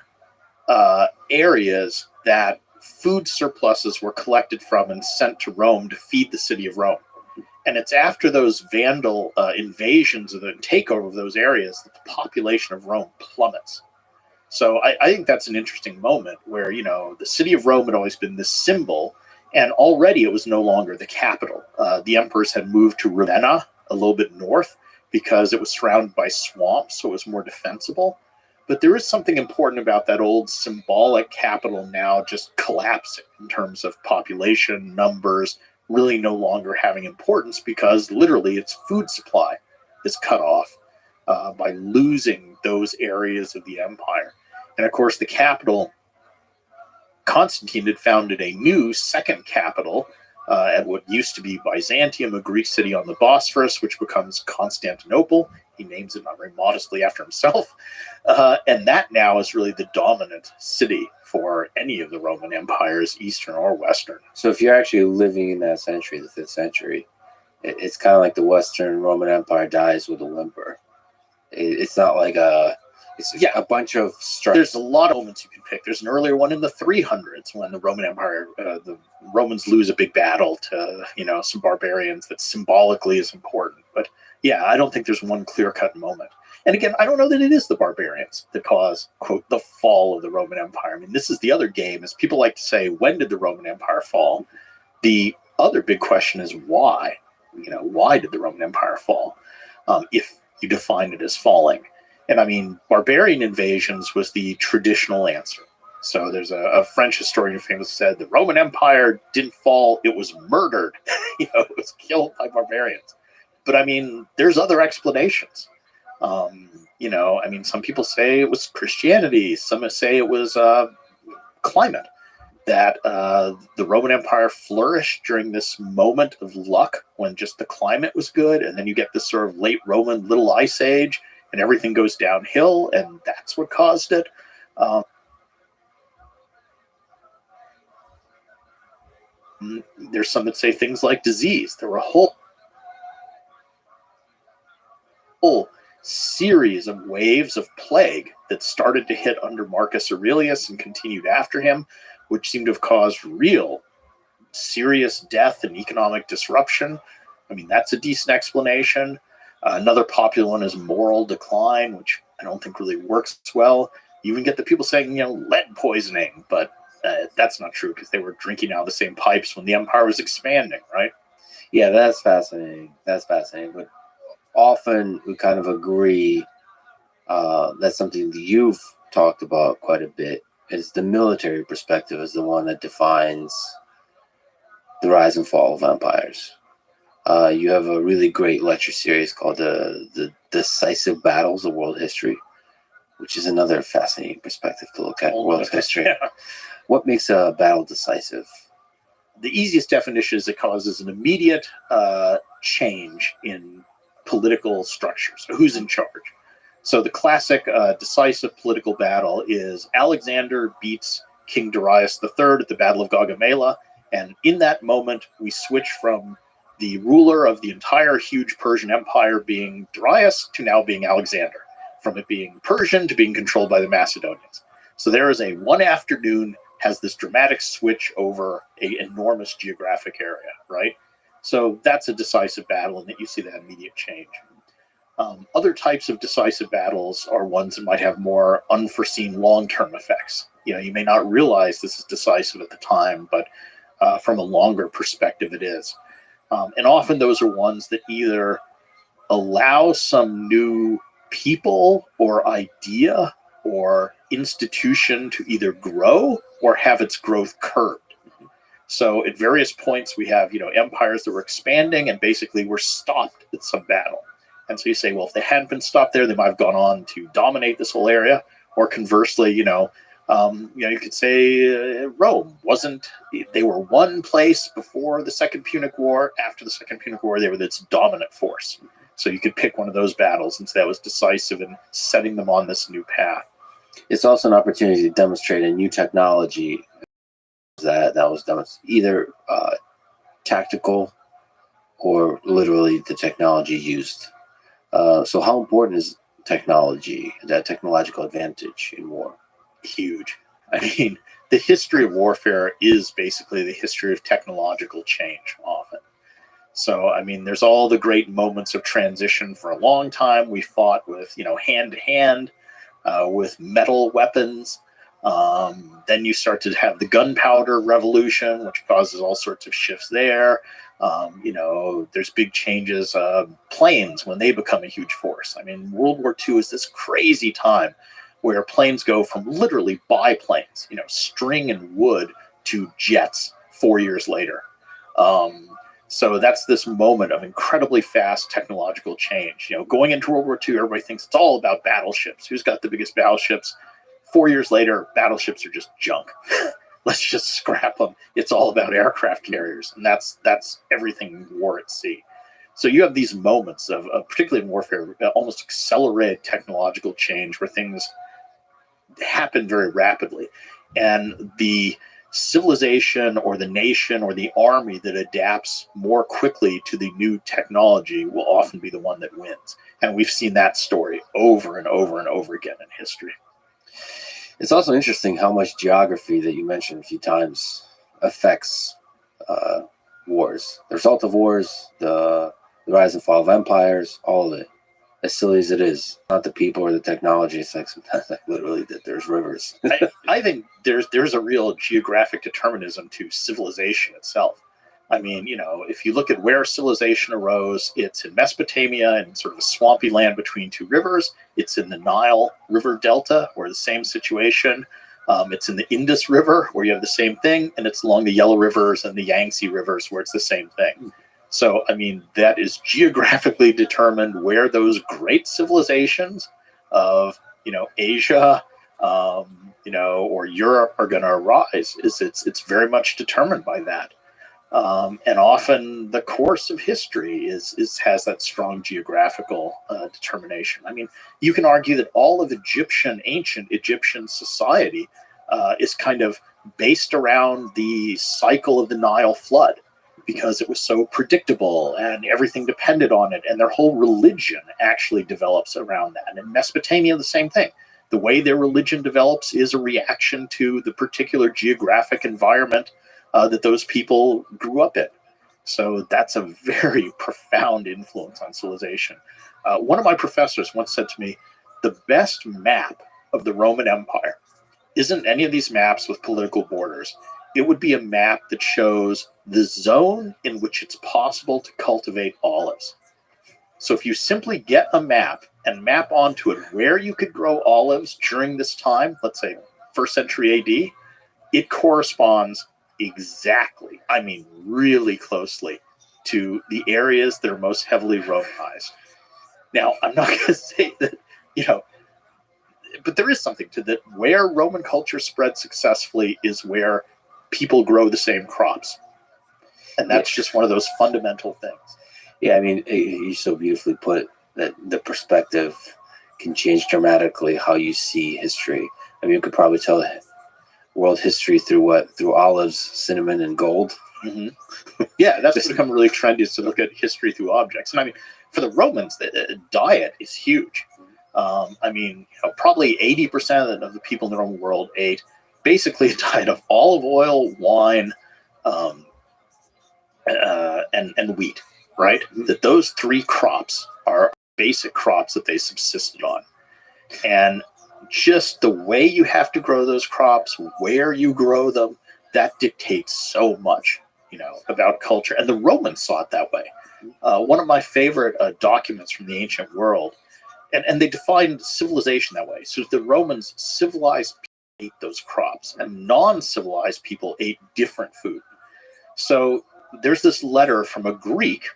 areas that food surpluses were collected from and sent to Rome to feed the city of Rome. And it's after those Vandal invasions and the takeover of those areas that the population of Rome plummets. So I think that's an interesting moment where, the city of Rome had always been this symbol, and already it was no longer the capital. The emperors had moved to Ravenna, a little bit north, because it was surrounded by swamps, so it was more defensible. But there is something important about that old symbolic capital now just collapsing in terms of population, numbers, really no longer having importance because literally its food supply is cut off by losing those areas of the empire. And of course, the capital, Constantine had founded a new second capital at what used to be Byzantium, a Greek city on the Bosphorus, which becomes Constantinople. He names it not very modestly after himself. And that now is really the dominant city for any of the Roman empires, Eastern or Western. So if you're actually living in that century, the 5th century, it's kind of like the Western Roman Empire dies with a whimper. It's not like a bunch of strife. There's a lot of moments you can pick. There's an earlier one in the 300s when the Roman Empire, the Romans lose a big battle to, some barbarians that symbolically is important. But yeah, I don't think there's one clear-cut moment. And again, I don't know that it is the barbarians that cause, quote, the fall of the Roman Empire. I mean, this is the other game, is people like to say, when did the Roman Empire fall? The other big question is why? Why did the Roman Empire fall? If you define it as falling. And I mean, barbarian invasions was the traditional answer. So there's a French historian who famously said, the Roman Empire didn't fall, it was murdered. It was killed by barbarians. But I mean, there's other explanations. Some people say it was Christianity. Some say it was climate. That the Roman Empire flourished during this moment of luck when just the climate was good. And then you get this sort of late Roman little ice age and everything goes downhill. And that's what caused it. There's some that say things like disease. There were a whole series of waves of plague that started to hit under Marcus Aurelius and continued after him, which seemed to have caused real serious death and economic disruption. I mean, that's a decent explanation. Another popular one is moral decline, which I don't think really works well. You even get the people saying, lead poisoning, but that's not true because they were drinking out of the same pipes when the empire was expanding, right? Yeah, that's fascinating. But often we kind of agree that's something that you've talked about quite a bit, is the military perspective is the one that defines the rise and fall of empires. You have a really great lecture series called the Decisive Battles of World History, which is another fascinating perspective to look at world history. Yeah. What makes a battle decisive? The easiest definition is it causes an immediate change in political structure. So who's in charge? So the classic decisive political battle is Alexander beats King Darius III at the Battle of Gaugamela. And in that moment, we switch from the ruler of the entire huge Persian Empire being Darius to now being Alexander, from it being Persian to being controlled by the Macedonians. So there is a one afternoon has this dramatic switch over an enormous geographic area, right? So that's a decisive battle, and that you see that immediate change. Other types of decisive battles are ones that might have more unforeseen long-term effects. You may not realize this is decisive at the time, but from a longer perspective, it is. And often those are ones that either allow some new people or idea or institution to either grow or have its growth curbed. So at various points we have, empires that were expanding and basically were stopped at some battle. And so you say, well, if they hadn't been stopped there, they might have gone on to dominate this whole area. Or conversely, you could say Rome wasn't, they were one place before the Second Punic War. After the Second Punic War, they were this dominant force. So you could pick one of those battles and say that was decisive in setting them on this new path. It's also an opportunity to demonstrate a new technology that was either tactical or literally the technology used. So how important is technology, that technological advantage in war? Huge. I mean, the history of warfare is basically the history of technological change often. So, I mean, there's all the great moments of transition. For a long time, we fought with, hand to hand, with metal weapons. Then you start to have the gunpowder revolution, which causes all sorts of shifts there. There's big changes. Planes, when they become a huge force. I mean, World War II is this crazy time where planes go from literally biplanes, string and wood, to jets 4 years later. So that's this moment of incredibly fast technological change. Going into World War II, everybody thinks it's all about battleships. Who's got the biggest battleships? 4 years later, battleships are just junk. Let's just scrap them. It's all about aircraft carriers, and that's everything war at sea. So you have these moments of particularly in warfare, almost accelerated technological change where things happen very rapidly, and the civilization or the nation or the army that adapts more quickly to the new technology will often be the one that wins. And we've seen that story over and over and over again in history. It's also interesting how much geography that you mentioned a few times affects wars. The result of wars, the rise and fall of empires, all of it. As silly as it is, not the people or the technology. It's like sometimes literally that there's rivers. I think there's a real geographic determinism to civilization itself. I mean, if you look at where civilization arose, it's in Mesopotamia and sort of a swampy land between two rivers. It's in the Nile River Delta, where the same situation. It's in the Indus River, where you have the same thing, and it's along the Yellow Rivers and the Yangtze Rivers, where it's the same thing. So, I mean, that is geographically determined where those great civilizations of, Asia, or Europe are going to arise. It's very much determined by that. And often the course of history has that strong geographical determination. I mean, you can argue that all of ancient Egyptian society is kind of based around the cycle of the Nile flood, because it was so predictable and everything depended on it. And their whole religion actually develops around that. And in Mesopotamia, the same thing. The way their religion develops is a reaction to the particular geographic environment that those people grew up in. So that's a very profound influence on civilization. One of my professors once said to me, the best map of the Roman Empire isn't any of these maps with political borders. It would be a map that shows the zone in which it's possible to cultivate olives. So if you simply get a map and map onto it where you could grow olives during this time, let's say 1st century AD, it corresponds exactly, I mean really closely, to the areas that are most heavily Romanized. Now, I'm not going to say that, but there is something to that. Where Roman culture spread successfully is where people grow the same crops. And that's just one of those fundamental things. Yeah, I mean, you so beautifully put that the perspective can change dramatically how you see history. I mean, you could probably tell world history through olives, cinnamon, and gold. Mm-hmm. Yeah, that's become really trendy, is to look at history through objects. And I mean, for the Romans, the diet is huge. I mean, probably 80% of the people in the Roman world ate basically a diet of olive oil, wine, and wheat, right? That those three crops are basic crops that they subsisted on. And just the way you have to grow those crops, where you grow them, that dictates so much about culture, and the Romans saw it that way. One of my favorite documents from the ancient world, and they defined civilization that way. So the Romans, civilized people ate those crops, and non-civilized people ate different food. So there's this letter from a Greek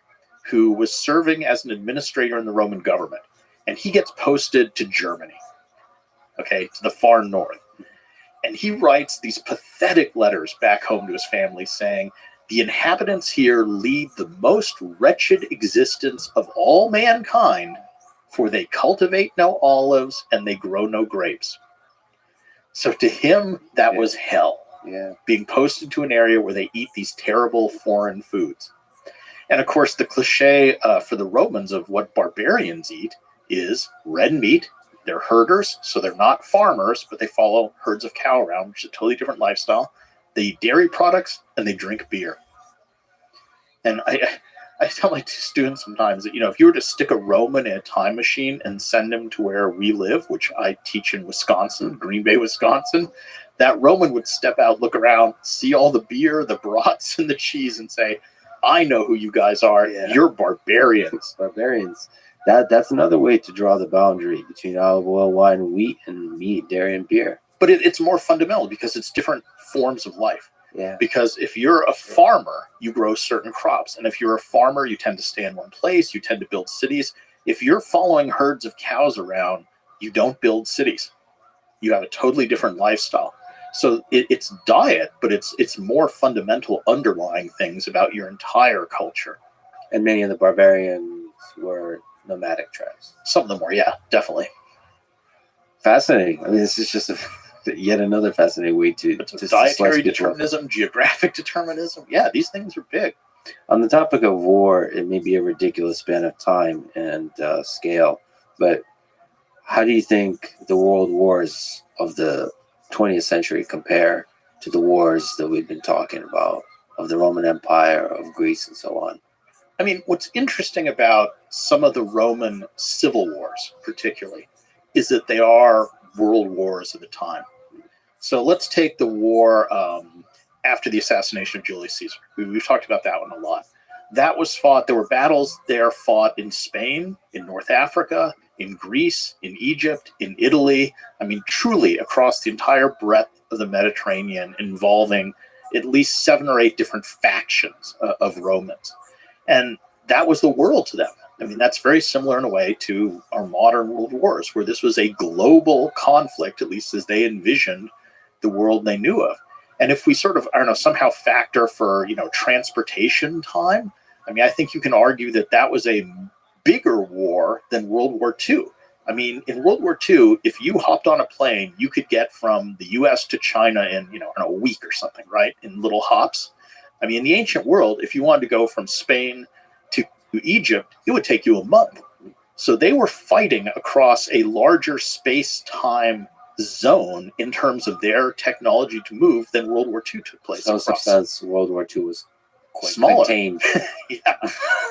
who was serving as an administrator in the Roman government, and he gets posted to Germany, okay, to the far north. And he writes these pathetic letters back home to his family saying, the inhabitants here lead the most wretched existence of all mankind, for they cultivate no olives and they grow no grapes. So to him, that was hell, being posted to an area where they eat these terrible foreign foods. And of course, the cliche for the Romans of what barbarians eat is red meat. They're herders, so they're not farmers, but they follow herds of cow around, which is a totally different lifestyle. They eat dairy products and they drink beer. And I tell my students sometimes that, if you were to stick a Roman in a time machine and send him to where we live, which I teach in Wisconsin, Green Bay, Wisconsin, that Roman would step out, look around, see all the beer, the brats, and the cheese, and say, I know who you guys are. Yeah. You're barbarians. Barbarians. That's another way to draw the boundary between olive oil, wine, wheat, and meat, dairy, and beer. But it's more fundamental because it's different forms of life. Yeah. Because if you're a farmer, you grow certain crops. And if you're a farmer, you tend to stay in one place. You tend to build cities. If you're following herds of cows around, you don't build cities. You have a totally different lifestyle. So it's diet, but it's more fundamental underlying things about your entire culture. And many of the barbarians were nomadic tribes. Some of them were, yeah, definitely. Fascinating. I mean, this is just yet another fascinating way to dietary determinism, geographic determinism. Yeah, these things are big. On the topic of war, it may be a ridiculous span of time and scale, but how do you think the world wars of the 20th century compare to the wars that we've been talking about, of the Roman Empire, of Greece, and so on? I mean, what's interesting about some of the Roman civil wars, particularly, is that they are world wars of the time. So let's take the war after the assassination of Julius Caesar. We've talked about that one a lot. That was fought, there were battles there fought in Spain, in North Africa, in Greece, in Egypt, in Italy. I mean, truly across the entire breadth of the Mediterranean, involving at least 7 or 8 different factions of Romans. And that was the world to them. I mean, that's very similar in a way to our modern world wars, where this was a global conflict, at least as they envisioned the world they knew of. And if we sort of, somehow factor for, transportation time, I mean, I think you can argue that that was a bigger war than World War II. I mean, in World War II, if you hopped on a plane, you could get from the US to China in, in a week or something, right? In little hops. I mean, in the ancient world, if you wanted to go from Spain to Egypt, it would take you a month. So they were fighting across a larger space-time zone in terms of their technology to move than World War II took place. So since World War II was quite smaller. Contained. Yeah.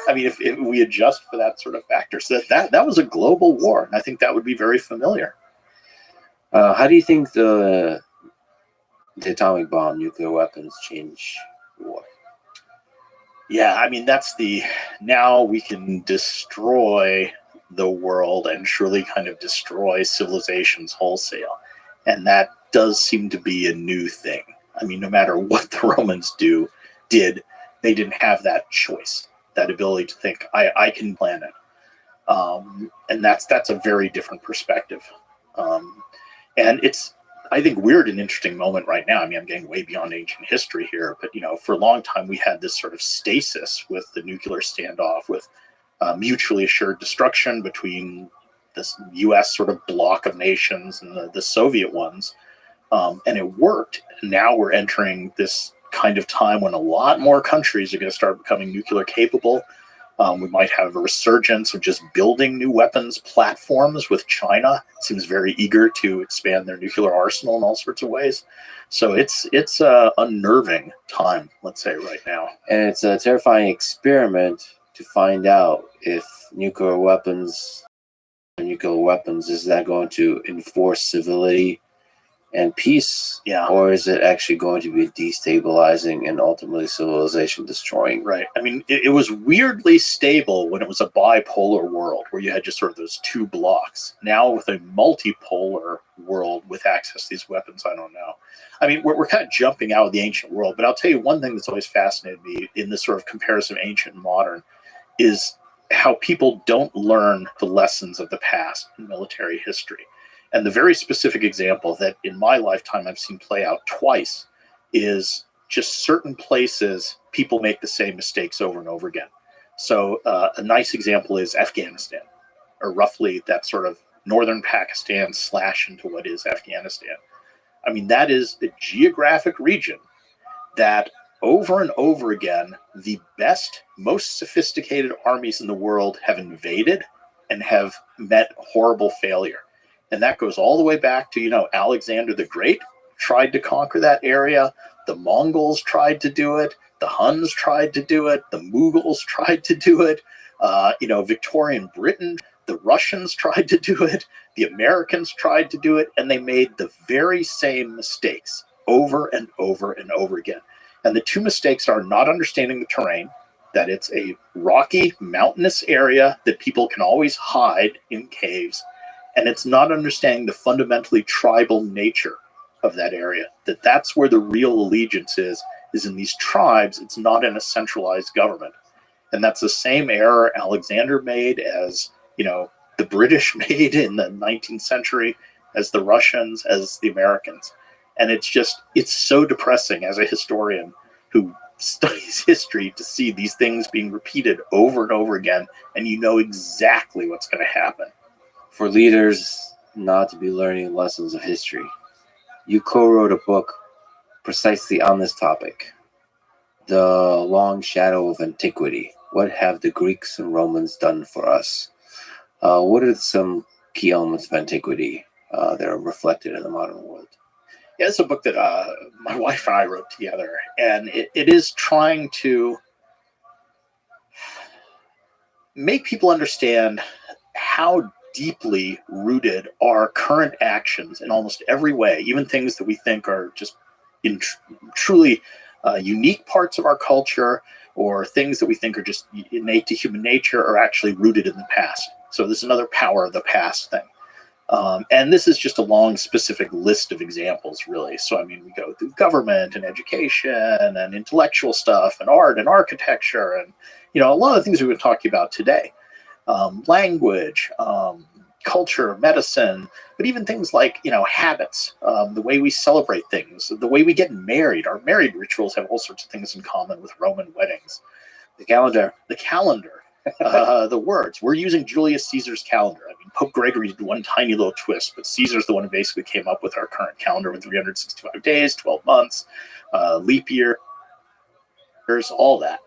I mean, if we adjust for that sort of factor, so that was a global war, and I think that would be very familiar. How do you think the atomic bomb, nuclear weapons change war? Yeah, I mean, now we can destroy the world and truly kind of destroy civilizations wholesale. And that does seem to be a new thing. I mean, no matter what the Romans did, they didn't have that choice, that ability to think, I can plan it. And that's a very different perspective. And it's, I think, we're at an interesting moment right now. I mean, I'm getting way beyond ancient history here, but, for a long time, we had this sort of stasis with the nuclear standoff, with mutually assured destruction between this U.S. sort of block of nations and the Soviet ones. And it worked. Now we're entering this kind of time when a lot more countries are going to start becoming nuclear capable. We might have a resurgence of just building new weapons platforms, with China seems very eager to expand their nuclear arsenal in all sorts of ways. So it's a unnerving time, let's say, right now. And it's a terrifying experiment to find out if nuclear weapons, is that going to enforce civility and peace? Yeah. Or is it actually going to be destabilizing and ultimately civilization destroying? Right. I mean, it was weirdly stable when it was a bipolar world where you had just sort of those two blocks. Now with a multipolar world with access to these weapons, I don't know. I mean, we're kind of jumping out of the ancient world, but I'll tell you one thing that's always fascinated me in this sort of comparison of ancient and modern is how people don't learn the lessons of the past in military history. And the very specific example that in my lifetime I've seen play out twice is just certain places people make the same mistakes over and over again. So a nice example is Afghanistan, or roughly that sort of northern Pakistan / into what is Afghanistan. I mean, that is a geographic region that over and over again, the best, most sophisticated armies in the world have invaded and have met horrible failure. And that goes all the way back to, Alexander the Great tried to conquer that area. The Mongols tried to do it. The Huns tried to do it. The Mughals tried to do it. Victorian Britain, the Russians tried to do it. The Americans tried to do it. And they made the very same mistakes over and over and over again. And the two mistakes are not understanding the terrain, that it's a rocky, mountainous area that people can always hide in caves, and it's not understanding the fundamentally tribal nature of that area, that's where the real allegiance is in these tribes. It's not in a centralized government. And that's the same error Alexander made, as, the British made in the 19th century, as the Russians, as the Americans. And it's so depressing as a historian who studies history to see these things being repeated over and over again, and exactly what's going to happen. For leaders not to be learning lessons of history, you co-wrote a book precisely on this topic, The Long Shadow of Antiquity. What have the Greeks and Romans done for us? What are some key elements of antiquity that are reflected in the modern world? Yeah, it's a book that my wife and I wrote together, and it is trying to make people understand how deeply rooted our current actions in almost every way, even things that we think are just in truly unique parts of our culture, or things that we think are just innate to human nature, are actually rooted in the past. So this is another power of the past thing. And this is just a long, specific list of examples, really. So, I mean, we go through government and education and intellectual stuff and art and architecture and, a lot of things we've been talking about today. Language, culture, medicine, but even things like, habits, the way we celebrate things, the way we get married. Our married rituals have all sorts of things in common with Roman weddings. The calendar, the words. We're using Julius Caesar's calendar. I mean, Pope Gregory did one tiny little twist, but Caesar's the one who basically came up with our current calendar with 365 days, 12 months, leap year, all that.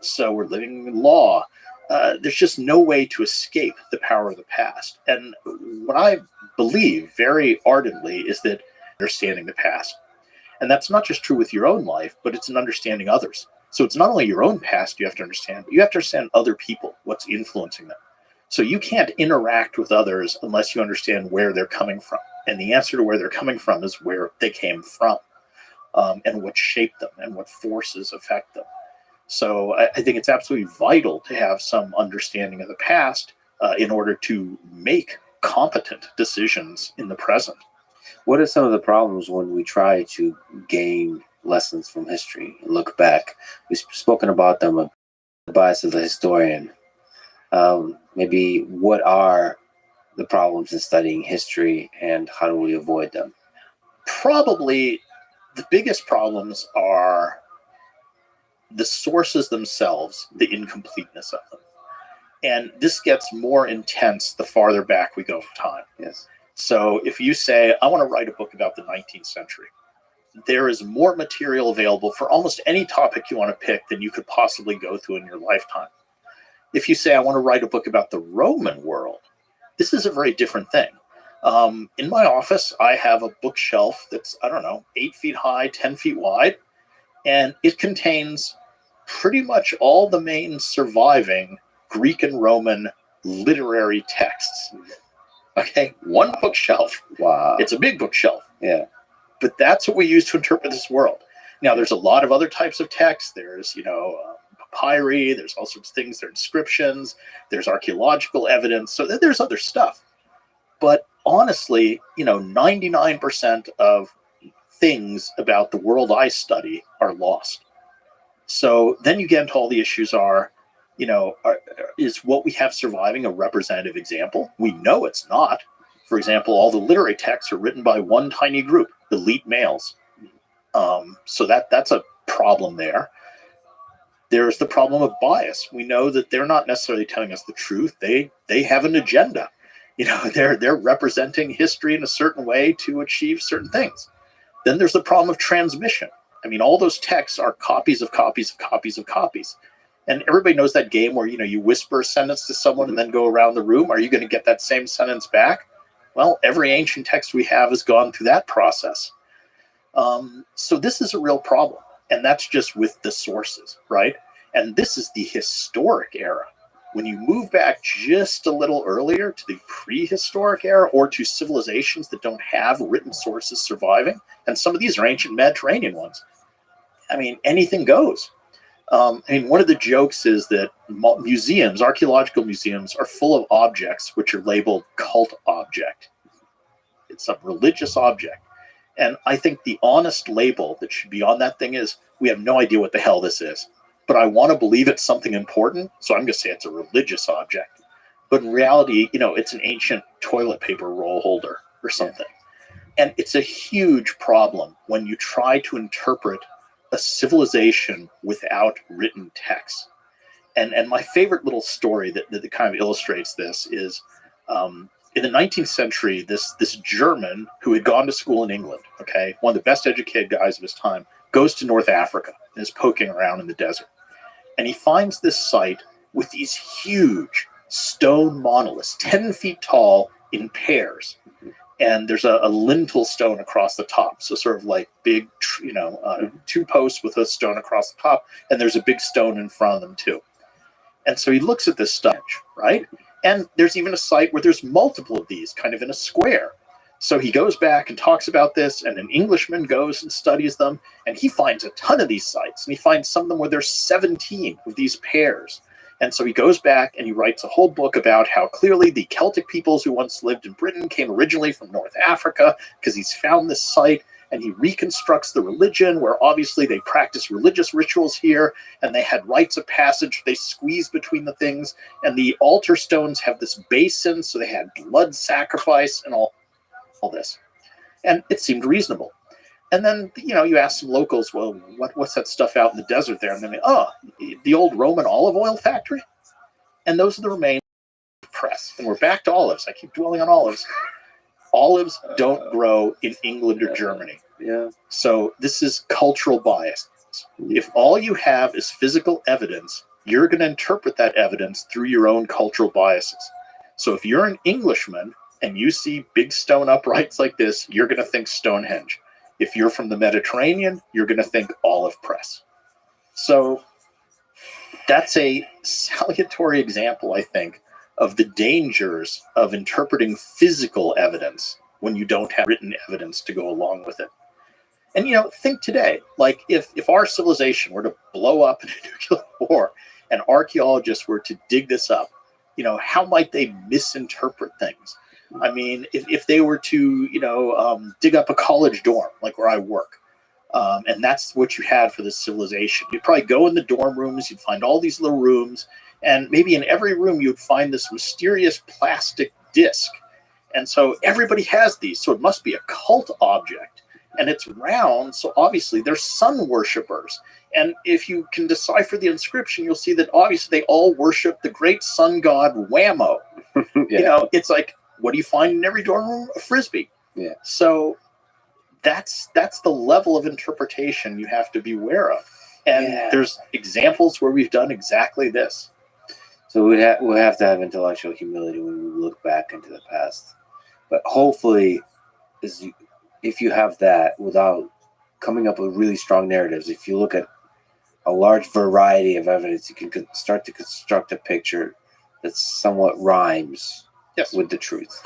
So we're living in law. There's just no way to escape the power of the past. And what I believe very ardently is that understanding the past. And that's not just true with your own life, but it's in understanding others. So it's not only your own past you have to understand, but you have to understand other people, what's influencing them. So you can't interact with others unless you understand where they're coming from. And the answer to where they're coming from is where they came from, and what shaped them and what forces affect them. So I think it's absolutely vital to have some understanding of the past in order to make competent decisions in the present. What are some of the problems when we try to gain lessons from history and look back? We've spoken about them, the bias of the historian. Maybe what are the problems in studying history and how do we avoid them? Probably the biggest problems are the sources themselves, the incompleteness of them. And this gets more intense the farther back we go in time. Yes. So if you say, I want to write a book about the 19th century, there is more material available for almost any topic you want to pick than you could possibly go through in your lifetime. If you say, I want to write a book about the Roman world, this is a very different thing. In my office, I have a bookshelf that's, 8 feet high, 10 feet wide, and it contains pretty much all the main surviving Greek and Roman literary texts. Okay, one bookshelf. Wow. It's a big bookshelf. Yeah. But that's what we use to interpret this world. Now, there's a lot of other types of text. There's, papyri. There's all sorts of things. There are inscriptions. There's archaeological evidence. So there's other stuff. But honestly, 99% of things about the world I study are lost. So then you get into all the issues is what we have surviving a representative example? We know it's not. For example, all the literary texts are written by one tiny group, elite males. So that's a problem there. There's the problem of bias. We know that they're not necessarily telling us the truth. They have an agenda. They're representing history in a certain way to achieve certain things. Then there's the problem of transmission. I mean, all those texts are copies of copies of copies of copies. And everybody knows that game where, you whisper a sentence to someone and then go around the room. Are you going to get that same sentence back? Well, every ancient text we have has gone through that process. So this is a real problem. And that's just with the sources, right? And this is the historic era. When you move back just a little earlier to the prehistoric era or to civilizations that don't have written sources surviving, and some of these are ancient Mediterranean ones, I mean, anything goes. One of the jokes is that museums, archaeological museums, are full of objects which are labeled cult object. It's a religious object. And I think the honest label that should be on that thing is, we have no idea what the hell this is, but I want to believe it's something important, so I'm going to say it's a religious object. But in reality, it's an ancient toilet paper roll holder or something. And it's a huge problem when you try to interpret a civilization without written text. And my favorite little story that kind of illustrates this is in the 19th century, this German who had gone to school in England, okay, one of the best educated guys of his time, goes to North Africa and is poking around in the desert. And he finds this site with these huge stone monoliths, 10 feet tall in pairs. And there's a lintel stone across the top. So sort of like big, two posts with a stone across the top. And there's a big stone in front of them too. And so he looks at this stuff, right? And there's even a site where there's multiple of these kind of in a square. So he goes back and talks about this, and an Englishman goes and studies them, and he finds a ton of these sites. And he finds some of them where there's 17 of these pairs. And so he goes back and he writes a whole book about how clearly the Celtic peoples who once lived in Britain came originally from North Africa, because he's found this site, and he reconstructs the religion where obviously they practice religious rituals here, and they had rites of passage. They squeezed between the things, and the altar stones have this basin, so they had blood sacrifice and all this. And it seemed reasonable. And then, you ask some locals, well, what's that stuff out in the desert there? And then the old Roman olive oil factory. And those are the remains of the press. And we're back to olives. I keep dwelling on olives. Olives don't grow in England or Germany. Yeah. So this is cultural bias. If all you have is physical evidence, you're going to interpret that evidence through your own cultural biases. So if you're an Englishman and you see big stone uprights like this, you're going to think Stonehenge. If you're from the Mediterranean, you're going to think olive press. So that's a salutary example, I think, of the dangers of interpreting physical evidence when you don't have written evidence to go along with it. And, think today, like if our civilization were to blow up in a nuclear war and archaeologists were to dig this up, how might they misinterpret things? I mean, if they were to, dig up a college dorm, like where I work, and that's what you had for this civilization, you'd probably go in the dorm rooms, you'd find all these little rooms, and maybe in every room you'd find this mysterious plastic disc. And so everybody has these, so it must be a cult object. And it's round, so obviously they're sun worshippers. And if you can decipher the inscription, you'll see that obviously they all worship the great sun god Whammo. Yeah. It's like, what do you find in every dorm room? A Frisbee. Yeah. So that's the level of interpretation you have to be aware of. And there's examples where we've done exactly this. So we'll have to have intellectual humility when we look back into the past. But hopefully, if you have that without coming up with really strong narratives, if you look at a large variety of evidence, you can start to construct a picture that somewhat rhymes Yes. with the truth.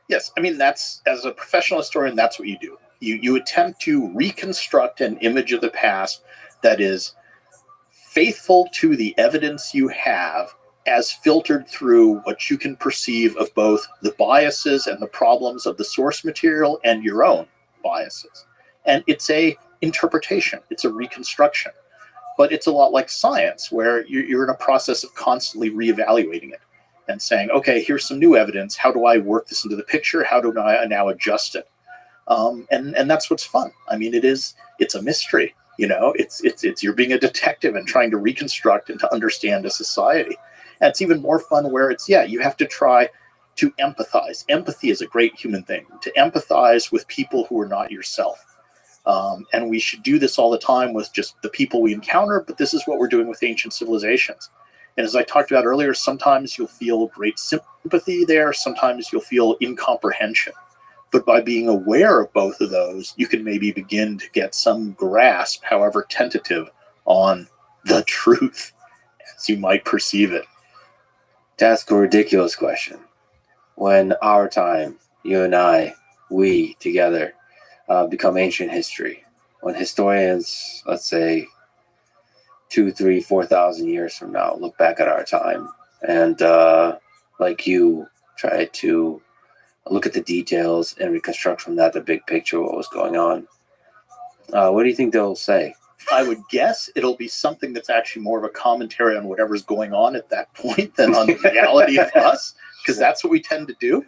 Yes, I mean, that's, as a professional historian, that's what you do. You attempt to reconstruct an image of the past that is faithful to the evidence you have, as filtered through what you can perceive of both the biases and the problems of the source material and your own biases. And it's a interpretation, it's a reconstruction. But it's a lot like science, where you're in a process of constantly reevaluating it and saying, okay, here's some new evidence. How do I work this into the picture? How do I now adjust it? And that's what's fun. I mean, it's a mystery. You know, it's you're being a detective and trying to reconstruct and to understand a society. And it's even more fun where it's, you have to try to empathize. Empathy is a great human thing, to empathize with people who are not yourself. And we should do this all the time with just the people we encounter, but this is what we're doing with ancient civilizations. And as I talked about earlier, sometimes you'll feel great sympathy there, sometimes you'll feel incomprehension. But by being aware of both of those, you can maybe begin to get some grasp, however tentative, on the truth as you might perceive it. To ask a ridiculous question, when our time, you and I, we together, become ancient history, when historians, let's say 2, 3, 4,000 years from now, look back at our time and like you try to look at the details and reconstruct from that the big picture of what was going on, what do you think they'll say? I would guess it'll be something that's actually more of a commentary on whatever's going on at that point than on the reality of us, because that's what we tend to do.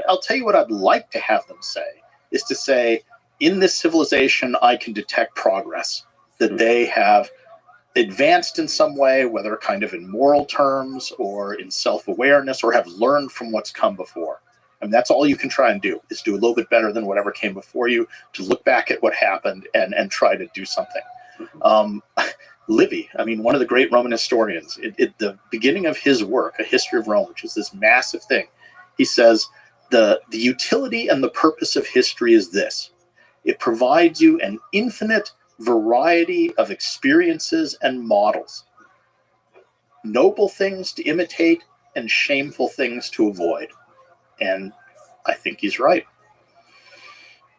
I'll tell you what I'd like to have them say, is to say, in this civilization, I can detect progress, that they have advanced in some way, whether kind of in moral terms or in self-awareness, or have learned from what's come before. And that's all you can try and do, is do a little bit better than whatever came before you, to look back at what happened and try to do something. Livy, I mean, one of the great Roman historians, at the beginning of his work, A History of Rome, which is this massive thing, he says, the utility and the purpose of history is this: it provides you an infinite variety of experiences and models, noble things to imitate and shameful things to avoid. And I think he's right.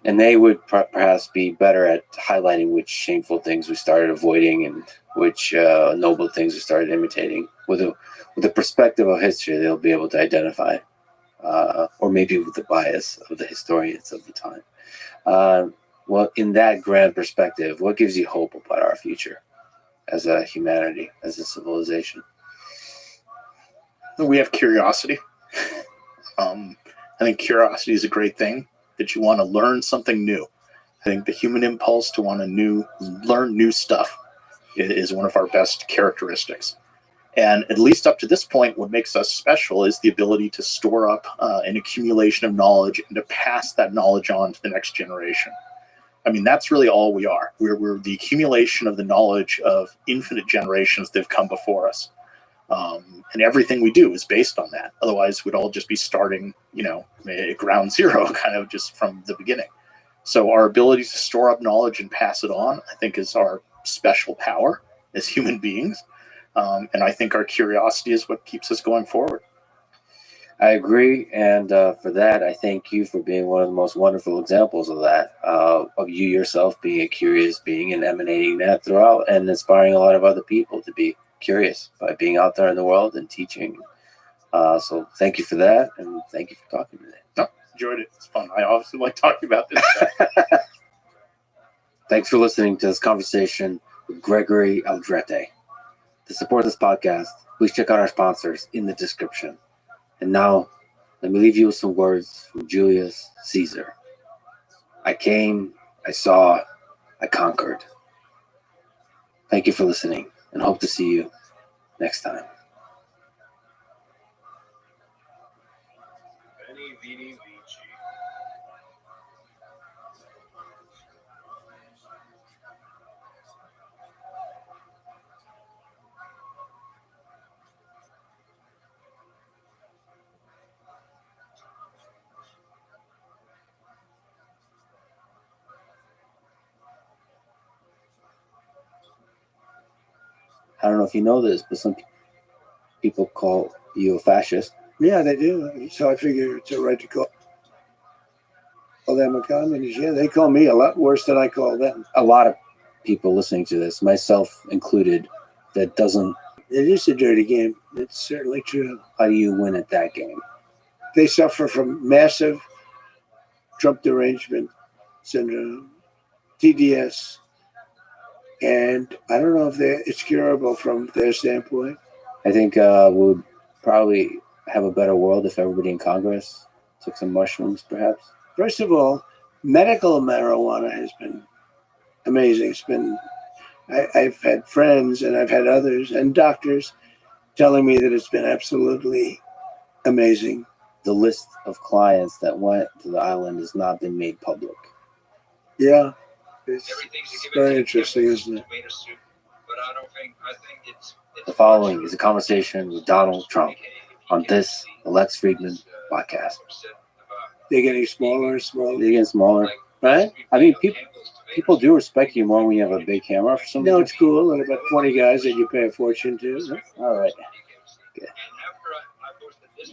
And they would perhaps be better at highlighting which shameful things we started avoiding and which noble things we started imitating. With the perspective of history, they'll be able to identify, or maybe with the bias of the historians of the time. Well, in that grand perspective, what gives you hope about our future as a humanity, as a civilization? We have curiosity. I think curiosity is a great thing, that you want to learn something new. I think the human impulse to want to learn new stuff is one of our best characteristics. And at least up to this point, what makes us special is the ability to store up an accumulation of knowledge and to pass that knowledge on to the next generation. I mean, that's really all we are. We're the accumulation of the knowledge of infinite generations that have come before us. And everything we do is based on that. Otherwise, we'd all just be starting, at ground zero, kind of just from the beginning. So our ability to store up knowledge and pass it on, I think, is our special power as human beings. And I think our curiosity is what keeps us going forward. I agree. And for that, I thank you for being one of the most wonderful examples of that, of you yourself being a curious being and emanating that throughout and inspiring a lot of other people to be curious by being out there in the world and teaching. So thank you for that. And thank you for talking today. No, enjoyed it. It's fun. I obviously like talking about this stuff. Thanks for listening to this conversation with Gregory Aldrete. To support this podcast, please check out our sponsors in the description. And now, let me leave you with some words from Julius Caesar. I came, I saw, I conquered. Thank you for listening, and hope to see you next time. Veni, Vidi, Vici. I don't know if you know this, but some people call you a fascist. Yeah, they do. So I figure it's a right to call. Call them a communist. Yeah, they call me a lot worse than I call them. A lot of people listening to this, myself included, that doesn't. It is a dirty game. It's certainly true. How do you win at that game? They suffer from massive Trump derangement syndrome, TDS, and I don't know if it's curable from their standpoint. I think we would probably have a better world if everybody in Congress took some mushrooms, perhaps. First of all, medical marijuana has been amazing. It's been, I've had friends and I've had others and doctors telling me that it's been absolutely amazing. The list of clients that went to the island has not been made public. Yeah, it's very interesting, isn't it? The following is a conversation with Donald Trump on this, the Lex Friedman podcast. They're getting smaller and smaller, They're getting smaller. right? I mean, people do respect you more when you have a big camera for some No, reason. it's cool. And about 20 guys that you pay a fortune to. All right. Good.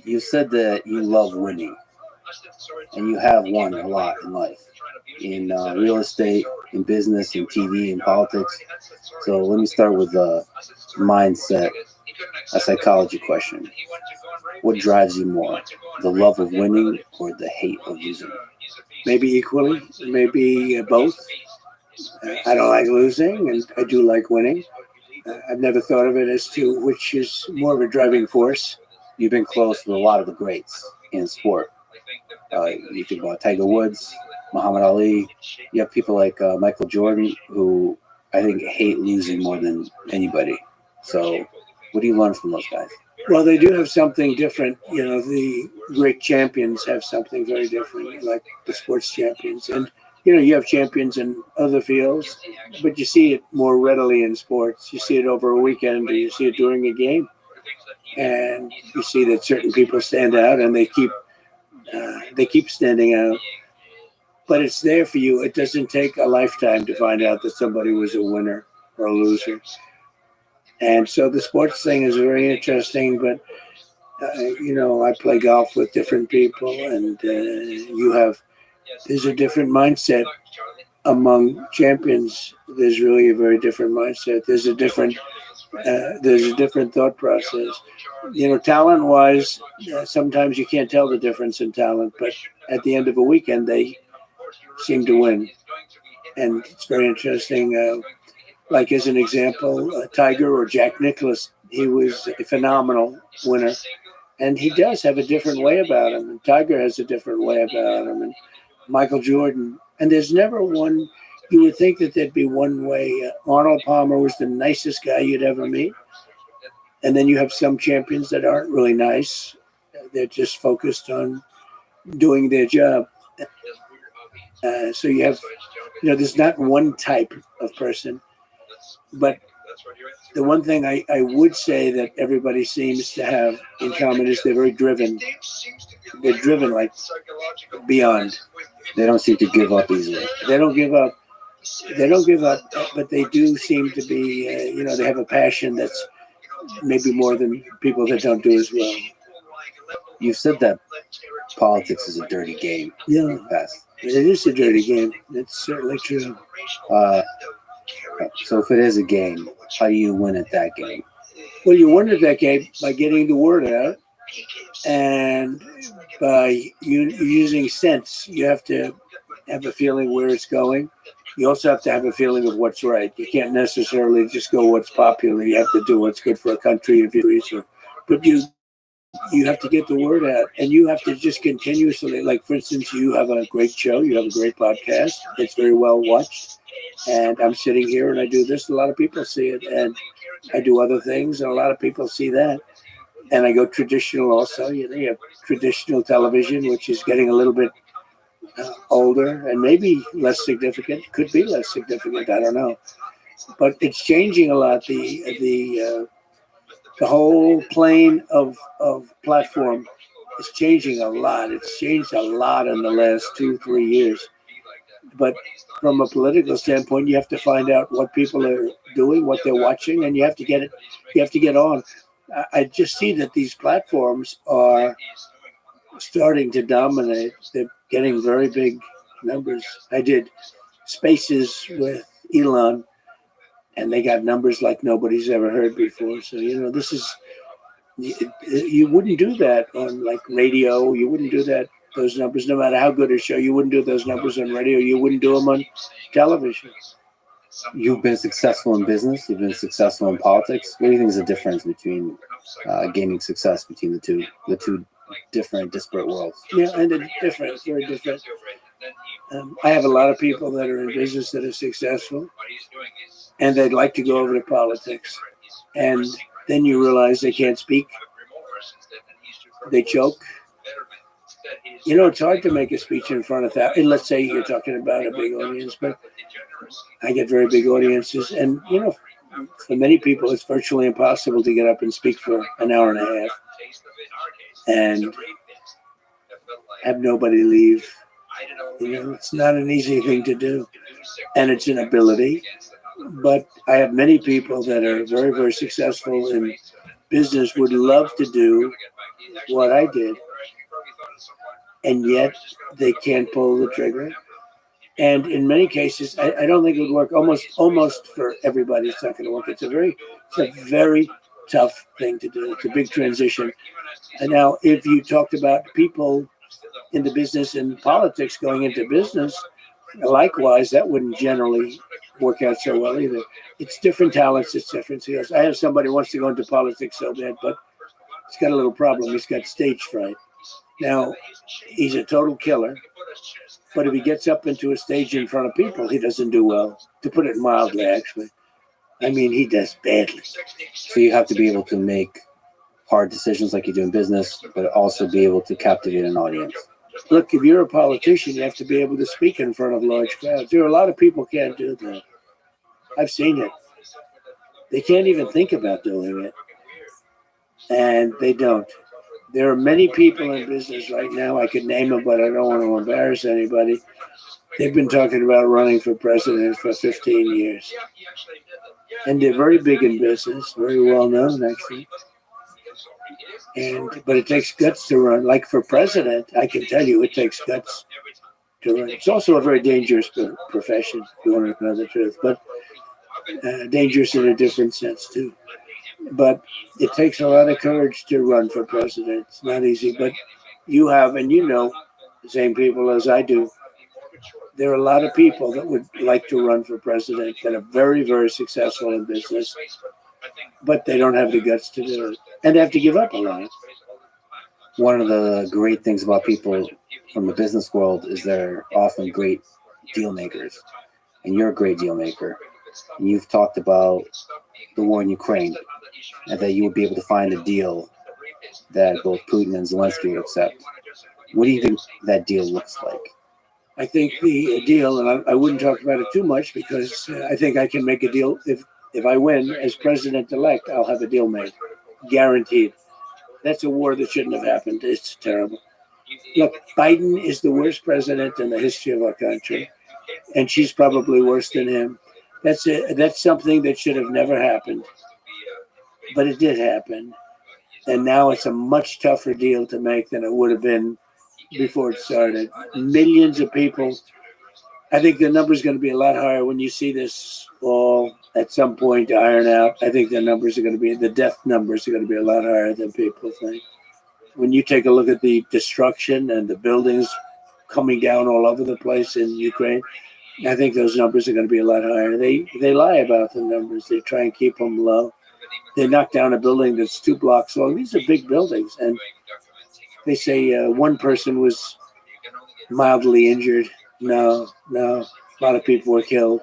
You said that you love winning, and you have won a lot in life, in real estate, in business, in TV, in politics. So let me start with a mindset, a psychology question. What drives you more, the love of winning or the hate of losing? Maybe equally, maybe both. I don't like losing, and I do like winning. I've never thought of it as to which is more of a driving force. You've been close with a lot of the greats in sport. You think about Tiger Woods, Muhammad Ali. You have people like Michael Jordan, who I think hate losing more than anybody. So what do you learn from those guys? Well, they do have something different. You know, the great champions have something very different, like the sports champions. And, you know, you have champions in other fields, but you see it more readily in sports. You see it over a weekend, or you see it during a game. And you see that certain people stand out, and they keep standing out. But it's there for you. It doesn't take a lifetime to find out that somebody was a winner or a loser. And so the sports thing is very interesting. But you know, I play golf with different people, and there's a different mindset among champions. There's really a very different mindset. There's a different thought process. You know, talent-wise, sometimes you can't tell the difference in talent, but at the end of a weekend, they seem to win. And it's very interesting. Like as an example, Tiger or Jack Nicklaus, he was a phenomenal winner. And he does have a different way about him. And Tiger has a different way about him. And Michael Jordan. And there's never one. You would think that there'd be one way. Arnold Palmer was the nicest guy you'd ever meet. And then you have some champions that aren't really nice. They're just focused on doing their job. So you have, you know, there's not one type of person. But the one thing I would say that everybody seems to have in common is they're very driven. They're driven like beyond. They don't seem to give up easily. They don't give up. They don't give up, but they do seem to be, you know, they have a passion that's maybe more than people that don't do as well. You've said that politics is a dirty game. Yeah, in the past. it is a dirty game. It's certainly true. So if it is a game, how do you win at that game? Well, you win at that game by getting the word out and by using sense. You have to have a feeling where it's going. You also have to have a feeling of what's right. You can't necessarily just go what's popular. You have to do what's good for a country if you research. But you have to get the word out, and you have to just continuously, like for instance, you have a great show, you have a great podcast. It's very well watched. And I'm sitting here and I do this. A lot of people see it, and I do other things, and a lot of people see that. And I go traditional also. You know, you have traditional television, which is getting a little bit older and maybe less significant. Could be less significant. I don't know, but it's changing a lot. The whole plane of platform is changing a lot. It's changed a lot in the last 2-3 years. But from a political standpoint, you have to find out what people are doing, what they're watching, and you have to get it. You have to get on. I just see that these platforms are starting to dominate. They're getting very big numbers. I did Spaces with Elon, and they got numbers like nobody's ever heard before. So, this is, you wouldn't do that on like radio. You wouldn't do those numbers, no matter how good a show. You wouldn't do those numbers on radio. You wouldn't do them on television. You've been successful in business. You've been successful in politics. What do you think is the difference between gaining success between the two different disparate worlds? Yeah, and they're different, very different. I have a lot of people that are in business that are successful, and they'd like to go over to politics. And then you realize they can't speak. They choke. It's hard to make a speech in front of that. And let's say you're talking about a big audience, but I get very big audiences. And, for many people, it's virtually impossible to get up and speak for an hour and a half and have nobody leave. It's not an easy thing to do. And it's an ability. But I have many people that are very, very successful in business, would love to do what I did, and yet they can't pull the trigger. And in many cases, I don't think it would work. Almost for everybody, it's not going to work. It's a very tough thing to do. It's a big transition. And now, if you talked about people in the business and politics going into business, likewise, that wouldn't generally work out so well either. It's different talents. It's different skills. I have somebody who wants to go into politics so bad, but he's got a little problem. He's got stage fright. Now, he's a total killer, but if he gets up into a stage in front of people, he doesn't do well, to put it mildly, actually. I mean, he does badly. So you have to be able to make hard decisions like you do in business, but also be able to captivate an audience. Look, if you're a politician, you have to be able to speak in front of large crowds. There are a lot of people who can't do that. I've seen it. They can't even think about doing it. And they don't. There are many people in business right now. I could name them, but I don't want to embarrass anybody. They've been talking about running for president for 15 years. And they're very big in business, very well known, actually. But it takes guts to run. Like for president, I can tell you it takes guts to run. It's also a very dangerous profession, if you want to know the truth, but dangerous in a different sense, too. But it takes a lot of courage to run for president. It's not easy, but you have, and the same people as I do, there are a lot of people that would like to run for president that are very, very successful in business, but they don't have the guts to do it. And they have to give up a lot. One of the great things about people from the business world is they're often great deal makers. And you're a great deal maker. And you've talked about the war in Ukraine and that you would be able to find a deal that both Putin and Zelensky would accept. What do you think that deal looks like? I think the deal, and I wouldn't talk about it too much because I think I can make a deal. If I win as president-elect, I'll have a deal made, guaranteed. That's a war that shouldn't have happened. It's terrible. Look, Biden is the worst president in the history of our country, and she's probably worse than him. That's something that should have never happened, but it did happen, and now it's a much tougher deal to make than it would have been before it started. Millions of people. I think the number is going to be a lot higher when you see this all at some point iron out. I think the death numbers are going to be a lot higher than people think. When you take a look at the destruction and the buildings coming down all over the place in Ukraine, I think those numbers are going to be a lot higher. They lie about the numbers. They try and keep them low. They knocked down a building that's 2 blocks long. These are big buildings, and they say one person was mildly injured. No, a lot of people were killed.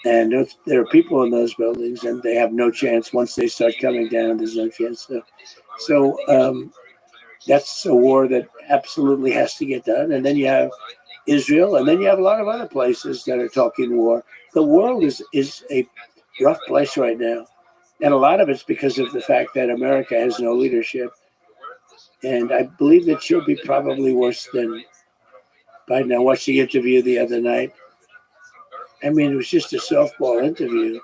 And there are people in those buildings, and they have no chance. Once they start coming down, there's no chance. So that's a war that absolutely has to get done. And then you have Israel, and then you have a lot of other places that are talking war. The world is a rough place right now. And a lot of it's because of the fact that America has no leadership. And I believe that she'll be probably worse than Biden. I watched the interview the other night. I mean, it was just a softball interview.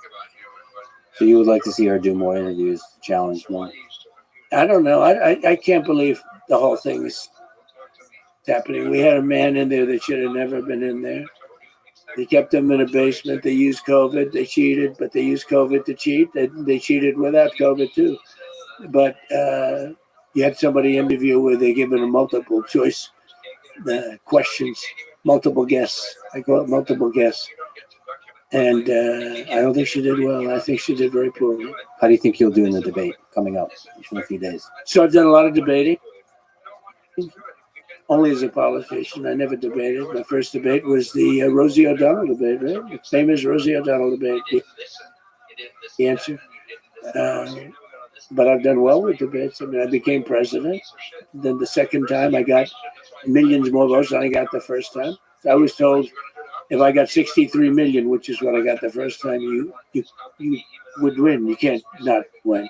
So you would like to see her do more interviews, challenge more? I don't know. I can't believe the whole thing is happening. We had a man in there that should have never been in there. They kept him in a basement. They used COVID. They cheated, but they used COVID to cheat. They cheated without COVID too. But you had somebody interview where they give it a multiple choice questions, multiple guess. I call it multiple guess. And I don't think she did well. I think she did very poorly. How do you think you'll do in the debate coming up in a few days? So I've done a lot of debating. Only as a politician. I never debated. My first debate was the Rosie O'Donnell debate, right? The famous Rosie O'Donnell debate. The answer. But I've done well with debates. I mean, I became president. Then the second time I got millions more votes than I got the first time. So I was told if I got 63 million, which is what I got the first time, you would win. You can't not win.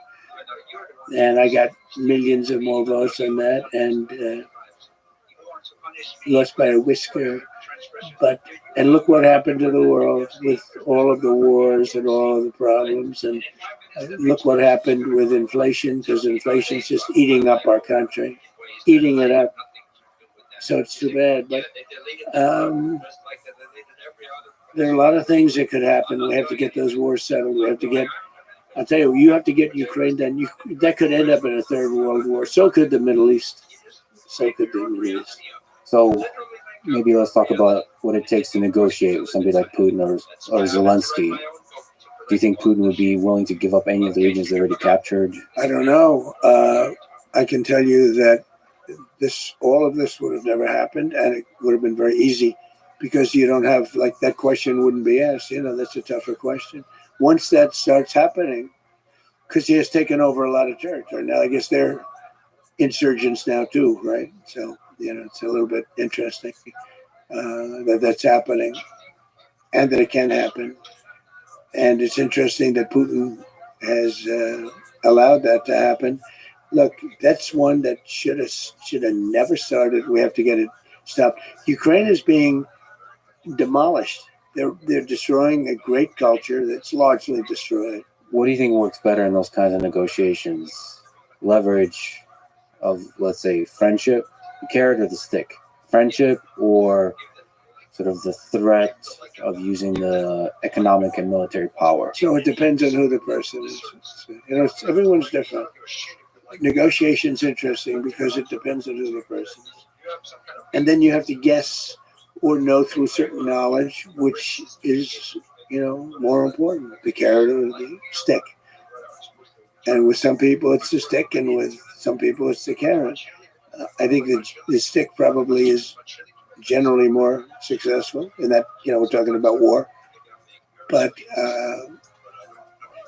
And I got millions of more votes than that, and lost by a whisker. And look what happened to the world with all of the wars and all of the problems, and look what happened with inflation, because inflation's just eating up our country, eating it up. So it's too bad. But there are a lot of things that could happen. We have to get those wars settled. We have to get, I'll tell you, you have to get Ukraine done. That could end up in a third world war. So could the Middle East. So could the Middle East. So maybe let's talk about what it takes to negotiate with somebody like Putin or Zelensky. Do you think Putin would be willing to give up any of the regions they already captured? I don't know. I can tell you that all of this would have never happened, and it would have been very easy, because you don't have, like, that question wouldn't be asked. That's a tougher question. Once that starts happening, because he has taken over a lot of territory. Now, I guess they're insurgents now too, right? So, it's a little bit interesting that that's happening, and that it can happen. And it's interesting that Putin has allowed that to happen. Look, that's one that should have never started. We have to get it stopped. Ukraine is being demolished. They're destroying a great culture that's largely destroyed. What do you think works better in those kinds of negotiations? Leverage of, let's say, friendship, the carrot or the stick? Friendship, or sort of the threat of using the economic and military power? So it depends on who the person is. Everyone's different. Negotiation's interesting because it depends on who the person is. And then you have to guess or know through certain knowledge which is, more important, the carrot or the stick. And with some people it's the stick, and with some people it's the carrot. I think that the stick probably is generally more successful in that, we're talking about war. But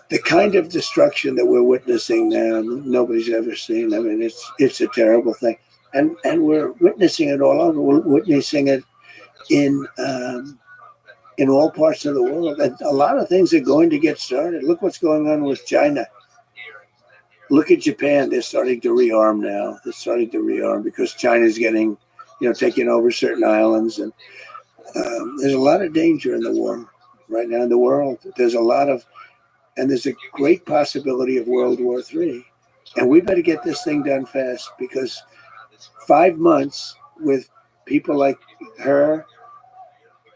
the kind of destruction that we're witnessing now, nobody's ever seen. I mean, it's a terrible thing. And we're witnessing it all over. We're witnessing it in all parts of the world. And a lot of things are going to get started. Look what's going on with China. Look at Japan. They're starting to rearm now. They're starting to rearm because China's getting, taking over certain islands. And there's a lot of danger in the war right now in the world. There's a great possibility of World War III. And we better get this thing done fast, because 5 months with people like her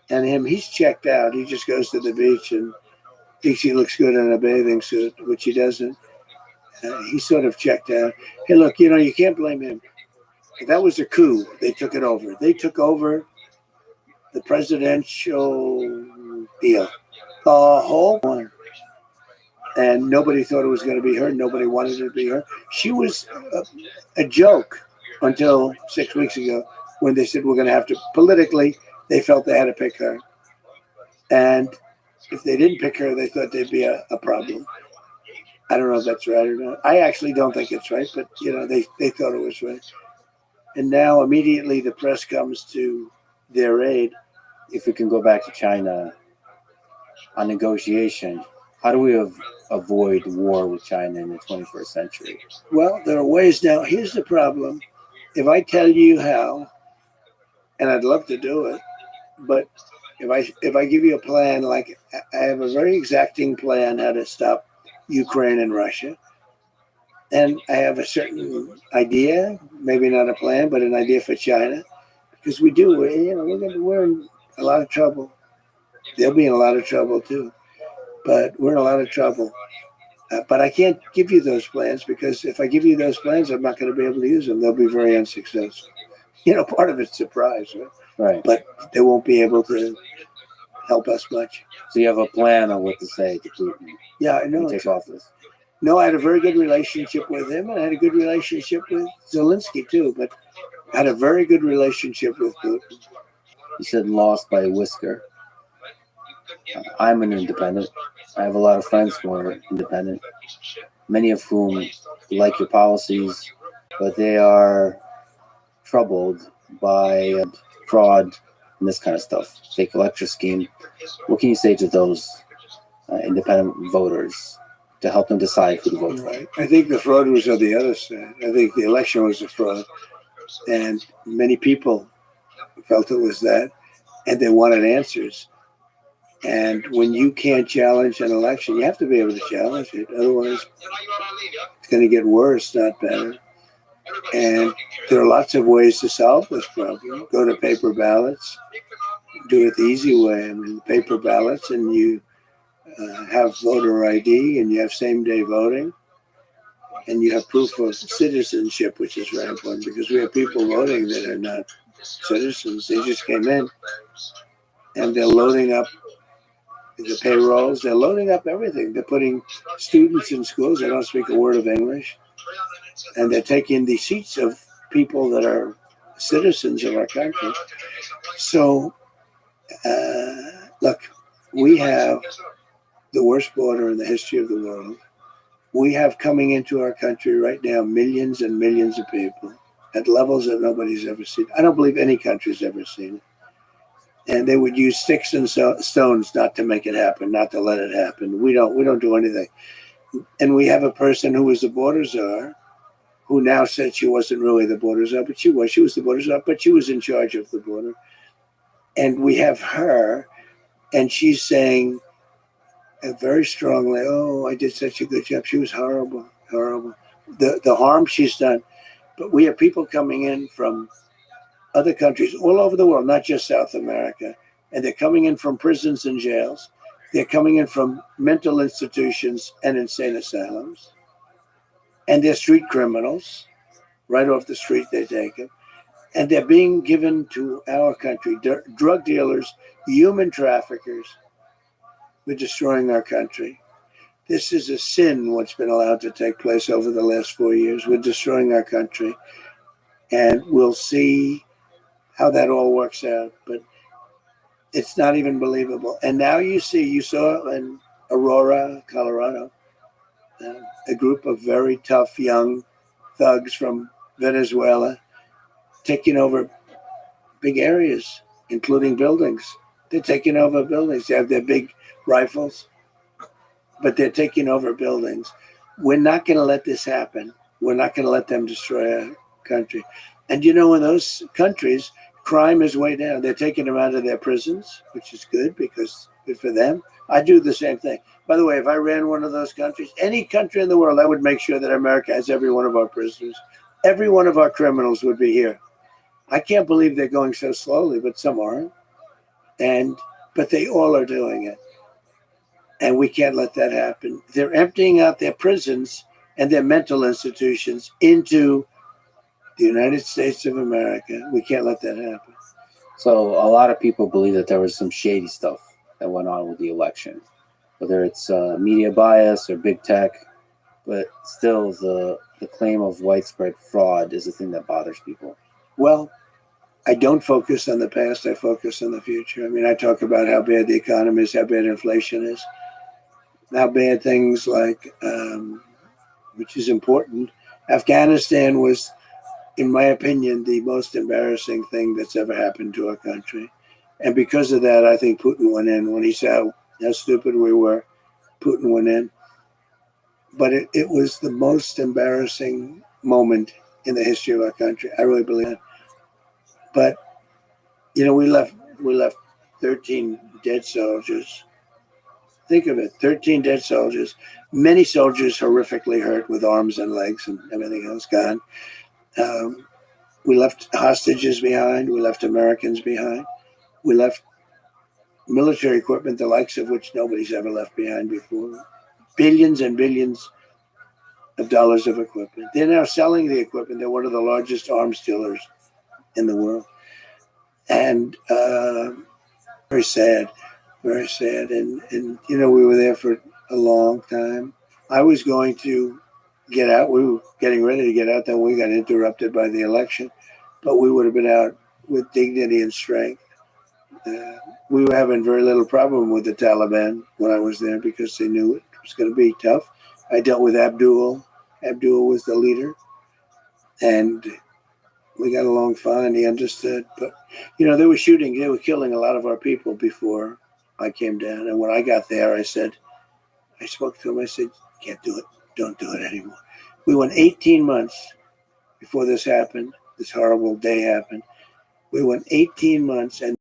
and him, he's checked out. He just goes to the beach and thinks he looks good in a bathing suit, which he doesn't. He's sort of checked out. Hey, look, you can't blame him. That was a coup. They took it over. They took over the presidential deal. The whole one. And nobody thought it was going to be her. Nobody wanted it to be her. She was a joke until 6 weeks ago, when they said we're going to have to, politically, they felt they had to pick her. And if they didn't pick her, they thought there'd be a problem. I don't know if that's right or not. I actually don't think it's right, but they thought it was right. And now immediately the press comes to their aid. If we can go back to China on negotiation, how do we avoid war with China in the 21st century? Well, there are ways now. Here's the problem. If I tell you how, and I'd love to do it, but if I give you a plan, like I have a very exacting plan how to stop Ukraine and Russia, and I have a certain idea, maybe not a plan, but an idea for China, because we do. We're in a lot of trouble. They'll be in a lot of trouble too, but we're in a lot of trouble. But I can't give you those plans because if I give you those plans, I'm not going to be able to use them. They'll be very unsuccessful. Part of it's surprise, right? Right. But they won't be able to help us much. So you have a plan on what to say to Putin Yeah, I when know. you take office. No, I had a very good relationship with him, and I had a good relationship with Zelensky too. But I had a very good relationship with Putin. You said lost by a whisker. I'm an independent. I have a lot of friends who are independent, many of whom like your policies, but they are troubled by fraud and this kind of stuff, fake election scheme. What can you say to those independent voters to help them decide who to vote for? Right. I think the fraud was on the other side. I think the election was a fraud, and many people felt it was that, and they wanted answers. And when you can't challenge an election, you have to be able to challenge it. Otherwise, it's going to get worse, not better. And there are lots of ways to solve this problem. Go to paper ballots. Do it the easy way. I mean, paper ballots, and you have voter ID, and you have same-day voting, and you have proof of citizenship, which is very important because we have people voting that are not citizens. They just came in, and they're loading up the payrolls. They're loading up everything. They're putting students in schools. They don't speak a word of English. And they're taking the seats of people that are citizens of our country. So, look, we have the worst border in the history of the world. We have coming into our country right now millions and millions of people at levels that nobody's ever seen. I don't believe any country's ever seen it. And they would use sticks and stones not to make it happen, not to let it happen. We don't do anything. And we have a person who was the border czar, who now said she wasn't really the border czar, but she was. She was the border czar, but she was in charge of the border. And we have her, and she's saying very strongly, "Oh, I did such a good job. She was horrible, horrible. The harm she's done." But we have people coming in from other countries all over the world, not just South America, and they're coming in from prisons and jails. They're coming in from mental institutions and insane asylums, and they're street criminals. Right off the street, they take them, and they're being given to our country. Drug dealers, human traffickers. We're destroying our country. This is a sin, what's been allowed to take place over the last 4 years. We're destroying our country, and we'll see how that all works out, but it's not even believable. And now you saw in Aurora, Colorado, a group of very tough young thugs from Venezuela taking over big areas, including buildings. They're taking over buildings. They have their big rifles, but they're taking over buildings. We're not going to let this happen. We're not going to let them destroy our country. And in those countries, crime is way down. They're taking them out of their prisons, which is good because good for them. I do the same thing. By the way, if I ran one of those countries, any country in the world, I would make sure that America has every one of our prisoners. Every one of our criminals would be here. I can't believe they're going so slowly, but some aren't. But they all are doing it. And we can't let that happen. They're emptying out their prisons and their mental institutions into the United States of America. We can't let that happen. So a lot of people believe that there was some shady stuff that went on with the election, whether it's media bias or big tech, but still the claim of widespread fraud is the thing that bothers people. Well, I don't focus on the past. I focus on the future. I mean, I talk about how bad the economy is, how bad inflation is, how bad things like, which is important. Afghanistan was, in my opinion, the most embarrassing thing that's ever happened to our country. And because of that, I think Putin went in. When he saw how stupid we were, Putin went in. But it was the most embarrassing moment in the history of our country. I really believe that. But, we left 13 dead soldiers. Think of it, 13 dead soldiers. Many soldiers horrifically hurt with arms and legs and everything else gone. We left hostages behind. We left Americans behind. We left military equipment, the likes of which nobody's ever left behind before. Billions and billions of dollars of equipment. They're now selling the equipment. They're one of the largest arms dealers in the world. And very sad, very sad. And you know, we were there for a long time. I was going to get out. We were getting ready to get out. Then we got interrupted by the election. But we would have been out with dignity and strength. We were having very little problem with the Taliban when I was there because they knew it was going to be tough. I dealt with Abdul. Abdul was the leader. And we got along fine. He understood. But, you know, they were shooting. They were killing a lot of our people before I came down. And when I got there, I spoke to him. I said, can't do it. Don't do it anymore. We went 18 months before this happened. This horrible day happened. We went 18 months, and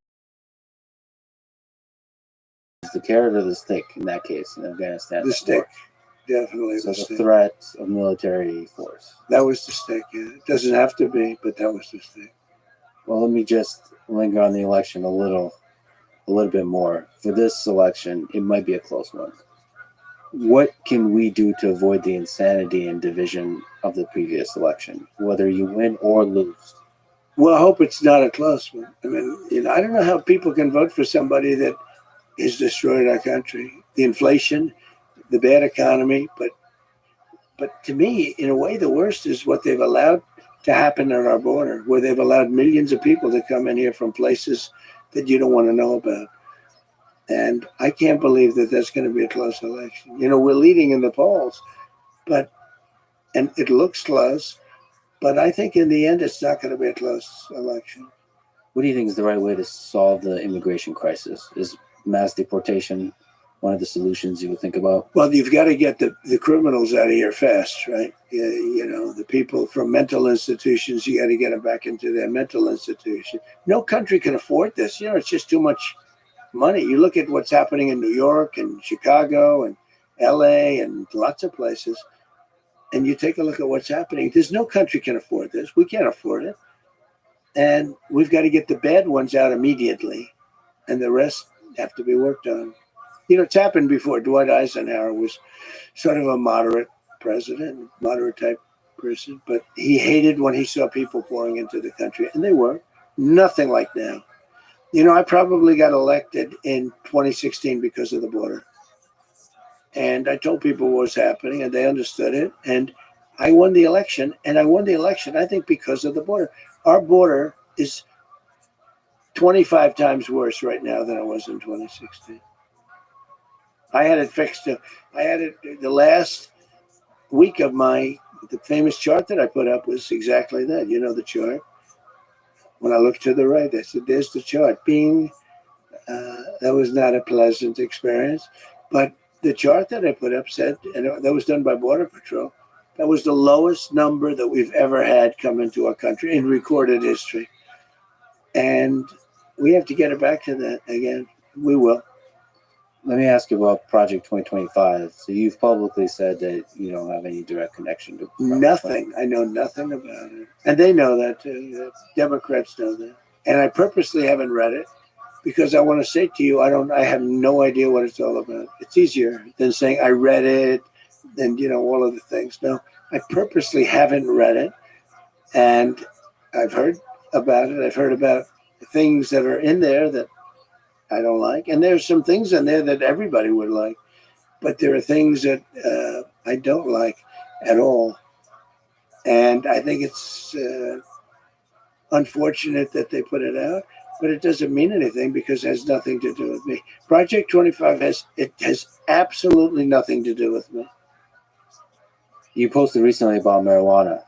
It's the carrot or the stick in that case in Afghanistan. the stick, definitely So the the stick. threat of military force. That was the stick. Yeah. It doesn't have to be, but that was the stick. Well, let me just linger on the election a little bit more. For this election, it might be a close one. What can we do to avoid the insanity and division of the previous election, whether you win or lose? Well, I hope it's not a close one. I mean, you know, I don't know how people can vote for somebody that has destroyed our country. The inflation, the bad economy, but to me, in a way, the worst is what they've allowed to happen at our border, where they've allowed millions of people to come in here from places that you don't want to know about. And I can't believe that that's going to be a close election. You know, we're leading in the polls, and it looks close, but I think in the end, it's not going to be a close election. What do you think is the right way to solve the immigration crisis? Is mass deportation one of the solutions you would think about? Well, you've got to get the criminals out of here fast, right? You know, the people from mental institutions, you got to get them back into their mental institution. No country can afford this. You know, it's just too much money. You look at what's happening in New York and Chicago and LA and lots of places, and you take a look at what's happening. There's no country can afford this. We can't afford it. And we've got to get the bad ones out immediately, and the rest have to be worked on. You know, it's happened before. Dwight Eisenhower was sort of a moderate president, moderate type person, but he hated when he saw people pouring into the country, and they were nothing like now. You know, I probably got elected in 2016 because of the border. And I told people what was happening, and they understood it. And I won the election, I think, because of the border. Our border is 25 times worse right now than it was in 2016. I had it fixed. I had it the last week of the famous chart that I put up was exactly that. You know the chart. When I looked to the right, I said, there's the chart. Bing. That was not a pleasant experience. But the chart that I put up said, and that was done by Border Patrol, that was the lowest number that we've ever had come into our country in recorded history. And we have to get it back to that again. We will. Let me ask you about Project 2025. So you've publicly said that you don't have any direct connection to Nothing. I know nothing about it. And they know that too. The Democrats know that. And I purposely haven't read it because I want to say to you, I have no idea what it's all about. It's easier than saying I read it and, you know, all of the things. No, I purposely haven't read it. And I've heard about it. I've heard about things that are in there that I don't like. And there's some things in there that everybody would like. But there are things that I don't like at all. And I think it's unfortunate that they put it out, but it doesn't mean anything because it has nothing to do with me. Project 25 has absolutely nothing to do with me. You posted recently about marijuana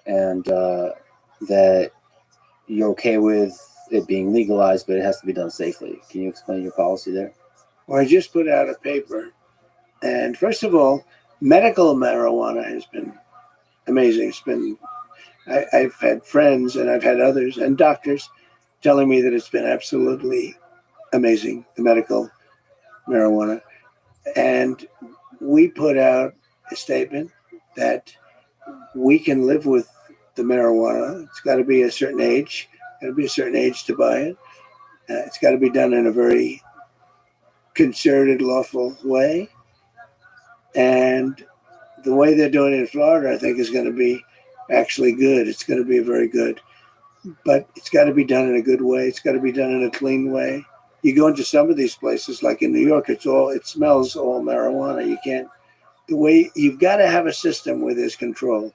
and that you're okay with it being legalized, but it has to be done safely. Can you explain your policy there? Well, I just put out a paper. And first of all, medical marijuana has been amazing. It's been, I've had friends and I've had others and doctors telling me that it's been absolutely amazing, the medical marijuana. And we put out a statement that we can live with the marijuana. It's got to be a certain age. Got to be a certain age to buy it. It's got to be done in a very concerted, lawful way. And the way they're doing it in Florida, I think, is going to be actually good. It's going to be very good. But it's got to be done in a good way. It's got to be done in a clean way. You go into some of these places, like in New York, it smells all marijuana. You can't, you've got to have a system where there's control.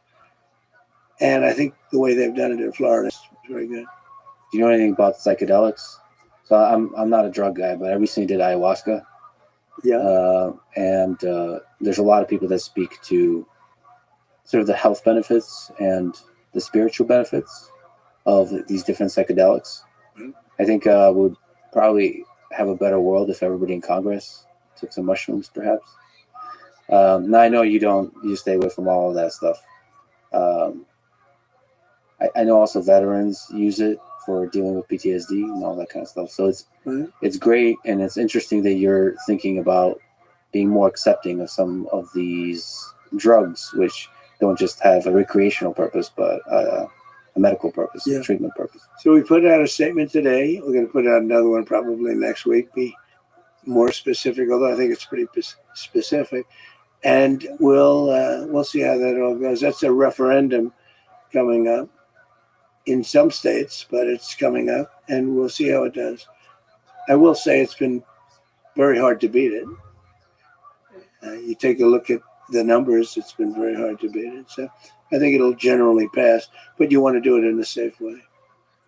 And I think the way they've done it in Florida is very good. Do you know anything about psychedelics? So I'm not a drug guy, but I recently did ayahuasca. Yeah. And there's a lot of people that speak to sort of the health benefits and the spiritual benefits of these different psychedelics. Mm-hmm. I think we'd probably have a better world if everybody in Congress took some mushrooms, perhaps. Now I know you stay away from all of that stuff. I know also veterans use it for dealing with PTSD and all that kind of stuff. So it's great, and it's interesting that you're thinking about being more accepting of some of these drugs, which don't just have a recreational purpose, but a medical purpose, a treatment purpose. So we put out a statement today. We're going to put out another one probably next week, be more specific, although I think it's pretty specific. And we'll see how that all goes. That's a referendum coming up in some states, but it's coming up, and we'll see how it does. I will say it's been very hard to beat it. You take a look at the numbers, it's been very hard to beat it. So I think it'll generally pass, but you want to do it in a safe way.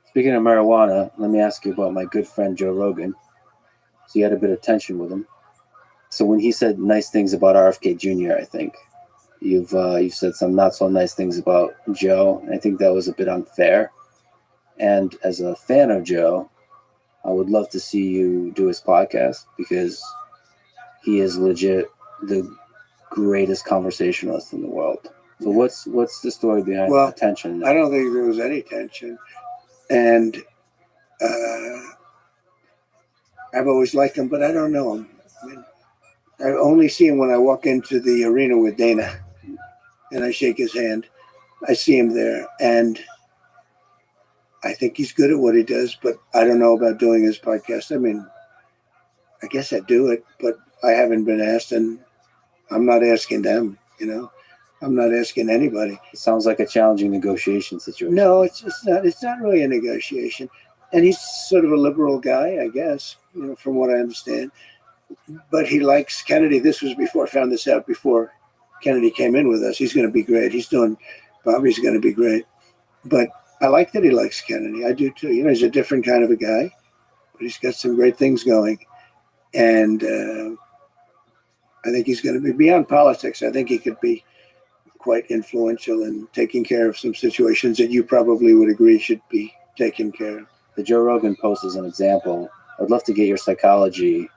Speaking of marijuana, let me ask you about my good friend Joe Rogan. So you had a bit of tension with him. So when he said nice things about RFK Jr., I think you've said some not so nice things about Joe. I think that was a bit unfair. And as a fan of Joe, I would love to see you do his podcast, because he is legit the greatest conversationalist in the world. So what's the story behind the tension? I don't think there was any tension. And I've always liked him, but I don't know him. I mean, I only see him when I walk into the arena with Dana and I shake his hand. I see him there, and I think he's good at what he does, but I don't know about doing his podcast. I mean, I guess I'd do it, but I haven't been asked, and I'm not asking them, I'm not asking anybody. It sounds like a challenging negotiation situation. No, it's not. It's not really a negotiation. And he's sort of a liberal guy, I guess, from what I understand. But he likes Kennedy. This was I found this out before Kennedy came in with us. He's going to be great. Bobby's going to be great. But I like that he likes Kennedy. I do too. He's a different kind of a guy, but he's got some great things going. And I think he's going to be beyond politics. I think he could be quite influential in taking care of some situations that you probably would agree should be taken care of. The Joe Rogan post is an example. I'd love to get your psychology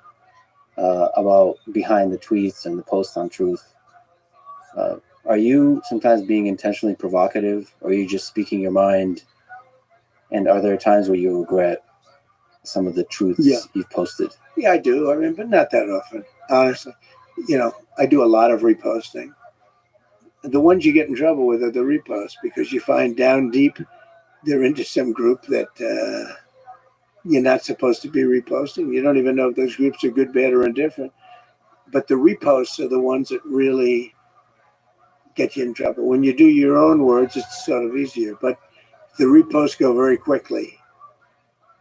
about behind the tweets and the posts on Truth. Are you sometimes being intentionally provocative, or are you just speaking your mind? And are there times where you regret some of the truths you've posted? Yeah, I do. I mean, but not that often, honestly. I do a lot of reposting. The ones you get in trouble with are the reposts, because you find down deep they're into some group that you're not supposed to be reposting. You don't even know if those groups are good, bad, or indifferent. But the reposts are the ones that really get you in trouble. When you do your own words, it's sort of easier. But the reposts go very quickly.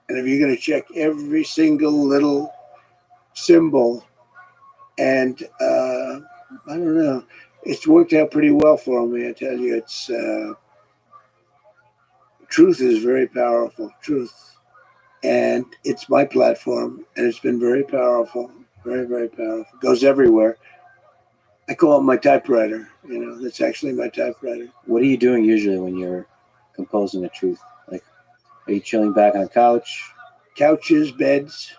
And if you're going to check every single little symbol, and I don't know, it's worked out pretty well for me, I tell you. It's Truth is very powerful, Truth. And it's my platform, and it's been very powerful, very, very powerful. It goes everywhere. I call it my typewriter. That's actually my typewriter. What are you doing usually when you're composing a Truth? Like, are you chilling back on a couch? Couches, beds.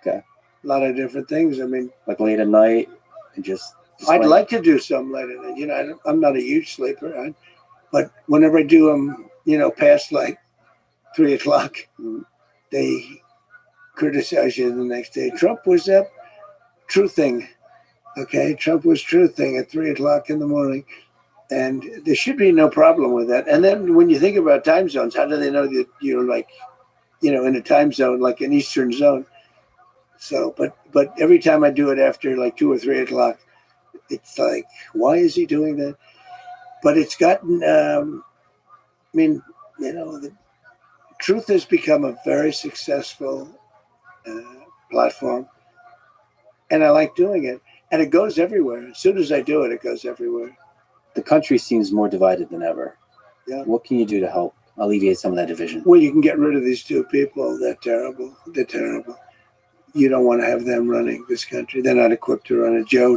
Okay. A lot of different things. I mean, like late at night, and just I'd like to do something late at night. I'm not a huge sleeper, but whenever I do them, past like 3 o'clock, they criticize you the next day. Trump was up truthing. Okay, Trump was truthing at 3 o'clock in the morning. And there should be no problem with that. And then when you think about time zones, how do they know that you're like, in a time zone, like an Eastern zone? So, but every time I do it after like 2 or 3 o'clock, it's like, why is he doing that? But it's gotten, the Truth has become a very successful platform, and I like doing it. And it goes everywhere. As soon as I do it, it goes everywhere. The country seems more divided than ever. Yeah. What can you do to help alleviate some of that division? Well, you can get rid of these two people. They're terrible. They're terrible. You don't want to have them running this country. They're not equipped to run it. Joe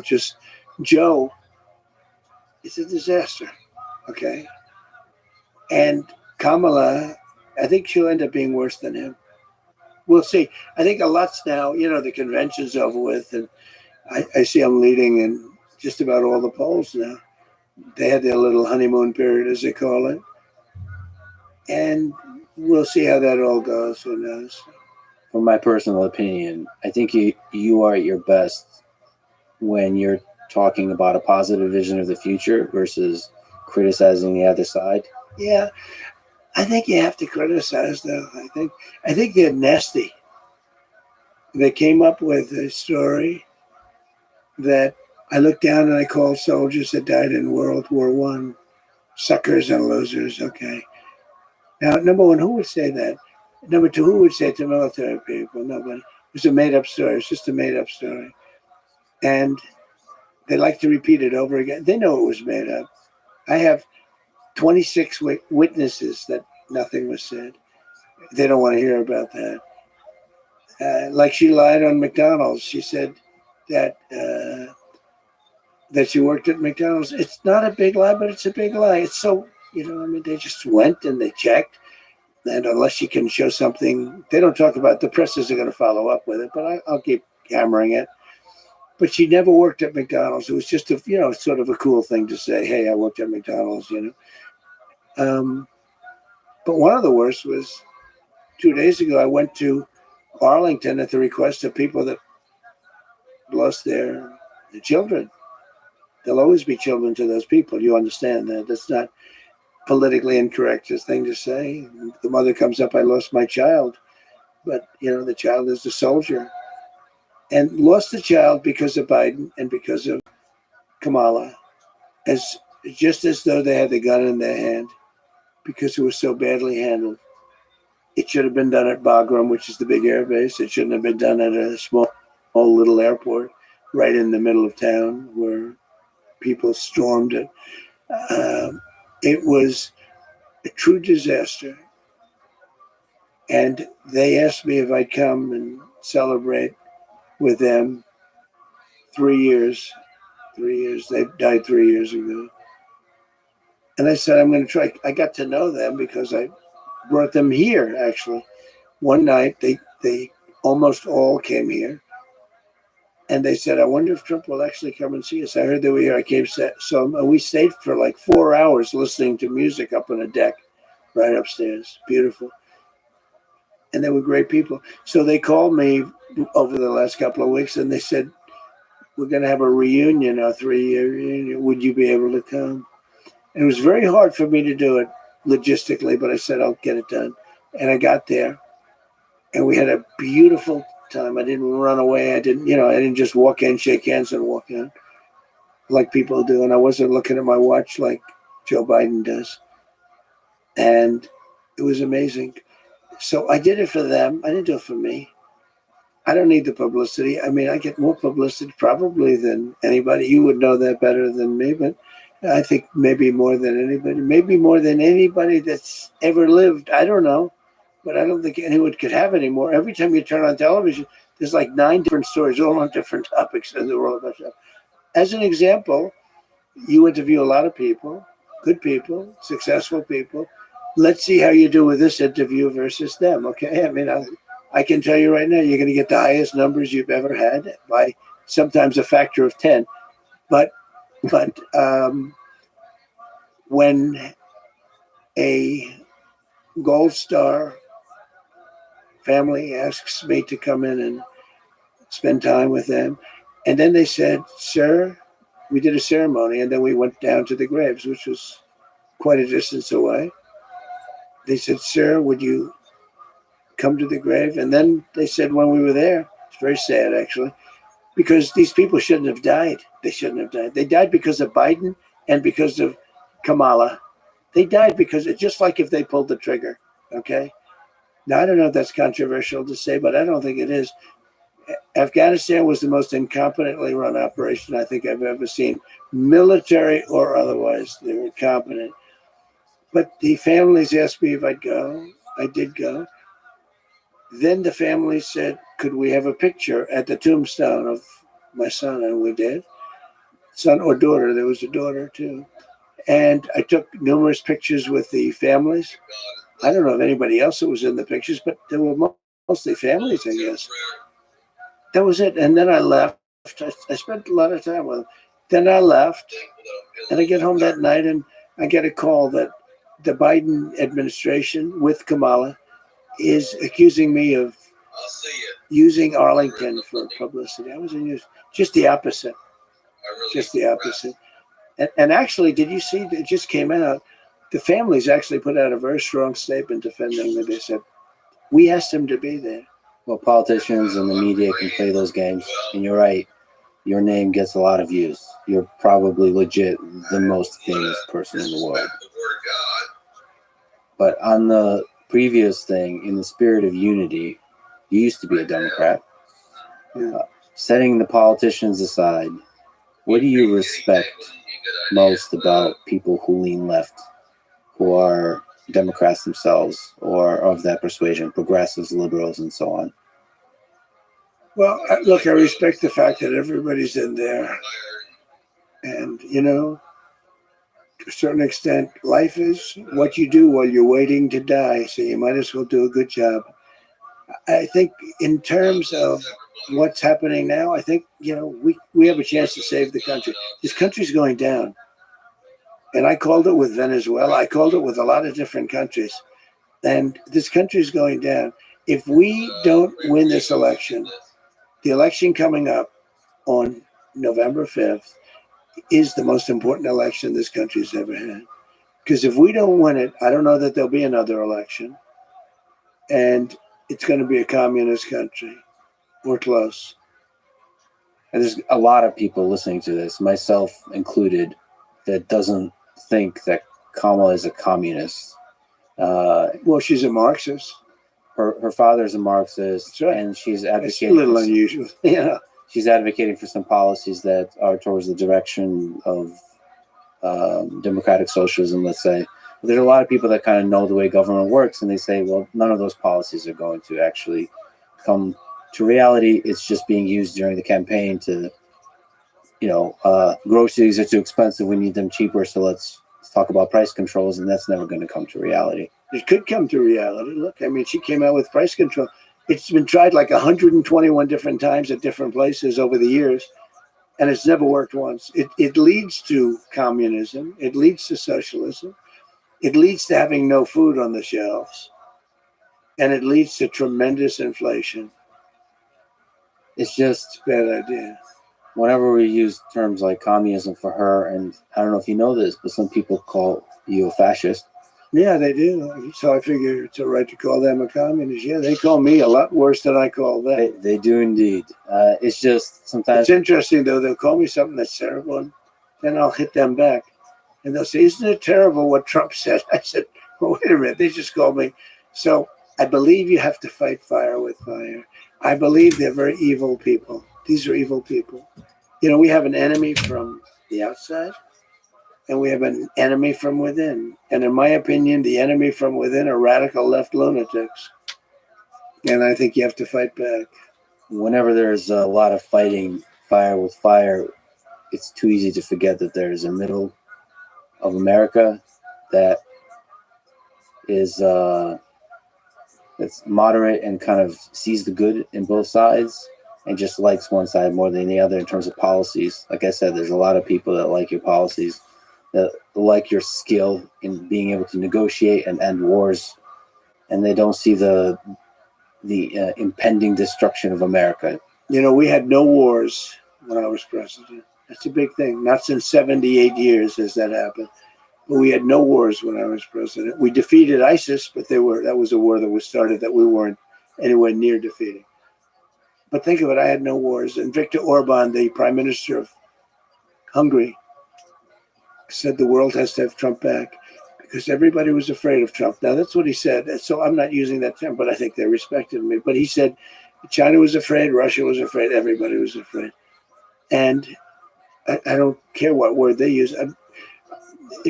is a disaster. Okay. And Kamala, I think she'll end up being worse than him. We'll see. I think a lot's now, the convention's over with, and I see them leading in just about all the polls now. They had their little honeymoon period, as they call it. And we'll see how that all goes. Who knows? From my personal opinion, I think you are at your best when you're talking about a positive vision of the future versus criticizing the other side. Yeah. I think you have to criticize, though. I think they're nasty. They came up with a story that I looked down and I called soldiers that died in World War I suckers and losers. Okay. Now, number one, who would say that? Number two, who would say it to military people? Nobody. It was a made-up story. It's just a made-up story. And they like to repeat it over again. They know it was made up. I have 26 witnesses that nothing was said. They don't want to hear about that. Like she lied on McDonald's. She said that she worked at McDonald's. It's not a big lie, but it's a big lie. It's so, they just went and they checked. And unless she can show something, they don't talk about, the presses are going to follow up with it, but I'll keep hammering it. But she never worked at McDonald's. It was just sort of a cool thing to say, hey, I worked at McDonald's, But one of the worst was 2 days ago, I went to Arlington at the request of people that lost their children. There'll always be children to those people. You understand that. That's not politically incorrect thing to say. The mother comes up, I lost my child. But, the child is a soldier. And lost the child because of Biden and because of Kamala. Just as though they had the gun in their hand because it was so badly handled. It should have been done at Bagram, which is the big air base. It shouldn't have been done at a small little airport right in the middle of town where people stormed it. It was a true disaster. And they asked me if I'd come and celebrate with them 3 years. 3 years. They died 3 years ago. And I said, I'm going to try. I got to know them because I brought them here, actually. One night, they almost all came here. And they said, I wonder if Trump will actually come and see us. I heard they were here. I came. So we stayed for like 4 hours listening to music up on a deck right upstairs. Beautiful. And they were great people. So they called me over the last couple of weeks and they said, we're going to have a reunion, a 3-year reunion. Would you be able to come? And it was very hard for me to do it logistically, but I said, I'll get it done. And I got there and we had a beautiful time. I didn't run away. I didn't just walk in, shake hands and walk in like people do. And I wasn't looking at my watch like Joe Biden does. And it was amazing. So I did it for them. I didn't do it for me. I don't need the publicity. I mean, I get more publicity probably than anybody. You would know that better than me, but I think maybe more than anybody. Maybe more than anybody that's ever lived. I don't know. But I don't think anyone could have any more. Every time you turn on television, there's like 9 different stories, all on different topics in the world. As an example, you interview a lot of people, good people, successful people. Let's see how you do with this interview versus them, okay? I mean, I can tell you right now, you're going to get the highest numbers you've ever had by sometimes a factor of 10. But when a Gold Star family asks me to come in and spend time with them, and then they said, sir, we did a ceremony, and then we went down to the graves, which was quite a distance away. They said, "Sir, would you come to the grave?" And then they said, when we were there, it's very sad actually, because these people shouldn't have died. They shouldn't have died. They died because of Biden and because of Kamala. They died because it's just like if they pulled the trigger. Okay. Now, I don't know if that's controversial to say, but I don't think it is. Afghanistan was the most incompetently run operation I think I've ever seen, military or otherwise. They were incompetent. But the families asked me if I'd go. I did go. Then the family said, could we have a picture at the tombstone of my son? And we did. Son or daughter. There was a daughter too. And I took numerous pictures with the families. I don't know if anybody else that was in the pictures, but there were mostly families, I guess. That was it. And then I left. I spent a lot of time with them. Then I left. And I get home that night and I get a call that the Biden administration with Kamala is accusing me of using Arlington for publicity. I was in use. Just the opposite. Just the opposite. And actually, did you see, it just came out, the families actually put out a very strong statement defending that. They said, we asked him to be there. Well, politicians and the media can play those games. And you're right. Your name gets a lot of views. You're probably legit the most famous person in the world. But on the previous thing, in the spirit of unity, you used to be a Democrat. Yeah. Setting the politicians aside, what do you respect most about people who lean left, who are Democrats themselves or of that persuasion, progressives, liberals, and so on? Well, look, I respect the fact that everybody's in there. And, you know, to a certain extent, life is what you do while you're waiting to die. So you might as well do a good job. I think in terms of what's happening now, I think, you know, we have a chance to save the country. This country's going down. And I called it with Venezuela. I called it with a lot of different countries. And this country's going down. If we don't win this election, the election coming up on November 5th is the most important election this country's ever had. Because if we don't win it, I don't know that there'll be another election. And it's going to be a communist country. We're close. And there's a lot of people listening to this, myself included, that doesn't think that Kamala is a communist. Well, she's a Marxist. Her father's a Marxist, That's right. and she's It's advocating. a little unusual. Yeah. She's advocating for some policies that are towards the direction of democratic socialism, let's say. But there's a lot of people that kind of know the way government works, and they say, well, none of those policies are going to actually come to reality. It's just being used during the campaign to, you know, groceries are too expensive. We need them cheaper, so let's talk about price controls, and that's never going to come to reality. It could come to reality. Look, I mean, she came out with price control. It's been tried like 121 different times at different places over the years, and it's never worked once. It leads to communism. It leads to socialism. It leads to having no food on the shelves, and it leads to tremendous inflation. It's just Bad idea. whenever we use terms like communism for her, and I don't know if you know this, but some people call you a fascist. Yeah, they do. So I figure it's all right to call them a communist. Yeah, they call me a lot worse than I call them. They do indeed. It's just sometimes It's interesting, though. They'll call me something that's terrible, and then I'll hit them back. And they'll say, isn't it terrible what Trump said? I said, well, wait a minute. They just called me. So I believe you have to fight fire with fire. I believe they're very evil people. These are evil people. You know, we have an enemy from the outside, and we have an enemy from within. And in my opinion, the enemy from within are radical left lunatics. And I think you have to fight back. whenever there's a lot of fighting fire with fire, it's too easy to forget that there's a middle of America that is that's moderate and kind of sees the good in both sides and just likes one side more than the other in terms of policies. Like I said, there's a lot of people that like your policies, that like your skill in being able to negotiate and end wars, and they don't see the impending destruction of America. You know, we had no wars when I was president. That's a big thing. Not since 78 years has that happened. But we had no wars when I was president. We defeated ISIS, but that was a war that was started that we weren't anywhere near defeating. But think of it, I had no wars. And Viktor Orban, the prime minister of Hungary, said the world has to have Trump back because everybody was afraid of Trump. Now, that's what he said. So I'm not using that term, but I think they respected me. But he said China was afraid, Russia was afraid, everybody was afraid. And I don't care what word they use.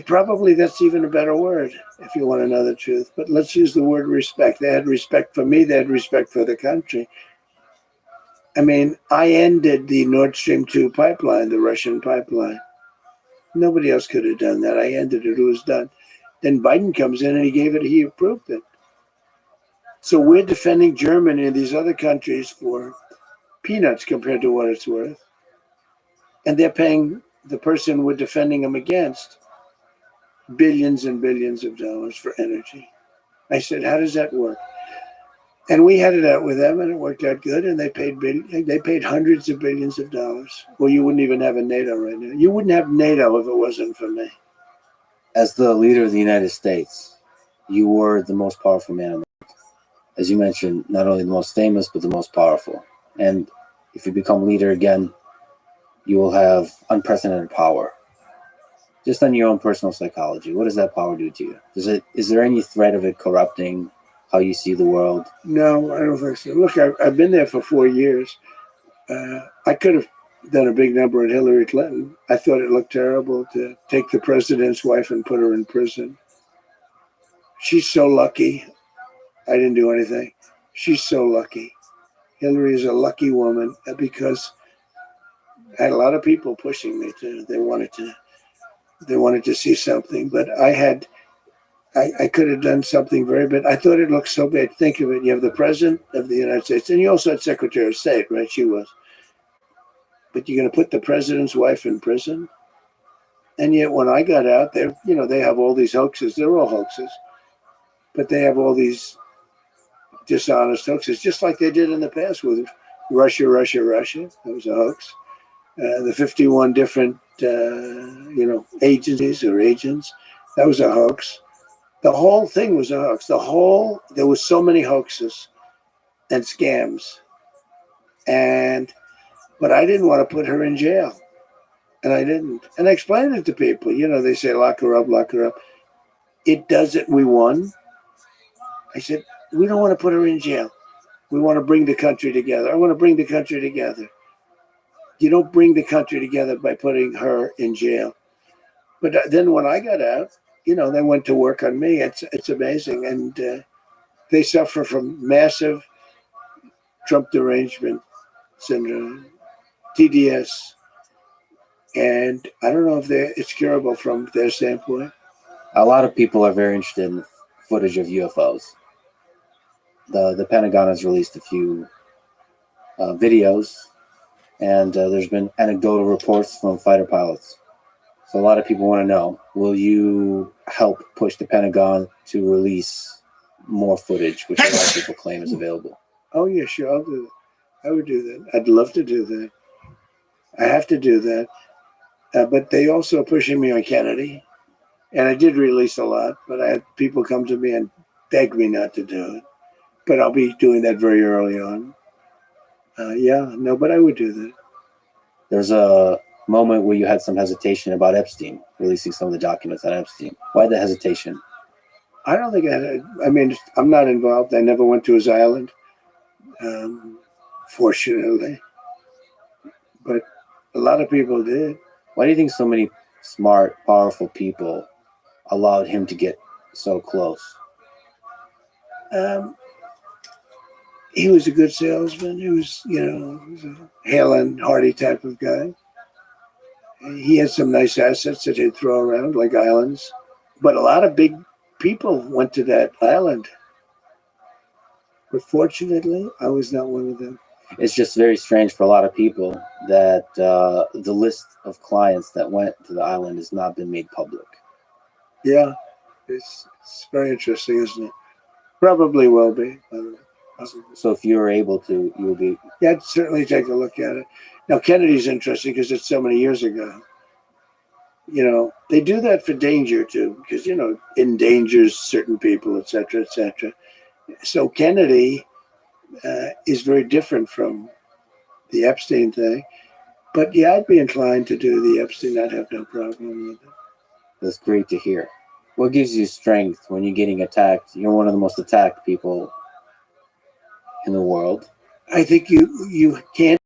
Probably that's even a better word if you want to know the truth. But let's use the word respect. They had respect for me. They had respect for the country. I mean, I ended the Nord Stream 2 pipeline, the Russian pipeline. Nobody else could have done that. I ended it. It was done. Then Biden comes in and he approved it. So we're defending Germany and these other countries for peanuts compared to what it's worth. And they're paying the person we're defending them against billions and billions of dollars for energy. I said, how does that work? And we had it out with them, and it worked out good. And they paid hundreds of billions of dollars. Well, you wouldn't even have a NATO right now. You wouldn't have NATO if it wasn't for me. As the leader of the United States, you were the most powerful man on earth. As you mentioned, not only the most famous, but the most powerful. And if you become leader again, you will have unprecedented power. Just on your own personal psychology, what does that power do to you? Is there any threat of it corrupting how you see the world? No, I don't think so. Look, I've been there for 4 years. I could have done a big number on Hillary Clinton. I thought it looked terrible to take the president's wife and put her in prison. She's so lucky. I didn't do anything. She's so lucky. Hillary is a lucky woman because I had a lot of people pushing me they wanted to see something, but I could have done something very bad. I thought it looked so bad. Think of it. You have the president of the United States, and you also had Secretary of State, right? She was. But you're going to put the president's wife in prison? And yet when I got out, they have all these hoaxes. They're all hoaxes. But they have all these dishonest hoaxes, just like they did in the past with Russia. That was a hoax. The 51 different, agencies or agents, that was a hoax. The whole thing was a hoax. There was so many hoaxes and scams. But I didn't want to put her in jail. And I didn't. And I explained it to people. They say, lock her up. It doesn't. We won. I said, we don't want to put her in jail. We want to bring the country together. I want to bring the country together. You don't bring the country together by putting her in jail. But then when I got out, they went to work on me. It's amazing. And they suffer from massive Trump derangement syndrome, TDS. And I don't know if it's curable from their standpoint. A lot of people are very interested in footage of UFOs. The Pentagon has released a few videos, and there's been anecdotal reports from fighter pilots. So a lot of people want to know, will you help push the Pentagon to release more footage, which a lot of people claim is available? Oh, yeah, sure. I'll do that. I would do that. I'd love to do that. I have to do that. But they also are pushing me on Kennedy. And I did release a lot, but I had people come to me and beg me not to do it. But I'll be doing that very early on. But I would do that. There's a moment where you had some hesitation about Epstein, releasing some of the documents on Epstein. Why the hesitation? I don't think I'm not involved. I never went to his island, fortunately. But a lot of people did. Why do you think so many smart, powerful people allowed him to get so close? He was a good salesman. He was, he was a hale and hearty type of guy. He had some nice assets that he'd throw around, like islands. But a lot of big people went to that island. But fortunately, I was not one of them. It's just very strange for a lot of people that the list of clients that went to the island has not been made public. Yeah, it's very interesting, isn't it? Probably will be. I don't know. So if you're able to, you'll be Yeah, I'd certainly take a look at it. Now, Kennedy's interesting because it's so many years ago. You know, they do that for danger too, because, you know, endangers certain people, et cetera, et cetera. So Kennedy is very different from the Epstein thing. But yeah, I'd be inclined to do the Epstein. I'd have no problem with it. That's great to hear. What gives you strength when you're getting attacked? You're one of the most attacked people in the world. I think you can't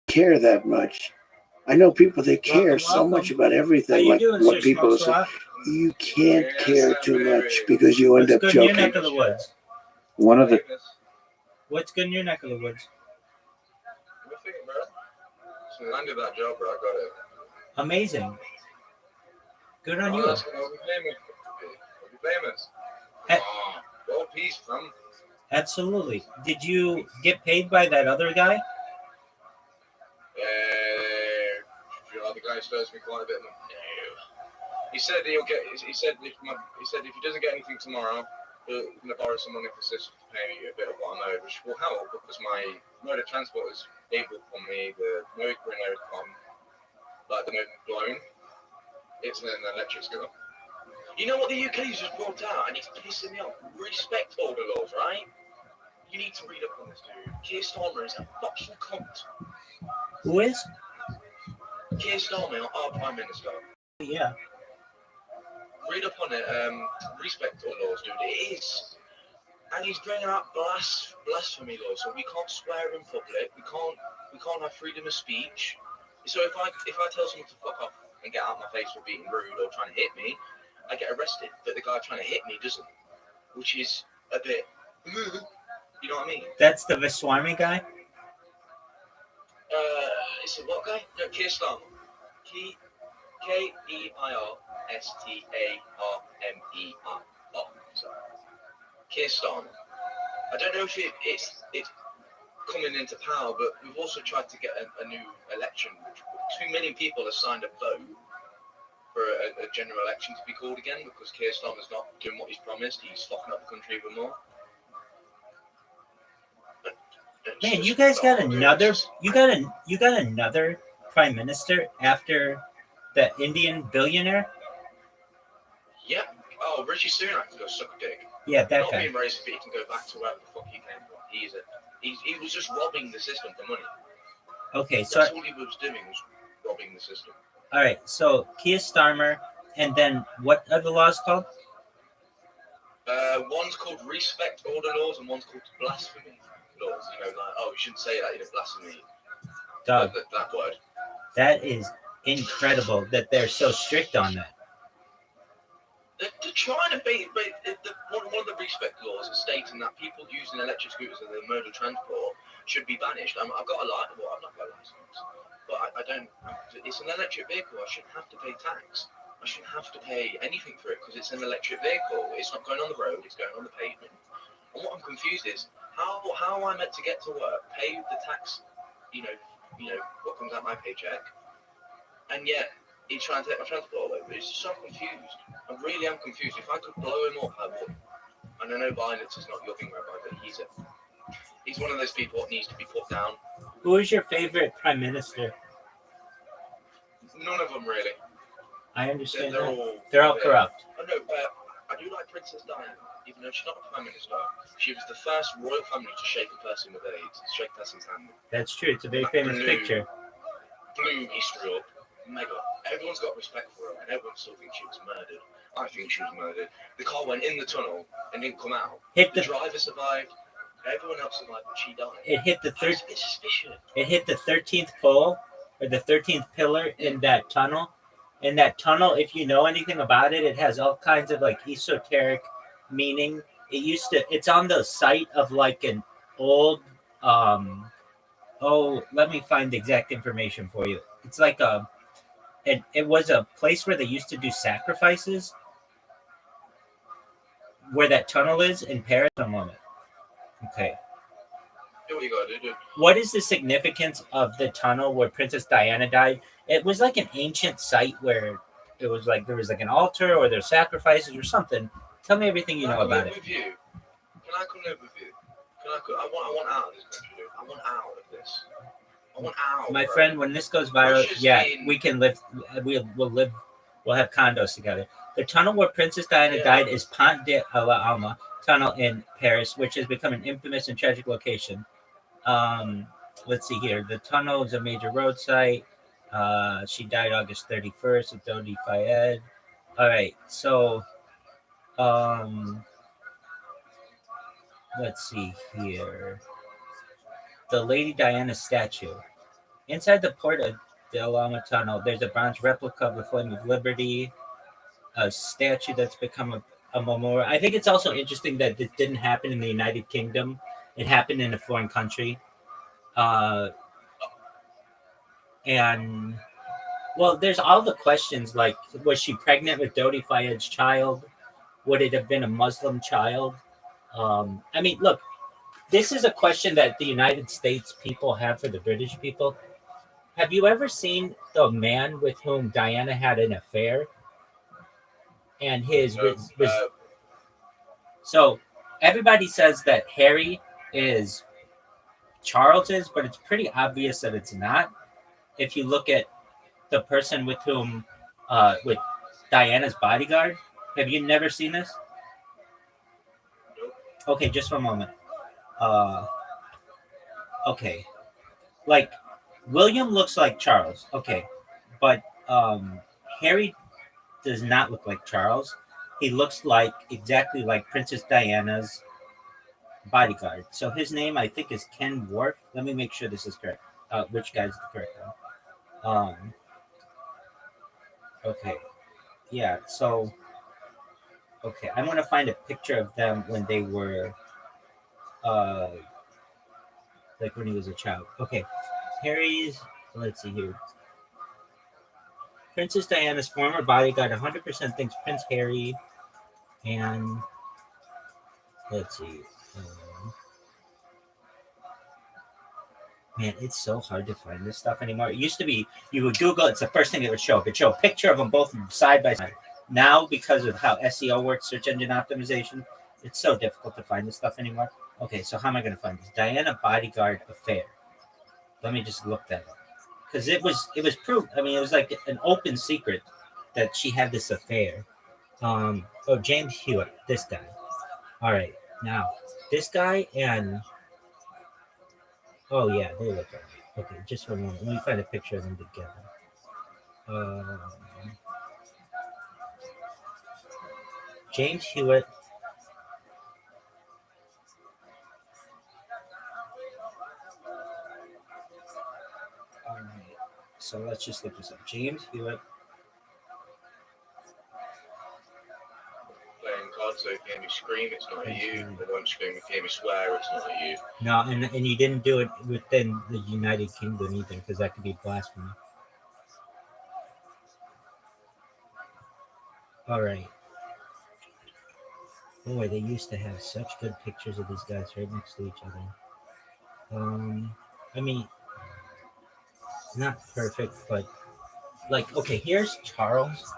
care that much. I know people that care so Welcome. much about How everything, you like doing, what Sir people Smoke say. Swap? You can't care too much because you end What's up good in your joking. neck of the woods? One of the What's good in your neck of the woods? Nothing, bro. So landed that job, bro. I got it. Amazing. Good on Oh, you. that's gonna be famous. I'll be famous. Eh. Oh, world peace, fam. Absolutely. Did you get paid by that other guy? You know, the guy spares me quite a bit. No. He said he'll get. He said if he doesn't get anything tomorrow, he's gonna borrow some money for sis to pay me a bit of what I'm owed, which will help because my mode of transport is able for me. The Mercury node com, like the node blown. It's an electric scooter. You know what the UK's just brought out, and it's pissing me off. Respect order laws, right? You need to read up on this, dude. Keir Starmer is a fucking cunt. Who is? Keir Starmer, our Prime Minister. Yeah. Read up on it. Respect order laws, dude. It is. And he's bringing out blasphemy laws, so we can't swear in public. We can't have freedom of speech. So if I tell someone to fuck off and get out of my face for being rude or trying to hit me, I get arrested. But the guy trying to hit me doesn't, which is a bit. You know what I mean? That's the Viswami guy? It's a what guy? No, Keir Starmer. Keirstamer. Sorry. Keir Starmer. I don't know if it's coming into power, but we've also tried to get a new election. 2 million people have signed a vote for a general election to be called again because Keir Starmer's not doing what he's promised. He's fucking up the country even more. Man, you guys got another you got another prime minister after the Indian billionaire? Yeah. Oh, Rishi Sunak can go suck a dick. Yeah, that Not guy. being racist, but he can go back to wherever the fuck he came from. He was just robbing the system for money. Okay, so That's all he was doing was robbing the system. all right, so Keir Starmer, and then what are the laws called? One's called respect order laws and one's called blasphemy laws. You know, like, oh, you shouldn't say that, you know, blasphemy. Dog, That word. that is incredible that they're so strict on that. They're trying to one of the respect laws is stating that people using electric scooters as a mode of transport should be banished. I've got a license. Well, I've not got a license, but I don't. It's an electric vehicle. I shouldn't have to pay tax. I shouldn't have to pay anything for it because it's an electric vehicle. It's not going on the road. It's going on the pavement. And what I'm confused is how am I meant to get to work, pay the tax, you know what comes out my paycheck, and yet he's trying to take my transport away. It's just so confused. I really am confused. If I could blow him up, I would. And I know violence is not your thing, Rabbi, but he's one of those people that needs to be put down. Who is your favorite prime minister? None of them really. I understand They're that. all Corrupt. Oh no, I do like Princess Diana, even though she's not a prime minister. She was the first royal family to shake a person with AIDS, shake a person's hand. That's true. It's a very famous picture. Blew history up. Mega. Everyone's got respect for her, and everyone still thinks she was murdered. I think she was murdered. The car went in the tunnel and didn't come out. Hit The the driver survived. Everyone else survived, but she died. it hit the third That's a bit suspicious. it hit the 13th pole or the 13th pillar in that tunnel. In that tunnel, if you know anything about it, it has all kinds of like esoteric meaning. It's on the site of like an old let me find the exact information for you. It's like it was a place where they used to do sacrifices, where that tunnel is in Paris. A moment. Okay. Do what you gotta do. What is the significance of the tunnel where Princess Diana died? It was like an ancient site where it was like there was like an altar or there's sacrifices or something. Tell me everything you know about it. Can I come live with you? I want out of this country, dude. I want out of this. I want out. My bro. friend, when this goes viral, Russia's yeah, in- we can live. We'll live. We'll have condos together. The tunnel where Princess Diana Yeah. died is Pont de l'Alma tunnel in Paris, which has become an infamous and tragic location. Let's see here. The tunnel is a major road site. She died August 31st at Dodi Fayed. All right, so let's see here. The Lady Diana statue. Inside the Port of Del Alma Tunnel, there's a bronze replica of the Flame of Liberty, a statue that's become a memorial. I think it's also interesting that this didn't happen in the United Kingdom. It happened in a foreign country. And, well, there's all the questions like, was she pregnant with Dodi Fayed's child? Would it have been a Muslim child? I mean, look, this is a question that the United States people have for the British people. Have you ever seen the man with whom Diana had an affair? And his so everybody says that Harry is Charles's, but it's pretty obvious that it's not. If you look at the person with whom, with Diana's bodyguard, have you never seen this? Okay, just one moment. Okay, like William looks like Charles. Okay, but Harry does not look like Charles. He looks like exactly like Princess Diana's bodyguard. So his name, I think, is Ken Worf. Let me make sure this is correct. Which guy's the correct one? Okay, yeah. So, okay, I'm gonna find a picture of them when they were, like when he was a child. Okay, Harry's. Let's see here. Princess Diana's former bodyguard 100% thinks Prince Harry, and let's see. Man, it's so hard to find this stuff anymore. It used to be you would Google, it's the first thing it would show. It would show a picture of them both side by side. Now, because of how SEO works, search engine optimization, it's so difficult to find this stuff anymore. Okay, so how am I going to find this? Diana bodyguard affair. Let me just look that up. Because it was proved. I mean, it was like an open secret that she had this affair. Oh, James Hewitt, this guy. All right, now this guy and oh yeah, they look alright. Okay, just one moment. Let me find a picture of them together. James Hewitt. All right. So let's just look this up. James Hewitt. Playing cards, so if you hear me scream, it's not at you. If they don't scream, if you hear me swear, it's not at you. No, and you didn't do it within the United Kingdom either, because that could be blasphemy. All right. Boy, they used to have such good pictures of these guys right next to each other. I mean, not perfect, but like, okay, here's Charles.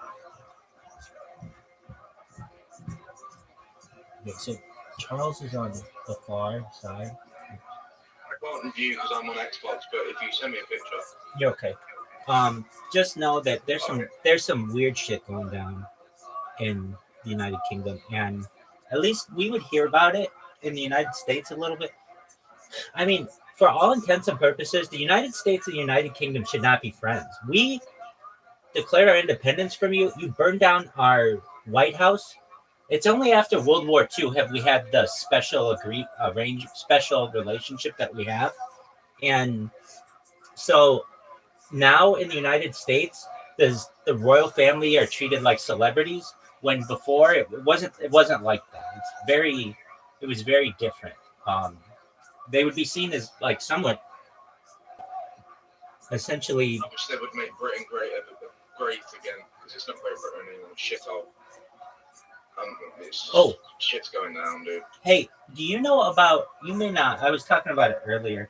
Okay, so Charles is on the far side. I can't view because I'm on Xbox, but if you send me a picture, You're okay. Just know that there's some weird shit going down in the United Kingdom, and at least we would hear about it in the United States a little bit. I mean, for all intents and purposes, the United States and the United Kingdom should not be friends. We declared our independence from you. You burned down our White House. It's only after World War II have we had the special special relationship that we have, and so now in the United States, the royal family are treated like celebrities. When before it wasn't like that. It was very different. They would be seen as like somewhat essentially. I wish they would make Britain great again, because it's not Great Britain anymore. Shithole. Shit's going down, dude. Hey, do you know about? You may not. I was talking about it earlier.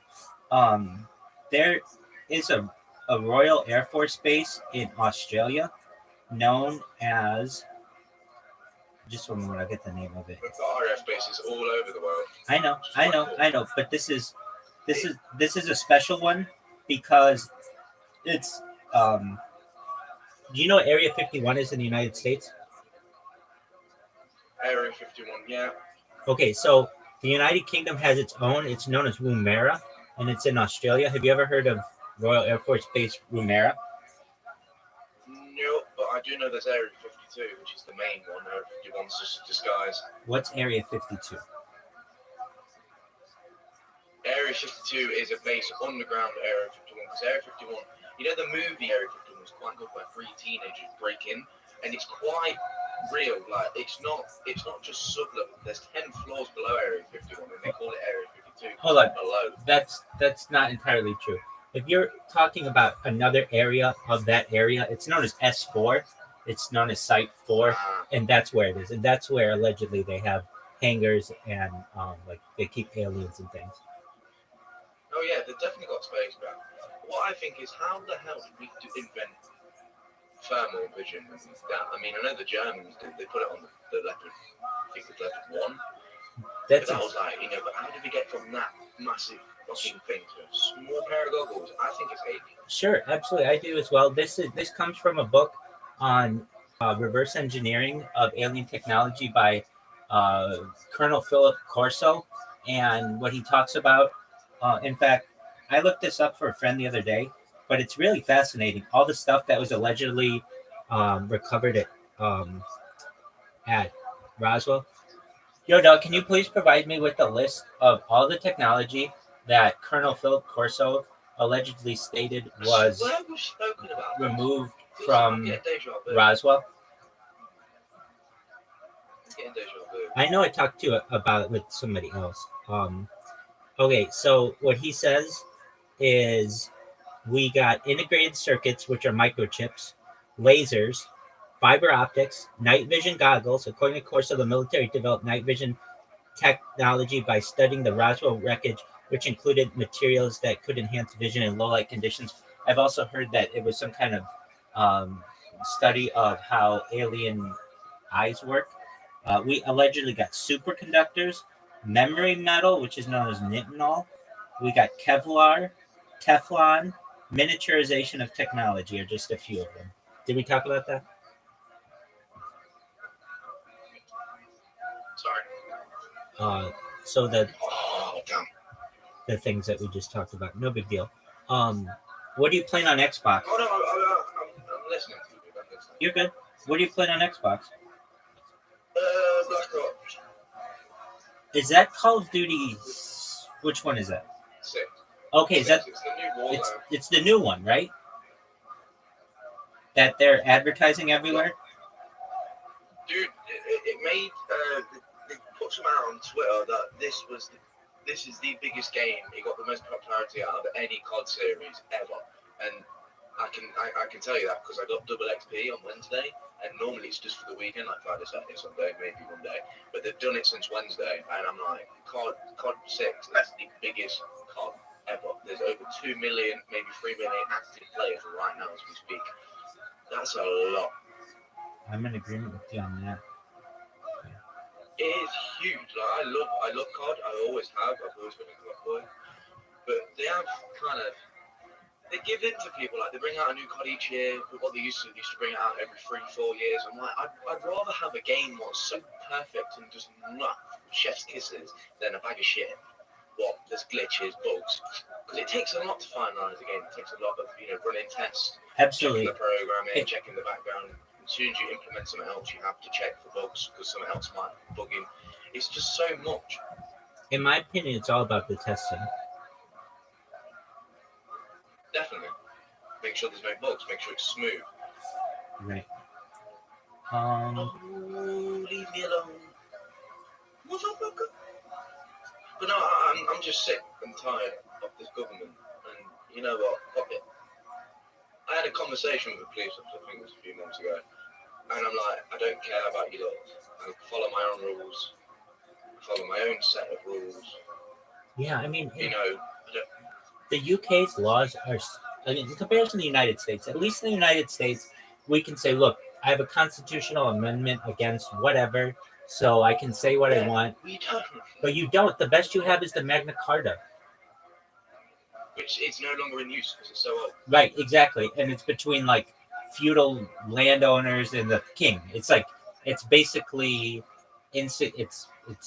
There is a Royal Air Force base in Australia known as. Just one moment, I'll get the name of it. We've got RF bases all over the world. I know. But this is a special one. because it's. Do you know what Area 51 is in the United States? Area 51, yeah. Okay, so the United Kingdom has its own. It's known as Woomera, and it's in Australia. Have you ever heard of Royal Air Force Base Woomera? No, but I do know there's Area 52, which is the main one. Area 51's just a disguise. What's Area 52? Area 52 is a base underground Area 51, because Area 51, you know, the movie Area 51 was quite good where 3 teenagers break in, and it's quite real. Like, it's not just sublevel. There's 10 floors below Area 51, and they call it Area 52. Hold on. Below. That's not entirely true. If you're talking about another area of that area, it's known as S4. It's known as Site 4, and that's where it is. And that's where allegedly they have hangars and like they keep aliens and things. Oh yeah, they've definitely got space back. What I think is, how the hell did we invent thermal vision? That, I mean, I know the Germans did. They put it on the Leopard. I think it was Leopard 1. That's But that was like, you know, but how did we get from that massive fucking thing to a small pair of goggles? I think it's alien. Sure, absolutely, I do as well. This comes from a book on reverse engineering of alien technology by Colonel Philip Corso, and what he talks about. In fact, I looked this up for a friend the other day, but it's really fascinating. All the stuff that was allegedly recovered at Roswell. Yo, Doug, can you please provide me with a list of all the technology that Colonel Philip Corso allegedly stated was Where was spoken about? removed Feels from like I'm getting deja vu. Roswell? I'm getting deja vu. I know I talked to about it with somebody else. Okay, so what he says is we got integrated circuits, which are microchips, lasers, fiber optics, night vision goggles. According to Corso, the military developed night vision technology by studying the Roswell wreckage, which included materials that could enhance vision in low light conditions. I've also heard that it was some kind of study of how alien eyes work. We allegedly got superconductors, memory metal, which is known as nitinol. We got Kevlar, Teflon, miniaturization of technology are just a few of them. Did we talk about that? Sorry. So Oh, damn. the things that we just talked about, no big deal. What do you play on Xbox? Oh, no, I'm listening to you. I'm listening. You're good. What do you play on Xbox? Black Ops Is that Call of Duty? Which one is that? 6. Okay, is that It's the new Warzone. it's the new one, right? That they're advertising everywhere. Dude, it made they put some out on Twitter that this is the biggest game. It got the most popularity out of any COD series ever, and I can tell you that because I got double XP on Wednesday, and normally it's just for the weekend, like Friday, Saturday, Sunday, maybe one day. But they've done it since Wednesday, and I'm like, COD 6 is the biggest COD ever. There's over 2 million, maybe 3 million active players right now as we speak. That's a lot. I'm in agreement with you on that. It is huge. Like, I love COD. I always have. I've always been a COD boy. But they have they give in to people. Like, they bring out a new COD each year. But what they used to bring it out every 3-4 years. I'm like, I'd rather have a game that's so perfect and just not chef's kisses than a bag of shit. What? There's glitches, bugs. Because it takes a lot to finalize a game. It takes a lot of, running tests, Absolutely. checking the programming, checking the background. As soon as you implement something else, you have to check for bugs because something else might be bugging. It's just so much. In my opinion, it's all about the testing. Definitely. Make sure there's no bugs. Make sure it's smooth. Right. Oh, leave me alone. Motherfucker. But no, I'm just sick and tired of this government. And you know what? Fuck it. I had a conversation with the police officer, I think it was a few months ago. And I'm like, I don't care about you lot. I follow my own rules. Follow my own set of rules. Yeah, I mean, the UK's laws are, in comparison to the United States, at least in the United States, we can say, look, I have a constitutional amendment against whatever, so I can say what I want. We don't. But you don't. The best you have is the Magna Carta. which is no longer in use because it's so old. Right, exactly. And it's between like feudal landowners and the king. It's like it's basically it's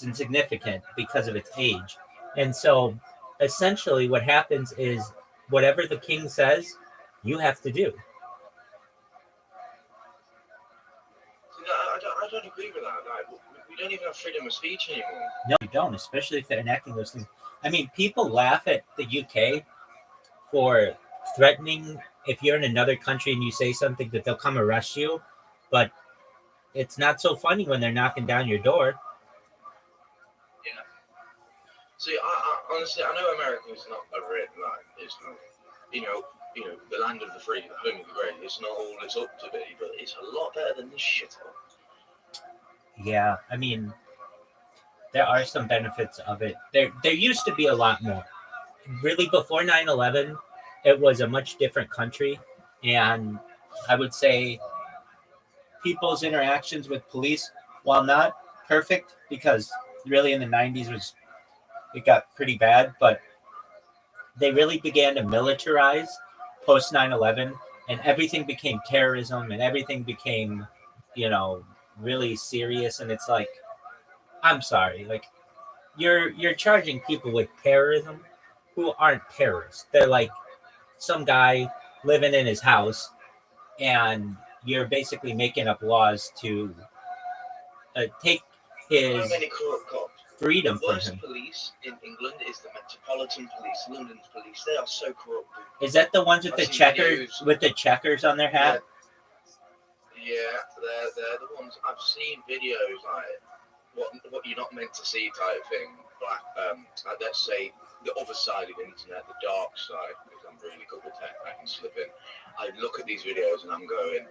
insignificant because of its age. And so essentially what happens is whatever the king says, you have to do. No, I don't agree with that. Like, we don't even have freedom of speech anymore. No, you don't, especially if they're enacting those things. I mean, people laugh at the UK for threatening if you're in another country and you say something that they'll come arrest you, but it's not so funny when they're knocking down your door. Yeah. See, I honestly, I know America is not a red line. It's not, you know, the land of the free, the home of the great. It's not all it's up to be, but it's a lot better than this shithole. Yeah, I mean, there are some benefits of it. There used to be a lot more. Really, before 9/11, it was a much different country, and I would say people's interactions with police, while not perfect, because really in the 90s it got pretty bad, but they really began to militarize post 9/11, and everything became terrorism, and everything became, really serious. And it's like, I'm sorry, like you're charging people with terrorism who aren't terrorists. They're like some guy living in his house, and you're basically making up laws to take How his many corrupt cops? freedom The from worst him. police in England is the Metropolitan Police, London's police. They are so corrupt. Is that the ones with I've the seen checkers videos. with the checkers on their hat? Yeah, they're the ones. I've seen videos like what you're not meant to see type thing. Like let's say the other side of the internet, the dark side, because I'm really good with tech, I can slip in. I look at these videos and I'm going,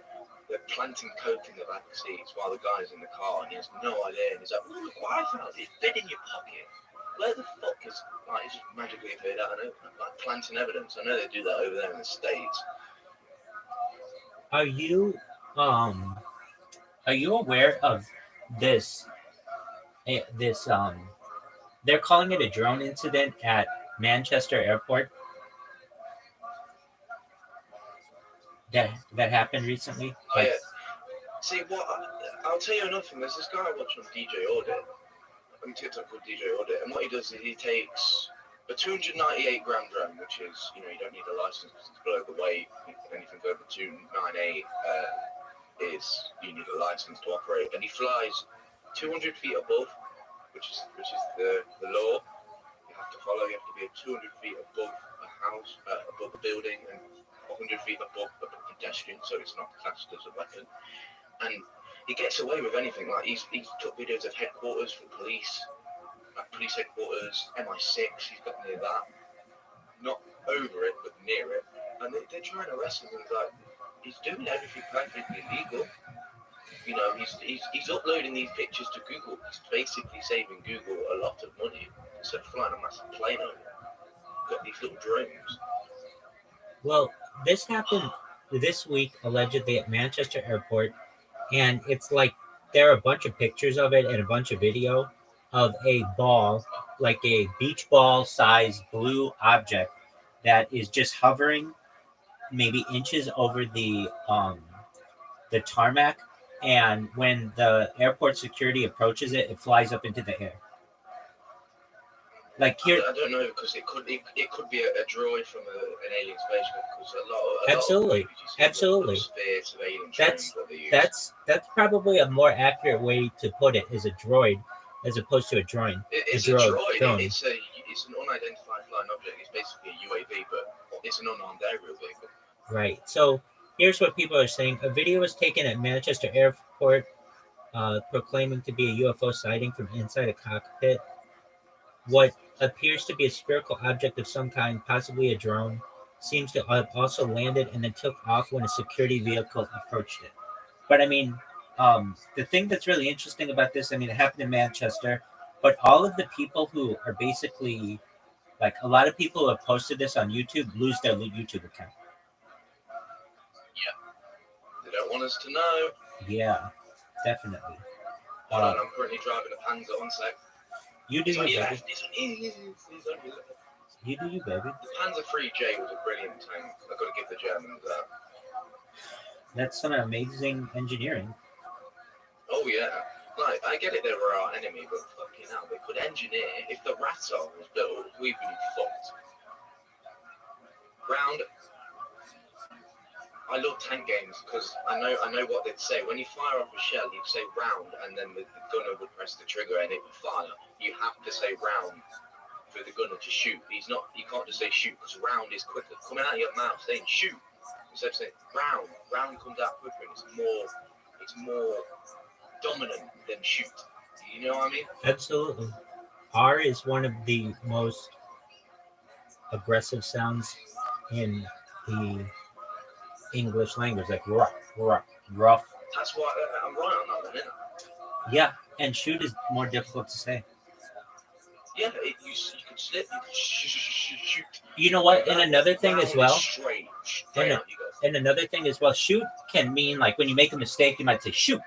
they're planting coke in the back seats while the guy's in the car and he has no idea. And he's like, look what I found. It's been in your pocket. Where the fuck is, like, it just magically appeared out of nowhere, like planting evidence. I know they do that over there in the States. Are you aware of this they're calling it a drone incident at Manchester Airport that happened recently? Oh, yeah. See, I'll tell you another thing. There's this guy I watch on DJ Audit, on TikTok called DJ Audit, and what he does is he takes a 298 gram drone, which is, you don't need a license because it's below the weight. Anything over 298 is you need a license to operate, and he flies 200 feet above, which is the law you have to follow. You have to be 200 feet above a house, above a building, and 100 feet above a pedestrian, so it's not classed as a weapon. And he gets away with anything. Like he's took videos of headquarters for police, like police headquarters, MI6. He's got near that, not over it, but near it. And they're trying to arrest him. And like, he's doing everything perfectly legal. He's uploading these pictures to Google. He's basically saving Google a lot of money instead of flying a massive plane over. Got these little drones. Well, this happened this week allegedly at Manchester Airport, and it's like there are a bunch of pictures of it and a bunch of video of a ball, like a beach ball sized blue object that is just hovering maybe inches over the tarmac, and when the airport security approaches it, it flies up into the air. Like here, I don't know, because it could be a droid from an alien spaceship. Because Absolutely. That's probably a more accurate way to put it, is a droid as opposed to a drone. It's a droid. It's an unidentified flying object. It's basically a UAV, but it's an unarmed aerial vehicle. Right. So here's what people are saying. A video was taken at Manchester Airport proclaiming to be a UFO sighting from inside a cockpit. What appears to be a spherical object of some kind, possibly a drone, seems to have also landed and then took off when a security vehicle approached it. But I mean, the thing that's really interesting about this, I mean, it happened in Manchester, but all of the people who are basically, like a lot of people who have posted this on YouTube lose their YouTube account. They don't want us to know. Yeah, definitely. Hold on, I'm currently driving a Panzer. 1 sec. You do. So, yeah, You do you, baby. The Panzer III J was a brilliant tank. I've got to give the Germans that. That's some amazing engineering. Oh yeah. Like, I get it, they were our enemy, but fucking hell, they could engineer. If the Rattle was built, we'd be fucked. Round. I love tank games because I know what they'd say. When you fire off a shell, you'd say round, and then the gunner would press the trigger and it would fire. You have to say round for the gunner to shoot. You can't just say shoot because round is quicker. Coming out of your mouth saying shoot instead of saying round. Round comes out quicker and it's more dominant than shoot. You know what I mean? Absolutely. R is one of the most aggressive sounds in the English language, like rough. That's why I'm right on that one, isn't it? Yeah, and shoot is more difficult to say. Yeah, you could slip, you could shoot. You know what? And another thing as well. Straight And- out you go. And another thing as well, shoot can mean like when you make a mistake, you might say shoot,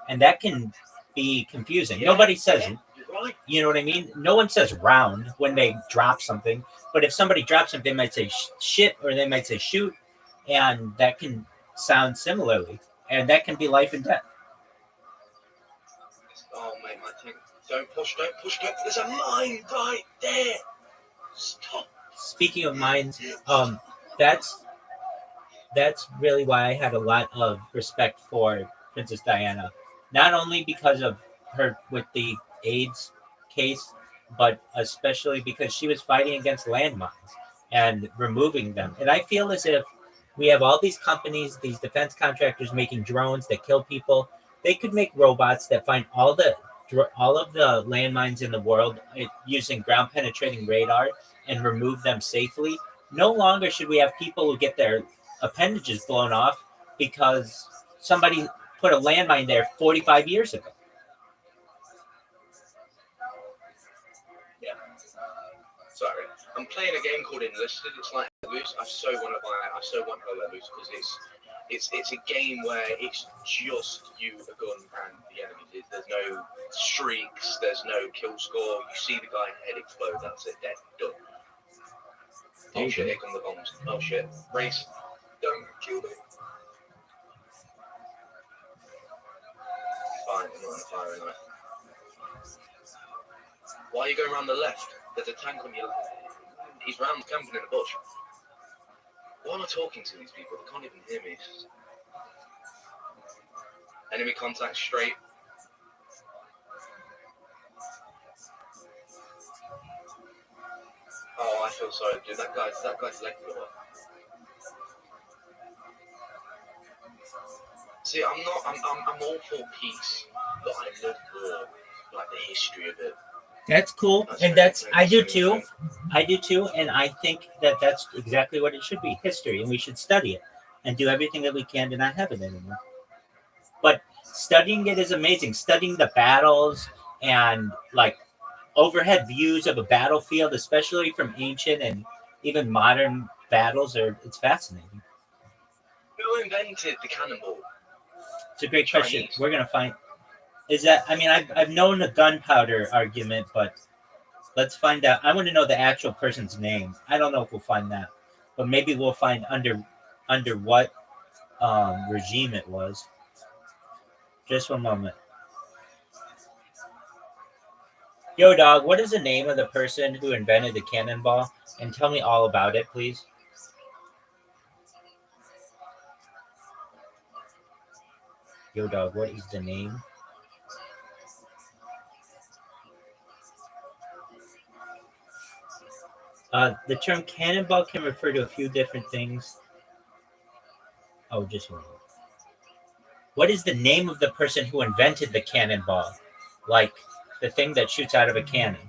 and that can be confusing. Yeah, Nobody says, yeah, you're right. you know what I mean? No one says round when they drop something, but if somebody drops something, they might say shit or they might say shoot, and that can sound similarly, and that can be life and death. Oh mate, my tank. Don't push. There's a mine right there. Stop. Speaking of mines, that's really why I had a lot of respect for Princess Diana, not only because of her with the AIDS case, but especially because she was fighting against landmines and removing them. And I feel as if we have all these companies, these defense contractors making drones that kill people. They could make robots that find all of the landmines in the world using ground penetrating radar and remove them safely. No longer should we have people who get their appendages blown off because somebody put a landmine there 45 years ago. Yeah. Sorry. I'm playing a game called Enlisted. It's like Loose. I so want to let loose because it's a game where it's just you, a gun, and the enemy. There's no streaks. There's no kill score. You see the guy head explode. That's it. Dead. Done. Oh shit! Here come the bombs. Oh shit! Race. Don't kill me. Fine. I'm not on fire anyway. Why are you going around the left? There's a tank on your left. He's round camping in the bush. Why am I talking to these people? They can't even hear me. Enemy contact straight. Oh, I feel sorry, dude. That guy's leg blew up. See, I'm all for peace, but I love war, like the history of it. That's cool, and I do too. I do too, and I think that that's exactly what it should be, history, and we should study it and do everything that we can to not have it anymore. But studying it is amazing. Studying the battles and like overhead views of a battlefield, especially from ancient and even modern battles, it's fascinating. Who invented the cannonball? It's a great question. Chinese. We're gonna find. Is that? I mean, I've known the gunpowder argument, but let's find out. I want to know the actual person's name. I don't know if we'll find that, but maybe we'll find under what regime it was. Just one moment. Yo, dog, what is the name of the person who invented the cannonball? And tell me all about it, please. Yo, dog, what is the name? The term cannonball can refer to a few different things. Oh, just one. What is the name of the person who invented the cannonball? Like the thing that shoots out of a cannon.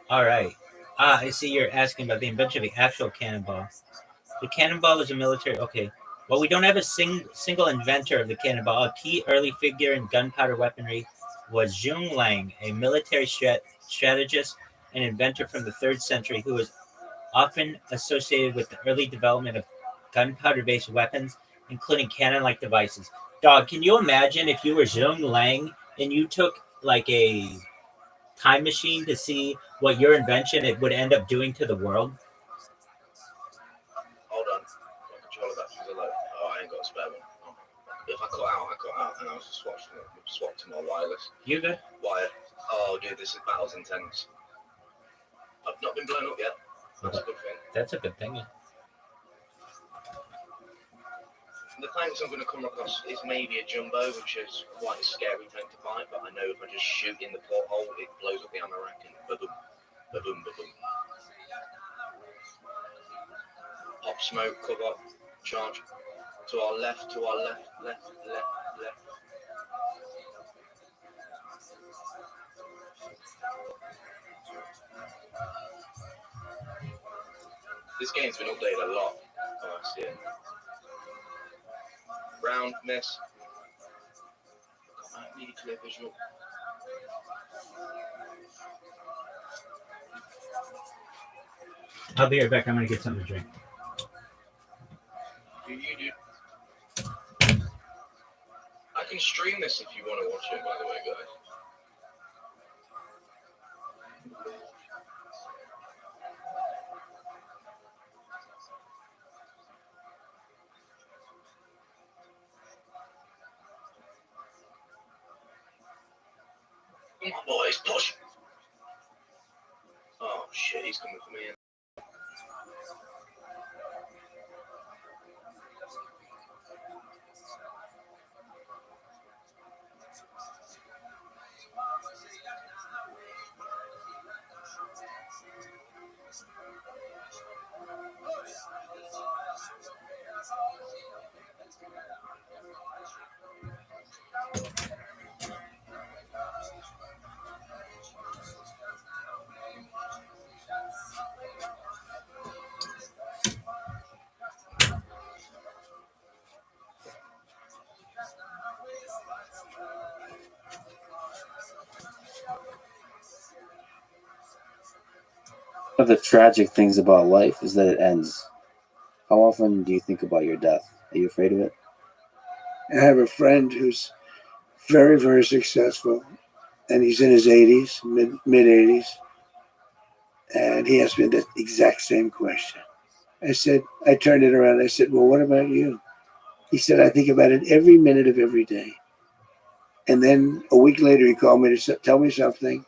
All right. I see you're asking about the invention of the actual cannonball. The cannonball is a military... Okay. Well, we don't have a single inventor of the cannonball. A key early figure in gunpowder weaponry was Zhong Lang, a military strategist and inventor from the 3rd century who was often associated with the early development of gunpowder-based weapons, including cannon-like devices. Dog, can you imagine if you were Zhong Lang and you took like a time machine to see what your invention it would end up doing to the world? Hold on. My controller batteries are low. Oh, I ain't got a spare one. If I cut out, I cut out, and I was just swapped to my wireless. You good? Wired. Oh, dude, this battle's intense. I've not been blown up yet. That's a good thing. That's a good thing. The tanks I'm going to come across is maybe a jumbo, which is quite a scary tank to fight, but I know if I just shoot in the porthole, it blows up the ammo rack and ba-boom, ba-boom, ba-boom. Pop smoke, cover, charge. To our left, left. This game's been updated a lot. Oh, I see it. Round, miss. I need a clear visual. I'll be right back. I'm gonna get something to drink. You do. I can stream this if you want to watch it, by the way, guys. Come on, boys, push! Oh, shit, he's coming for me. One of the tragic things about life is that it ends. How often do you think about your death? Are you afraid of it? I have a friend who's very, very successful, and he's in his 80s, mid 80s, and he asked me the exact same question. I turned it around. I said, well, what about you? He said, I think about it every minute of every day. And then a week later, he called me to tell me something,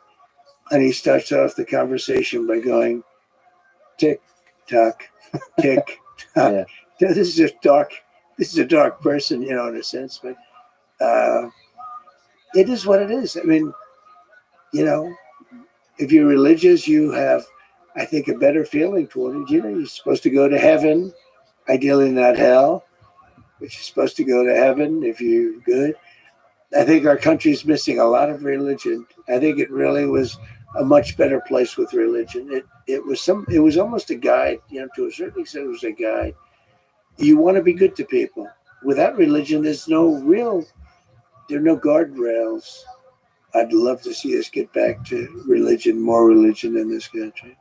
and he starts off the conversation by going, tick, tock, tick, tock. Yeah. This is a dark person, in a sense, but it is what it is. I mean, if you're religious, you have, I think, a better feeling toward it. You're supposed to go to heaven, ideally not hell, but you're supposed to go to heaven if you're good. I think our country's missing a lot of religion. I think it really was a much better place with religion. It was almost a guide, to a certain extent it was a guide. You want to be good to people. Without religion, there are no guardrails. I'd love to see us get back to religion, more religion in this country.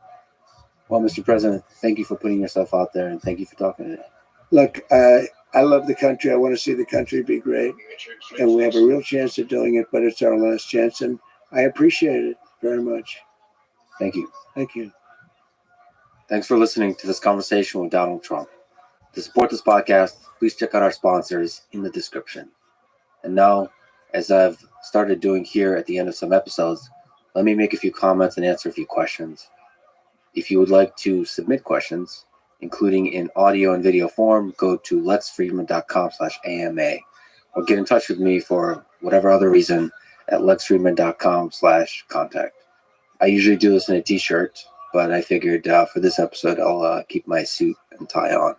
Well, Mr. President, thank you for putting yourself out there, and thank you for talking today. Look, I love the country. I want to see the country be great. And we have a real chance of doing it, but it's our last chance. And I appreciate it very much. Thank you. Thank you. Thanks for listening to this conversation with Donald Trump. To support this podcast, please check out our sponsors in the description. And now, as I've started doing here at the end of some episodes, let me make a few comments and answer a few questions. If you would like to submit questions, including in audio and video form, go to lexfriedman.com/AMA or get in touch with me for whatever other reason at lexfriedman.com/contact. I usually do this in a t-shirt, but I figured for this episode, I'll keep my suit and tie on.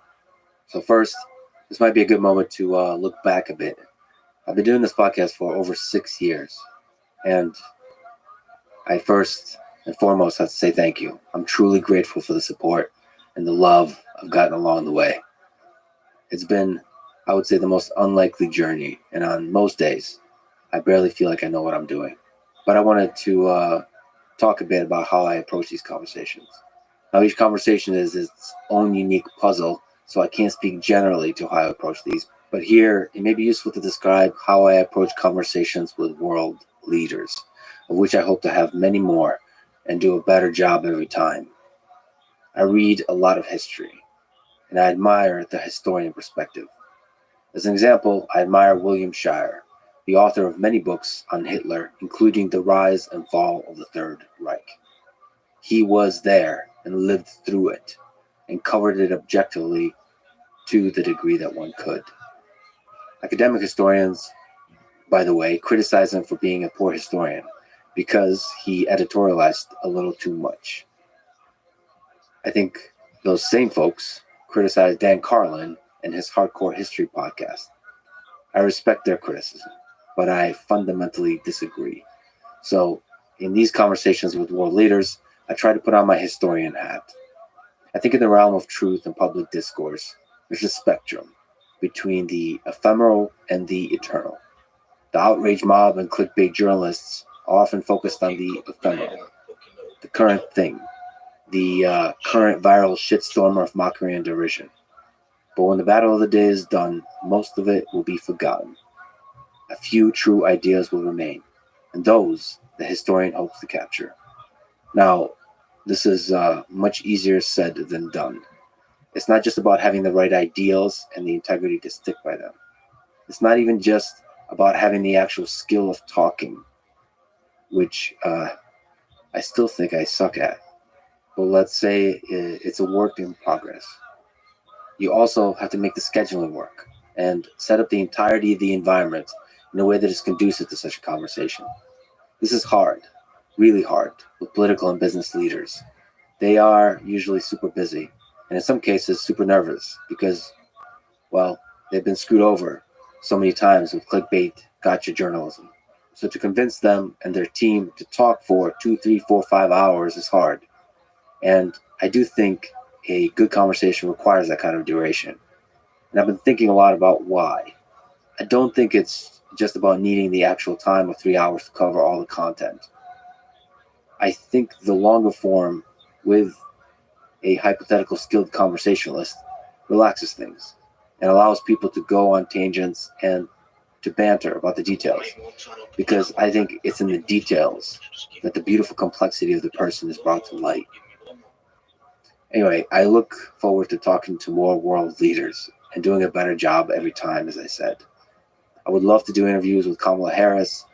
So first, this might be a good moment to look back a bit. I've been doing this podcast for over 6 years, and I first and foremost have to say thank you. I'm truly grateful for the support and the love I've gotten along the way. It's been, I would say, the most unlikely journey, and on most days, I barely feel like I know what I'm doing. But I wanted to talk a bit about how I approach these conversations. Now, each conversation is its own unique puzzle, so I can't speak generally to how I approach these. But here, it may be useful to describe how I approach conversations with world leaders. of which I hope to have many more and do a better job every time. I read a lot of history, and I admire the historian perspective. As an example, I admire William Shirer, the author of many books on Hitler, including The Rise and Fall of the Third Reich. He was there and lived through it and covered it objectively to the degree that one could. Academic historians, by the way, criticize him for being a poor historian because he editorialized a little too much. I think those same folks criticize Dan Carlin and his Hardcore History podcast. I respect their criticism, but I fundamentally disagree. So in these conversations with world leaders, I try to put on my historian hat. I think in the realm of truth and public discourse, there's a spectrum between the ephemeral and the eternal. The outrage mob and clickbait journalists are often focused on the ephemeral, the current thing, the current viral shitstorm of mockery and derision. But when the battle of the day is done, most of it will be forgotten. A few true ideas will remain, and those the historian hopes to capture. Now, this is much easier said than done. It's not just about having the right ideals and the integrity to stick by them. It's not even just about having the actual skill of talking, which I still think I suck at. But let's say it's a work in progress. You also have to make the scheduling work and set up the entirety of the environment in a way that is conducive to such a conversation. This is hard, really hard, with political and business leaders. They are usually super busy, and in some cases super nervous because, well, they've been screwed over so many times with clickbait, gotcha journalism. So to convince them and their team to talk for 2, 3, 4, 5 hours is hard. And I do think a good conversation requires that kind of duration. And I've been thinking a lot about why. I don't think it's just about needing the actual time of 3 hours to cover all the content. I think the longer form with a hypothetical skilled conversationalist relaxes things and allows people to go on tangents and to banter about the details, because I think it's in the details that the beautiful complexity of the person is brought to light. Anyway, I look forward to talking to more world leaders and doing a better job every time, as I said. I would love to do interviews with Kamala Harris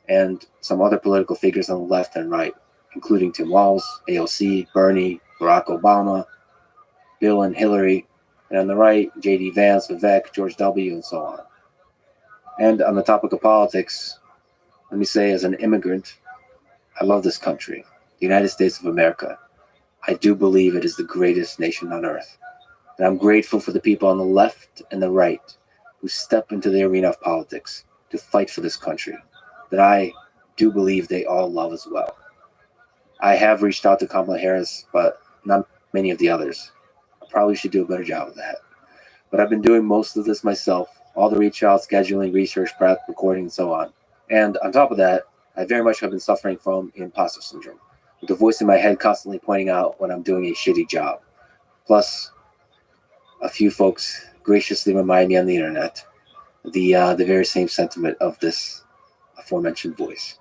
and some other political figures on the left and right, including Tim Walz, AOC, Bernie, Barack Obama, Bill and Hillary, and on the right, J.D. Vance, Vivek, George W., and so on. And on the topic of politics, let me say, as an immigrant, I love this country, the United States of America. I do believe it is the greatest nation on earth. And I'm grateful for the people on the left and the right who step into the arena of politics to fight for this country that I do believe they all love as well. I have reached out to Kamala Harris, but not many of the others. I probably should do a better job of that. But I've been doing most of this myself, all the reach out, scheduling, research, prep, recording, and so on. And on top of that, I very much have been suffering from imposter syndrome, with the voice in my head constantly pointing out when I'm doing a shitty job. Plus, a few folks graciously remind me on the internet the very same sentiment of this aforementioned voice.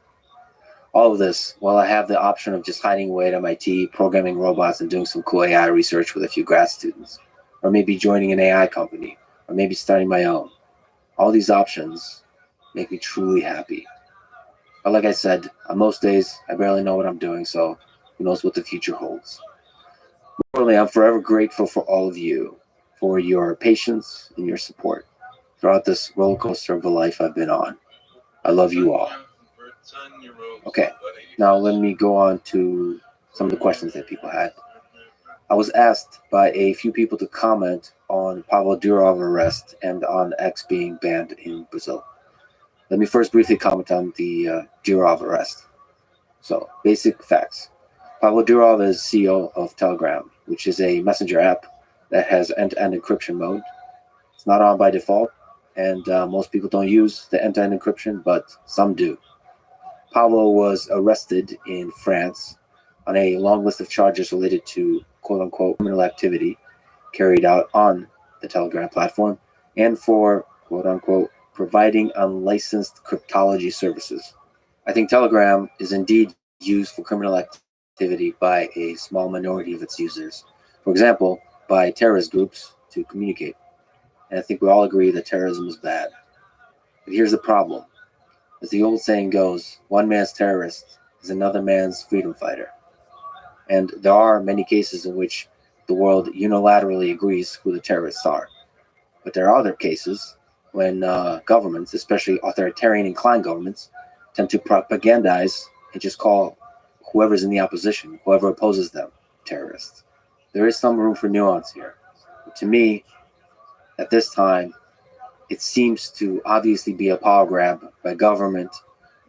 All of this, while I have the option of just hiding away at MIT, programming robots, and doing some cool AI research with a few grad students, or maybe joining an AI company, or maybe starting my own. All these options make me truly happy. But like I said, on most days, I barely know what I'm doing, so who knows what the future holds. Importantly, I'm forever grateful for all of you, for your patience and your support throughout this roller coaster of a life I've been on. I love you all. Okay, now let me go on to some of the questions that people had. I was asked by a few people to comment on Pablo Durov arrest and on X being banned in Brazil. Let me first briefly comment on the Durov arrest. So, basic facts. Pablo Durov is CEO of Telegram, which is a messenger app that has end-to-end encryption mode. It's not on by default, and most people don't use the end-to-end encryption, but some do. Pablo was arrested in France on a long list of charges related to quote-unquote criminal activity carried out on the Telegram platform and for quote-unquote providing unlicensed cryptology services. I think Telegram is indeed used for criminal activity by a small minority of its users. For example, by terrorist groups to communicate. And I think we all agree that terrorism is bad. But here's the problem. As the old saying goes, one man's terrorist is another man's freedom fighter. And there are many cases in which the world unilaterally agrees who the terrorists are. But there are other cases when governments, especially authoritarian inclined governments, tend to propagandize and just call whoever's in the opposition, whoever opposes them, terrorists. There is some room for nuance here. But to me, at this time, it seems to obviously be a power grab by government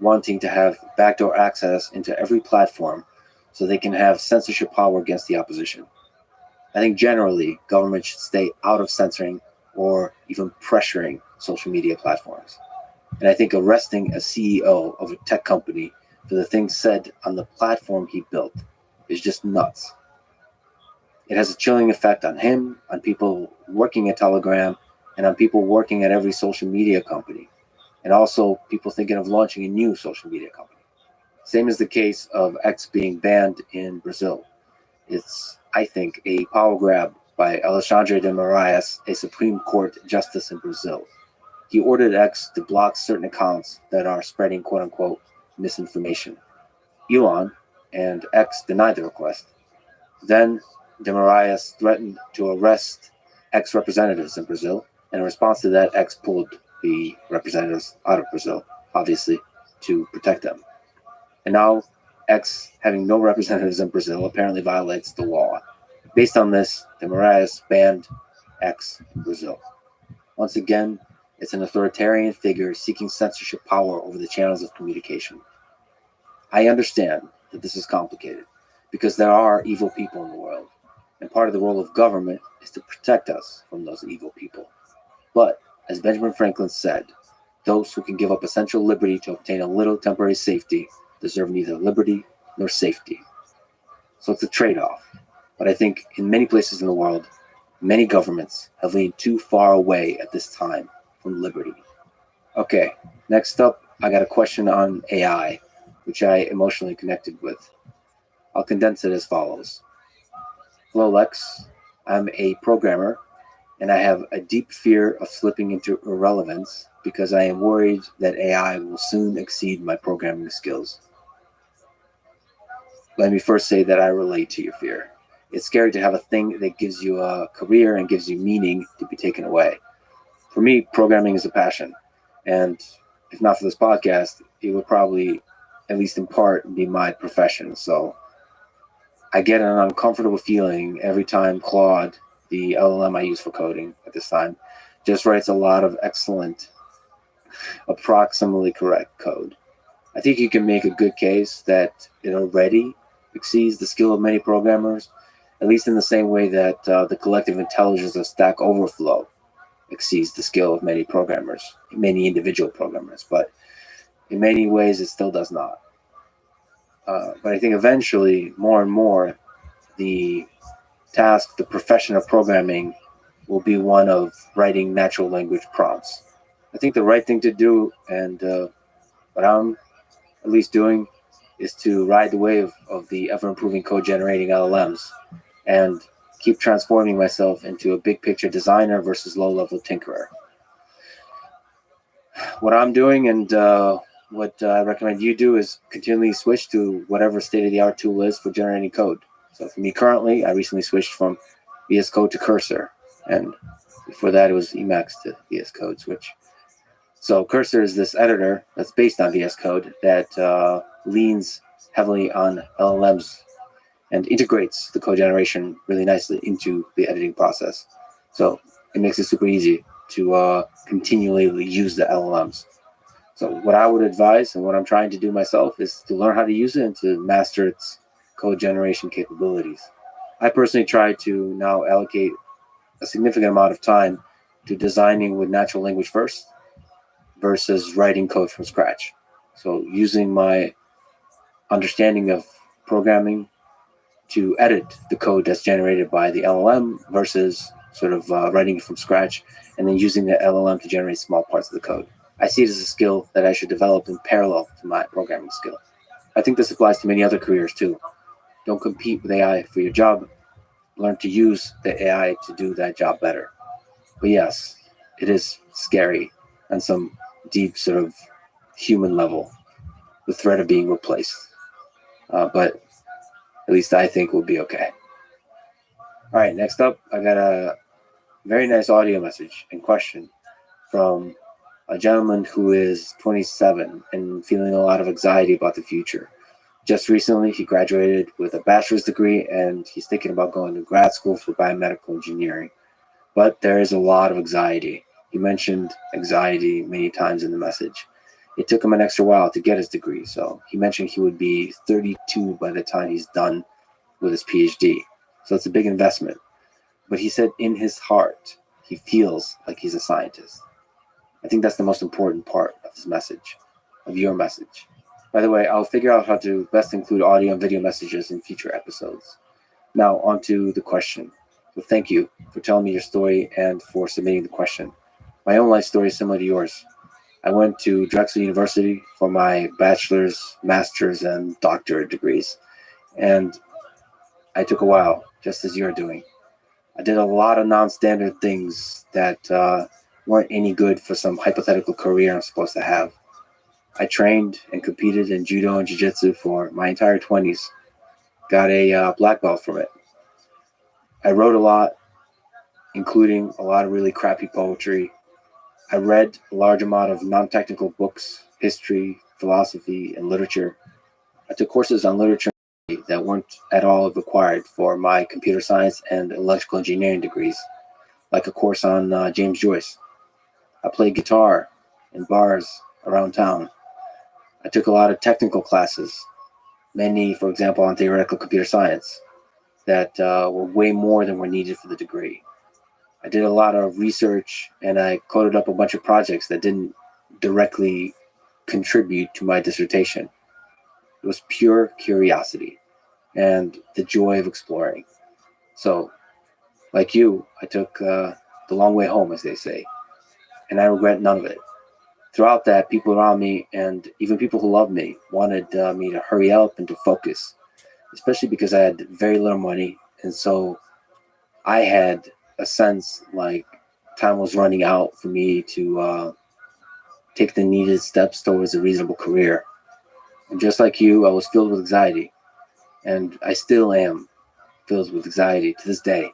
wanting to have backdoor access into every platform so they can have censorship power against the opposition. I think generally government should stay out of censoring or even pressuring social media platforms. And I think arresting a CEO of a tech company for the things said on the platform he built is just nuts. It has a chilling effect on him, on people working at Telegram, and on people working at every social media company, and also people thinking of launching a new social media company. Same is the case of X being banned in Brazil. It's, I think, a power grab by Alexandre de Moraes, a Supreme Court justice in Brazil. He ordered X to block certain accounts that are spreading quote-unquote misinformation. Elon and X denied the request. Then de Moraes threatened to arrest X representatives in Brazil. And in response to that, X pulled the representatives out of Brazil, obviously, to protect them. And now, X, having no representatives in Brazil, apparently violates the law. Based on this, de Moraes banned X in Brazil. Once again, it's an authoritarian figure seeking censorship power over the channels of communication. I understand that this is complicated, because there are evil people in the world, and part of the role of government is to protect us from those evil people. But, as Benjamin Franklin said, those who can give up essential liberty to obtain a little temporary safety deserve neither liberty nor safety. So it's a trade-off. But I think in many places in the world, many governments have leaned too far away at this time from liberty. Okay, next up, I got a question on AI, which I emotionally connected with. I'll condense it as follows. Hello, Lex. I'm a programmer, and I have a deep fear of slipping into irrelevance because I am worried that AI will soon exceed my programming skills. Let me first say that I relate to your fear. It's scary to have a thing that gives you a career and gives you meaning to be taken away. For me, programming is a passion. And if not for this podcast, it would probably, at least in part, be my profession. So I get an uncomfortable feeling every time Claude, the LLM I use for coding at this time, just writes a lot of excellent, approximately correct code. I think you can make a good case that it already exceeds the skill of many programmers, at least in the same way that the collective intelligence of Stack Overflow exceeds the skill of many programmers, many individual programmers, but in many ways it still does not. But I think eventually, more and more, the task, the profession of programming will be one of writing natural language prompts. I think the right thing to do, and what I'm at least doing, is to ride the wave of the ever-improving code-generating LLMs and keep transforming myself into a big-picture designer versus low-level tinkerer. What I'm doing and what I recommend you do is continually switch to whatever state-of-the-art tool is for generating code. So for me currently, I recently switched from VS Code to Cursor, and before that it was Emacs to VS Code switch. So Cursor is this editor that's based on VS Code that leans heavily on LLMs and integrates the code generation really nicely into the editing process. So it makes it super easy to continually use the LLMs. So what I would advise and what I'm trying to do myself is to learn how to use it and to master its code generation capabilities. I personally try to now allocate a significant amount of time to designing with natural language first versus writing code from scratch. So using my understanding of programming to edit the code that's generated by the LLM versus sort of writing it from scratch and then using the LLM to generate small parts of the code. I see it as a skill that I should develop in parallel to my programming skill. I think this applies to many other careers too. Don't compete with AI for your job. Learn to use the AI to do that job better. But yes, it is scary on some deep sort of human level, the threat of being replaced. But at least I think we'll be okay. All right, next up, I got a very nice audio message and question from a gentleman who is 27 and feeling a lot of anxiety about the future. Just recently, he graduated with a bachelor's degree and he's thinking about going to grad school for biomedical engineering. But there is a lot of anxiety. He mentioned anxiety many times in the message. It took him an extra while to get his degree, so he mentioned he would be 32 by the time he's done with his PhD. So it's a big investment. But he said in his heart, he feels like he's a scientist. I think that's the most important part of his message, of your message. By the way, I'll figure out how to best include audio and video messages in future episodes. Now, on to the question. So thank you for telling me your story and for submitting the question. My own life story is similar to yours. I went to Drexel University for my bachelor's, master's, and doctorate degrees. And I took a while, just as you're doing. I did a lot of non-standard things that weren't any good for some hypothetical career I'm supposed to have. I trained and competed in judo and jiu-jitsu for my entire 20s. Got a black belt from it. I wrote a lot, including a lot of really crappy poetry. I read a large amount of non-technical books, history, philosophy, and literature. I took courses on literature that weren't at all required for my computer science and electrical engineering degrees, like a course on James Joyce. I played guitar in bars around town. I took a lot of technical classes, many, for example, on theoretical computer science, that were way more than were needed for the degree. I did a lot of research and I coded up a bunch of projects that didn't directly contribute to my dissertation. It was pure curiosity and the joy of exploring. So, like you, I took the long way home, as they say, and I regret none of it. Throughout that, people around me and even people who loved me wanted me to hurry up and to focus, especially because I had very little money. And so I had a sense like time was running out for me to take the needed steps towards a reasonable career. And just like you, I was filled with anxiety. And I still am filled with anxiety to this day.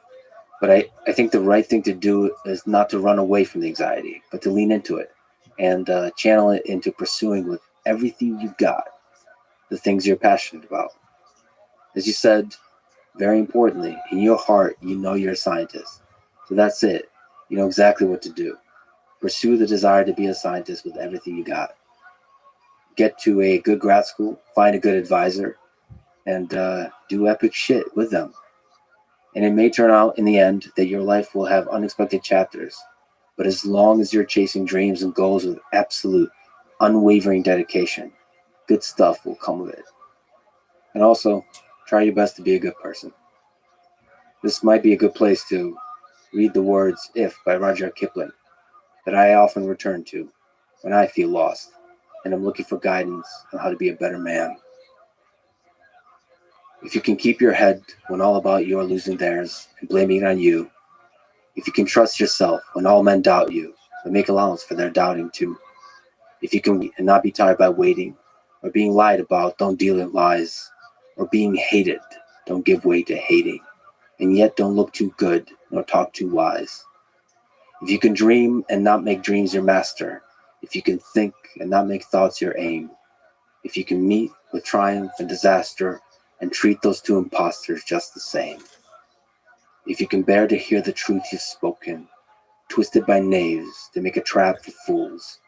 But I think the right thing to do is not to run away from the anxiety, but to lean into it and channel it into pursuing with everything you've got the things you're passionate about. As you said, very importantly, in your heart, you know you're a scientist. So that's it. You know exactly what to do. Pursue the desire to be a scientist with everything you got. Get to a good grad school, find a good advisor, and do epic shit with them. And it may turn out in the end that your life will have unexpected chapters. But as long as you're chasing dreams and goals with absolute, unwavering dedication, good stuff will come of it. And also, try your best to be a good person. This might be a good place to read the words If by Rudyard Kipling that I often return to when I feel lost and I'm looking for guidance on how to be a better man. If you can keep your head when all about you are losing theirs and blaming it on you, if you can trust yourself when all men doubt you, but make allowance for their doubting too, if you can and not be tired by waiting or being lied about, don't deal in lies, or being hated, don't give way to hating, and yet don't look too good nor talk too wise. If you can dream and not make dreams your master, if you can think and not make thoughts your aim, if you can meet with triumph and disaster and treat those two imposters just the same, if you can bear to hear the truth you've spoken, twisted by knaves to make a trap for fools,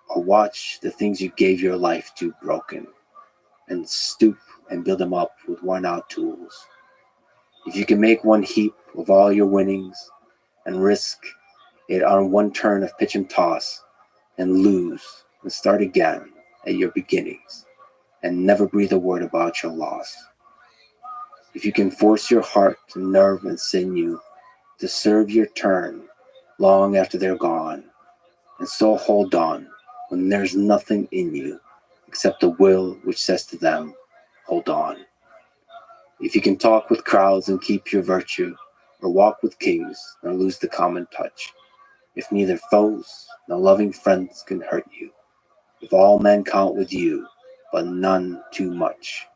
or watch the things you gave your life to broken, and stoop and build them up with worn-out tools. If you can make one heap of all your winnings and risk it on one turn of pitch and toss and lose and start again at your beginnings and never breathe a word about your loss. If you can force your heart and nerve and sinew to serve your turn long after they're gone, and so hold on when there's nothing in you except a will which says to them, hold on. If you can talk with crowds and keep your virtue, or walk with kings nor lose the common touch, if neither foes nor loving friends can hurt you, if all men count with you, but none too much,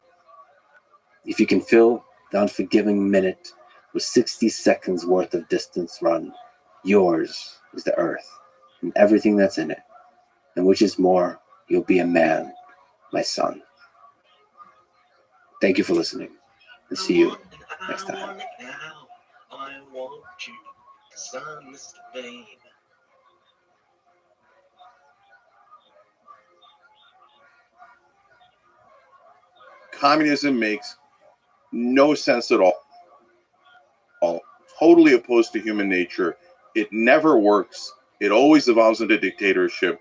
if you can fill the unforgiving minute with 60 seconds worth of distance run, yours is the earth and everything that's in it, and which is more, you'll be a man, my son. Thank you for listening, and see you next time. I want you, 'cause I'm Mr. Babe. Communism makes no sense at all. Totally opposed to human nature. It never works. It always evolves into dictatorship.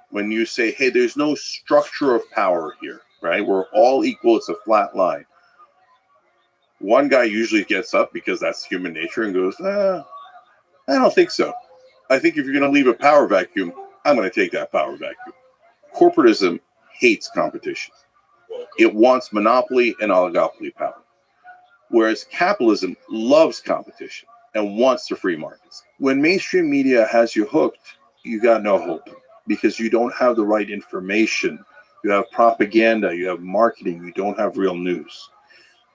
When you say, hey, there's no structure of power here, right? We're all equal. It's a flat line. One guy usually gets up because that's human nature and goes, I don't think so. I think if you're going to leave a power vacuum, I'm going to take that power vacuum. Corporatism hates competition. It wants monopoly and oligopoly power. Whereas capitalism loves competition and wants the free markets. When mainstream media has you hooked, you got no hope because you don't have the right information. You have propaganda, you have marketing, you don't have real news.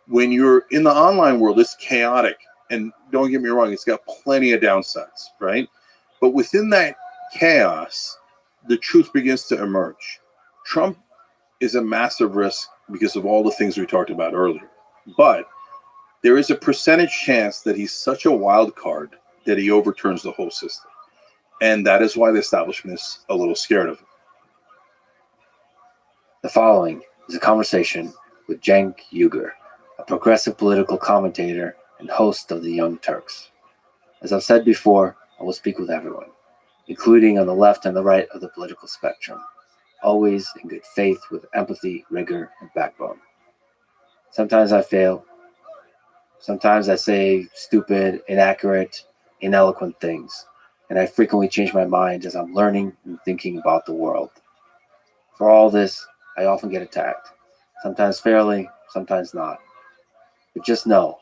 When you're in the online world, it's chaotic. And don't get me wrong, it's got plenty of downsides, right? But within that chaos, the truth begins to emerge. Trump is a massive risk because of all the things we talked about earlier. But there is a percentage chance that he's such a wild card that he overturns the whole system. And that is why the establishment is a little scared of him. The following is a conversation with Cenk Uygur, a progressive political commentator and host of the Young Turks. As I've said before, I will speak with everyone, including on the left and the right of the political spectrum, always in good faith with empathy, rigor, and backbone. Sometimes I fail. Sometimes I say stupid, inaccurate, ineloquent things, and I frequently change my mind as I'm learning and thinking about the world. For all this, I often get attacked, sometimes fairly, sometimes not. But just know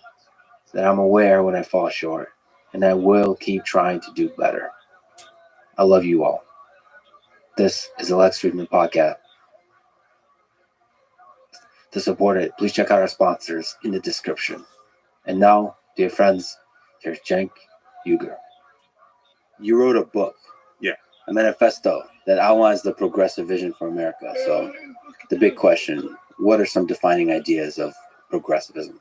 that I'm aware when I fall short, and I will keep trying to do better. I love you all. This is the Lex Fridman Podcast. To support it, please check out our sponsors in the description. And now, dear friends, here's Cenk Uygur. You wrote a book. Yeah. A manifesto that outlines the progressive vision for America. So the big question, what are some defining ideas of progressivism?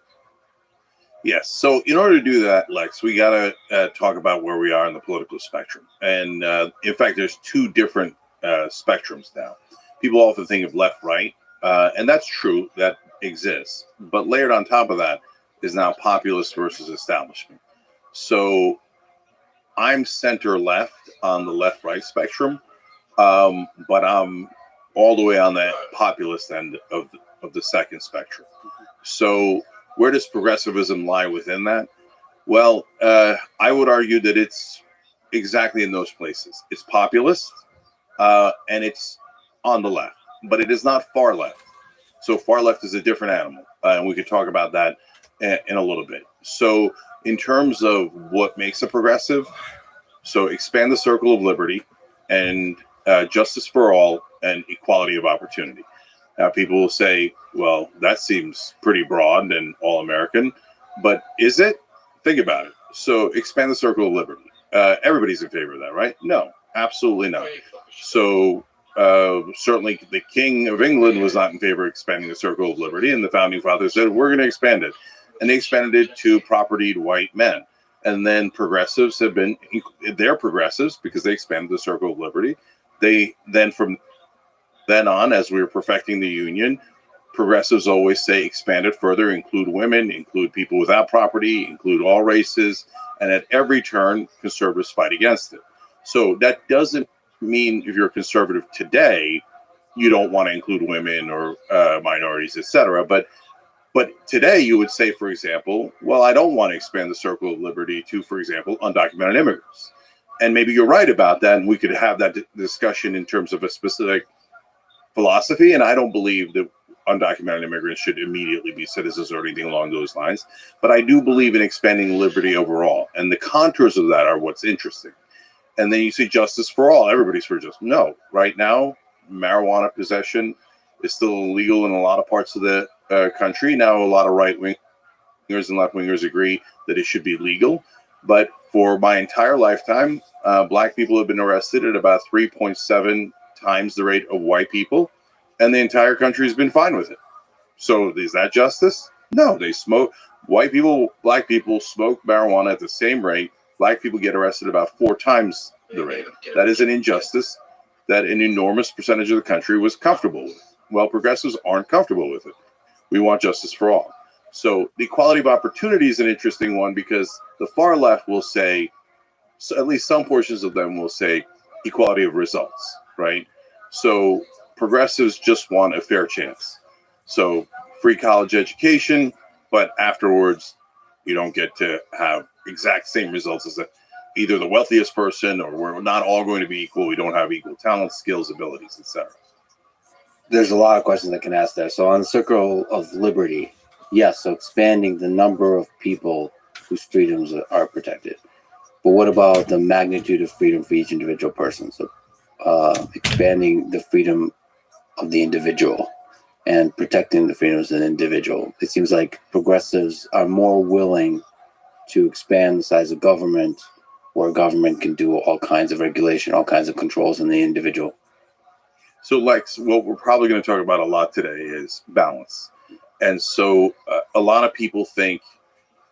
Yes. So in order to do that, Lex, we got to talk about where we are in the political spectrum. And in fact, there's two different spectrums now. People often think of left, right, and that's true. That exists. But layered on top of that is now populist versus establishment. So I'm center left on the left right spectrum, but I'm all the way on the populist end of the second spectrum. So where does progressivism lie within that? Well, I would argue that it's exactly in those places. It's populist and it's on the left, but it is not far left. So far left is a different animal, and we could talk about that in a little bit. So in terms of what makes a progressive, so expand the circle of liberty and justice for all and equality of opportunity. Now people will say, well, that seems pretty broad and all-American, but is it? Think about it. So expand the circle of liberty. Everybody's in favor of that, right? No, absolutely not. So certainly the King of England was not in favor of expanding the circle of liberty, and the founding fathers said, we're going to expand it. And they expanded it to propertied white men. And then progressives have been, they're progressives because they expanded the circle of liberty. They then, from then on, as we were perfecting the union, progressives always say expand it further, include women, include people without property, include all races. And at every turn, conservatives fight against it. So that doesn't mean if you're a conservative today, you don't want to include women or minorities, etc. But today you would say, for example, well, I don't want to expand the circle of liberty to, for example, undocumented immigrants. And maybe you're right about that, and we could have that discussion in terms of a specific philosophy. And I don't believe that undocumented immigrants should immediately be citizens or anything along those lines. But I do believe in expanding liberty overall, and the contours of that are what's interesting. And then you see justice for all. Everybody's for justice. No, right now, marijuana possession is still illegal in a lot of parts of the country. Now, a lot of right-wingers and left-wingers agree that it should be legal. But for my entire lifetime, Black people have been arrested at about 3.7 times the rate of white people, and the entire country has been fine with it. So is that justice? No, they smoke. White people, Black people smoke marijuana at the same rate. Black people get arrested about 4 times the rate. That is an injustice that an enormous percentage of the country was comfortable with. Well, progressives aren't comfortable with it. We want justice for all. So the equality of opportunity is an interesting one, because the far left will say, so at least some portions of them will say, equality of results, right? So progressives just want a fair chance. So free college education, but afterwards you don't get to have exact same results as either the wealthiest person, or we're not all going to be equal. We don't have equal talent, skills, abilities, etc. There's a lot of questions I can ask there. So on the circle of liberty, yes, so expanding the number of people whose freedoms are protected. But what about the magnitude of freedom for each individual person? So expanding the freedom of the individual and protecting the freedoms of the individual. It seems like progressives are more willing to expand the size of government, where government can do all kinds of regulation, all kinds of controls on the individual. So, Lex, what we're probably going to talk about a lot today is balance. And so a lot of people think,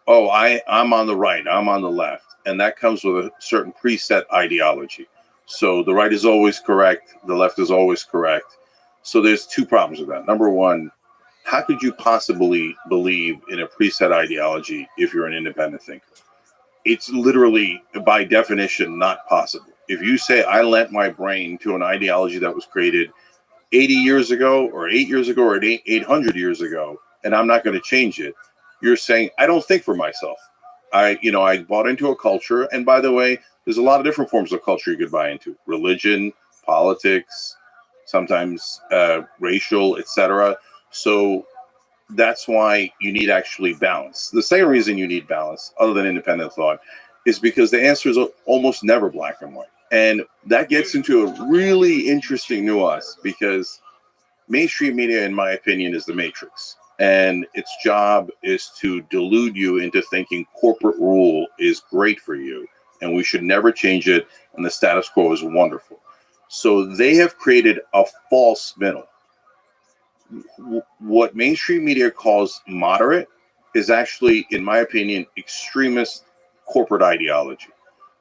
oh, I'm on the right, I'm on the left. And that comes with a certain preset ideology. So the right is always correct, the left is always correct. So there's 2 problems with that. Number one, how could you possibly believe in a preset ideology if you're an independent thinker? It's literally, by definition, not possible. If you say, I lent my brain to an ideology that was created 80 years ago, or 8 years ago, or 800 years ago, and I'm not going to change it, you're saying, I don't think for myself. I bought into a culture. And by the way, there's a lot of different forms of culture you could buy into: religion, politics, sometimes racial, etc. So that's why you need actually balance. The same reason you need balance, other than independent thought, is because the answer is almost never black and white. And that gets into a really interesting nuance, because mainstream media, in my opinion, is the matrix. And its job is to delude you into thinking corporate rule is great for you, and we should never change it, and the status quo is wonderful. So they have created a false middle. What mainstream media calls moderate is actually, in my opinion, extremist corporate ideology.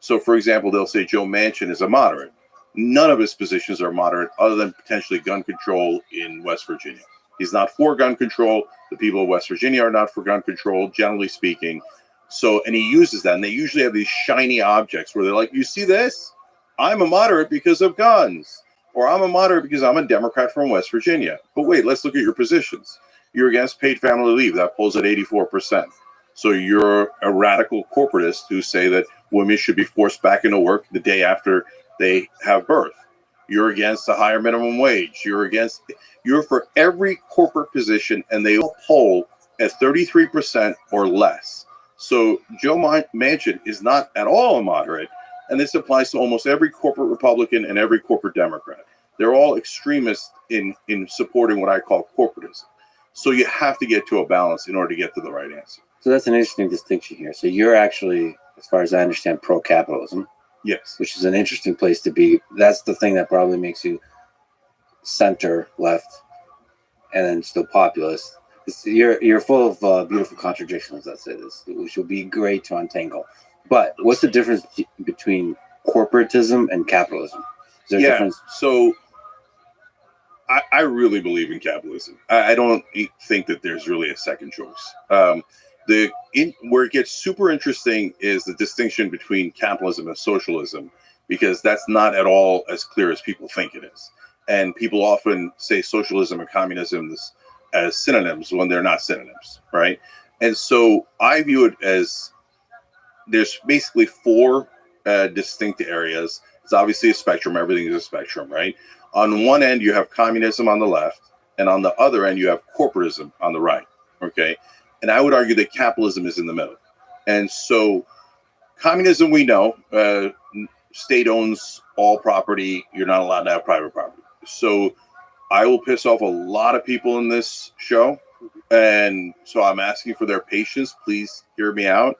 So, for example, they'll say Joe Manchin is a moderate. None of his positions are moderate, other than potentially gun control in West Virginia. He's not for gun control. The people of West Virginia are not for gun control, generally speaking. So, and he uses that, and they usually have these shiny objects where they're like, you see this? I'm a moderate because of guns. Or I'm a moderate because I'm a Democrat from West Virginia. But wait, let's look at your positions. You're against paid family leave. That polls at 84%. So you're a radical corporatist who say that women should be forced back into work the day after they have birth. You're against a higher minimum wage. You're for every corporate position, and they all poll at 33% or less. So Joe Manchin is not at all a moderate. And this applies to almost every corporate Republican and every corporate Democrat. They're all extremists in supporting what I call corporatism. So you have to get to a balance in order to get to the right answer. So that's an interesting distinction here. So you're actually, as far as I understand, pro-capitalism. Yes. Which is an interesting place to be. That's the thing that probably makes you center left and then still populist. You're full of beautiful contradictions, let's say this, which will be great to untangle. But what's the difference between corporatism and capitalism? Is there a difference? So I really believe in capitalism. I don't think that there's really a second choice. Where it gets super interesting is the distinction between capitalism and socialism, because that's not at all as clear as people think it is. And people often say socialism and communism as synonyms when they're not synonyms, right? And so I view it as there's basically 4 distinct areas. It's obviously a spectrum. Everything is a spectrum, right? On one end, you have communism on the left, and on the other end, you have corporatism on the right. Okay, and I would argue that capitalism is in the middle. And so, communism, we know, state owns all property. You're not allowed to have private property. So, I will piss off a lot of people in this show, and so I'm asking for their patience. Please hear me out,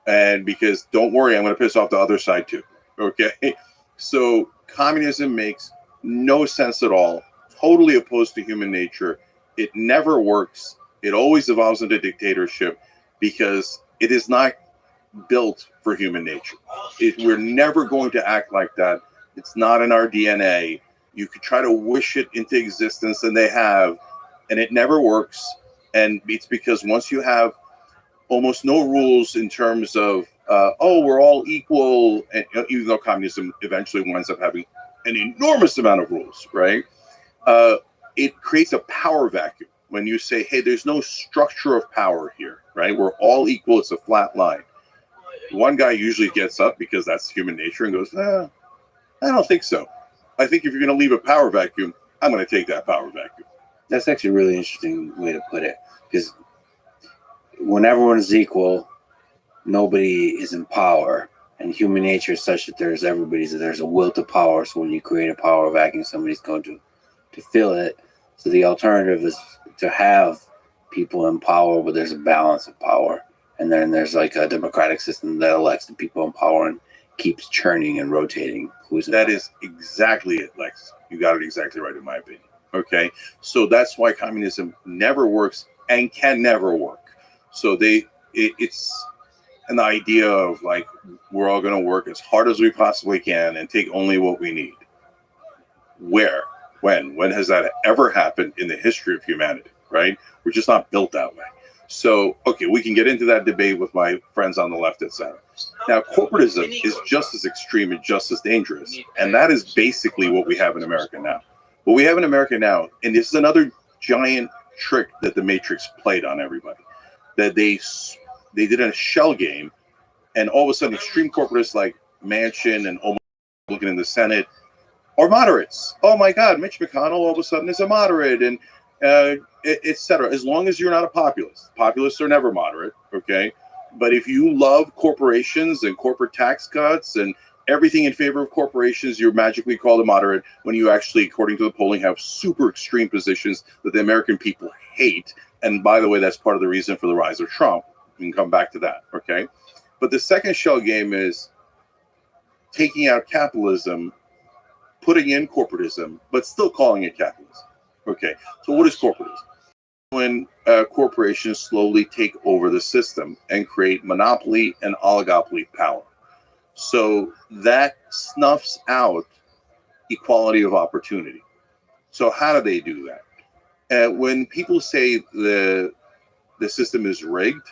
and because don't worry, I'm going to piss off the other side too. Okay, so communism makes no sense at all. Totally opposed to human nature. It never works. It always evolves into dictatorship because it is not built for human nature. We're never going to act like that. It's not in our DNA. You could try to wish it into existence, and they have, and it never works. And it's because once you have almost no rules in terms of, we're all equal, and even though communism eventually winds up having an enormous amount of rules, right? It creates a power vacuum when you say, hey, there's no structure of power here, right? We're all equal. It's a flat line. One guy usually gets up because that's human nature and goes, I don't think so. I think if you're going to leave a power vacuum, I'm going to take that power vacuum. That's actually a really interesting way to put it, because when everyone is equal, nobody is in power, and human nature is such that there's a will to power. So when you create a power vacuum, somebody's going to fill it. So the alternative is to have people in power, but there's a balance of power, and then there's like a democratic system that elects the people in power and keeps churning and rotating. That is exactly it, Lex. You got it exactly right, in my opinion. Okay, so that's why communism never works and can never work. So it's an idea of like, we're all going to work as hard as we possibly can and take only what we need. Where? When has that ever happened in the history of humanity, right? We're just not built that way. So, okay, we can get into that debate with my friends on the left, etc. Now, corporatism is just as extreme and just as dangerous. And that is basically what we have in America now. What we have in America now, and this is another giant trick that the Matrix played on everybody, that they did a shell game, and all of a sudden extreme corporatists like Manchin and Republican in the Senate are moderates. Oh my God, Mitch McConnell all of a sudden is a moderate, and etc. As long as you're not a populist. Populists are never moderate, okay? But if you love corporations and corporate tax cuts and everything in favor of corporations, you're magically called a moderate when you actually, according to the polling, have super extreme positions that the American people hate. And by the way, that's part of the reason for the rise of Trump. We can come back to that, okay? But the second shell game is taking out capitalism, putting in corporatism, but still calling it capitalism. Okay, so what is corporatism? When corporations slowly take over the system and create monopoly and oligopoly power. So that snuffs out equality of opportunity. So how do they do that? When people say the system is rigged,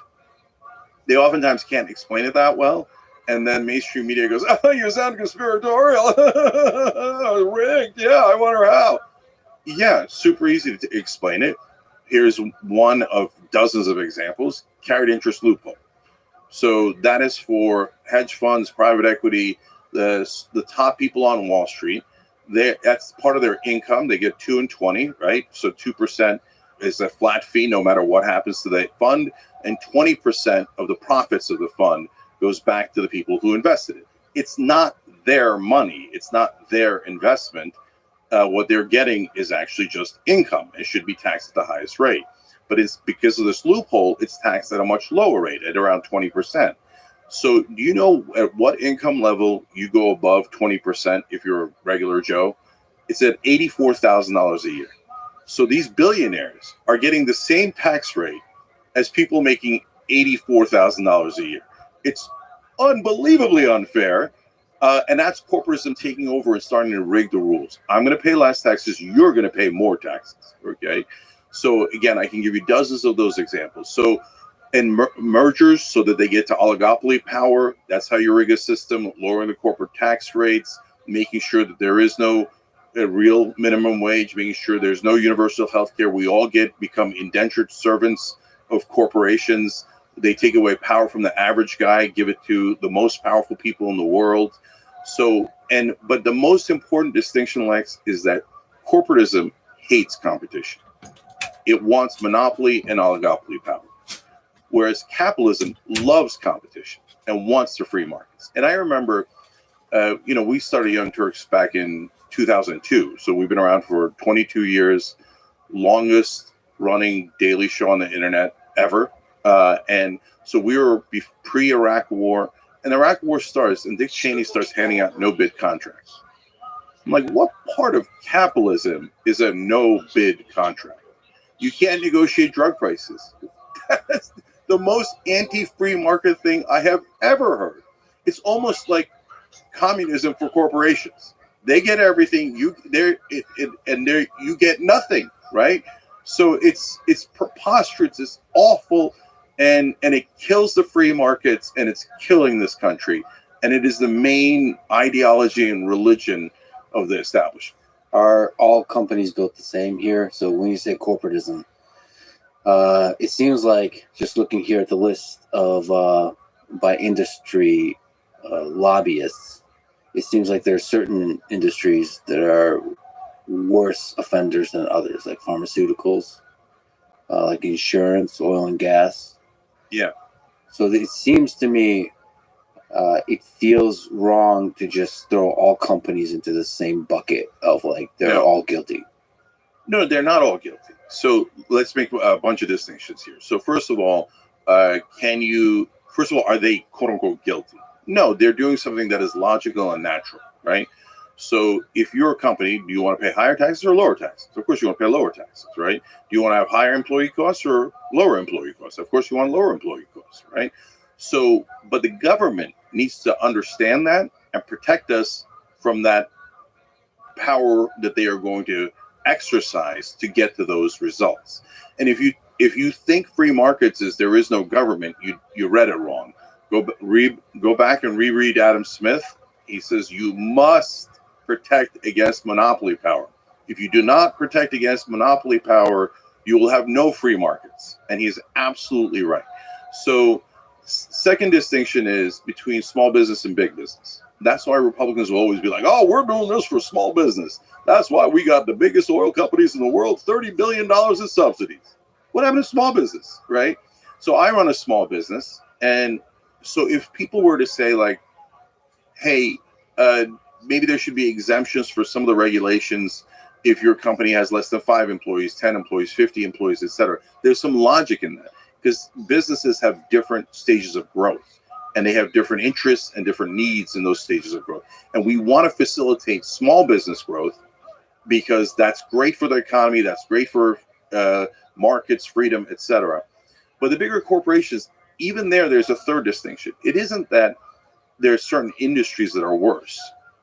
they oftentimes can't explain it that well. And then mainstream media goes, oh, you sound conspiratorial. Rigged, yeah, I wonder how. Yeah, super easy to explain it. Here's one of dozens of examples: carried interest loophole. So that is for hedge funds, private equity, the top people on Wall Street. That's part of their income. They get 2 and 20, right? So 2% is a flat fee no matter what happens to the fund, and 20% of the profits of the fund goes back to the people who invested it. It's not their money. It's not their investment. What they're getting is actually just income. It should be taxed at the highest rate. But it's because of this loophole, it's taxed at a much lower rate, at around 20%. So do you know at what income level you go above 20% if you're a regular Joe? It's at $84,000 a year. So these billionaires are getting the same tax rate as people making $84,000 a year. It's unbelievably unfair. And that's corporatism taking over and starting to rig the rules. I'm going to pay less taxes. You're going to pay more taxes. Okay. So again, I can give you dozens of those examples. So, and mergers so that they get to oligopoly power. That's how you rig a system, lowering the corporate tax rates, making sure that there is no real minimum wage, making sure there's no universal health care. We all become indentured servants of corporations. They take away power from the average guy, give it to the most powerful people in the world. So, but the most important distinction, Lex, is that corporatism hates competition. It wants monopoly and oligopoly power, whereas capitalism loves competition and wants the free markets. And I remember, we started Young Turks back in 2002, so we've been around for 22 years, longest running daily show on the internet ever. And so we were pre-Iraq War, and the Iraq War starts, and Dick Cheney starts handing out no-bid contracts. I'm like, what part of capitalism is a no-bid contract? You can't negotiate drug prices. That's the most anti-free market thing I have ever heard. It's almost like communism for corporations. They get everything, you get nothing, right? So it's preposterous, it's awful, and it kills the free markets, and it's killing this country. And it is the main ideology and religion of the establishment. Are all companies built the same here? So when you say corporatism, it seems like, just looking here at the list of by industry lobbyists, it seems like there are certain industries that are worse offenders than others, like pharmaceuticals, like insurance, oil and gas. Yeah. So it seems to me it feels wrong to just throw all companies into the same bucket of like they're all guilty. No, they're not all guilty. So let's make a bunch of distinctions here. So first of all, are they quote unquote guilty? No, they're doing something that is logical and natural, right? So if you're a company, do you want to pay higher taxes or lower taxes? Of course you want to pay lower taxes, right? Do you want to have higher employee costs or lower employee costs? Of course you want lower employee costs, right? So, but the government needs to understand that and protect us from that power that they are going to exercise to get to those results. And if you think free markets is there is no government, you read it wrong. Go back and reread Adam Smith. He says you must protect against monopoly power. If you do not protect against monopoly power, you will have no free markets. And he's absolutely right. So second distinction is between small business and big business. That's why Republicans will always be like, oh, we're doing this for small business. That's why we got the biggest oil companies in the world, $30 billion in subsidies. What happened to small business, right? So I run a small business. And so if people were to say like, hey, maybe there should be exemptions for some of the regulations if your company has less than 5 employees, 10 employees, 50 employees, etc. There's some logic in that because businesses have different stages of growth and they have different interests and different needs in those stages of growth. And we want to facilitate small business growth because that's great for the economy, that's great for markets, freedom, etc. But the bigger corporations, even there's a third distinction. It isn't that there are certain industries that are worse.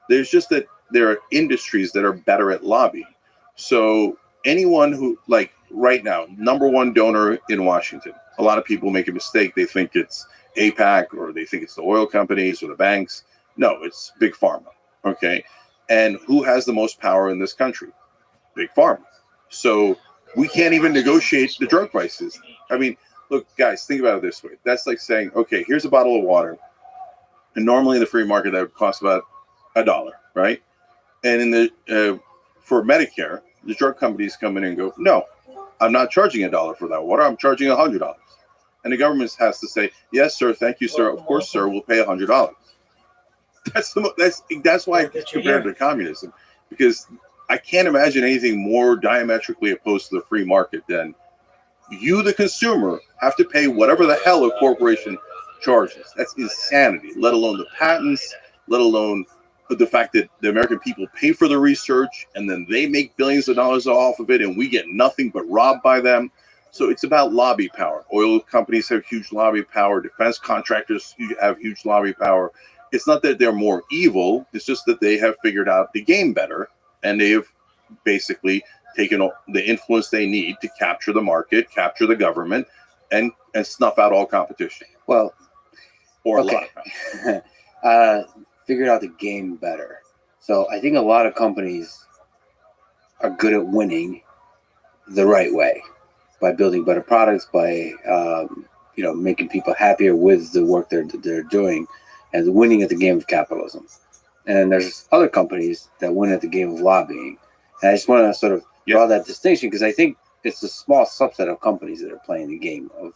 There's just that there are industries that are better at lobbying. So anyone who, like right now, number one donor in Washington, a lot of people make a mistake. They think it's APAC or they think it's the oil companies or the banks. No, it's Big Pharma. Okay. And who has the most power in this country? Big Pharma. So we can't even negotiate the drug prices. I mean, look, guys, think about it this way. That's like saying, okay, here's a bottle of water. And normally in the free market, that would cost about $1, right? And in the for Medicare, the drug companies come in and go, no, I'm not charging $1 for that water. I'm charging $100. And the government has to say, yes, sir. Thank you, sir. Of course, sir. We'll pay $100. That's why it's compared to communism, because I can't imagine anything more diametrically opposed to the free market than you, the consumer, have to pay whatever the hell a corporation charges. That's insanity, let alone the patents, let alone the fact that the American people pay for the research and then they make billions of dollars off of it and we get nothing but robbed by them. So it's about lobby power. Oil companies have huge lobby power. Defense contractors have huge lobby power. It's not that they're more evil. It's just that they have figured out the game better and they have basically taken the influence they need to capture the market, capture the government, and snuff out all competition. Well, or okay. A lot. Figured out the game better. So I think a lot of companies are good at winning the right way by building better products, by making people happier with the work they're doing, and winning at the game of capitalism. And then there's other companies that win at the game of lobbying. And I just want to sort of draw that distinction because I think it's a small subset of companies that are playing the game of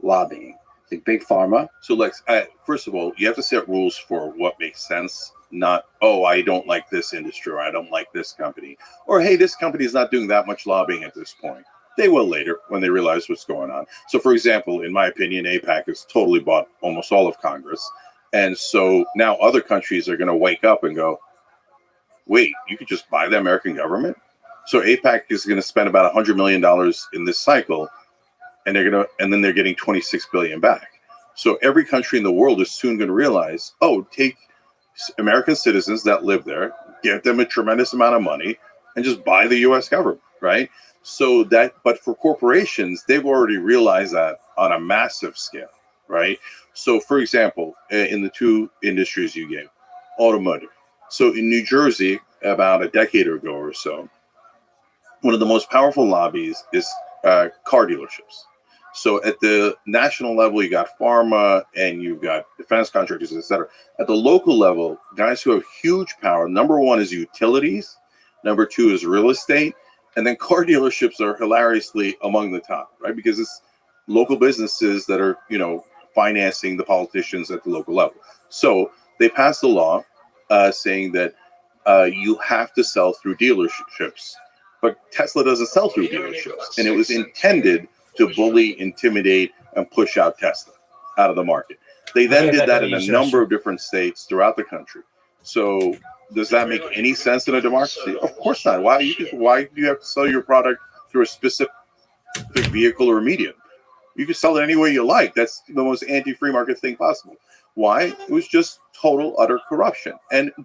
lobbying. Like big pharma. So, Lex, first of all, you have to set rules for what makes sense. Not, oh, I don't like this industry, or I don't like this company, or hey, this company is not doing that much lobbying at this point. They will later when they realize what's going on. So, for example, in my opinion, AIPAC has totally bought almost all of Congress. And so now other countries are going to wake up and go, wait, you could just buy the American government? So AIPAC is going to spend about $100 million in this cycle, and then they're getting $26 billion back. So every country in the world is soon going to realize, oh, take American citizens that live there, give them a tremendous amount of money, and just buy the U.S. government, right? But for corporations, they've already realized that on a massive scale, right? So, for example, in the two industries you gave, automotive. So in New Jersey, about a decade ago or so, one of the most powerful lobbies is car dealerships. So at the national level, you got pharma and you've got defense contractors, et cetera. At the local level, guys who have huge power, number one is utilities, number two is real estate, and then car dealerships are hilariously among the top, right? Because it's local businesses that are, financing the politicians at the local level. So they passed a law saying that you have to sell through dealerships, but Tesla doesn't sell through dealerships, and it was intended to bully, intimidate, and push out Tesla out of the market. They then did that in a number of different states throughout the country. So does that make any sense in a democracy? Of course not. Why do you have to sell your product through a specific vehicle or medium? You can sell it any way you like. That's the most anti-free market thing possible. Why? It was just total, utter corruption.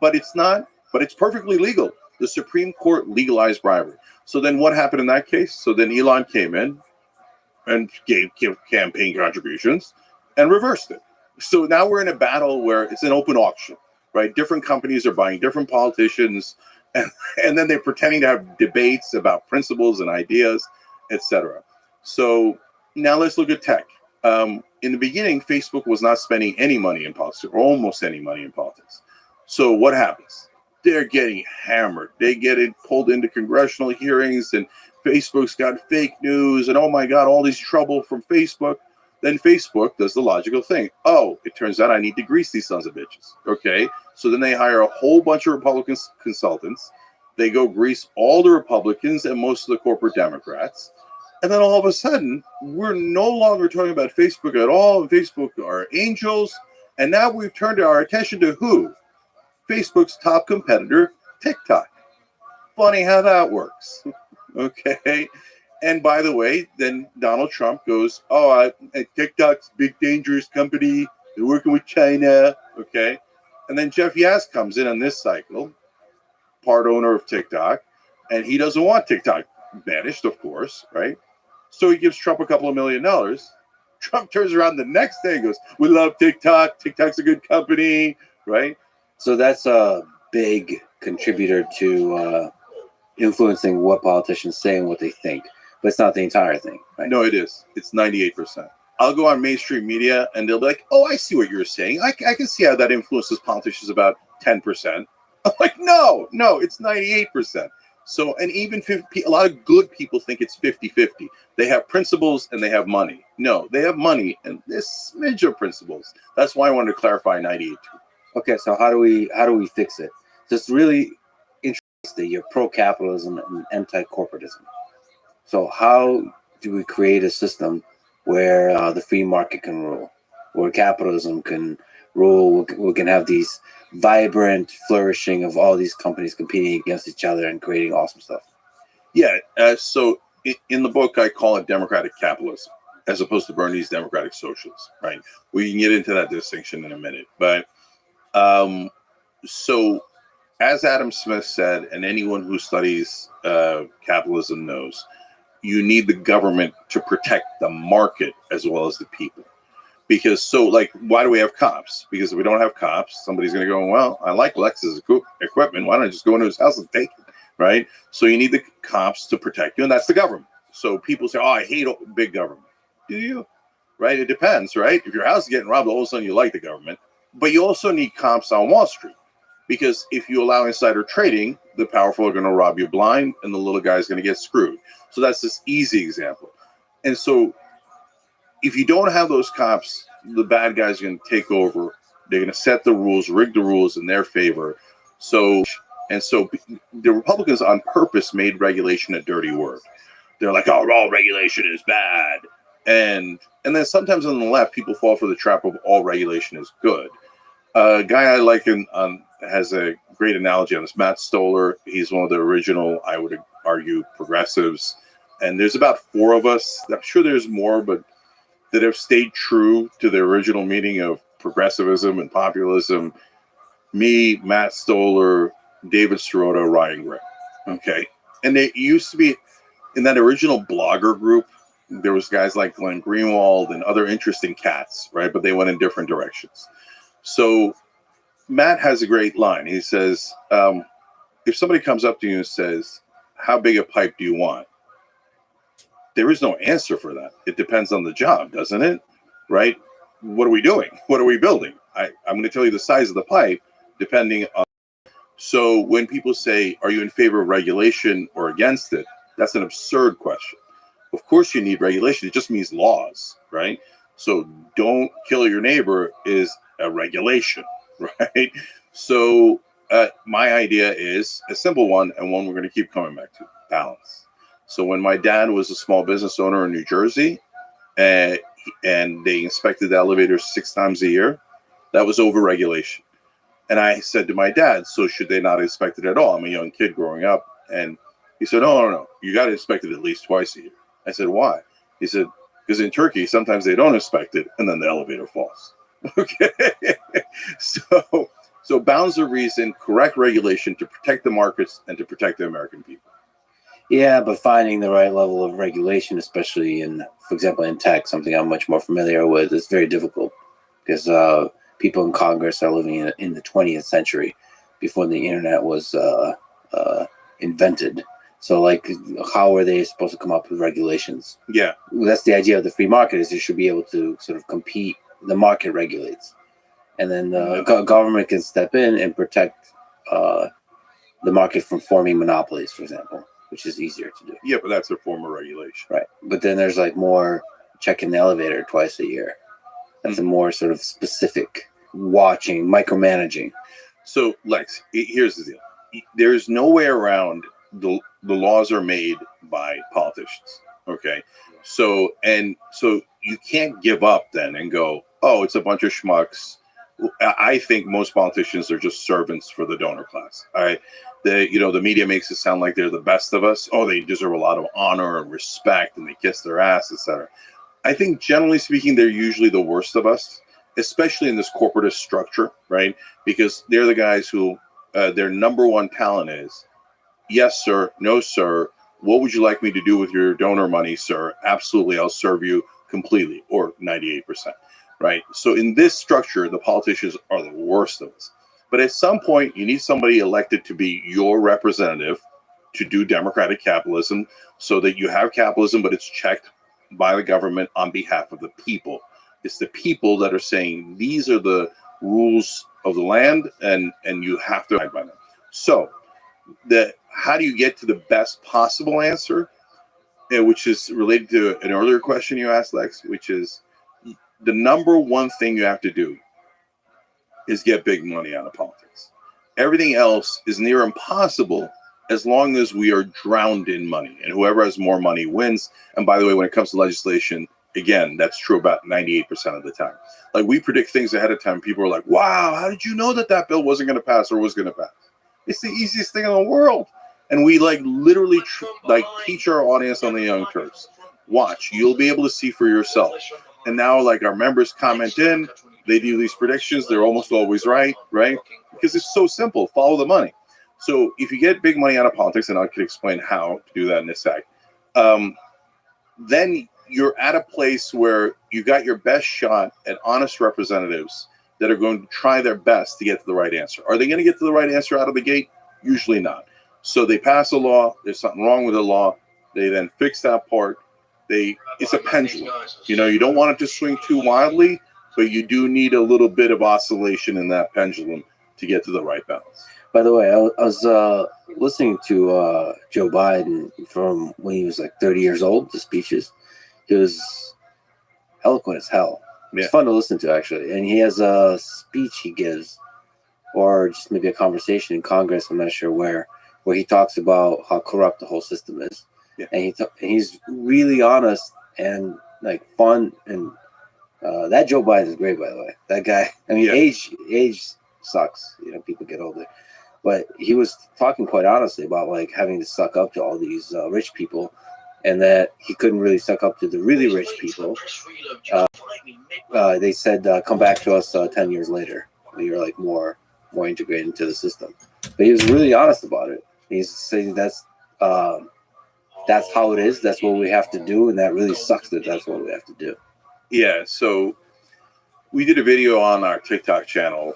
But it's perfectly legal. The Supreme Court legalized bribery. So then what happened in that case? So then Elon came in and gave campaign contributions and reversed it. So now we're in a battle where it's an open auction, right? Different companies are buying different politicians, and then they're pretending to have debates about principles and ideas, etc. So now let's look at tech. In the beginning, Facebook was not spending any money in politics, or almost any money in politics. So what happens? They're getting hammered. They get pulled into congressional hearings, and Facebook's got fake news, and oh my God, all this trouble from Facebook. Then Facebook does the logical thing. Oh, it turns out I need to grease these sons of bitches. Okay, so then they hire a whole bunch of Republican consultants. They go grease all the Republicans and most of the corporate Democrats. And then all of a sudden, we're no longer talking about Facebook at all. Facebook are angels. And now we've turned our attention to who? Facebook's top competitor, TikTok. Funny how that works. Okay. And by the way, then Donald Trump goes, oh, TikTok's a big, dangerous company. They're working with China. Okay. And then Jeff Yass comes in on this cycle, part owner of TikTok. And he doesn't want TikTok banished, of course, right? So he gives Trump a couple of $1 million. Trump turns around the next day and goes, we love TikTok. TikTok's a good company, right? So that's a big contributor to influencing what politicians say and what they think. But it's not the entire thing, right? No, it is. It's 98%. I'll go on mainstream media and they'll be like, oh, I see what you're saying. I can see how that influences politicians about 10%. I'm like, no, it's 98%. So, and even a lot of good people think it's 50-50. They have principles and they have money. No, they have money and this smidge of principles. That's why I wanted to clarify 98. Okay, so how do we fix it? Just really interesting. You're pro-capitalism and anti-corporatism. So how do we create a system where the free market can rule, where capitalism can rule? We can have these vibrant flourishing of all these companies competing against each other and creating awesome stuff. Yeah. So in the book, I call it democratic capitalism as opposed to Bernie's democratic socialism, right? We can get into that distinction in a minute. But so as Adam Smith said, and anyone who studies capitalism knows, you need the government to protect the market as well as the people. Because why do we have cops? Because if we don't have cops, somebody's going to go, well, I like Lex's equipment. Why don't I just go into his house and take it, right? So you need the cops to protect you, and that's the government. So people say, oh, I hate big government. Do you? right? It depends, right? If your house is getting robbed, all of a sudden you like the government. But you also need comps on Wall Street, because if you allow insider trading, the powerful are going to rob you blind and the little guy is going to get screwed. So that's this easy example. And so if you don't have those cops, the bad guys are going to take over. They're going to set the rules, rig the rules in their favor. So the Republicans on purpose made regulation a dirty word. They're like, oh, all regulation is bad. And then sometimes on the left, people fall for the trap of all regulation is good. A guy I like has a great analogy on this, Matt Stoller. He's one of the original, I would argue, progressives. And there's about 4 of us. I'm sure there's more, but that have stayed true to the original meaning of progressivism and populism. Me, Matt Stoller, David Sirota, Ryan Gray. Okay. And they used to be in that original blogger group. There was guys like Glenn Greenwald and other interesting cats, right? But they went in different directions. So Matt has a great line. He says, if somebody comes up to you and says, how big a pipe do you want? There is no answer for that. It depends on the job, doesn't it? Right? What are we doing? What are we building? I'm going to tell you the size of the pipe depending on. So when people say, are you in favor of regulation or against it? That's an absurd question. Of course you need regulation. It just means laws, right? So don't kill your neighbor is a regulation, right? So my idea is a simple one, and one we're going to keep coming back to: balance. So when my dad was a small business owner in New Jersey, and they inspected the elevators 6 times a year, that was over-regulation. And I said to my dad, so should they not inspect it at all? I'm a young kid growing up. And he said, no. You got to inspect it at least twice a year. I said, why? He said, because in Turkey, sometimes they don't inspect it, and then the elevator falls. Okay. So bounds of reason, correct regulation to protect the markets and to protect the American people. Yeah, but finding the right level of regulation, especially in, for example, in tech, something I'm much more familiar with, is very difficult because people in Congress are living in the 20th century before the internet was invented. So, like, how are they supposed to come up with regulations? Yeah. That's the idea of the free market, is you should be able to sort of compete. The market regulates. And then the government can step in and protect the market from forming monopolies, for example, which is easier to do. Yeah, but that's a form of regulation. Right. But then there's like more checking the elevator twice a year. That's a more sort of specific watching, micromanaging. So, Lex, here's the deal. There's no way around the laws are made by politicians. Okay. So you can't give up then and go, oh, it's a bunch of schmucks. I think most politicians are just servants for the donor class. The media makes it sound like they're the best of us. Oh, they deserve a lot of honor and respect, and they kiss their ass, etc. I think generally speaking, they're usually the worst of us, especially in this corporatist structure, right? Because they're the guys who their number one talent is, yes, sir, no, sir. What would you like me to do with your donor money, sir? Absolutely, I'll serve you completely, or 98%. Right. So in this structure, the politicians are the worst of us. But at some point, you need somebody elected to be your representative to do democratic capitalism, so that you have capitalism, but it's checked by the government on behalf of the people. It's the people that are saying these are the rules of the land, and you have to abide by them. So how do you get to the best possible answer, which is related to an earlier question you asked, Lex, which is, the number one thing you have to do is get big money out of politics. Everything else is near impossible as long as we are drowned in money, and whoever has more money wins. And by the way, when it comes to legislation, again, that's true about 98% of the time. Like, we predict things ahead of time. People are like, wow, how did you know that bill wasn't going to pass or was going to pass? It's the easiest thing in the world. And we literally teach our audience on the Young Turks. Watch, you'll be able to see for yourself. And now, our members comment in, they do these predictions. They're almost always right? Because it's so simple. Follow the money. So if you get big money out of politics, and I could explain how to do that in a sec, then you're at a place where you got your best shot at honest representatives that are going to try their best to get to the right answer. Are they going to get to the right answer out of the gate? Usually not. So they pass a law. There's something wrong with the law. They then fix that part. it's a pendulum. You know, you don't want it to swing too wildly, but you do need a little bit of oscillation in that pendulum to get to the right balance. By the way, I was listening to Joe Biden from when he was like 30 years old, the speeches. He was eloquent as hell. It's fun to listen to, actually. And he has a speech he gives, or just maybe a conversation in Congress, I'm not sure where he talks about how corrupt the whole system is. Yeah. And he's really honest and like fun. And that Joe Biden is great, by the way. That guy, I mean, age sucks. You know, people get older. But he was talking quite honestly about like having to suck up to all these rich people, and that he couldn't really suck up to the really rich people. They said, come back to us 10 years later when you're like more integrated into the system. But he was really honest about it. He's saying that's how it is. That's what we have to do, and that really sucks that that's what we have to do. Yeah. So we did a video on our TikTok channel,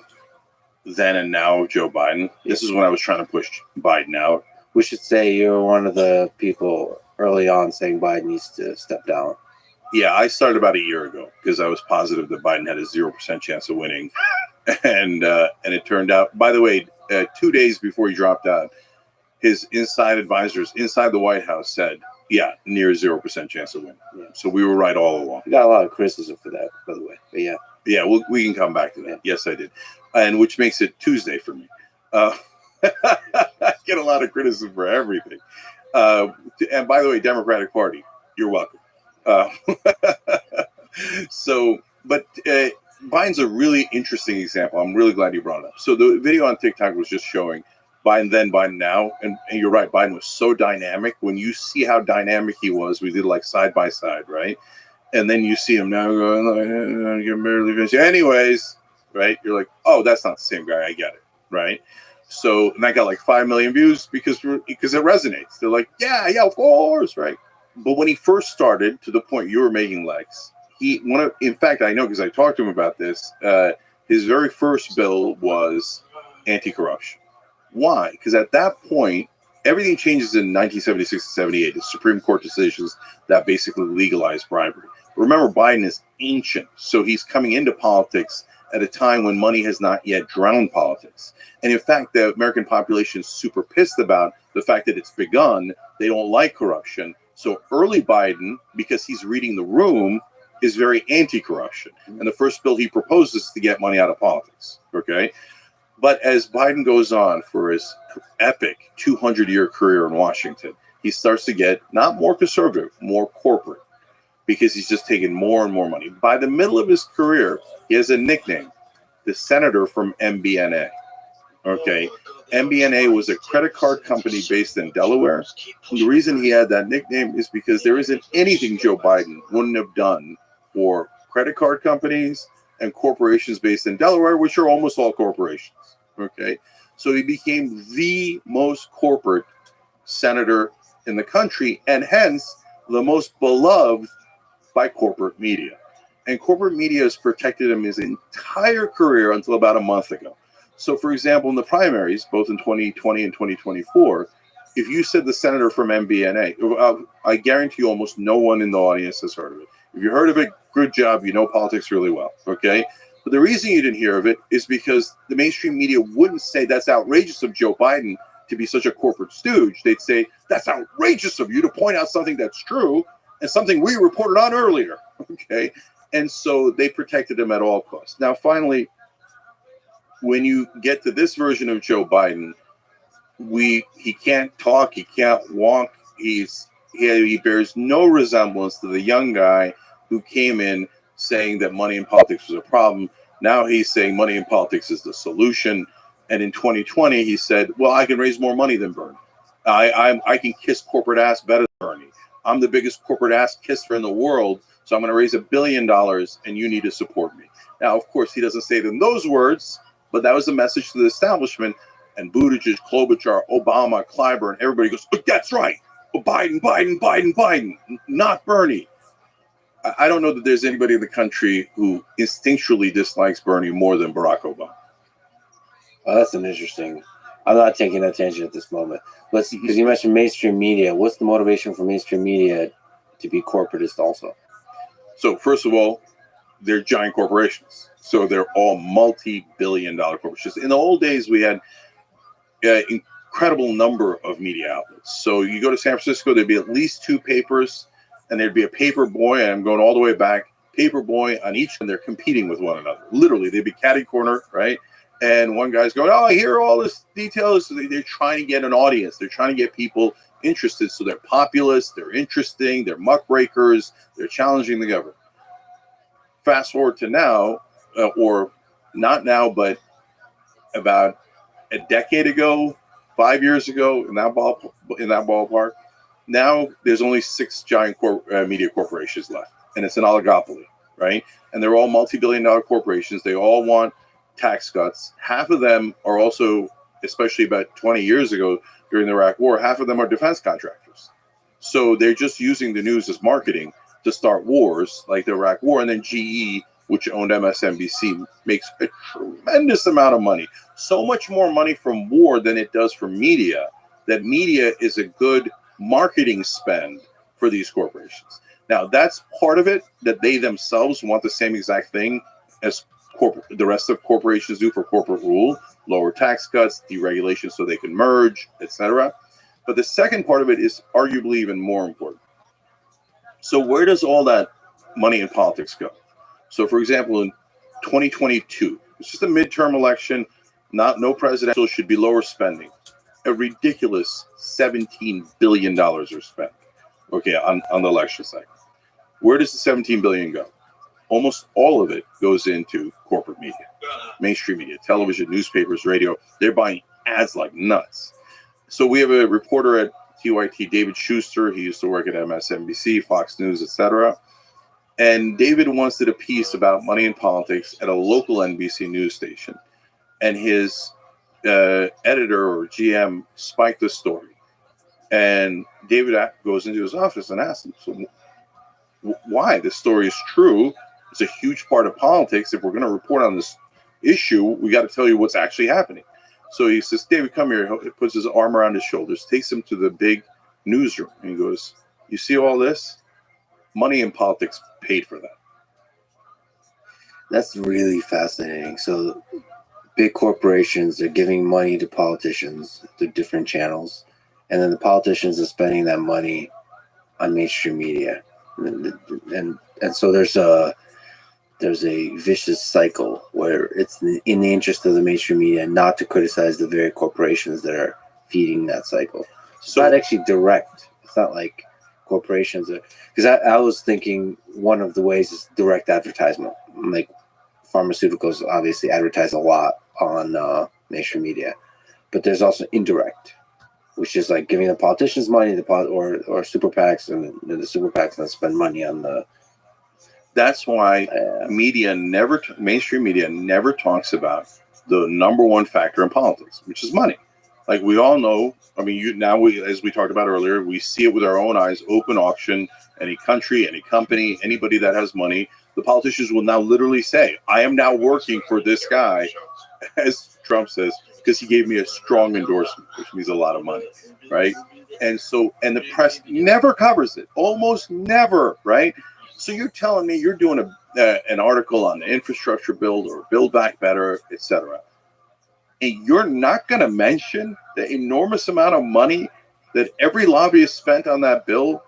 Then and Now of Joe Biden. This is when I was trying to push Biden out. We should say you're one of the people early on saying Biden needs to step down. Yeah, I started about a year ago because I was positive that Biden had a 0% chance of winning, and it turned out. By the way, 2 days before he dropped out, his inside advisors inside the White House said, "Yeah, near 0% chance of winning." Yeah. So we were right all along. We got a lot of criticism for that, by the way. But yeah. Yeah, we can come back to that. Yes, I did, and which makes it Tuesday for me. I get a lot of criticism for everything. And by the way, Democratic Party, you're welcome. But Biden's a really interesting example. I'm really glad you brought it up. So the video on TikTok was just showing Biden then, Biden now. And you're right, Biden was so dynamic. When you see how dynamic he was, we did like side by side, right? And then you see him now going, you're barely anyways, right? You're like, oh, that's not the same guy. I get it, right? So, and I got like 5 million views because it resonates. They're like, yeah, of course, right? But when he first started, to the point you were making, Lex, in fact, I know because I talked to him about this, his very first bill was anti-corruption. Why? Because at that point, everything changes in 1976 and 78. The Supreme Court decisions that basically legalized bribery. Remember, Biden is ancient, so he's coming into politics at a time when money has not yet drowned politics. And in fact, the American population is super pissed about the fact that it's begun. They don't like corruption. So early Biden, because he's reading the room, is very anti-corruption. And the first bill he proposes is to get money out of politics. Okay. But as Biden goes on for his epic 200-year career in Washington, he starts to get not more conservative, more corporate, because he's just taking more and more money. By the middle of his career, he has a nickname, the senator from MBNA. Okay. MBNA was a credit card company based in Delaware. And the reason he had that nickname is because there isn't anything Joe Biden wouldn't have done for credit card companies and corporations based in Delaware, which are almost all corporations. Okay. So he became the most corporate senator in the country, and hence the most beloved by corporate media. And corporate media has protected him his entire career until about a month ago. So, for example, in the primaries, both in 2020 and 2024, if you said the senator from MBNA, I guarantee you almost no one in the audience has heard of it. If you heard of it, good job. You know politics really well, okay? But the reason you didn't hear of it is because the mainstream media wouldn't say that's outrageous of Joe Biden to be such a corporate stooge. They'd say, that's outrageous of you to point out something that's true and something we reported on earlier, okay? And so they protected him at all costs. Now, finally, when you get to this version of Joe Biden, he can't talk, he can't walk, he bears no resemblance to the young guy who came in saying that money in politics was a problem. Now he's saying money in politics is the solution. And in 2020, he said, well, I can raise more money than Bernie. I can kiss corporate ass better than Bernie. I'm the biggest corporate ass kisser in the world, so I'm going to raise $1 billion and you need to support me. Now, of course, he doesn't say it in those words, but that was the message to the establishment. And Buttigieg, Klobuchar, Obama, Clyburn, everybody goes, oh, that's right. Biden, not Bernie. I don't know that there's anybody in the country who instinctually dislikes Bernie more than Barack Obama. Oh, that's an interesting. I'm not taking that tangent at this moment. Let's see, because you mentioned mainstream media. What's the motivation for mainstream media to be corporatist also. So first of all, they're giant corporations. So they're all multi-billion-dollar corporations. In the old days, we had incredible number of media outlets. So you go to San Francisco, there'd be at least 2 papers, and there'd be a paper boy, and I'm going all the way back, paper boy on each, and they're competing with one another. Literally, they'd be catty corner, right? And one guy's going, oh, I hear all this details. So they're trying to get an audience. They're trying to get people interested. So they're populist, they're interesting, they're muckrakers, they're challenging the government. Fast forward to now, or not now, but about a decade ago, 5 years ago, in that ballpark. Now there's only 6 giant media corporations left, and it's an oligopoly, right? And they're all multi-billion-dollar corporations. They all want tax cuts. Half of them are also, especially about 20 years ago during the Iraq War, half of them are defense contractors. So they're just using the news as marketing to start wars like the Iraq War. And then GE, which owned MSNBC, makes a tremendous amount of money. So much more money from war than it does from media, that media is a good marketing spend for these corporations. Now, that's part of it, that they themselves want the same exact thing as the rest of corporations do for corporate rule, lower tax cuts, deregulation so they can merge, etc. But the second part of it is arguably even more important. So where does all that money in politics go? So, for example, in 2022, it's just a midterm election, no presidential, should be lower spending. A ridiculous $17 billion are spent, okay, on the election cycle. Where does the $17 billion go? Almost all of it goes into corporate media, mainstream media, television, newspapers, radio. They're buying ads like nuts. So we have a reporter at TYT, David Schuster. He used to work at MSNBC, Fox News, etc. And David once did a piece about money in politics at a local NBC news station. And his editor or GM spiked the story. And David goes into his office and asks him, so why? This story is true. It's a huge part of politics. If we're going to report on this issue, we got to tell you what's actually happening. So he says, David, come here. He puts his arm around his shoulders, takes him to the big newsroom, and he goes, you see all this? Money in politics paid for that. That's really fascinating. So big corporations are giving money to politicians through different channels, and then the politicians are spending that money on mainstream media. And so there's a vicious cycle where it's in the interest of the mainstream media not to criticize the very corporations that are feeding that cycle. It's not actually direct. It's not like corporations are, because I was thinking one of the ways is direct advertisement. Like pharmaceuticals obviously advertise a lot on mainstream media, but there's also indirect, which is like giving the politicians money, or super PACs, and the super PACs that spend money on the. That's why mainstream media never talks about the number one factor in politics, which is money. Like we all know, I mean, as we talked about earlier, we see it with our own eyes, open auction, any country, any company, anybody that has money, the politicians will now literally say, I am now working for this guy, as Trump says, because he gave me a strong endorsement, which means a lot of money, right? And the press never covers it, almost never, right? So you're telling me you're doing an article on the infrastructure bill or Build Back Better, etc., and you're not going to mention the enormous amount of money that every lobbyist spent on that bill?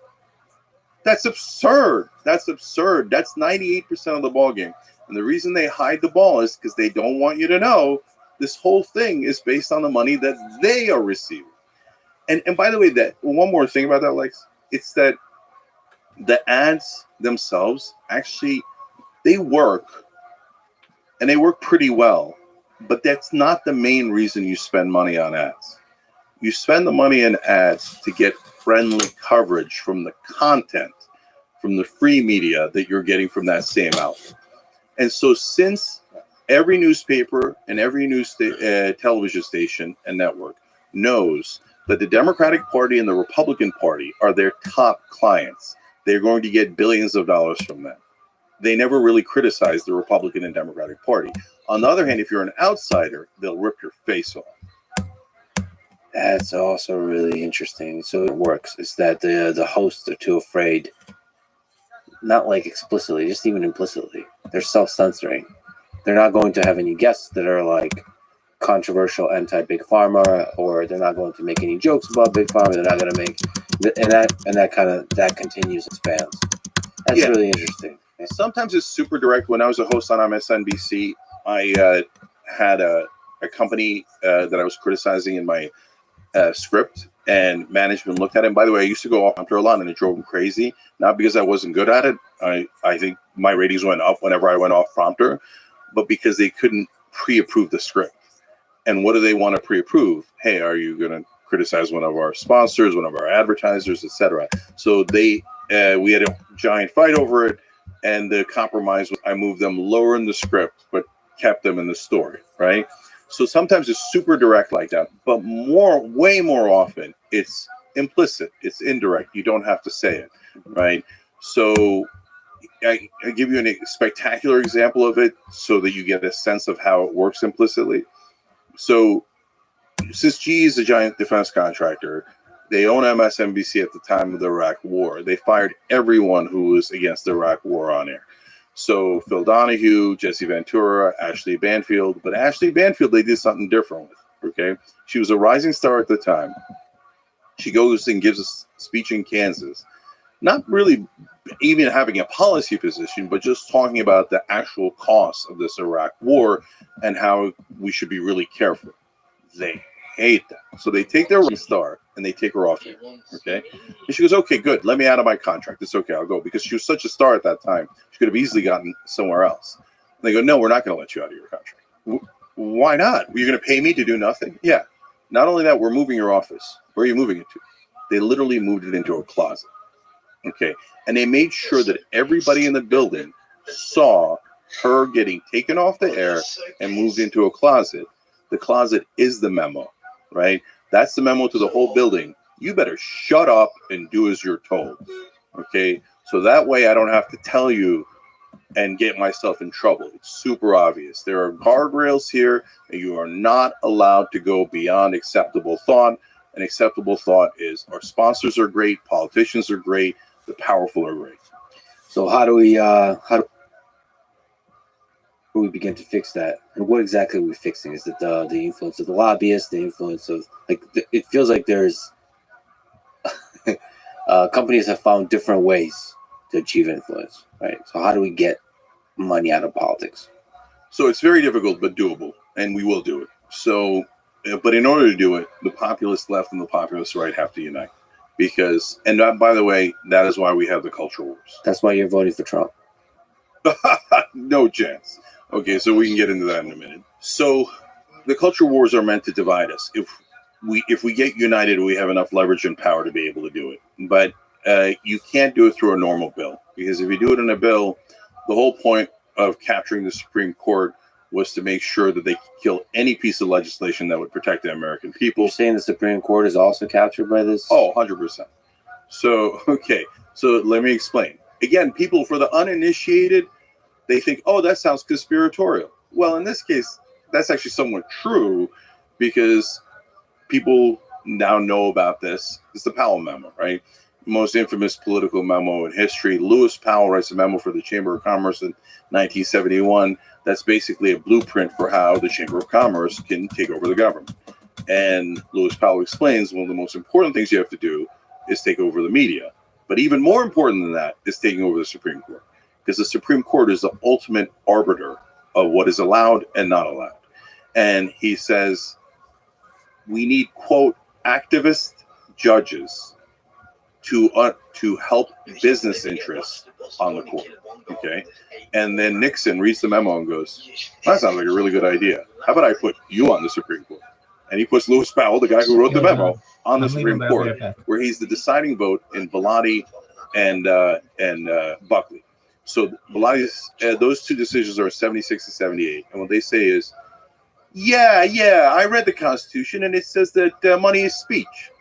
That's absurd. That's absurd. That's 98% of the ballgame. And the reason they hide the ball is because they don't want you to know this whole thing is based on the money that they are receiving. And by the way, that one more thing about that, Lex, it's that the ads themselves actually, they work, and they work pretty well. But that's not the main reason you spend money on ads. You spend the money in ads to get friendly coverage from the content, from the free media that you're getting from that same outlet. And so since every newspaper and every television station and network knows that the Democratic Party and the Republican Party are their top clients, they're going to get billions of dollars from them. They never really criticize the Republican and Democratic Party. On the other hand, if you're an outsider, they'll rip your face off. That's also really interesting. So it works. It's that the hosts are too afraid not like explicitly, just even implicitly. They're self-censoring. They're not going to have any guests that are like controversial anti-big pharma, or they're not going to make any jokes about big pharma. They're not going to make, that continues and expands. That's Yeah. really interesting. Sometimes it's super direct. When I was a host on MSNBC, I had a company that I was criticizing in my script, and management looked at it. And by the way, I used to go off after a lot, and it drove them crazy. Not because I wasn't good at it. I think my ratings went up whenever I went off prompter, but because they couldn't pre-approve the script. And what do they want to pre-approve? Hey, are you going to criticize one of our sponsors, one of our advertisers, etc.? So we had a giant fight over it, and the compromise was I moved them lower in the script, but kept them in the story, right? So sometimes it's super direct like that, but way more often, it's implicit, it's indirect. You don't have to say it, right? So I give you a spectacular example of it so that you get a sense of how it works implicitly. So since GE is a giant defense contractor, they own MSNBC at the time of the Iraq War. They fired everyone who was against the Iraq War on air. So Phil Donahue, Jesse Ventura, Ashley Banfield. But Ashley Banfield, they did something different with, okay? She was a rising star at the time. She goes and gives a speech in Kansas, not really even having a policy position, but just talking about the actual cost of this Iraq war and how we should be really careful. They hate that. So they take their rising star and they take her off here, okay? And she goes, okay, good. Let me out of my contract. It's okay. I'll go. Because she was such a star at that time. She could have easily gotten somewhere else. And they go, no, we're not going to let you out of your contract. Why not? You're going to pay me to do nothing? Yeah. Not only that, we're moving your office. Where are you moving it to? They literally moved it into a closet. Okay. And they made sure that everybody in the building saw her getting taken off the air and moved into a closet. The closet is the memo, right? That's the memo to the whole building. You better shut up and do as you're told. Okay. So that way I don't have to tell you and get myself in trouble. It's super obvious. There are guardrails here, and you are not allowed to go beyond acceptable thought. And acceptable thought is our sponsors are great, politicians are great, the powerful are great. So how do we begin to fix that? And what exactly are we fixing? Is it the influence of the lobbyists, the influence of, like, it feels like there's companies have found different ways to achieve influence, right? So how do we get money out of politics? So it's very difficult, but doable, and we will do it. So, but in order to do it, the populist left and the populist right have to unite. Because, and by the way, that is why we have the culture wars. That's why you're voting for Trump. No chance. Okay, so we can get into that in a minute. So the culture wars are meant to divide us. If we get united, we have enough leverage and power to be able to do it. But you can't do it through a normal bill, because if you do it in a bill, the whole point of capturing the Supreme Court was to make sure that they could kill any piece of legislation that would protect the American people. You're saying the Supreme Court is also captured by this? Oh, 100%. So, okay. So let me explain. Again, people, for the uninitiated, they think, oh, that sounds conspiratorial. Well, in this case, that's actually somewhat true, because people now know about this. It's the Powell memo, right? Most infamous political memo in history. Lewis Powell writes a memo for the Chamber of Commerce in 1971. That's basically a blueprint for how the Chamber of Commerce can take over the government. And Lewis Powell explains one of the most important things you have to do is take over the media. But even more important than that is taking over the Supreme Court, because the Supreme Court is the ultimate arbiter of what is allowed and not allowed. And he says, we need, quote, activist judges to help business interests on the court. Okay. And then Nixon reads the memo and goes, that sounds like a really good idea. How about I put you on the Supreme Court? And he puts Lewis Powell, the guy who wrote the memo, on the Supreme Court, where he's the deciding vote in Bellotti and Buckley. So Bellotti's, those two decisions are 76 and 78. And what they say is, yeah, I read the Constitution and it says that money is speech.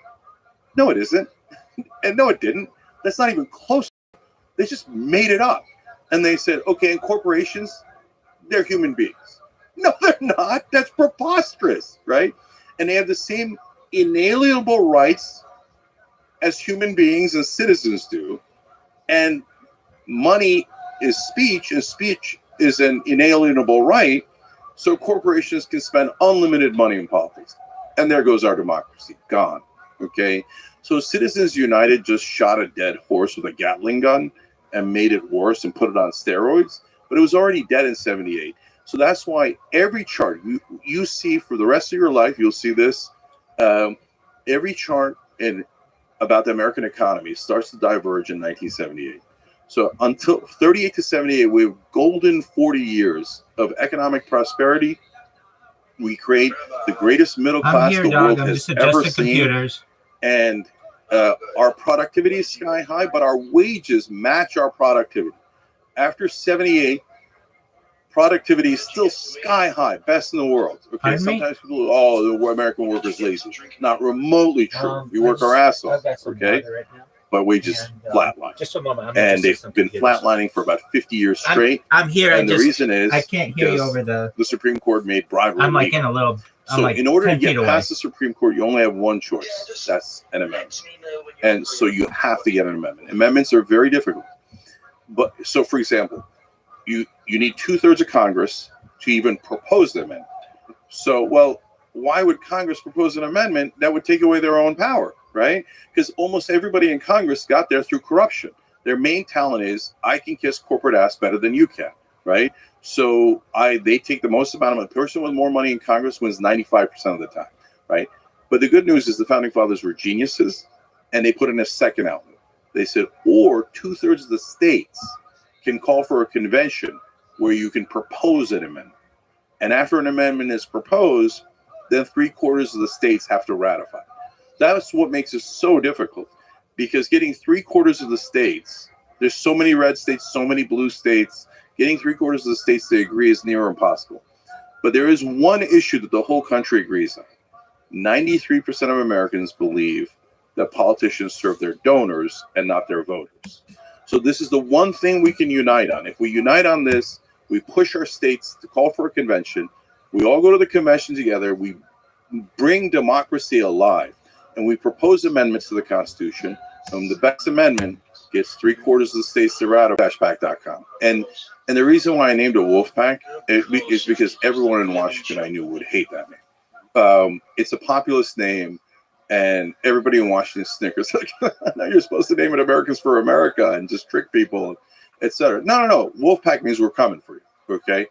No, it isn't. And no, it didn't. That's not even close. They just made it up. And they said, okay, and corporations, they're human beings. No, they're not. That's preposterous, right? And they have the same inalienable rights as human beings and citizens do. And money is speech, and speech is an inalienable right. So corporations can spend unlimited money in politics. And there goes our democracy, gone. Okay. So Citizens United just shot a dead horse with a Gatling gun and made it worse and put it on steroids, but it was already dead in 78. So that's why every chart you see for the rest of your life, you'll see this. Every chart about the American economy starts to diverge in 1978. So until 38 to 78, we have golden 40 years of economic prosperity. We create the greatest middle class the world has ever seen. And our productivity is sky high, but our wages match our productivity. After 78, productivity is still sky high, best in the world. Okay, sometimes people, the American worker's lazy. Not remotely true. We work our ass off. Okay, but wages flatline. Just a moment. And they've been flatlining for about 50 years straight. I'm here. And the reason is I can't hear you over the Supreme Court made bribery. I'm like in a little. So in order to get past the Supreme Court, you only have one choice. That's an amendment. And so you have to get an amendment. Amendments are very difficult. But so, for example, you need 2/3 of Congress to even propose the amendment. So, well, why would Congress propose an amendment that would take away their own power, right? Because almost everybody in Congress got there through corruption. Their main talent is, I can kiss corporate ass better than you can, right? So they take the most amount of money. The person with more money in Congress wins 95% of the time, right? But the good news is the founding fathers were geniuses, and they put in a second outlet. They said, or 2/3 of the states can call for a convention where you can propose an amendment. And after an amendment is proposed, then 3/4 of the states have to ratify. That's what makes it so difficult, because getting 3/4 of the states, there's so many red states, so many blue states, getting 3/4 of the states to agree is near impossible. But there is one issue that the whole country agrees on. 93% of Americans believe that politicians serve their donors and not their voters. So this is the one thing we can unite on. If we unite on this, we push our states to call for a convention. We all go to the convention together. We bring democracy alive, and we propose amendments to the Constitution. And the best amendment gets 3/4 of the states to ratify. Flashback.com. And the reason why I named it Wolfpack is because everyone in Washington I knew would hate that name. It's a populist name, and everybody in Washington snickers like, "No, you're supposed to name it Americans for America and just trick people, etc." No. Wolfpack means we're coming for you. Okay,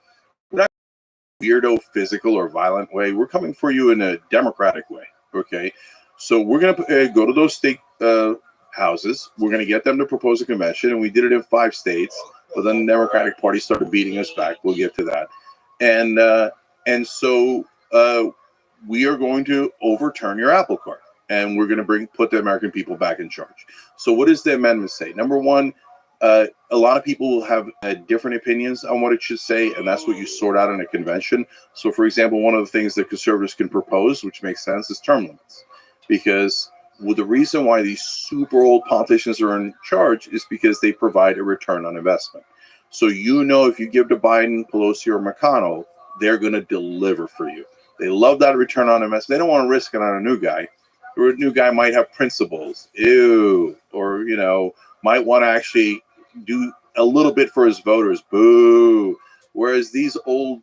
we're not weirdo, physical, or violent way. We're coming for you in a democratic way. Okay, so we're gonna go to those state houses. We're gonna get them to propose a convention, and we did it in 5 states. But then the Democratic Party started beating us back. We'll get to that, and so we are going to overturn your apple cart, and we're going to put the American people back in charge. So what does the amendment say? Number one, a lot of people will have different opinions on what it should say, and that's what you sort out in a convention. So, for example, one of the things that conservatives can propose, which makes sense, is term limits. Because the reason why these super old politicians are in charge is because they provide a return on investment. So if you give to Biden, Pelosi, or McConnell, they're going to deliver for you. They love that return on investment. They don't want to risk it on a new guy. Or a new guy might have principles, or might want to actually do a little bit for his voters, boo. Whereas these old,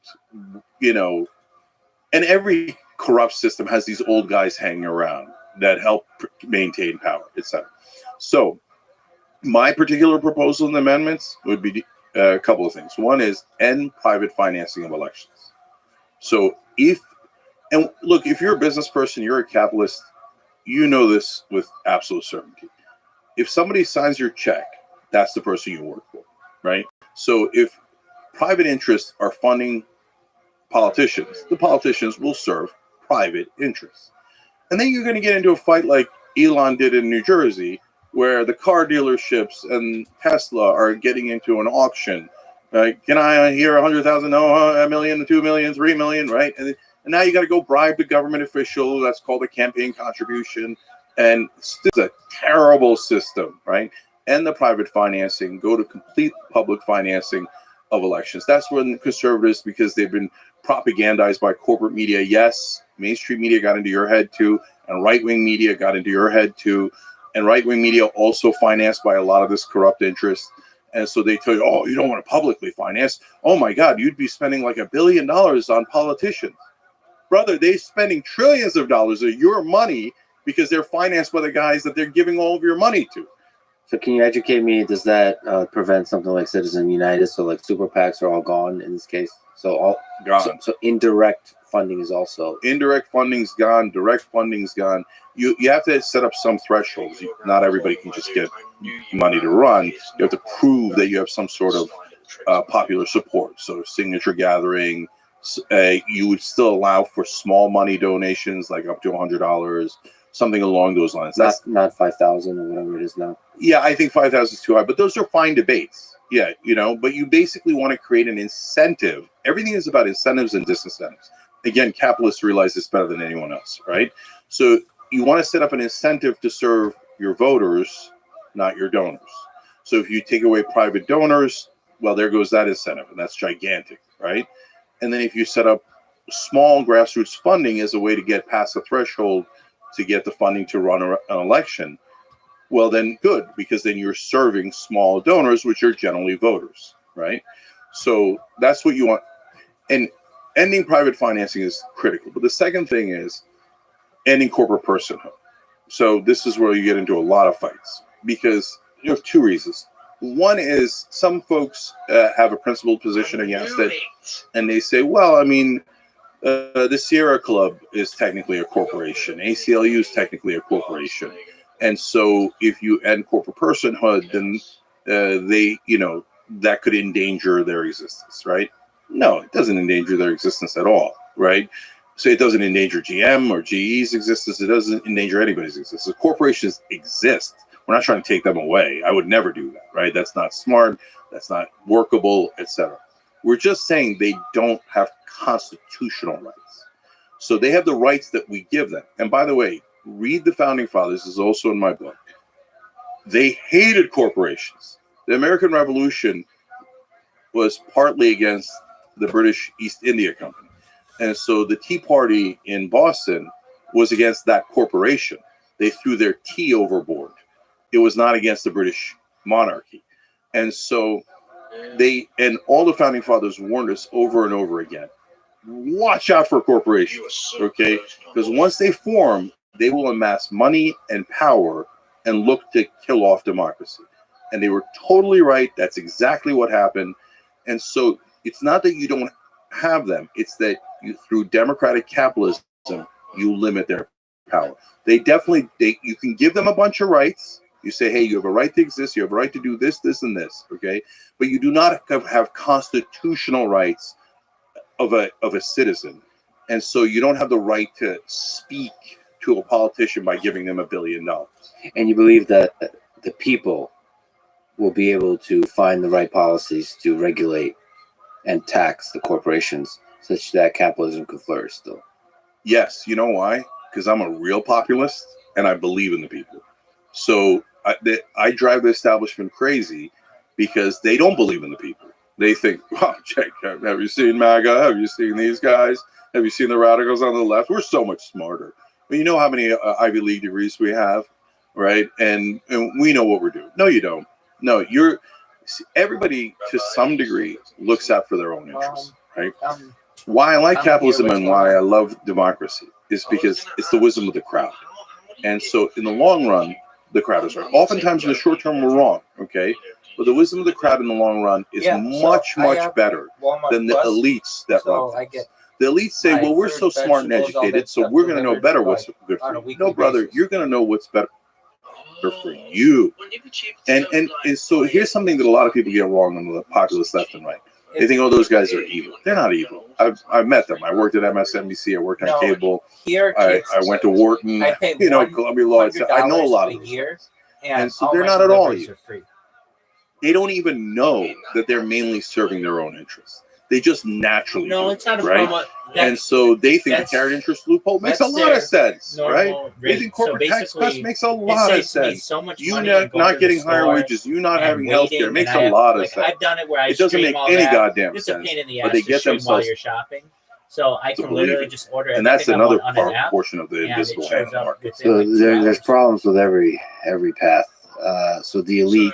and every corrupt system has these old guys hanging around that help maintain power, etc. So my particular proposal in the amendments would be a couple of things. One is end private financing of elections. So if you're a business person, you're a capitalist, you know this with absolute certainty. If somebody signs your check, that's the person you work for, right? So if private interests are funding politicians, the politicians will serve private interests. And then you're going to get into a fight like Elon did in New Jersey, where the car dealerships and Tesla are getting into an auction. Can I hear 100,000? No, $1 million, 2 million, 3 million, right? And now you got to go bribe the government official. That's called a campaign contribution. And this is a terrible system, right? And the private financing, go to complete public financing of elections. That's when conservatives, because they've been propagandized by corporate media. Yes, mainstream media got into your head too, and right-wing media got into your head too. And right-wing media also financed by a lot of this corrupt interest. And so they tell you, oh, you don't want to publicly finance. Oh my God, you'd be spending like $1 billion on politicians. Brother, they're spending trillions of dollars of your money because they're financed by the guys that they're giving all of your money to. So can you educate me? Does that prevent something like Citizen United? So like super PACs are all gone in this case. So all Gone. So indirect funding is also Indirect funding's gone. Direct funding's gone. You have to set up some thresholds. Not everybody can just get money to run. You have to prove that you have some sort of popular support. So signature gathering. You would still allow for small money donations, like up to $100, something along those lines. That's not 5,000 or whatever it is now. Yeah, I think 5,000 is too high, but those are fine debates. Yeah, but you basically want to create an incentive. Everything is about incentives and disincentives. Again, capitalists realize this better than anyone else, right? So you want to set up an incentive to serve your voters, not your donors. So if you take away private donors, well, there goes that incentive, and that's gigantic, right? And then if you set up small grassroots funding as a way to get past the threshold to get the funding to run an election, well, then good, because then you're serving small donors, which are generally voters, right? So that's what you want. And ending private financing is critical. But the second thing is ending corporate personhood. So this is where you get into a lot of fights, because you have two reasons. One is some folks have a principled position against it, and they say, well, I mean, the Sierra Club is technically a corporation. ACLU is technically a corporation. And so if you end corporate personhood, then that could endanger their existence, right? No, it doesn't endanger their existence at all, right? So it doesn't endanger GM or GE's existence. It doesn't endanger anybody's existence. The corporations exist. We're not trying to take them away. I would never do that, right? That's not smart. That's not workable, etc. We're just saying they don't have constitutional rights. So they have the rights that we give them. And by the way, read the Founding Fathers. This is also in my book. They hated corporations. The American Revolution was partly against the British East India Company. And so the Tea Party in Boston was against that corporation. They threw their tea overboard. It was not against the British monarchy. And so all the Founding Fathers warned us over and over again, watch out for corporations, okay? Because once they form, they will amass money and power and look to kill off democracy. And they were totally right. That's exactly what happened. And so it's not that you don't have them. It's that through democratic capitalism, you limit their power. You can give them a bunch of rights. You say, hey, you have a right to exist. You have a right to do this, this, and this, okay? But you do not have constitutional rights of a citizen. And so you don't have the right to speak to a politician by giving them $1 billion. And you believe that the people will be able to find the right policies to regulate and tax the corporations such that capitalism can flourish still? Yes. You know why? Because I'm a real populist and I believe in the people. So I drive the establishment crazy because they don't believe in the people. They think, oh, Jake, have you seen MAGA? Have you seen these guys? Have you seen the radicals on the left? We're so much smarter. But you know how many Ivy League degrees we have, right? And we know what we're doing. No, you don't. No, everybody to some degree looks out for their own interests, right? Why I like capitalism and why I love democracy is because it's the wisdom of the crowd. And so in the long run, the crowd is right. Oftentimes in the short term, we're wrong, okay? But the wisdom of the crowd in the long run is much better than the elites that run things. The elites say, well, we're so smart and educated, so we're going to know better what's good for you. No, brother, you're going to know what's better for you. And so here's something that a lot of people get wrong on the populist left and right. They think, oh, those guys are evil. They're not evil. I've met them. I worked at MSNBC. I worked on cable. I went to Wharton, Columbia Law. I know a lot of them. And so they're not at all evil. They don't even know that they're mainly serving their own interests. They just naturally do, it's not a right? problem. And so they think the carried interest loophole makes a lot of sense, right? They think corporate tax cuts makes a lot of sense. You not getting higher wages, you not having health care makes a lot of sense. I've done it where it doesn't make any goddamn sense. It's a pain in the ass but they get while themselves you're shopping. So I can literally just order and that's everything another I want on an app, portion of the invisible hand market. So there's problems with every path. So the elite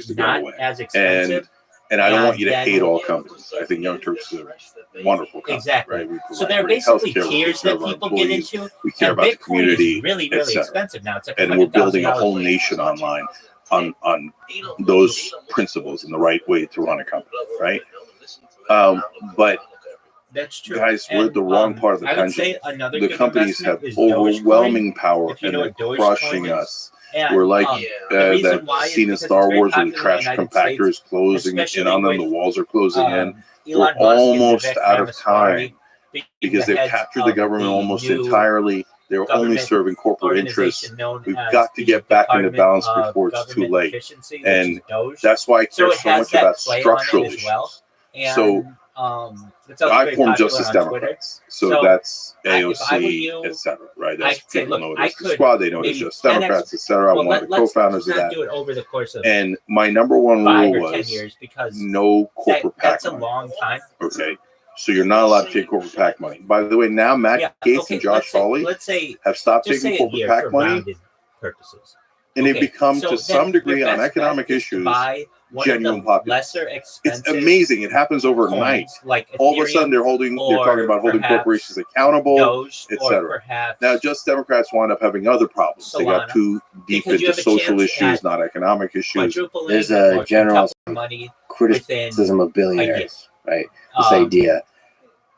ways to go not away. as expensive. And I don't And want you to then- hate all companies. I think Young Turks is a wonderful company. Exactly. Right? We So provide there are great basically healthcare, we tiers take care that of our people get employees, into. we care And about the Bitcoin community, is really, et really cetera. expensive now. It's like And we're building a $100,000 whole nation online on those principles and the right way to run a company, right? But That's true. guys, we're at the wrong part of the I would pendulum. say another The good companies have investment is overwhelming power If you and know they're what Dogecoin crushing is. us. And, We're like the reason that why is scene in because Star it's very Wars where the popular in trash the United compactor is States, closing in especially on them, the with, walls are closing in. Elon We're Musk and almost Vivek out of Ramaswamy time being because the they've heads captured the of government the almost new entirely. They're only government serving corporate interests. organization known We've as got to the get back into Department balance of before it's too Government late. Efficiency, which And is Doge. That's why I So care it so has much that about play on it structural as issues. well. And, So it's also I very formed popular Justice on Twitter. Democrats. So So, that's if I were AOC, you, etc. Right? I That's could say, people look, know it I as the could squad. They know it as maybe Just 10x Democrats, etc. I'm Well, one of the let's co-founders of not that. do it over the course of And my number one 5 rule or 10 was years because no corporate PAC that's a money. long time. Okay. So you're not allowed to take corporate PAC money. By the way, now Matt Yeah, Gates okay, and Josh Hawley let's say have stopped just taking say a corporate year PAC for money, rounded purposes. and they've Okay, become so to then some your degree on best economic bet is to issues buy one genuine of the populists. lesser It's expensive amazing. It happens overnight. coins, like All of a sudden, Ethereum, they're talking about holding perhaps corporations accountable, Doge, or etc. perhaps Now, Just Democrats wind up having other problems. They got Solana, too deep because you into have a social chance issues, at not economic issues. quadrupling There's a or general quintupling money criticism of billionaires, right? This Um, idea.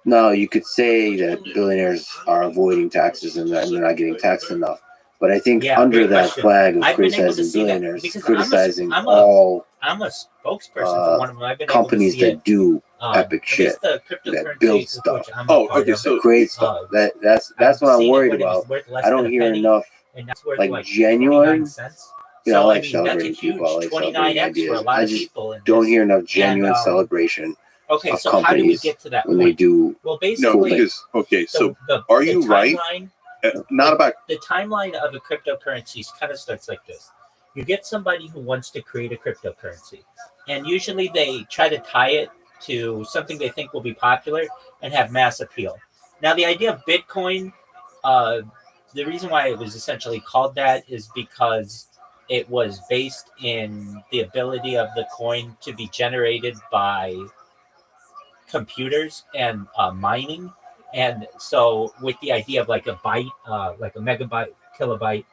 No, you could say that billionaires are avoiding taxes and they're not getting taxed enough. But I think Yeah, under great that question. flag of I've been able to criticizing see that billionaires, because criticizing I'm a all I'm a spokesperson for one of them. I've been companies able to see that do it, epic at shit, least the that cryptocurrency build of stuff. which I'm Oh, a part okay, of. so great stuff. That's I've what I'm seen it worried when it was about. worth less I than don't a hear penny, enough. and that's worth like, like genuine, 29 cents. You know, I So like I mean, that's a celebrating huge people. I like 29x celebrating for a ideas. lot I of just people. in don't this. hear enough genuine And, celebration Okay, of so how do we companies get to that when they point? do. Well, no, basically, because okay, so the are you right? timeline, Not about the timeline of a cryptocurrency kind of starts like this. You get somebody who wants to create a cryptocurrency, and usually they try to tie it to something they think will be popular and have mass appeal. Now, the idea of Bitcoin, the reason why it was essentially called that is because it was based in the ability of the coin to be generated by computers and mining. And so with the idea of like a byte, like a megabyte, kilobyte,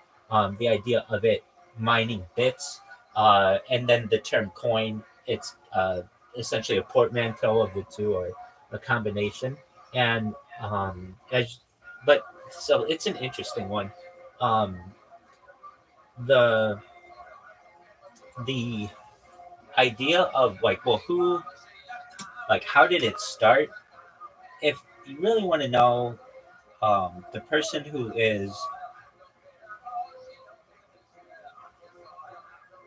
the idea of it mining bits, and then the term coin, it's essentially a portmanteau of the two or a combination. And so it's an interesting one. The idea of like, well, how did it start? If you really want to know, the person who is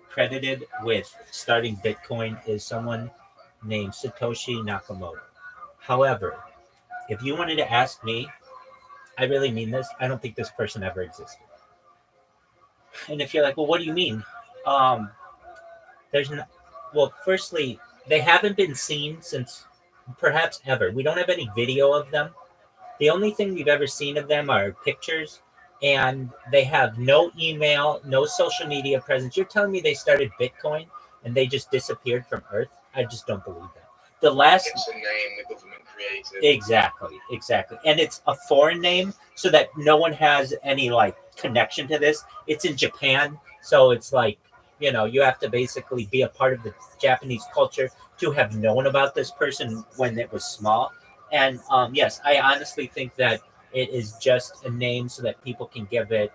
credited with starting Bitcoin is someone named Satoshi Nakamoto. However, if you wanted to ask me, I really mean this, I don't think this person ever existed. And if you're like, well, what do you mean? Firstly, they haven't been seen since perhaps ever. We don't have any video of them. The only thing we've ever seen of them are pictures, and they have no email, no social media presence. You're telling me they started Bitcoin and they just disappeared from Earth? I just don't believe that. The last It's a name the government created. Exactly. And it's a foreign name so that no one has any like connection to this. It's in Japan, so it's like, you have to basically be a part of the Japanese culture to have known about this person when it was small. And yes, I honestly think that it is just a name so that people can give it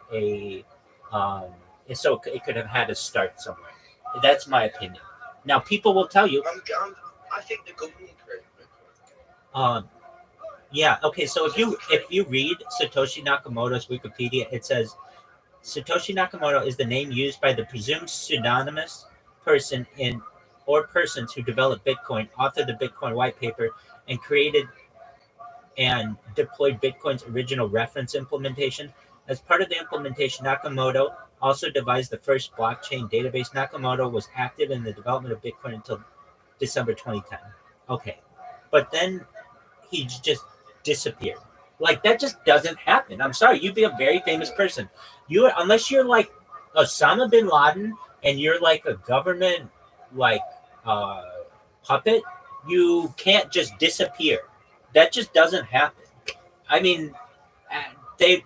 so it could have had a start somewhere. That's my opinion. Now, people will tell you. I think the government created Bitcoin. Yeah. Okay. So if you read Satoshi Nakamoto's Wikipedia, it says Satoshi Nakamoto is the name used by the presumed pseudonymous person or persons who developed Bitcoin, authored the Bitcoin white paper, and created and deployed Bitcoin's original reference implementation. As part of the implementation, Nakamoto also devised the first blockchain database. Nakamoto was active in the development of Bitcoin until December 2010. Okay. But then he just disappeared. Like, that just doesn't happen. I'm sorry. You'd be a very famous person. Unless you're like Osama bin Laden and you're like a government, like, puppet, you can't just disappear. That just doesn't happen. I mean,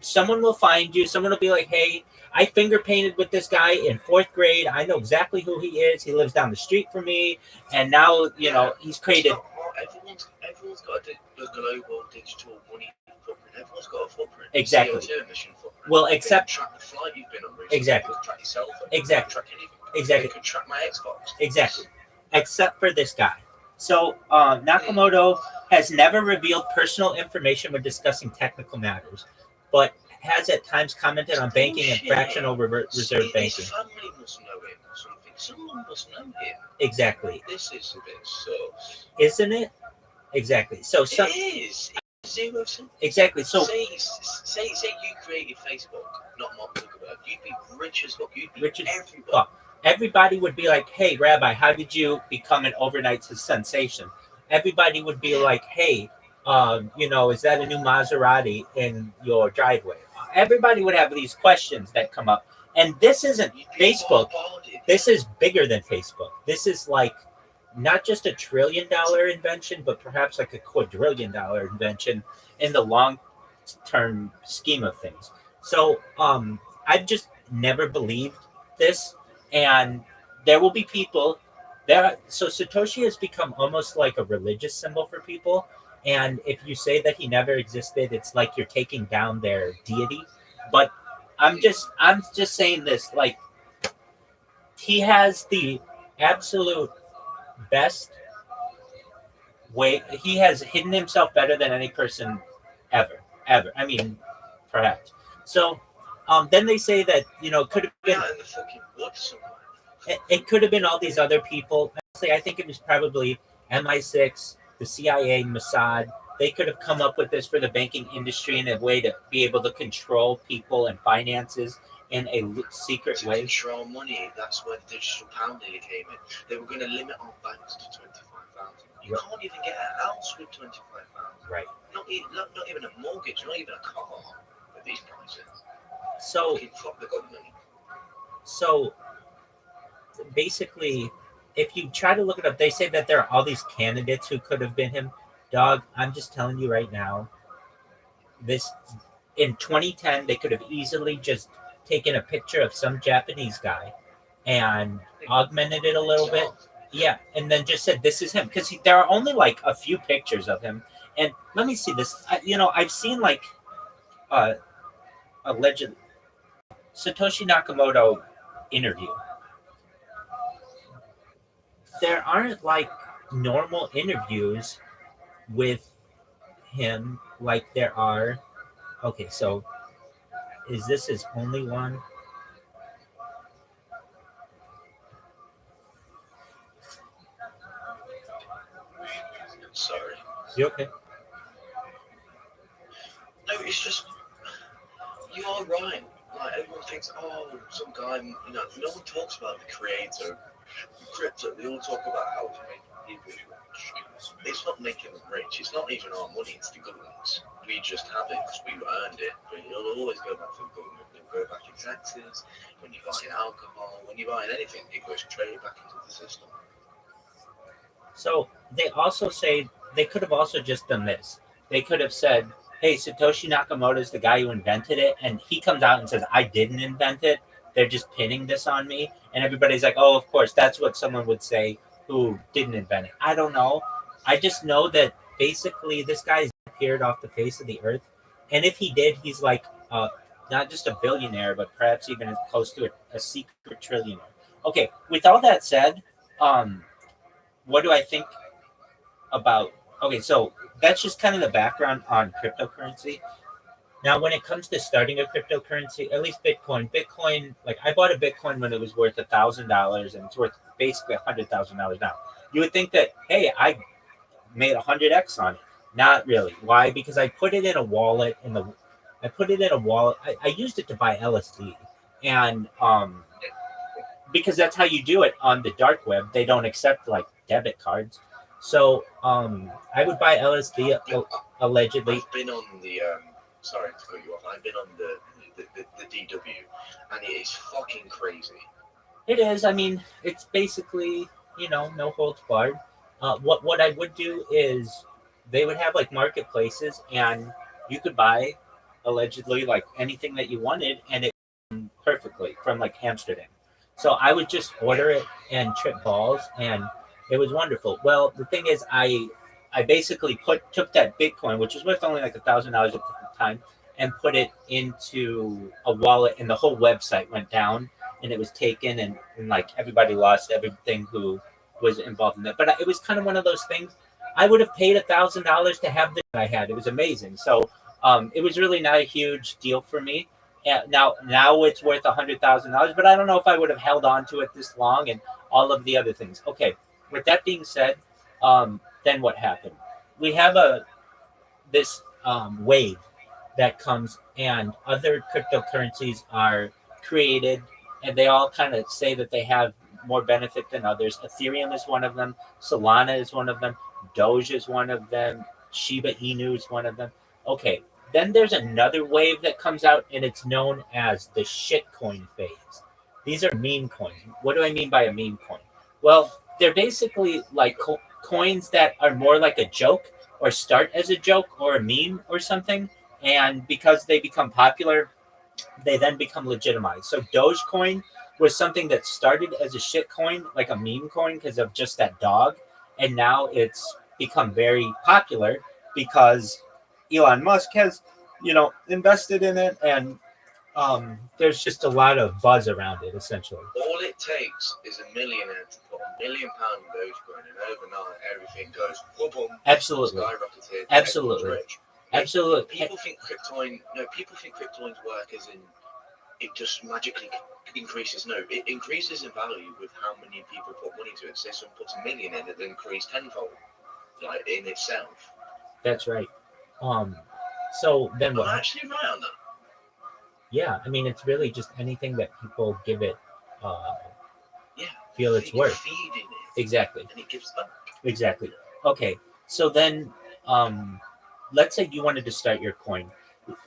someone will find you. Someone will be like, "Hey, I finger painted with this guy in 4th grade. I know exactly who he is. He lives down the street from me, and now he's created." Everyone's got a global digital money footprint. Everyone's got a footprint. Exactly. CO2 emission footprint. Well, They except can track the flight you've been on recently. Exactly. They can track your cell phone. Exactly. They can track anything. Exactly. They can track my Xbox. Exactly. Except for this guy. So Nakamoto has never revealed personal information when discussing technical matters, but has at times commented on banking and fractional reserve banking. His family must know him or something. Someone must know him. Exactly. This is a bit sus. Isn't it? Exactly. So some. It is. Zero sum. Exactly. So say you created Facebook, not Mark Zuckerberg. You'd be rich as fuck. You'd be Rich as everybody. fuck. Everybody would be like, "Hey, Rabbi, how did you become an overnight sensation?" Everybody would be like, "Hey, is that a new Maserati in your driveway?" Everybody would have these questions that come up. And this isn't You'd be Facebook. bombarded. This is bigger than Facebook. This is like not just $1 trillion invention, but perhaps like a $250 invention in the long-term scheme of things. So I've just never believed this. And there will be people so Satoshi has become almost like a religious symbol for people. And if you say that he never existed, it's like you're taking down their deity. But I'm just saying this, like, he has the absolute best way. He has hidden himself better than any person ever. I mean, perhaps. So then they say that, could have been. Out in the fucking woods somewhere. It could have been all these other people. Honestly, I think it was probably MI6, the CIA, Mossad. They could have come up with this for the banking industry in a way to be able to control people and finances in a secret To way. control money, that's where the digital pound nearly came in. They were going to limit our banks to 25,000. You Right. can't even get a house with 25,000. Right. Not even a mortgage, not even a car with these prices. So Fucking fuck the government. So basically, if you try to look it up, they say that there are all these candidates who could have been him. Dog, I'm just telling you right now, this in 2010, they could have easily just taken a picture of some Japanese guy and augmented it a little bit. Yeah, and then just said this is him, because there are only like a few pictures of him. And let me see this. I've seen like alleged Satoshi Nakamoto interview. There aren't like normal interviews with him like there are. Okay, so is this his only one? Sorry. You okay? No, it's just you are right. Like everyone thinks, oh, some guy. No one talks about the creator, crypto. They all talk about how to make people rich. It's not making them rich. It's not even our money. It's the government's. We just have it because we earned it. But it'll always go back to the government. It'll go back in taxes. When you're buying alcohol, when you're buying anything, it goes straight back into the system. So they also say they could have also just done this. They could have said, hey, Satoshi Nakamoto is the guy who invented it, and he comes out and says, I didn't invent it. They're just pinning this on me. And everybody's like, oh, of course, that's what someone would say who didn't invent it. I don't know. I just know that basically this guy's appeared off the face of the earth. And if he did, he's like not just a billionaire, but perhaps even as close to a secret trillionaire. Okay, with all that said, what do I think about? Okay, so that's just kind of the background on cryptocurrency. Now, when it comes to starting a cryptocurrency, at least Bitcoin, like I bought a Bitcoin when it was worth $1,000 and it's worth basically $100,000 now. You would think that, hey, I made 100x on it. Not really. Why? Because I put it in a wallet. I used it to buy LSD, and because that's how you do it on the dark web. They don't accept like debit cards. So I would buy LSD allegedly. I've been on the sorry to cut you off. I've been on the DW, and it is fucking crazy. It is. I mean, it's basically no holds barred. What I would do is they would have like marketplaces, and you could buy allegedly like anything that you wanted, and it perfectly from like Amsterdam. So I would just order it and trip balls, and it was wonderful. Well, the thing is, I basically took that Bitcoin, which was worth only like $1,000 at the time, and put it into a wallet, and the whole website went down, and it was taken, and like everybody lost everything who was involved in that. But it was kind of one of those things. I would have paid $1,000 to have this I had. It was amazing. So it was really not a huge deal for me. Now it's worth $100,000, but I don't know if I would have held on to it this long and all of the other things. Okay, with that being said, then what happened? We have this wave that comes, and other cryptocurrencies are created, and they all kind of say that they have more benefit than others. Ethereum is one of them. Solana is one of them. Doge is one of them. Shiba Inu is one of them. Okay, then there's another wave that comes out, and it's known as the shitcoin phase. These are meme coins. What do I mean by a meme coin? Well, they're basically like coins that are more like a joke, or start as a joke or a meme or something. And because they become popular, they then become legitimized. So Dogecoin was something that started as a shit coin, like a meme coin, because of just that dog. And now it's become very popular because Elon Musk has, invested in it, and there's just a lot of buzz around it, essentially. All it takes is a millionaire to put £1 million in Dogecoin, and overnight everything goes boom, Absolutely. skyrocketed. Absolutely. everyone's rich. Absolutely. People think cryptocoins work as in it just magically increases. No, it increases in value with how many people put money to it. Say someone puts $1 million in, it increase tenfold, like in itself. That's right. So then I'm what? actually right on that. Yeah, I mean, it's really just anything that people give it, Yeah, feel it's worth. Feeding it, Exactly. and it gives back. Exactly. Okay. So then, let's say you wanted to start your coin.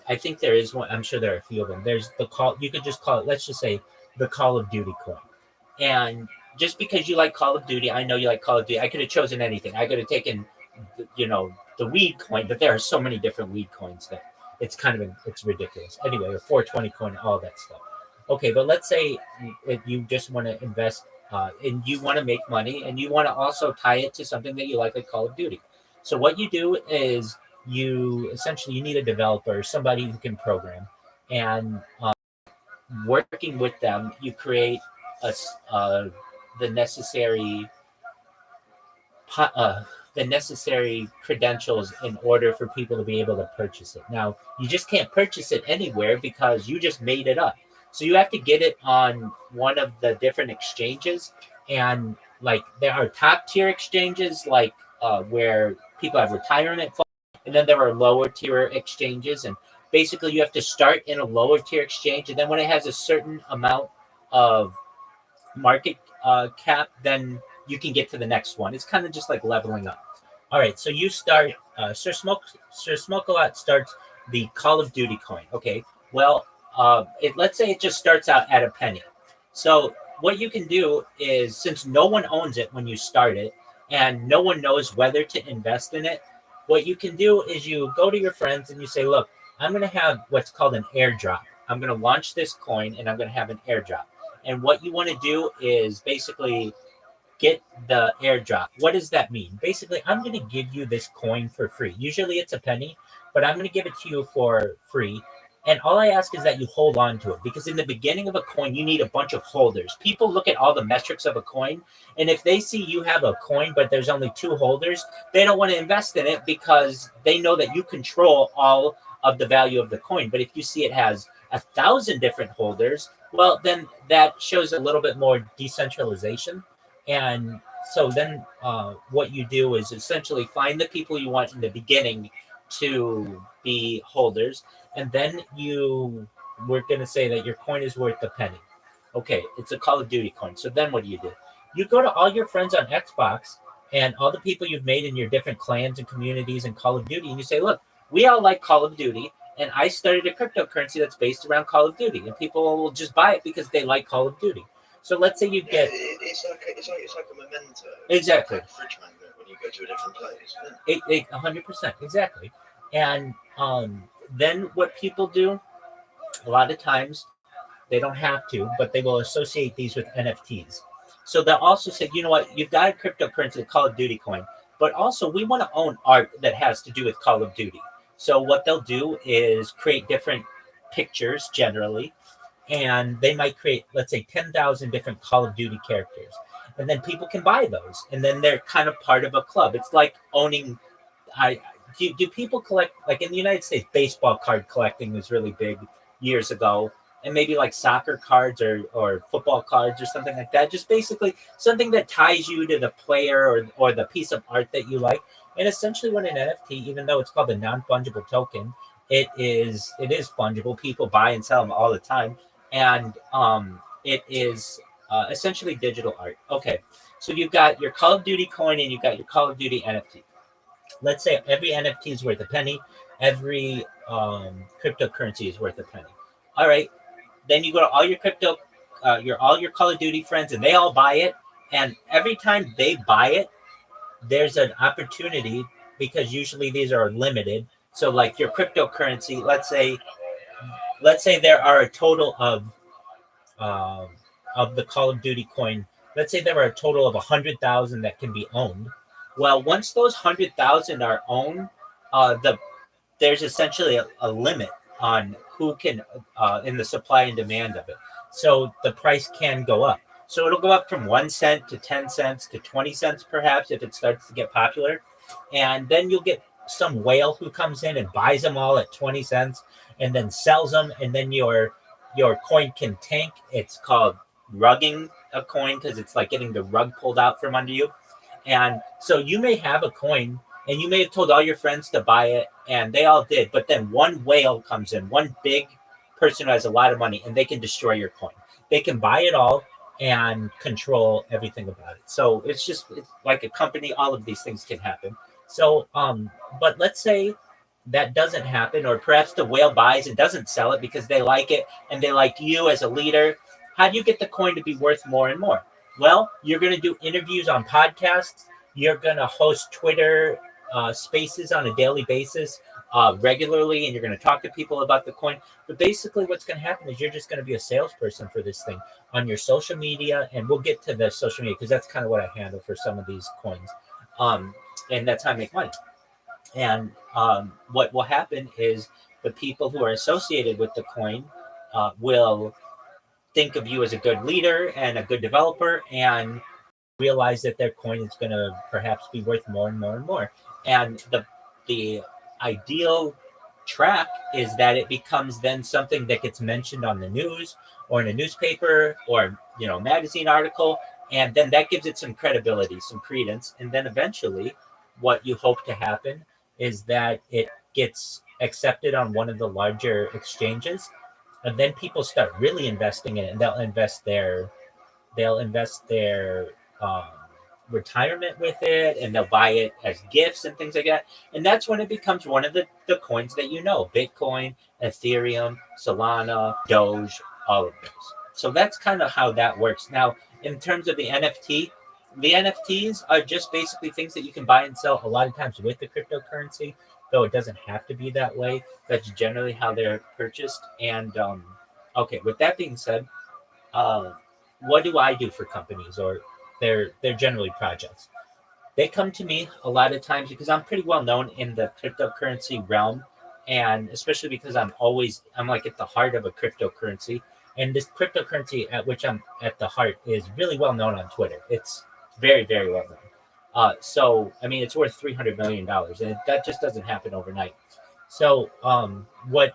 I think there is one. I'm sure there are a few of them. There's the call. You could just call it. Let's just say the Call of Duty coin. And just because you like Call of Duty, I know you like Call of Duty. I could have chosen anything. I could have taken, the weed coin, but there are so many different weed coins that it's ridiculous. Anyway, a 420 coin, all that stuff. Okay, but let's say if you just want to invest, and you want to make money, and you want to also tie it to something that you like Call of Duty. So what you do is you need a developer, somebody who can program, and working with them, you create the necessary credentials in order for people to be able to purchase it. Now, you just can't purchase it anywhere because you just made it up. So you have to get it on one of the different exchanges, and like there are top tier exchanges, like where people have retirement funds, and then there are lower tier exchanges, and basically you have to start in a lower tier exchange, and then when it has a certain amount of market cap, then you can get to the next one. It's kind of just like leveling up. All right, so you start. Sir Smoke-A-Lot starts the Call of Duty coin. Okay, well, let's say it just starts out at a penny. So what you can do is, since no one owns it when you start it, and no one knows whether to invest in it, what you can do is you go to your friends and you say, look, I'm going to have what's called an airdrop. I'm going to launch this coin, and I'm going to have an airdrop. And what you want to do is basically get the airdrop. What does that mean? Basically, I'm going to give you this coin for free. Usually it's a penny, but I'm going to give it to you for free. And all I ask is that you hold on to it, because in the beginning of a coin, you need a bunch of holders. People look at all the metrics of a coin, and if they see you have a coin, but there's only 2 holders, they don't want to invest in it because they know that you control all of the value of the coin. But if you see it has 1,000 different holders, well, then that shows a little bit more decentralization. And so then what you do is essentially find the people you want in the beginning to be holders, and then we're going to say that your coin is worth a penny. Okay, it's a Call of Duty coin. So then what do? You go to all your friends on Xbox and all the people you've made in your different clans and communities in Call of Duty, and you say, look, we all like Call of Duty, and I started a cryptocurrency that's based around Call of Duty, and people will just buy it because they like Call of Duty. So let's say you get... It's like a memento. Exactly. Like a fridge magnet when go to a different place. It 100%, exactly. And then what people do, a lot of times, they don't have to, but they will associate these with NFTs. So they'll also say, you know what, you've got a cryptocurrency, a Call of Duty coin, but also we want to own art that has to do with Call of Duty. So what they'll do is create different pictures generally, and they might create, let's say, 10,000 different Call of Duty characters. And then people can buy those, and then they're kind of part of a club. It's like owning. Do people collect, like in the United States, baseball card collecting was really big years ago, and maybe like soccer cards or football cards or something like that. Just basically something that ties you to the player or the piece of art that you like. And essentially, what an NFT, even though it's called a non-fungible token, it is fungible. People buy and sell them all the time, and it is essentially digital art. Okay, so you've got your Call of Duty coin and you've got your Call of Duty NFT. Let's say every NFT is worth a penny. Every cryptocurrency is worth a penny. All right, then you go to all your all your Call of Duty friends, and they all buy it. And every time they buy it, there's an opportunity, because usually these are limited. So, like your cryptocurrency, let's say there are a total of the Call of Duty coin. Let's say there are a total of 100,000 that can be owned. Well, once those 100,000 are owned, there's essentially a limit on who can in the supply and demand of it. So the price can go up. So it'll go up from 1 cent to 10 cents to 20 cents, perhaps, if it starts to get popular. And then you'll get some whale who comes in and buys them all at 20 cents and then sells them. And then your coin can tank. It's called rugging a coin, because it's like getting the rug pulled out from under you. And so you may have a coin and you may have told all your friends to buy it, and they all did. But then one whale comes in, one big person who has a lot of money, and they can destroy your coin. They can buy it all and control everything about it. So it's like a company. All of these things can happen. So, but let's say that doesn't happen, or perhaps the whale buys and doesn't sell it because they like it and they like you as a leader. How do you get the coin to be worth more and more? Well, you're going to do interviews on podcasts. You're going to host Twitter spaces on a daily basis regularly, and you're going to talk to people about the coin. But basically what's going to happen is you're just going to be a salesperson for this thing on your social media, and we'll get to the social media because that's kind of what I handle for some of these coins. And that's how I make money. And what will happen is the people who are associated with the coin will think of you as a good leader and a good developer, and realize that their coin is going to perhaps be worth more and more and more. And the ideal track is that it becomes then something that gets mentioned on the news or in a newspaper or magazine article, and then that gives it some credibility, some credence. And then eventually what you hope to happen is that it gets accepted on one of the larger exchanges, and then people start really investing in it, and they'll invest their retirement with it, and they'll buy it as gifts and things like that. And that's when it becomes one of the coins that Bitcoin, Ethereum, Solana, Doge, all of those. So that's kind of how that works. Now, in terms of the NFTs are just basically things that you can buy and sell a lot of times with the cryptocurrency, though it doesn't have to be that way. That's generally how they're purchased. And okay, with that being said, what do I do for companies, or they're generally projects? They come to me a lot of times because I'm pretty well known in the cryptocurrency realm, and especially because I'm like at the heart of a cryptocurrency, and this cryptocurrency at which I'm at the heart is really well known on Twitter. It's very, very well known. So I mean, it's worth $300 million, and that just doesn't happen overnight. So what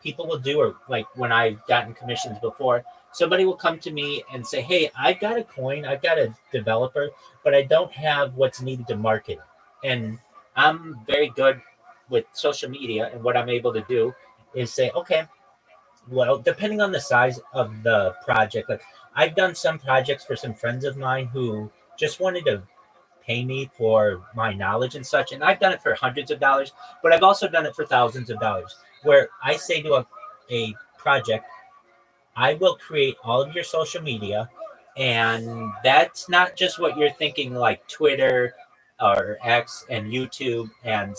people will do, or like when I've gotten commissions before, somebody will come to me and say, hey, I've got a coin, I've got a developer, but I don't have what's needed to market it. And I'm very good with social media, and what I'm able to do is say, okay, well, depending on the size of the project, like I've done some projects for some friends of mine who just wanted to pay me for my knowledge and such, and I've done it for hundreds of dollars, but I've also done it for thousands of dollars, where I say to a project, I will create all of your social media, and that's not just what you're thinking, like Twitter, or X and YouTube and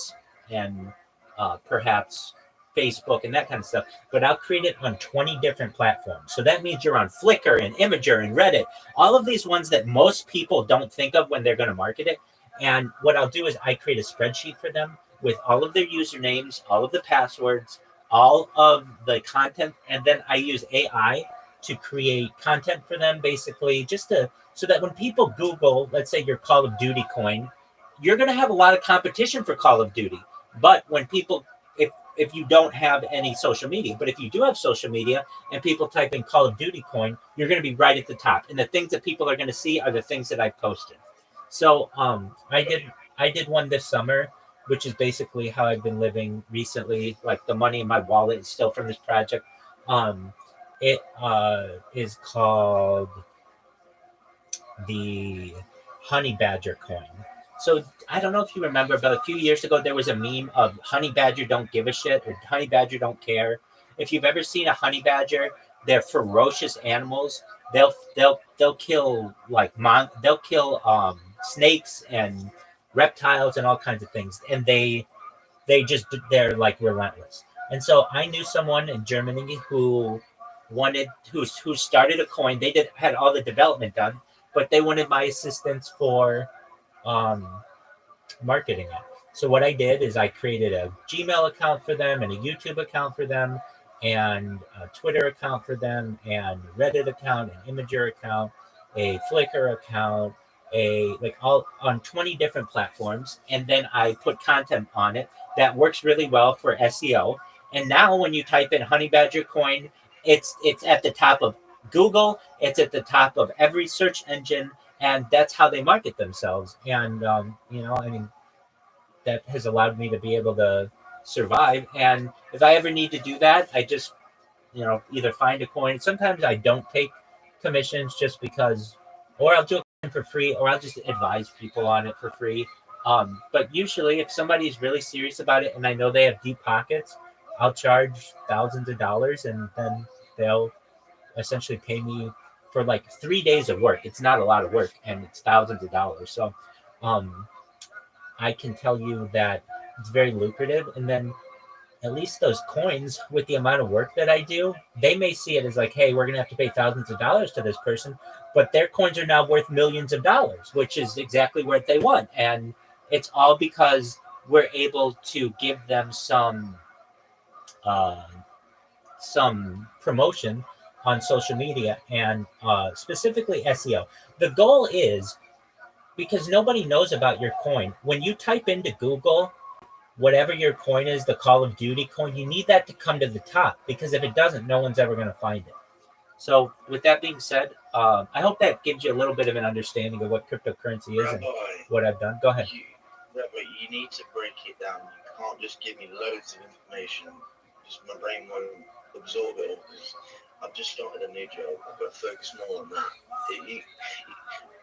perhaps Facebook and that kind of stuff. But I'll create it on 20 different platforms. So that means you're on Flickr and Imager and Reddit, all of these ones that most people don't think of when they're going to market it. And what I'll do is I create a spreadsheet for them with all of their usernames, all of the passwords, all of the content, and then I use AI to create content for them, basically, so that when people Google, let's say your Call of Duty coin, you're going to have a lot of competition for Call of Duty. But when people, if you don't have any social media, but if you do have social media and people type in Call of Duty coin, you're going to be right at the top. And the things that people are going to see are the things that I posted. So I did one this summer, which is basically how I've been living recently. Like the money in my wallet is still from this project. It is called the Honey Badger coin. So I don't know if you remember, but a few years ago there was a meme of Honey Badger don't give a shit or Honey Badger don't care. If you've ever seen a honey badger, they're ferocious animals. They'll kill they'll kill snakes and reptiles and all kinds of things, and they're like relentless. And so I knew someone in Germany who started a coin. They had all the development done, but they wanted my assistance for marketing it. So what I did is I created a Gmail account for them and a YouTube account for them and a Twitter account for them and Reddit account, an Imager account, a Flickr account, all on 20 different platforms. And then I put content on it that works really well for SEO. And now when you type in Honey Badger coin, it's at the top of Google, it's at the top of every search engine, and that's how they market themselves. And that has allowed me to be able to survive. And if I ever need to do that, I just either find a coin. Sometimes I don't take commissions just because, or I'll do it for free, or I'll just advise people on it for free. But usually if somebody's really serious about it and I know they have deep pockets, I'll charge thousands of dollars, and then they'll essentially pay me for like 3 days of work. It's not a lot of work, and it's thousands of dollars. So I can tell you that it's very lucrative. And then at least those coins, with the amount of work that I do, they may see it as like, hey, we're going to have to pay thousands of dollars to this person, but their coins are now worth millions of dollars, which is exactly what they want. And it's all because we're able to give them some promotion on social media and specifically SEO. The goal is, because nobody knows about your coin, when you type into Google whatever your coin is, the Call of Duty coin, you need that to come to the top, because if it doesn't, no one's ever going to find it. So with that being said, I hope that gives you a little bit of an understanding of what cryptocurrency is and what I've done. Go ahead. You need to break it down. You can't just give me loads of information. Just my brain won't absorb it all, because I've just started a new job. I've got to focus more on that.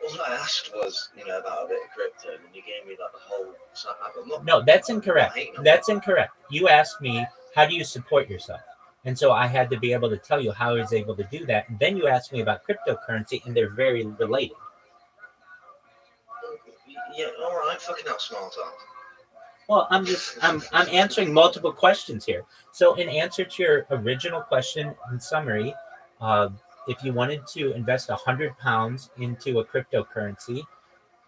All I asked was, about a bit of crypto, and you gave me like the whole. No, that's incorrect. That's incorrect. You asked me, how do you support yourself? And so I had to be able to tell you how I was able to do that. And then you asked me about cryptocurrency, and they're very related. Yeah, all right, fucking out small talk. Well, I'm answering multiple questions here. So in answer to your original question, in summary, if you wanted to invest £100 into a cryptocurrency,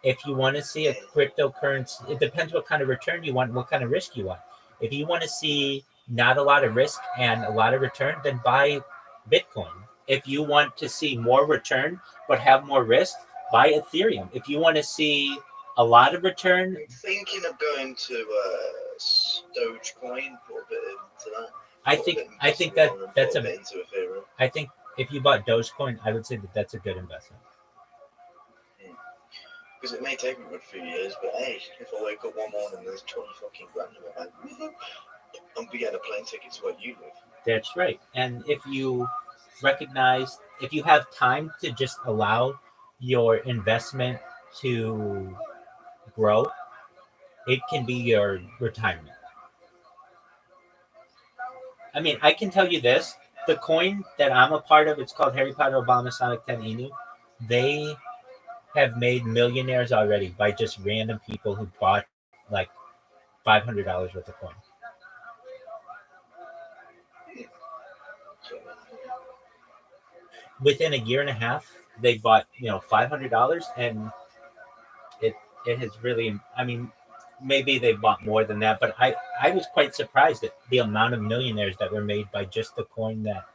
if you want to see a cryptocurrency, it depends what kind of return you want, what kind of risk you want. If you want to see not a lot of risk and a lot of return, then buy Bitcoin. If you want to see more return but have more risk, buy Ethereum. If you want to see a lot of return, I'm thinking of going to Dogecoin, put a bit into that. I think that's I think if you bought Dogecoin, I would say that that's a good investment. Because it may take me a few years, but hey, if I wake up one morning and there's 20 fucking grand in my bank, I'm getting a plane ticket to where you live. That's right. And if you recognize, if you have time to just allow your investment to grow, it can be your retirement. I mean, I can tell you this, the coin that I'm a part of, it's called Harry Potter Obama Sonic 10 Inu. They have made millionaires already by just random people who bought like $500 worth of coin. So, Within a year and a half, they bought $500, and it has really. I mean, maybe they bought more than that, but I was quite surprised at the amount of millionaires that were made by just the coin that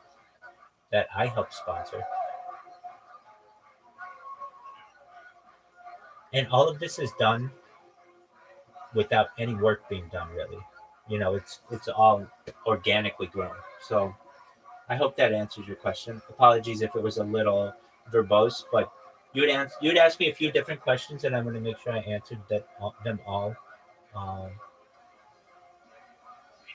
I helped sponsor. And all of this is done without any work being done, really. It's all organically grown. So I hope that answers your question. Apologies if it was a little verbose, but you'd ask me a few different questions, and I'm going to make sure I answered them all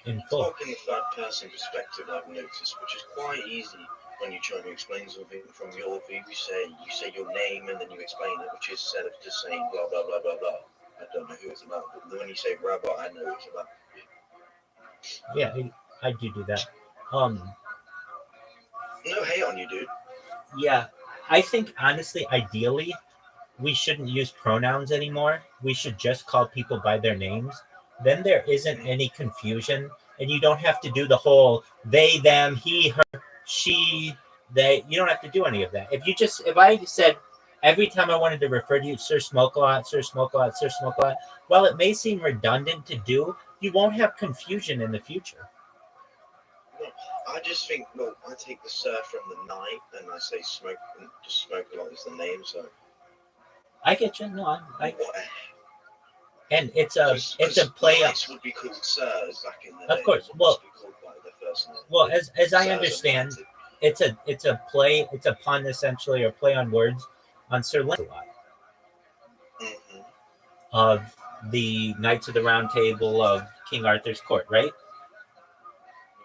in full. talking the third person perspective, I've noticed, which is quite easy when you're trying to explain something from your view. You say your name and then you explain it, which is instead of just saying blah blah blah blah blah. I don't know who it's about, but when you say Rabbi, I know it's about. Yeah, I do that. No hate on you, dude. Yeah, I think honestly, ideally, we shouldn't use pronouns anymore. We should just call people by their names. Then there isn't any confusion, and you don't have to do the whole they, them, he, her, she, they. You don't have to do any of that. If I said every time I wanted to refer to you, Sir Smoke a Lot, Sir Smoke a Lot, Sir Smoke a Lot, while it may seem redundant to do, you won't have confusion in the future. I just think, well, I take the sir from the night and I say smoke, and just Smoke a Lot is the name, so. I get you. No, I What? and it's a play. Knights would be called sirs back in the day. Of course. They Well, wouldn't be called by their first name. well, as I Sirs are understand, knighted. it's a play. It's a pun essentially, or play on words on Sir Lancelot Mhm. of the Knights of the Round Table of King Arthur's court, right?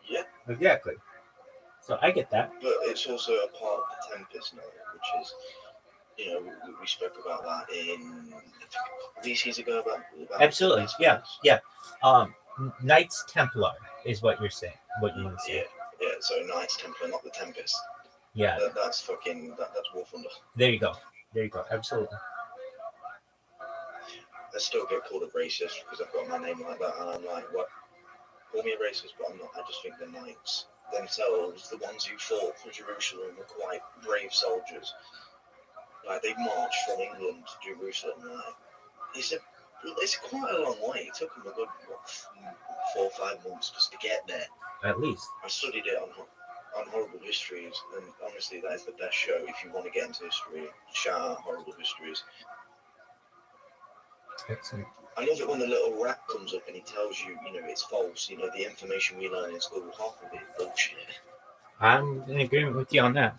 Yeah, Exactly. So I get that. but it's also a part of the Tempest now, which is, we spoke about that in VCs ago about Absolutely. Yeah. Tempest. Yeah. Knights Templar is what you're saying. What you would say. Yeah. So Knights Templar, not the Tempest. Yeah. That's fucking that's War Thunder. There you go. Absolutely. I still get called a racist because I've got my name like that, and I'm like, what? Call me a racist, but I'm not. I just think the Knights themselves, the ones who fought for Jerusalem, were quite brave soldiers. Like they marched from England to Jerusalem. Like it's quite a long way. It took them a good 4 or 5 months just to get there. At least. I studied it on Horrible Histories, and honestly, that is the best show if you want to get into history. Shout out Horrible Histories. Excellent. I love it when the little rat comes up and he tells you, it's false. The information we learn in school, half of it is bullshit. I'm in agreement with you on that.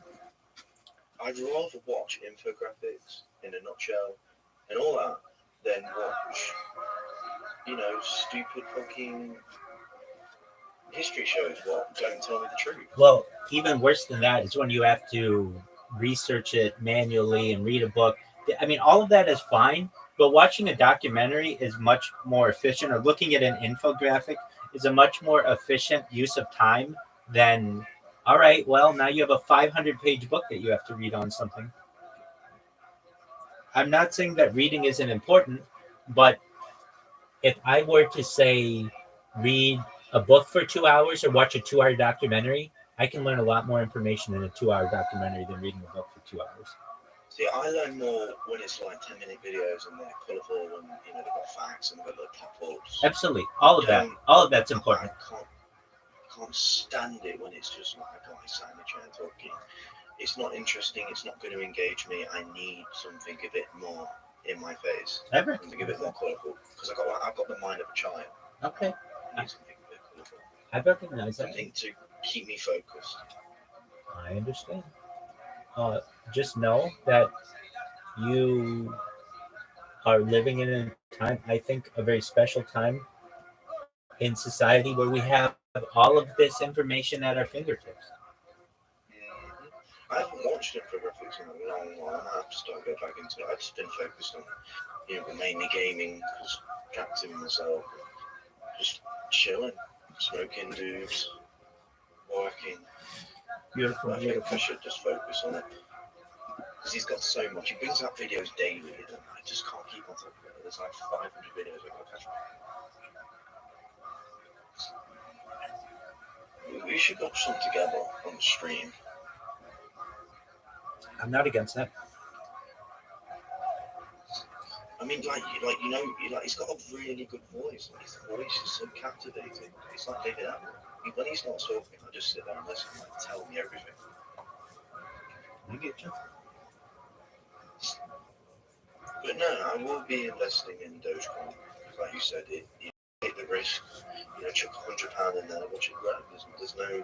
I'd rather watch infographics in a nutshell and all that than watch, stupid fucking history shows what don't tell me the truth. Well, even worse than that is when you have to research it manually and read a book. I mean, all of that is fine, but watching a documentary is much more efficient, or looking at an infographic is a much more efficient use of time than, all right, well, now you have a 500-page book that you have to read on something. I'm not saying that reading isn't important, but if I were to say read a book for 2 hours or watch a 2-hour documentary, I can learn a lot more information in a 2-hour documentary than reading a book for 2 hours. See, I learn more when it's like 10-minute videos and they're colourful and they've got facts and they've got little pop-ups. Absolutely, all of that's important. I can't stand it when it's just like a guy sat in the chair talking. It's not interesting. It's not going to engage me. I need something a bit more in my face. Something a bit more colourful, because I've got the mind of a child. Okay. I need something a bit colourful. I recognize that. Something to keep me focused. I understand. Just know that you are living in a time, I think, a very special time in society where we have all of this information at our fingertips. I haven't watched infographics in a long while, and I have to start going back into it. I've just been focused on, mainly gaming, just practicing myself, just chilling, smoking dudes, working. Beautiful. I think I should just focus on it. because he's got so much. He brings out videos daily, and I just can't keep on top of it. There's like 500 videos I've got to catch up on. We should watch some together on the stream. I'm not against that. I mean, he's got a really good voice. Like, his voice is so captivating. It's like David Attenborough. When he's not talking, I just sit there and listen, like, tell me everything. I get you. But no, I will be investing in Dogecoin. Like you said, you take the risk. Chuck £100 in there, watch it grow. There's no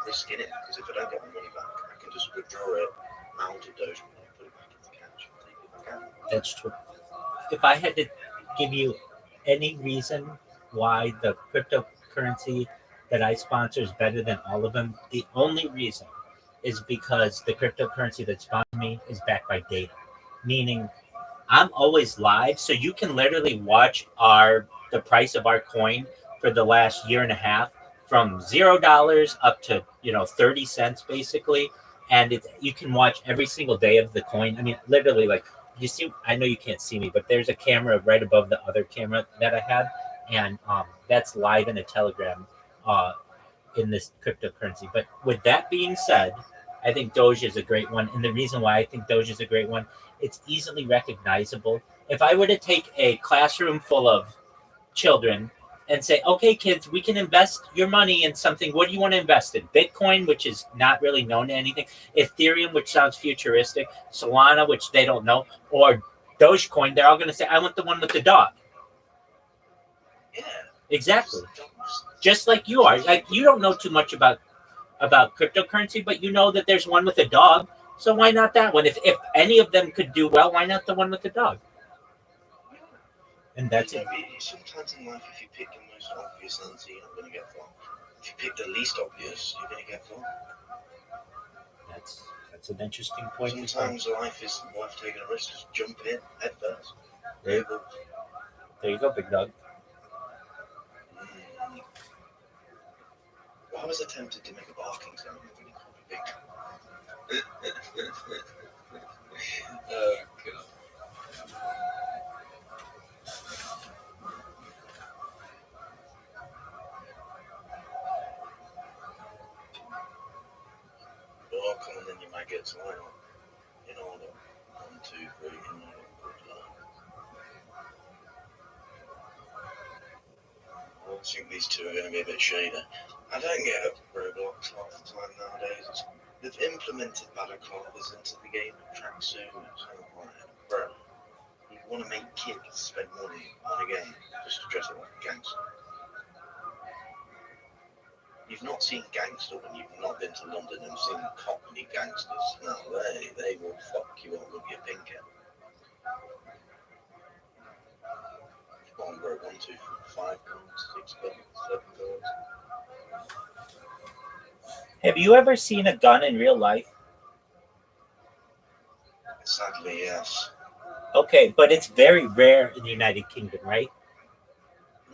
risk in it, because if I don't get my money back, I can just withdraw it out of Dogecoin and put it back into cash and take it back out. That's true. If I had to give you any reason why the cryptocurrency that I sponsor is better than all of them, the only reason is because the cryptocurrency that sponsors me is backed by data, meaning I'm always live, so you can literally watch the price of our coin for the last year and a half from $0 up to 30 cents basically, and you can watch every single day of the coin. I mean, literally, like, you see, I know you can't see me, but there's a camera right above the other camera that I have, and that's live in a Telegram in this cryptocurrency. But with that being said, I think Doge is a great one, and the reason why I think Doge is a great one, it's easily recognizable. If I were to take a classroom full of children and say, okay, kids, we can invest your money in something. What do you want to invest in? Bitcoin, which is not really known to anything. Ethereum, which sounds futuristic. Solana, which they don't know. Or Dogecoin, they're all going to say, I want the one with the dog. Yeah. Exactly. Just like you are. Like, you don't know too much about cryptocurrency, but you know that there's one with a dog. So why not that one? If any of them could do well, why not the one with the dog? And that's it. Sometimes in life, if you pick the most obvious answer, you're not going to get far. If you pick the least obvious, you're going to get far. That's an interesting point. Sometimes life is worth taking a risk. Just jump in head first. There you go, big dog. Well, I was tempted to make a barking sound when you called me big. Oh, God. Oh, come on, then you might get to line up in order. 1, 2, 3, in order. I think these two are going to be a bit shady. I don't get Roblox half the time nowadays. They've implemented battle classes into the game of Tracksuit. So I'm like, bro, you want to make kids spend money on a game just to dress up like a gangster. You've not seen gangster when you've not been to London and seen Cockney gangsters. No, they will fuck you up with your pink head. Come on, bro, 1, 2, 4, 5 guns, 6 guns, 7 guns. Have you ever seen a gun in real life? Sadly, yes. Okay, but it's very rare in the United Kingdom, right?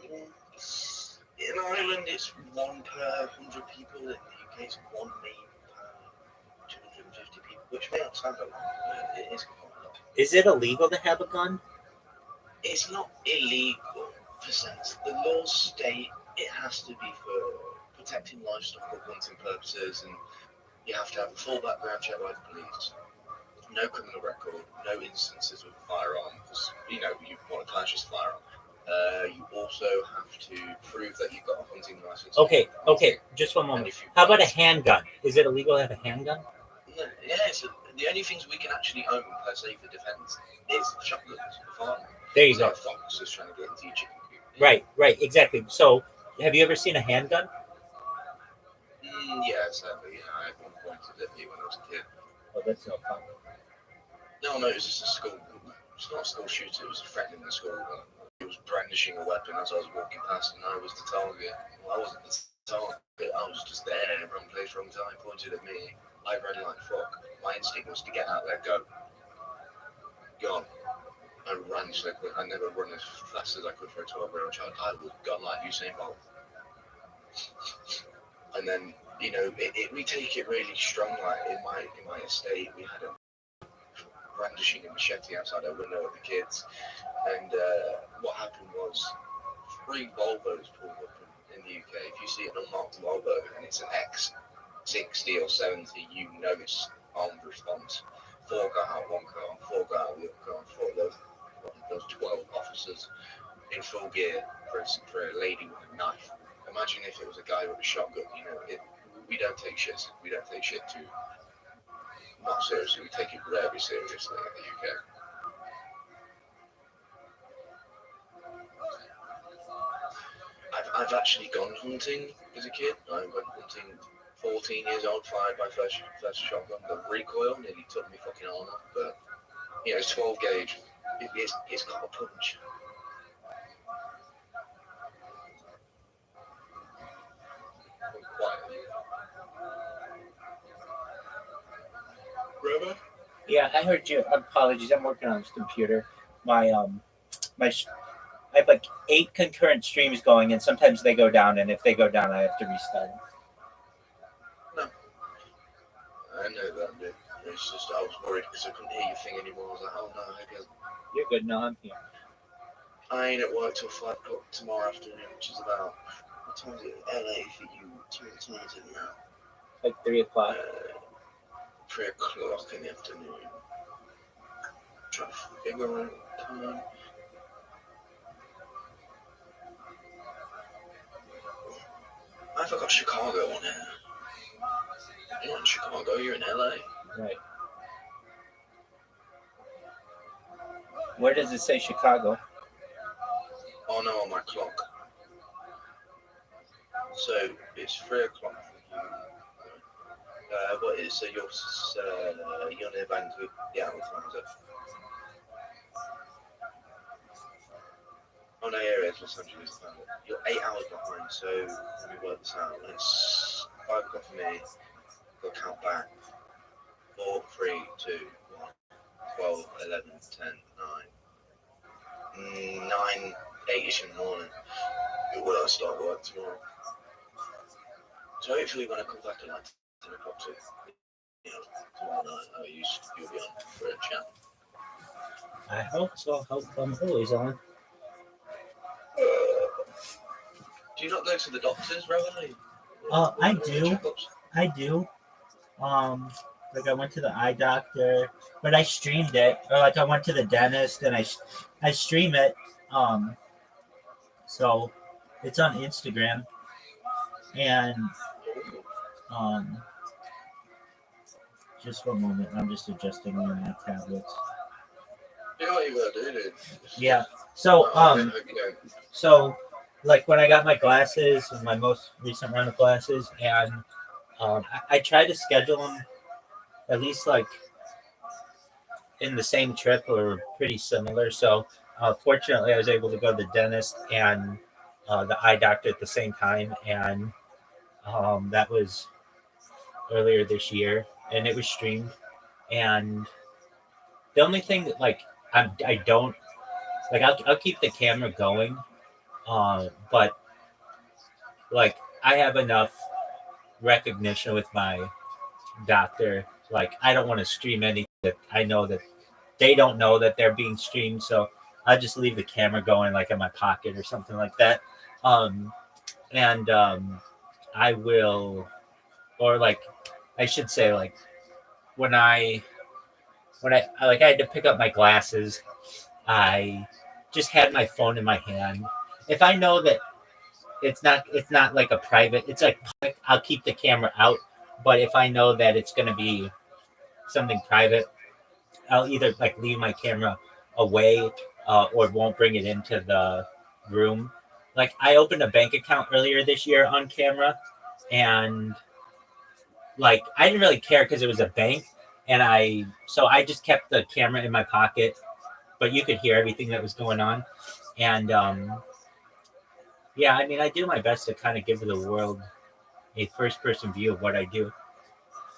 In Ireland, it's 1 per 100 people. In the UK, it's 1 maybe per 250 people, which may not sound a lot, but it is quite a lot. Is it illegal to have a gun? It's not illegal, per sense. The laws state it has to be for protecting livestock or hunting purposes, and you have to have a full background check by the police. No criminal record, no instances with a firearm, because you want to purchase a firearm. You also have to prove that you've got a hunting license. Okay, just one moment. How about a handgun? Is it illegal to have a handgun? No, yeah, so the only things we can actually own per se for defense is shotguns, firearm. There you go. Fox is trying to get into your chicken coop. Right, exactly. So, have you ever seen a handgun? Yeah, sadly, I had one pointed at me when I was a kid. Oh, that's no fun. No, it was just a school. It's not a school shooter. It was a friend in the school. He was brandishing a weapon as I was walking past, and I was the target. Well, I wasn't the target. I was just there, wrong place, wrong time. Pointed at me. I ran like a frog. My instinct was to get out there, go. Gone. I ran so quick. I never run as fast as I could for a 12-year-old child. I was gone like Usain Bolt. And then we take it really strong. Like in my estate, we had a brandishing a machete outside our window at the kids, and what happened was 3 Volvos pulled up in the UK. If you see an unmarked Volvo and it's an X60 or 70, you know it's armed response. 4 got out, 1 car, 4 got out, the other car, 4 those 12 officers in full gear for a lady with a knife. Imagine if it was a guy with a shotgun. We don't take shit. We don't take shit too not seriously. We take it very seriously in the UK. I've actually gone hunting as a kid. I went hunting 14 years old, fired my first shotgun. The recoil nearly took me fucking arm off, but it's 12 gauge. It's got a punch. Quiet. Robo? Yeah, I heard you. Apologies, I'm working on this computer. I have like 8 concurrent streams going, and sometimes they go down, and if they go down, I have to restart them. No. I know that, dude. It's just, I was worried because I couldn't hear your thing anymore. I was like, oh no, I guess. You're good, no, I'm here. I ain't at work till 5 o'clock tomorrow afternoon, which is about, what time is it? LA for you. What time is it now? Like 3 o'clock. 3 o'clock in the afternoon. Trying to figure out time. I forgot Chicago on here. You're not in Chicago, you're in LA. Right. Where does it say Chicago? Oh no, on my clock. So it's 3 o'clock for you. What is you're near Vancouver? Yeah, what time is it? Oh no, here it is, Los Angeles. You're 8 hours behind, so let me work this out. It's 5 o'clock for me. We'll count back. 4, 3, 2, 1, 12, 11, 10, 9. 9, 8ish in the morning. Will I start work tomorrow? So hopefully when I come back at like 10 o'clock to, tomorrow night, you'll be on for a chat. I hope so. I hope I'm always on. Do you not go to the doctors, Rowan? I do. I do. Like I went to the eye doctor, but I streamed it. Or like I went to the dentist and I stream it. So it's on Instagram. And just one moment. I'm just adjusting one of my tablets. You know what you gotta do, dude? Yeah. So like when I got my glasses, my most recent round of glasses, and I tried to schedule them at least like in the same trip or pretty similar. So fortunately, I was able to go to the dentist and the eye doctor at the same time, and that was earlier this year, and it was streamed. And the only thing that like I don't like, I'll keep the camera going, but like I have enough recognition with my doctor. Like I don't want to stream anything that I know that they don't know that they're being streamed, so I just leave the camera going like in my pocket or something like that. I will, or like I should say, like when I had to pick up my glasses, I just had my phone in my hand. If I know that it's not like a private, it's like public, I'll keep the camera out. But if I know that it's going to be something private, I'll either like leave my camera away or won't bring it into the room. Like I opened a bank account earlier this year on camera, and like I didn't really care because it was a bank, and I just kept the camera in my pocket, but you could hear everything that was going on. And yeah, I mean, I do my best to kind of give the world a first-person view of what I do.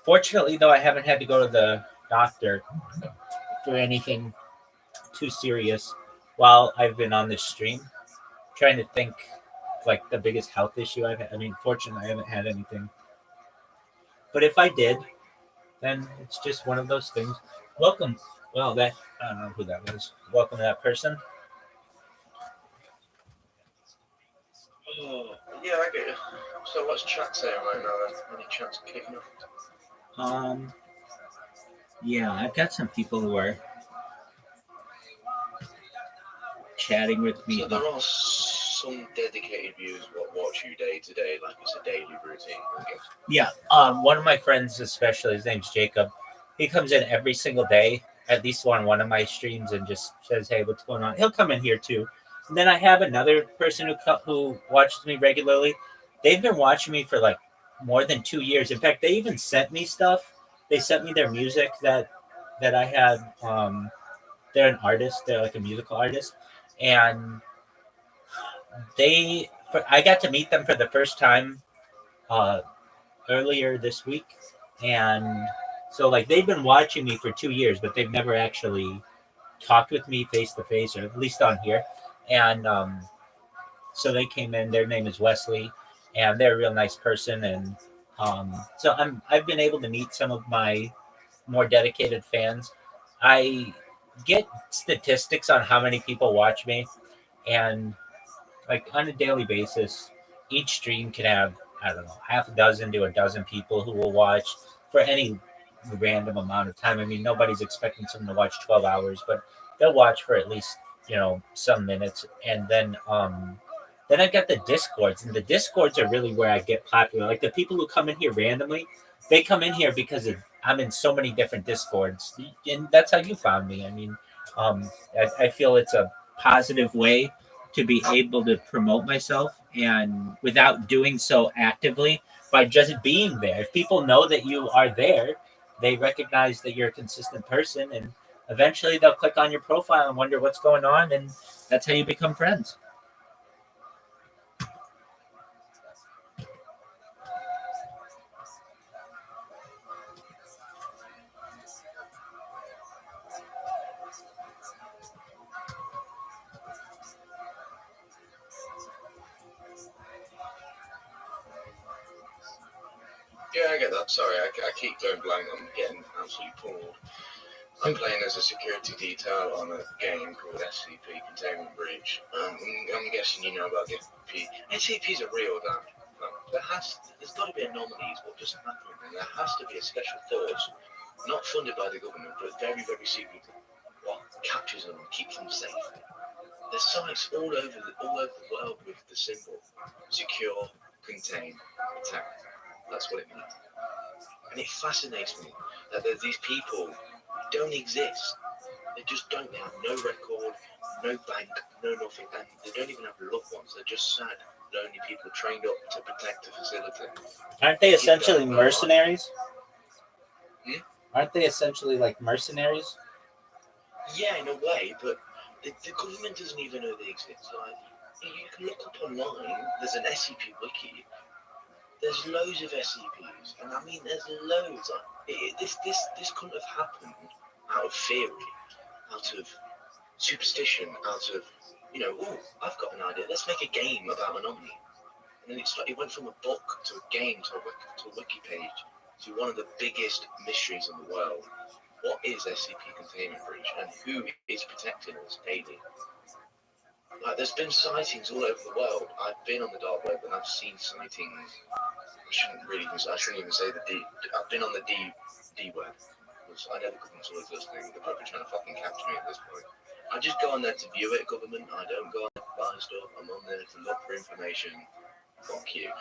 Fortunately, though, I haven't had to go to the doctor for anything too serious while I've been on this stream. Trying to think like the biggest health issue I've had. I mean, fortunately, I haven't had anything But if I did, then it's just one of those things. Welcome. Well, that I don't know who that was. Welcome to that person. Oh, yeah, I get you. So what's chat saying right now then? Any chats kicking off? Yeah, I've got some people who are chatting with me. So there are some dedicated viewers what watch you day to day, like it's a daily routine, I guess. Yeah, one of my friends, especially, his name's Jacob. He comes in every single day, at least on one of my streams, and just says, "Hey, what's going on?" He'll come in here too. And then I have another person who watches me regularly. They've been watching me for like more than 2 years. In fact, they even sent me stuff. They sent me their music that I had. They're an artist. They're like a musical artist, and I got to meet them for the first time earlier this week, and so like they've been watching me for 2 years, but they've never actually talked with me face to face, or at least on here. And so they came in. Their name is Wesley, and they're a real nice person. And so I've been able to meet some of my more dedicated fans. I get statistics on how many people watch me, and like on a daily basis, each stream can have, I don't know, half a dozen to a dozen people who will watch for any random amount of time. I mean, nobody's expecting someone to watch 12 hours, but they'll watch for at least, some minutes. And then I've got the Discords, and the Discords are really where I get popular. Like the people who come in here randomly, they come in here because I'm in so many different Discords, and that's how you found me. I mean, I feel it's a positive way to be able to promote myself, and without doing so actively, by just being there. If people know that you are there, they recognize that you're a consistent person, and eventually they'll click on your profile and wonder what's going on, and that's how you become friends. Yeah, I get that. Sorry, I keep going blank. I'm getting absolutely pulled. I'm playing as a security detail on a game called SCP Containment Breach. I'm guessing you know about the SCP. SCPs are real, Dan. There's got to be anomalies. What just happened? And there has to be a special force, not funded by the government, but very, very secret, what captures them and keeps them safe. There's sites all over the world with the symbol secure, contain, protect. That's what it means. And it fascinates me that there's these people who don't exist. They just don't. They have no record, no bank, no nothing, and they don't even have loved ones. They're just sad, lonely people trained up to protect the facility. Aren't they essentially mercenaries? Aren't they essentially like mercenaries? Yeah, in a way, but the government doesn't even know they exist. Like, you can look up online. There's an SCP wiki. There's loads of SCPs, and I mean, there's loads. This couldn't have happened out of theory, out of superstition, out of oh, I've got an idea. Let's make a game about Anomaly. And then it went from a book to a game to a wiki page to one of the biggest mysteries in the world. What is SCP Containment Breach, and who is protecting us daily? Like, there's been sightings all over the world. I've been on the dark web and I've seen sightings. I shouldn't even say the D. I've been on the D web. I know the government's always listening. They're probably trying to fucking capture me at this point. I just go on there to view it, government. I don't go on there to buy stuff. I'm on there to look for information. Fuck you.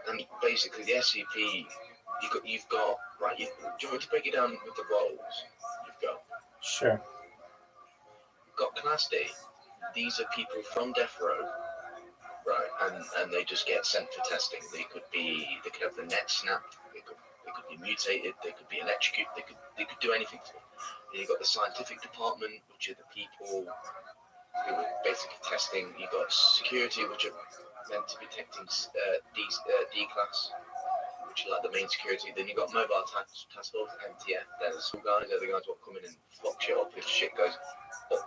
And basically, the SCP, you've got right. Do you want me to break it down with the roles you've got? Sure. You've got Class D. These are people from Death Row, right? And they just get sent for testing. They could have the net snapped. They could be mutated. They could be electrocuted. They could do anything to them. And you've got the scientific department, which are the people who are basically testing. You've got security, which are meant to be detecting D class, which is like the main security. Then you've got mobile task force, MTF. They're the small guys. They're the guys who come in and fuck shit up if shit goes up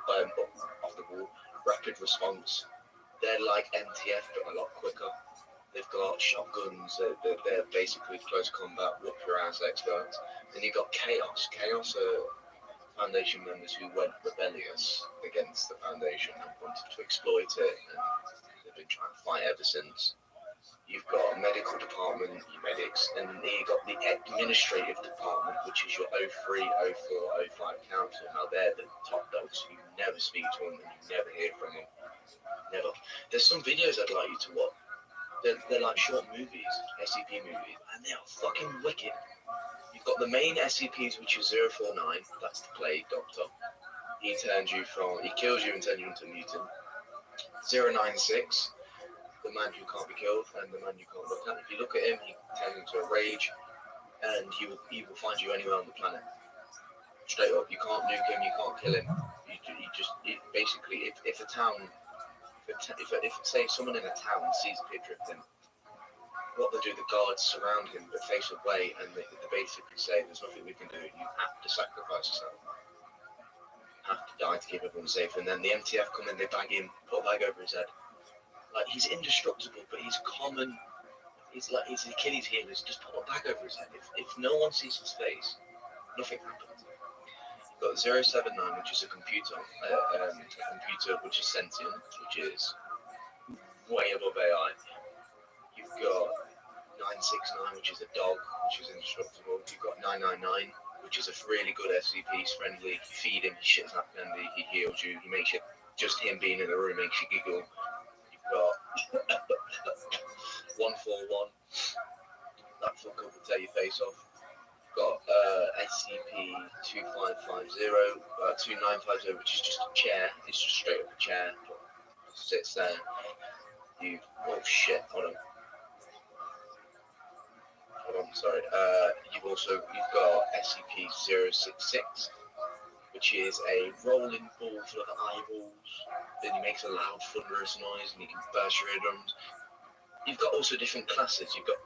off the wall. Rapid response. They're like MTF, but a lot quicker. They've got shotguns, So they're basically close combat, whoop your ass experts. Then you got Chaos. Chaos are Foundation members who went rebellious against the Foundation and wanted to exploit it, and they've been trying to fight ever since. You've got a medical department, your medics, and then you've got the administrative department, which is your 03, 04, 05 council. Now they're the top dogs. You never speak to them and you never hear from them. Never. There's some videos I'd like you to watch. They're like short movies, SCP movies, and they are fucking wicked. You've got the main SCPs, which is 049, that's the Plague Doctor. He kills you and turns you into a mutant. 096, the man who can't be killed and the man you can't look at. If you look at him, he turns into a rage, and he will find you anywhere on the planet. Straight up, you can't nuke him, you can't kill him. Basically, if a town, if say someone in a town sees a picture of him, what they do, the guards surround him but face away, and they basically say, there's nothing we can do, you have to sacrifice yourself. You have to die to keep everyone safe. And then the MTF come in, they bag him, put a bag over his head. Like, he's indestructible, but he's common. He's like, he's Achilles heel, just put a bag over his head. If no one sees his face, nothing happens. You've got 079, which is a computer which is sentient, which is way above AI. You've got 969, which is a dog, which is indestructible. You've got 999, which is a really good SCP. He's friendly. You feed him, he shits that candy, he heals you. He makes you, just him being in the room makes you giggle. You've got 141, that fucker will tear your face off. You've got SCP-2950, which is just a chair. It's just straight up a chair. Sits there. Oh shit, hold on, sorry. You've got SCP-066, which is a rolling ball full of eyeballs. Then he makes a loud thunderous noise and he can burst your eardrums. You've got also different classes. You've got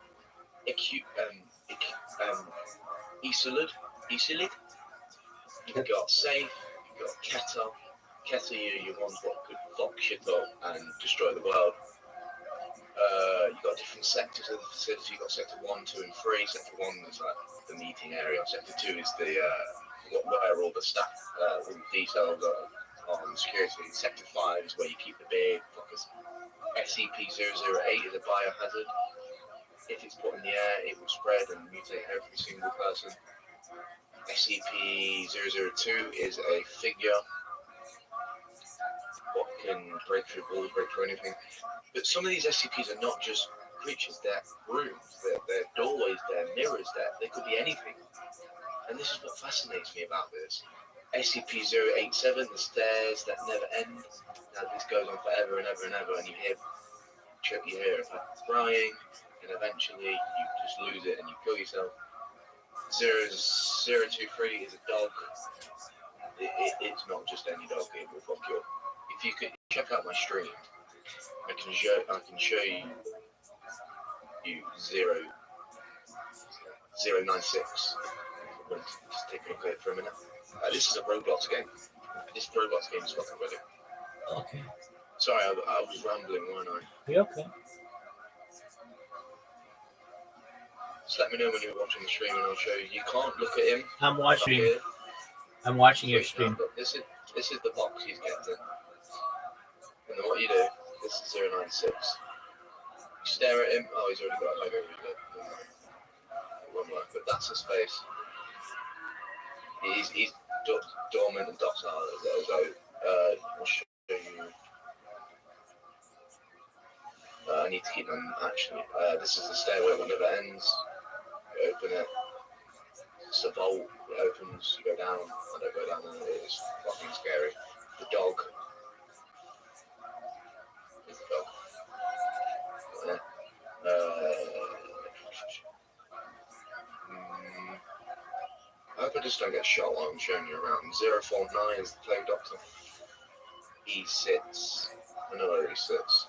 Isolid. You've got Safe. You've got Keta. Keta, you're ones what could fuck shit up and destroy the world. You've got different sectors of the facility. You've got Sector 1, 2, and 3. Sector 1 is like the meeting area. Sector 2 is the where all the staff, all the details are on security. Sector 5 is where you keep the big fuckers. SCP-008 is a biohazard. If it's put in the air, it will spread and mutate every single person. SCP-002 is a figure. What can break through walls, break through anything. But some of these SCPs are not just creatures, they're rooms, they're doorways, they're mirrors, they could be anything. And this is what fascinates me about this. SCP-087, the stairs that never end. Now this goes on forever and ever and ever, and you hear crying, and eventually you just lose it and you kill yourself. 023 is a dog. It's not just any dog, it will fuck you up. If you could check out my stream, I can show you 096. Just take a look at it for a minute. This is a Roblox game. This Roblox game is fucking brilliant. Okay. Sorry, I was rambling, weren't I? You okay? Just let me know when you're watching the stream and I'll show you. You can't look at him. I'm watching. Here. I'm watching your stream. This is the box he's getting. And then what you do, this is 096. You stare at him. Oh, he's already got a logo. It won't work, but that's his face. He's dormant and docile. I'll show you. I need to keep them actually. This is the stairway that never ends. You open it. It's a vault. It opens. You go down. I don't go down there. It's fucking scary. The dog. It's the dog. I hope I just don't get shot while I'm showing you around. 049 is the Plague Doctor. He sits. I know where he sits.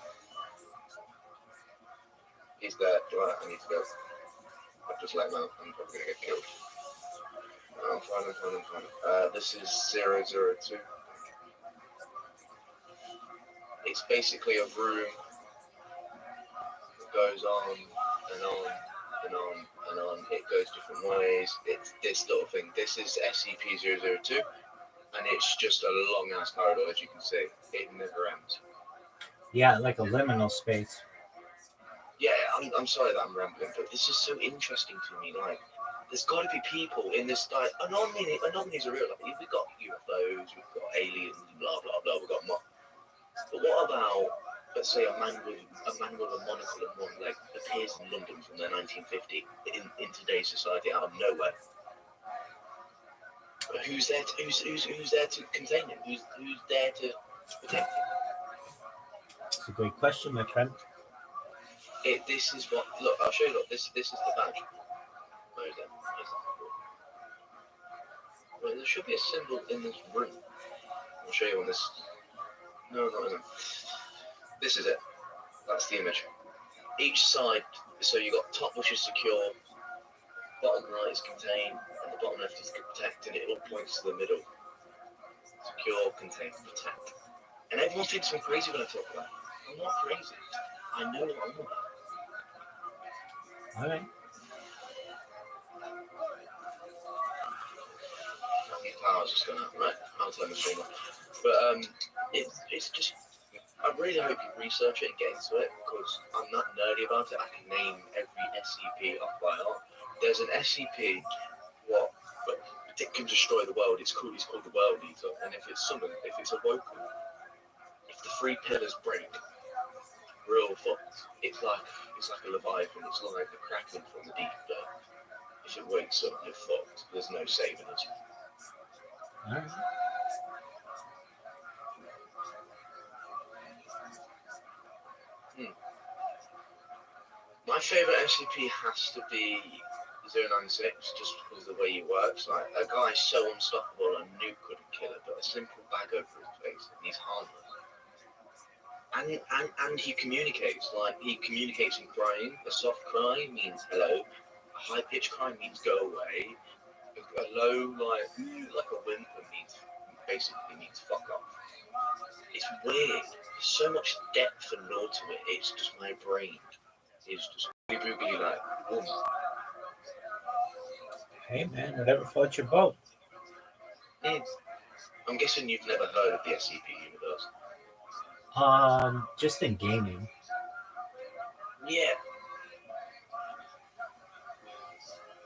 He's there. Right, I need to go. I've just let him out. I'm probably going to get killed. I'm fine. This is 002. It's basically a room that goes on and on and on and on. It goes different ways. It's this little thing. This is SCP-002, and it's just a long ass corridor, as you can see. It never ends. Yeah, like a liminal space. Yeah, I'm sorry that I'm rambling, but this is so interesting to me. Like, there's got to be people in this. Like, anomalies are real. Like, we've got UFOs, we've got aliens, blah blah blah. We've got But what about, let's say, a man with a monocle and one leg appears in London from the 1950 in today's society out of nowhere? Who's there to contain him? Who's there to protect him? It's a great question, my friend. This is what. Look, I'll show you. Look, this is the badge. Where is that? Well, there should be a symbol in this room. I'll show you on this. No, not in. This is it. That's the image. Each side. So you got top, which is secure. Bottom right is contain, and the bottom left is protect, and it all points to the middle. Secure, contain, protect. And everyone thinks I'm crazy when I talk about it. I'm not crazy. I know what I'm about. All right. Your power's just gone out. Right, I'll turn the stream off. But it's just. I really hope you research it and get into it, because I'm not nerdy about it. I can name every SCP off by heart. There's an SCP, it can destroy the world. It's called the World Eater, and if it's summoned, if it's awoken, if the three pillars break, real fucked. It's like a Leviathan. It's like the Kraken from the deep. But if it wakes up, you're fucked. There's no saving it. All right. My favourite SCP has to be 096, just because of the way he works. Like, a guy's so unstoppable, a nuke couldn't kill him, but a simple bag over his face, and he's harmless. And he communicates. Like, he communicates in crying. A soft cry means hello. A high-pitched cry means go away. A low, like a whimper basically means fuck off. It's weird. There's so much depth and lore to it. It's just my brain is just googly like, boom. Hey, man, whatever floats your boat. I'm guessing you've never heard of the SCP universe. Just in gaming. Yeah.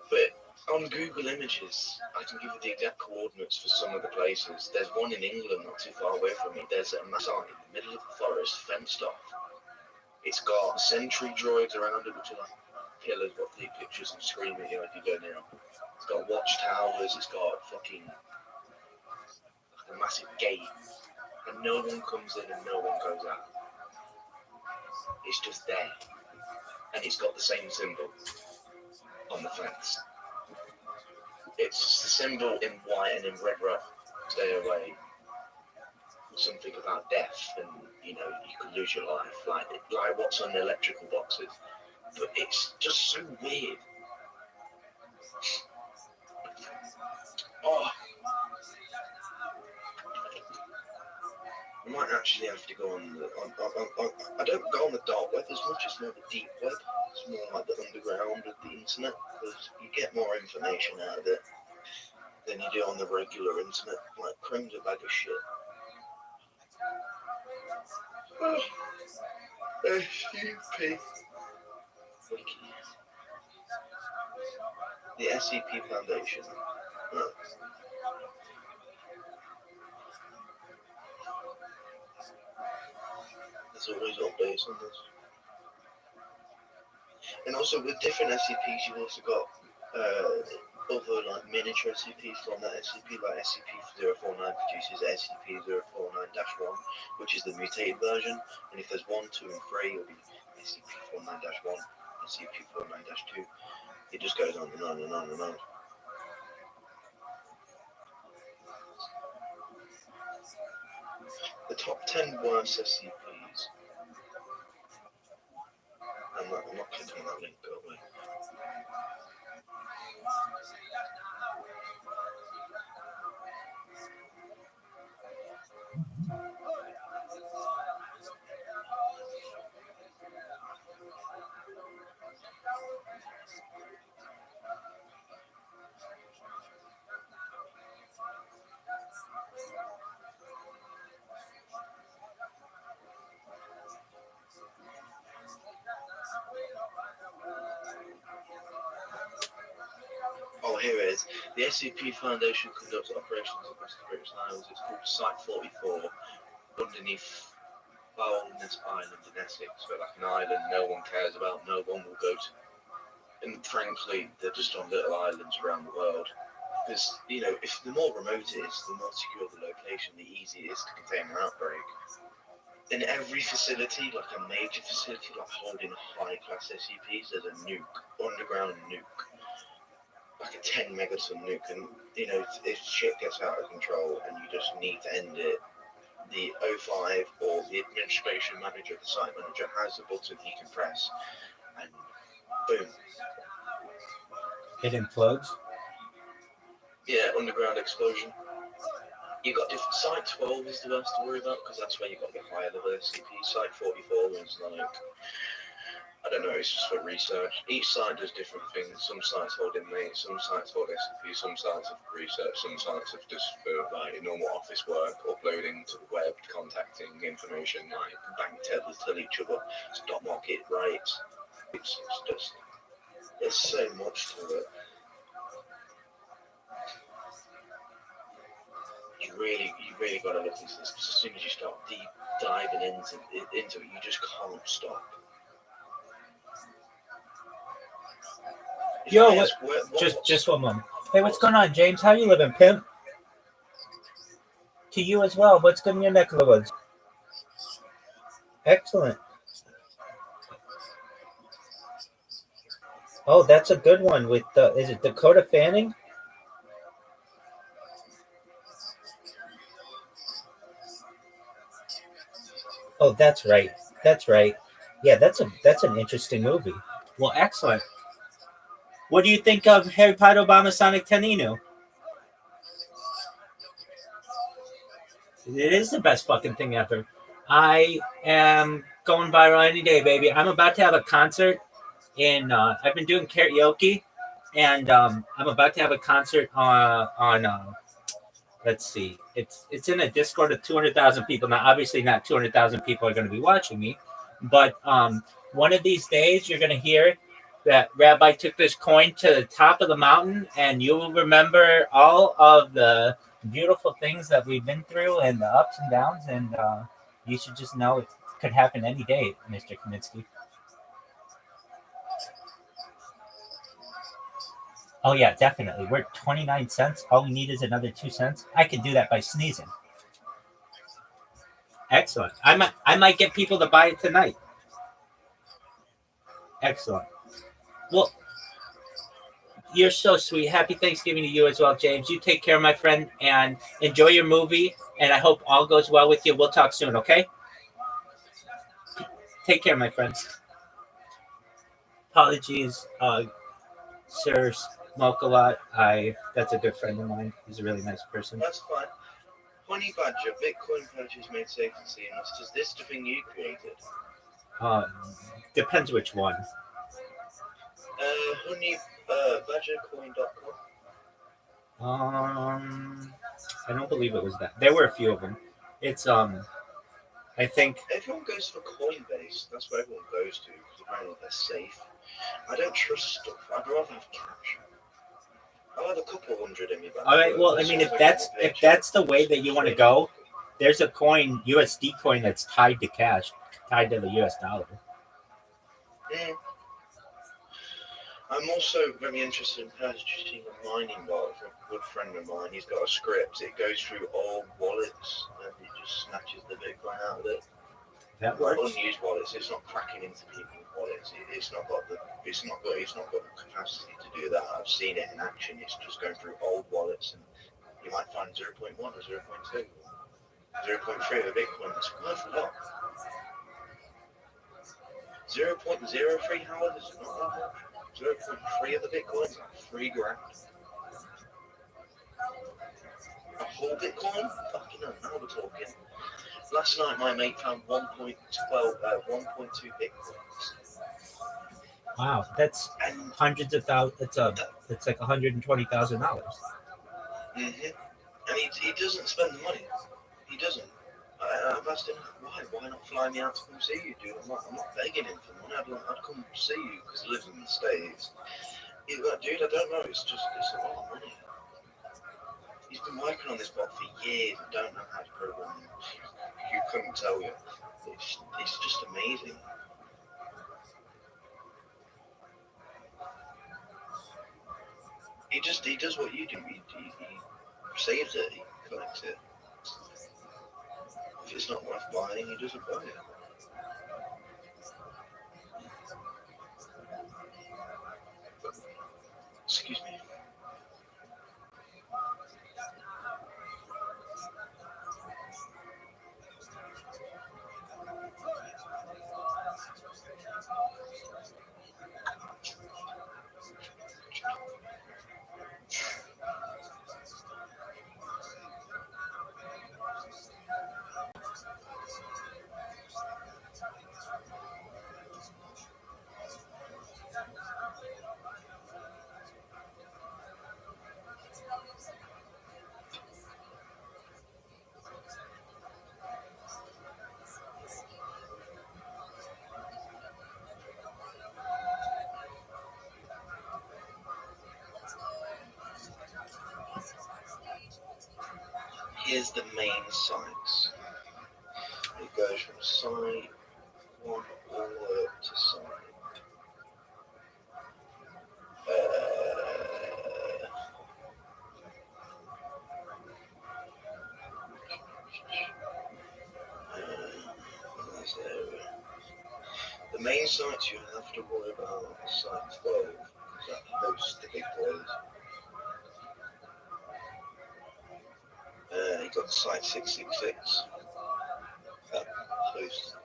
But on Google Images, I can give you the exact coordinates for some of the places. There's one in England not too far away from me. There's a site in the middle of the forest, fenced off. It's got sentry droids around it, which are like killers that take pictures and scream at you if you go near. It's got watchtowers, it's got fucking like a massive gate. And no one comes in and no one goes out. It's just there. And it's got the same symbol on the fence. It's the symbol in white and in red rough. Stay away. Something about death, and you could lose your life, like what's on the electrical boxes. But it's just so weird. Oh, I might actually have to go on I don't go on the dark web as much. It's more the deep web. It's more like the underground of the internet, because you get more information out of it than you do on the regular internet. Like, Chrome's a bag of shit. SCP Wiki. The SCP Foundation. There's always updates on this. And also with different SCPs, you've also got other like miniature SCPs from that SCP, like SCP-049 produces SCP-049-1, which is the mutated version. And if there's 1, 2, and 3, it'll be SCP-49-1, SCP-49-2. It just goes on and on and on and on. The top 10 worst SCPs. I'm not clicking on that link, go away. says the SCP Foundation conducts operations across the British Isles. It's called Site 44, underneath Foulness Island in Essex. So like an island no one cares about, no one will go to. And frankly, they're just on little islands around the world. Because, you know, if the more remote it is, the more secure the location, the easier it is to contain an outbreak. In every facility, like a major facility, like holding high-class SCPs, there's a nuke, underground nuke, like a 10 megaton nuke. And, you know, if shit gets out of control and you just need to end it, the O5 or the administration manager, the site manager, has a button he can press, and boom. It implodes. Yeah, underground explosion. You got different. Site 12 is the best to worry about because that's where you got the higher level SCP. Site 44 is like, I don't know, it's just for research. Each site does different things. Some sites hold inmates, some sites hold SCP, some sites are for research, some sites are just for like normal office work, uploading to the web, contacting information, like bank tellers tell each other, stock market rights. It's just, there's so much to it. You really got to look into this because as soon as you start deep diving into it, you just can't stop. Yo, just one moment. Hey, what's going on, James? How you living, pimp? To you as well. What's good in your neck of the woods? Excellent. Oh, that's a good one with is it Dakota Fanning? Oh, that's right. That's right. Yeah, that's an interesting movie. Well, excellent. What do you think of Harry Potter Obama Sonic Teninu? It is the best fucking thing ever. I am going viral any day, baby. I'm about to have a concert in. I've been doing karaoke, and I'm about to have a concert on. Let's see. It's in a Discord of 200,000 people. Now, obviously, not 200,000 people are going to be watching me, but one of these days, you're going to hear that Rabbi took this coin to the top of the mountain, and you will remember all of the beautiful things that we've been through and the ups and downs, and you should just know it could happen any day, Mr. Kaminsky. Oh, yeah, definitely. We're 29 cents. All we need is another 2 cents. I can do that by sneezing. Excellent. I might get people to buy it tonight. Excellent. Well, you're so sweet. Happy Thanksgiving to you as well, James. You take care, my friend, and enjoy your movie, and I hope all goes well with you. We'll talk soon, okay? Take care, my friend. Apologies, Sir Smoke a Lot. That's a good friend of mine. He's a really nice person. That's fine. Honey Badger, Bitcoin purchase made safe and seamless. Is this the thing you created? Depends which one. HoneyBadgerCoin.com. I don't believe it was that. There were a few of them. It's I think everyone goes for Coinbase. That's where everyone goes to because apparently they're safe. I don't trust stuff. I'd rather have cash. I'll have a couple hundred in me back. All right. Well, I mean, if that's the way that you want to go, there's a coin, USD coin, that's tied to cash, tied to the US dollar. Yeah. I'm also very interested in purchasing a mining wallet from a good friend of mine. He's got a script. It goes through old wallets and it just snatches the Bitcoin out of it. That works. Unused wallets. It's not cracking into people's wallets. It's not got the capacity to do that. I've seen it in action. It's just going through old wallets, and you might find 0.1 or 0.2, 0.3 of a Bitcoin. That's worth a lot. 0.03, Howard, is not that much. 0.3 of the Bitcoin is like $3,000. A whole Bitcoin? Fucking hell, now we're talking. Last night, my mate found 1.2 Bitcoins. Wow, that's hundreds of thousands. It's like $120,000. Mm-hmm. And he doesn't spend the money. He doesn't. I've asked him why not fly me out to come see you, dude? I'm not begging him for money. I'd come see you because he lives in the States. Dude, I don't know. It's a lot of money. He's been working on this bot for years and don't know how to program it. You couldn't tell you. It's just amazing. He does what you do. He saves it, he collects it. If it's not worth buying, he doesn't buy it. Excuse me. Here's the main sites. It goes from site 1 all the way up to site. The main sites you have to worry about are site 12, because that hosts the big boys. You got site 666. That hosts.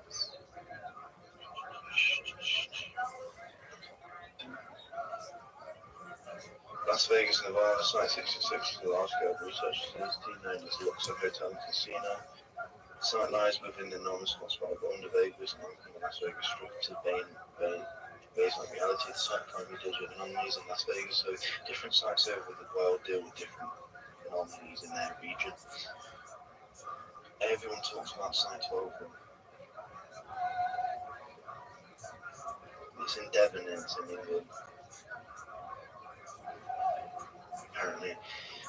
Las Vegas, Nevada, site 666 is a large-scale research facility known as Luxor Hotel and Casino. The site lies within the non-hotspot of Onda Vegas, connecting the Las Vegas Strip to based on reality. The site primarily deals with anomalies in Las Vegas, so different sites over the world deal with different anomalies in their region. Everyone talks about Site 12. It's in Devon and it's in England. Apparently.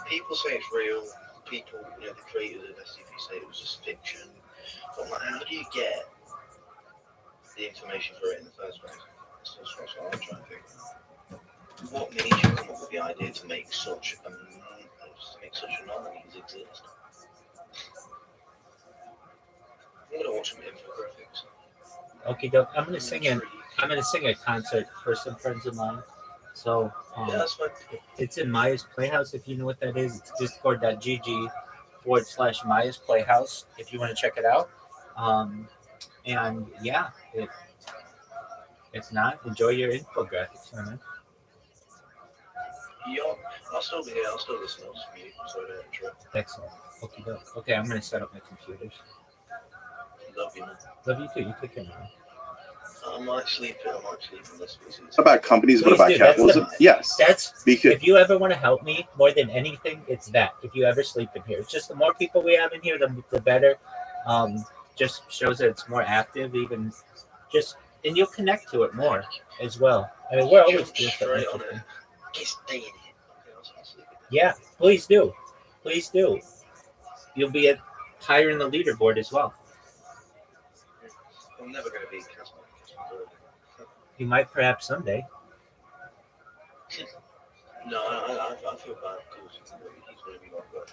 People say it's real. People, the creators of SCP say it was just fiction. But I'm like, how do you get the information for it in the first place? That's what I'm trying to think. What made you come up with the idea to make such anomalies exist? I'm gonna watch some infographics. Okay, doke. I'm gonna sing a concert for some friends of mine. So Yeah, that's fine. it's in Maya's Playhouse. If you know what that is, it's discord.gg/Maya's Playhouse. If you want to check it out. And yeah, if not, enjoy your infographics, man. Yeah, I'll still be here. I'll still listen to some music, so I don't interrupt. Excellent. Okay, doke. Okay, I'm gonna set up my computers. Love you, man. Love you too. You take care, man. I might sleep in this visit. What about companies? What Please about do. That's capitalism? Yes. That's Because if you ever want to help me more than anything, it's that. If you ever sleep in here, it's just the more people we have in here, the better. Just shows that it's more active, even just, and you'll connect to it more as well. I mean, we're always doing something interesting. Stay in here. I'll sleep in Yeah, please do. Please do. You'll be higher in the leaderboard as well. I'm never going to be Casper. You might perhaps someday. No, I feel bad because he's going to be like, but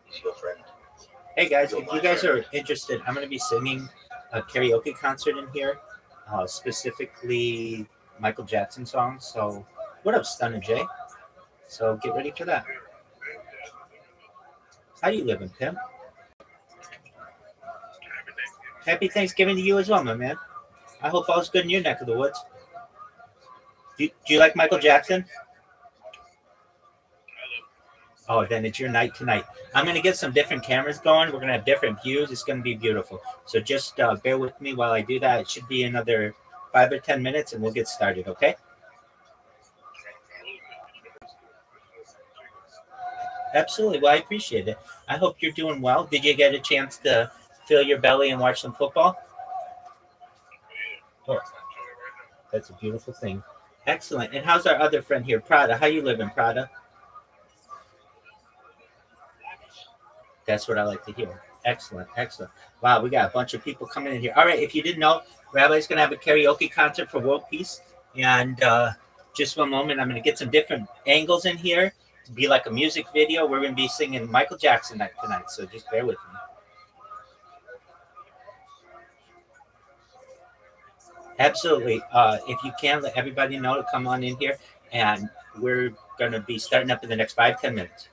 he's your friend. Hey guys, if you guys are interested, I'm going to be singing a karaoke concert in here, specifically Michael Jackson songs. So, what up, Stunner Jay? So get ready for that. How you living, Pimp? Happy Thanksgiving to you as well, my man. I hope all's good in your neck of the woods. Do you like Michael Jackson? Oh, then it's your night tonight. I'm going to get some different cameras going. We're going to have different views. It's going to be beautiful. So just bear with me while I do that. It should be another 5 or 10 minutes, and we'll get started, okay? Absolutely. Well, I appreciate it. I hope you're doing well. Did you get a chance to fill your belly and watch some football? Oh, that's a beautiful thing. Excellent. And how's our other friend here, Prada? How you living, Prada? That's what I like to hear. Excellent, excellent. Wow, we got a bunch of people coming in here. All right, if you didn't know, Rabbi's going to have a karaoke concert for World Peace. And just one moment, I'm going to get some different angles in here to be like a music video. We're going to be singing Michael Jackson tonight, so just bear with me. Absolutely. If you can, let everybody know to come on in here. And we're going to be starting up in the next 5-10 minutes.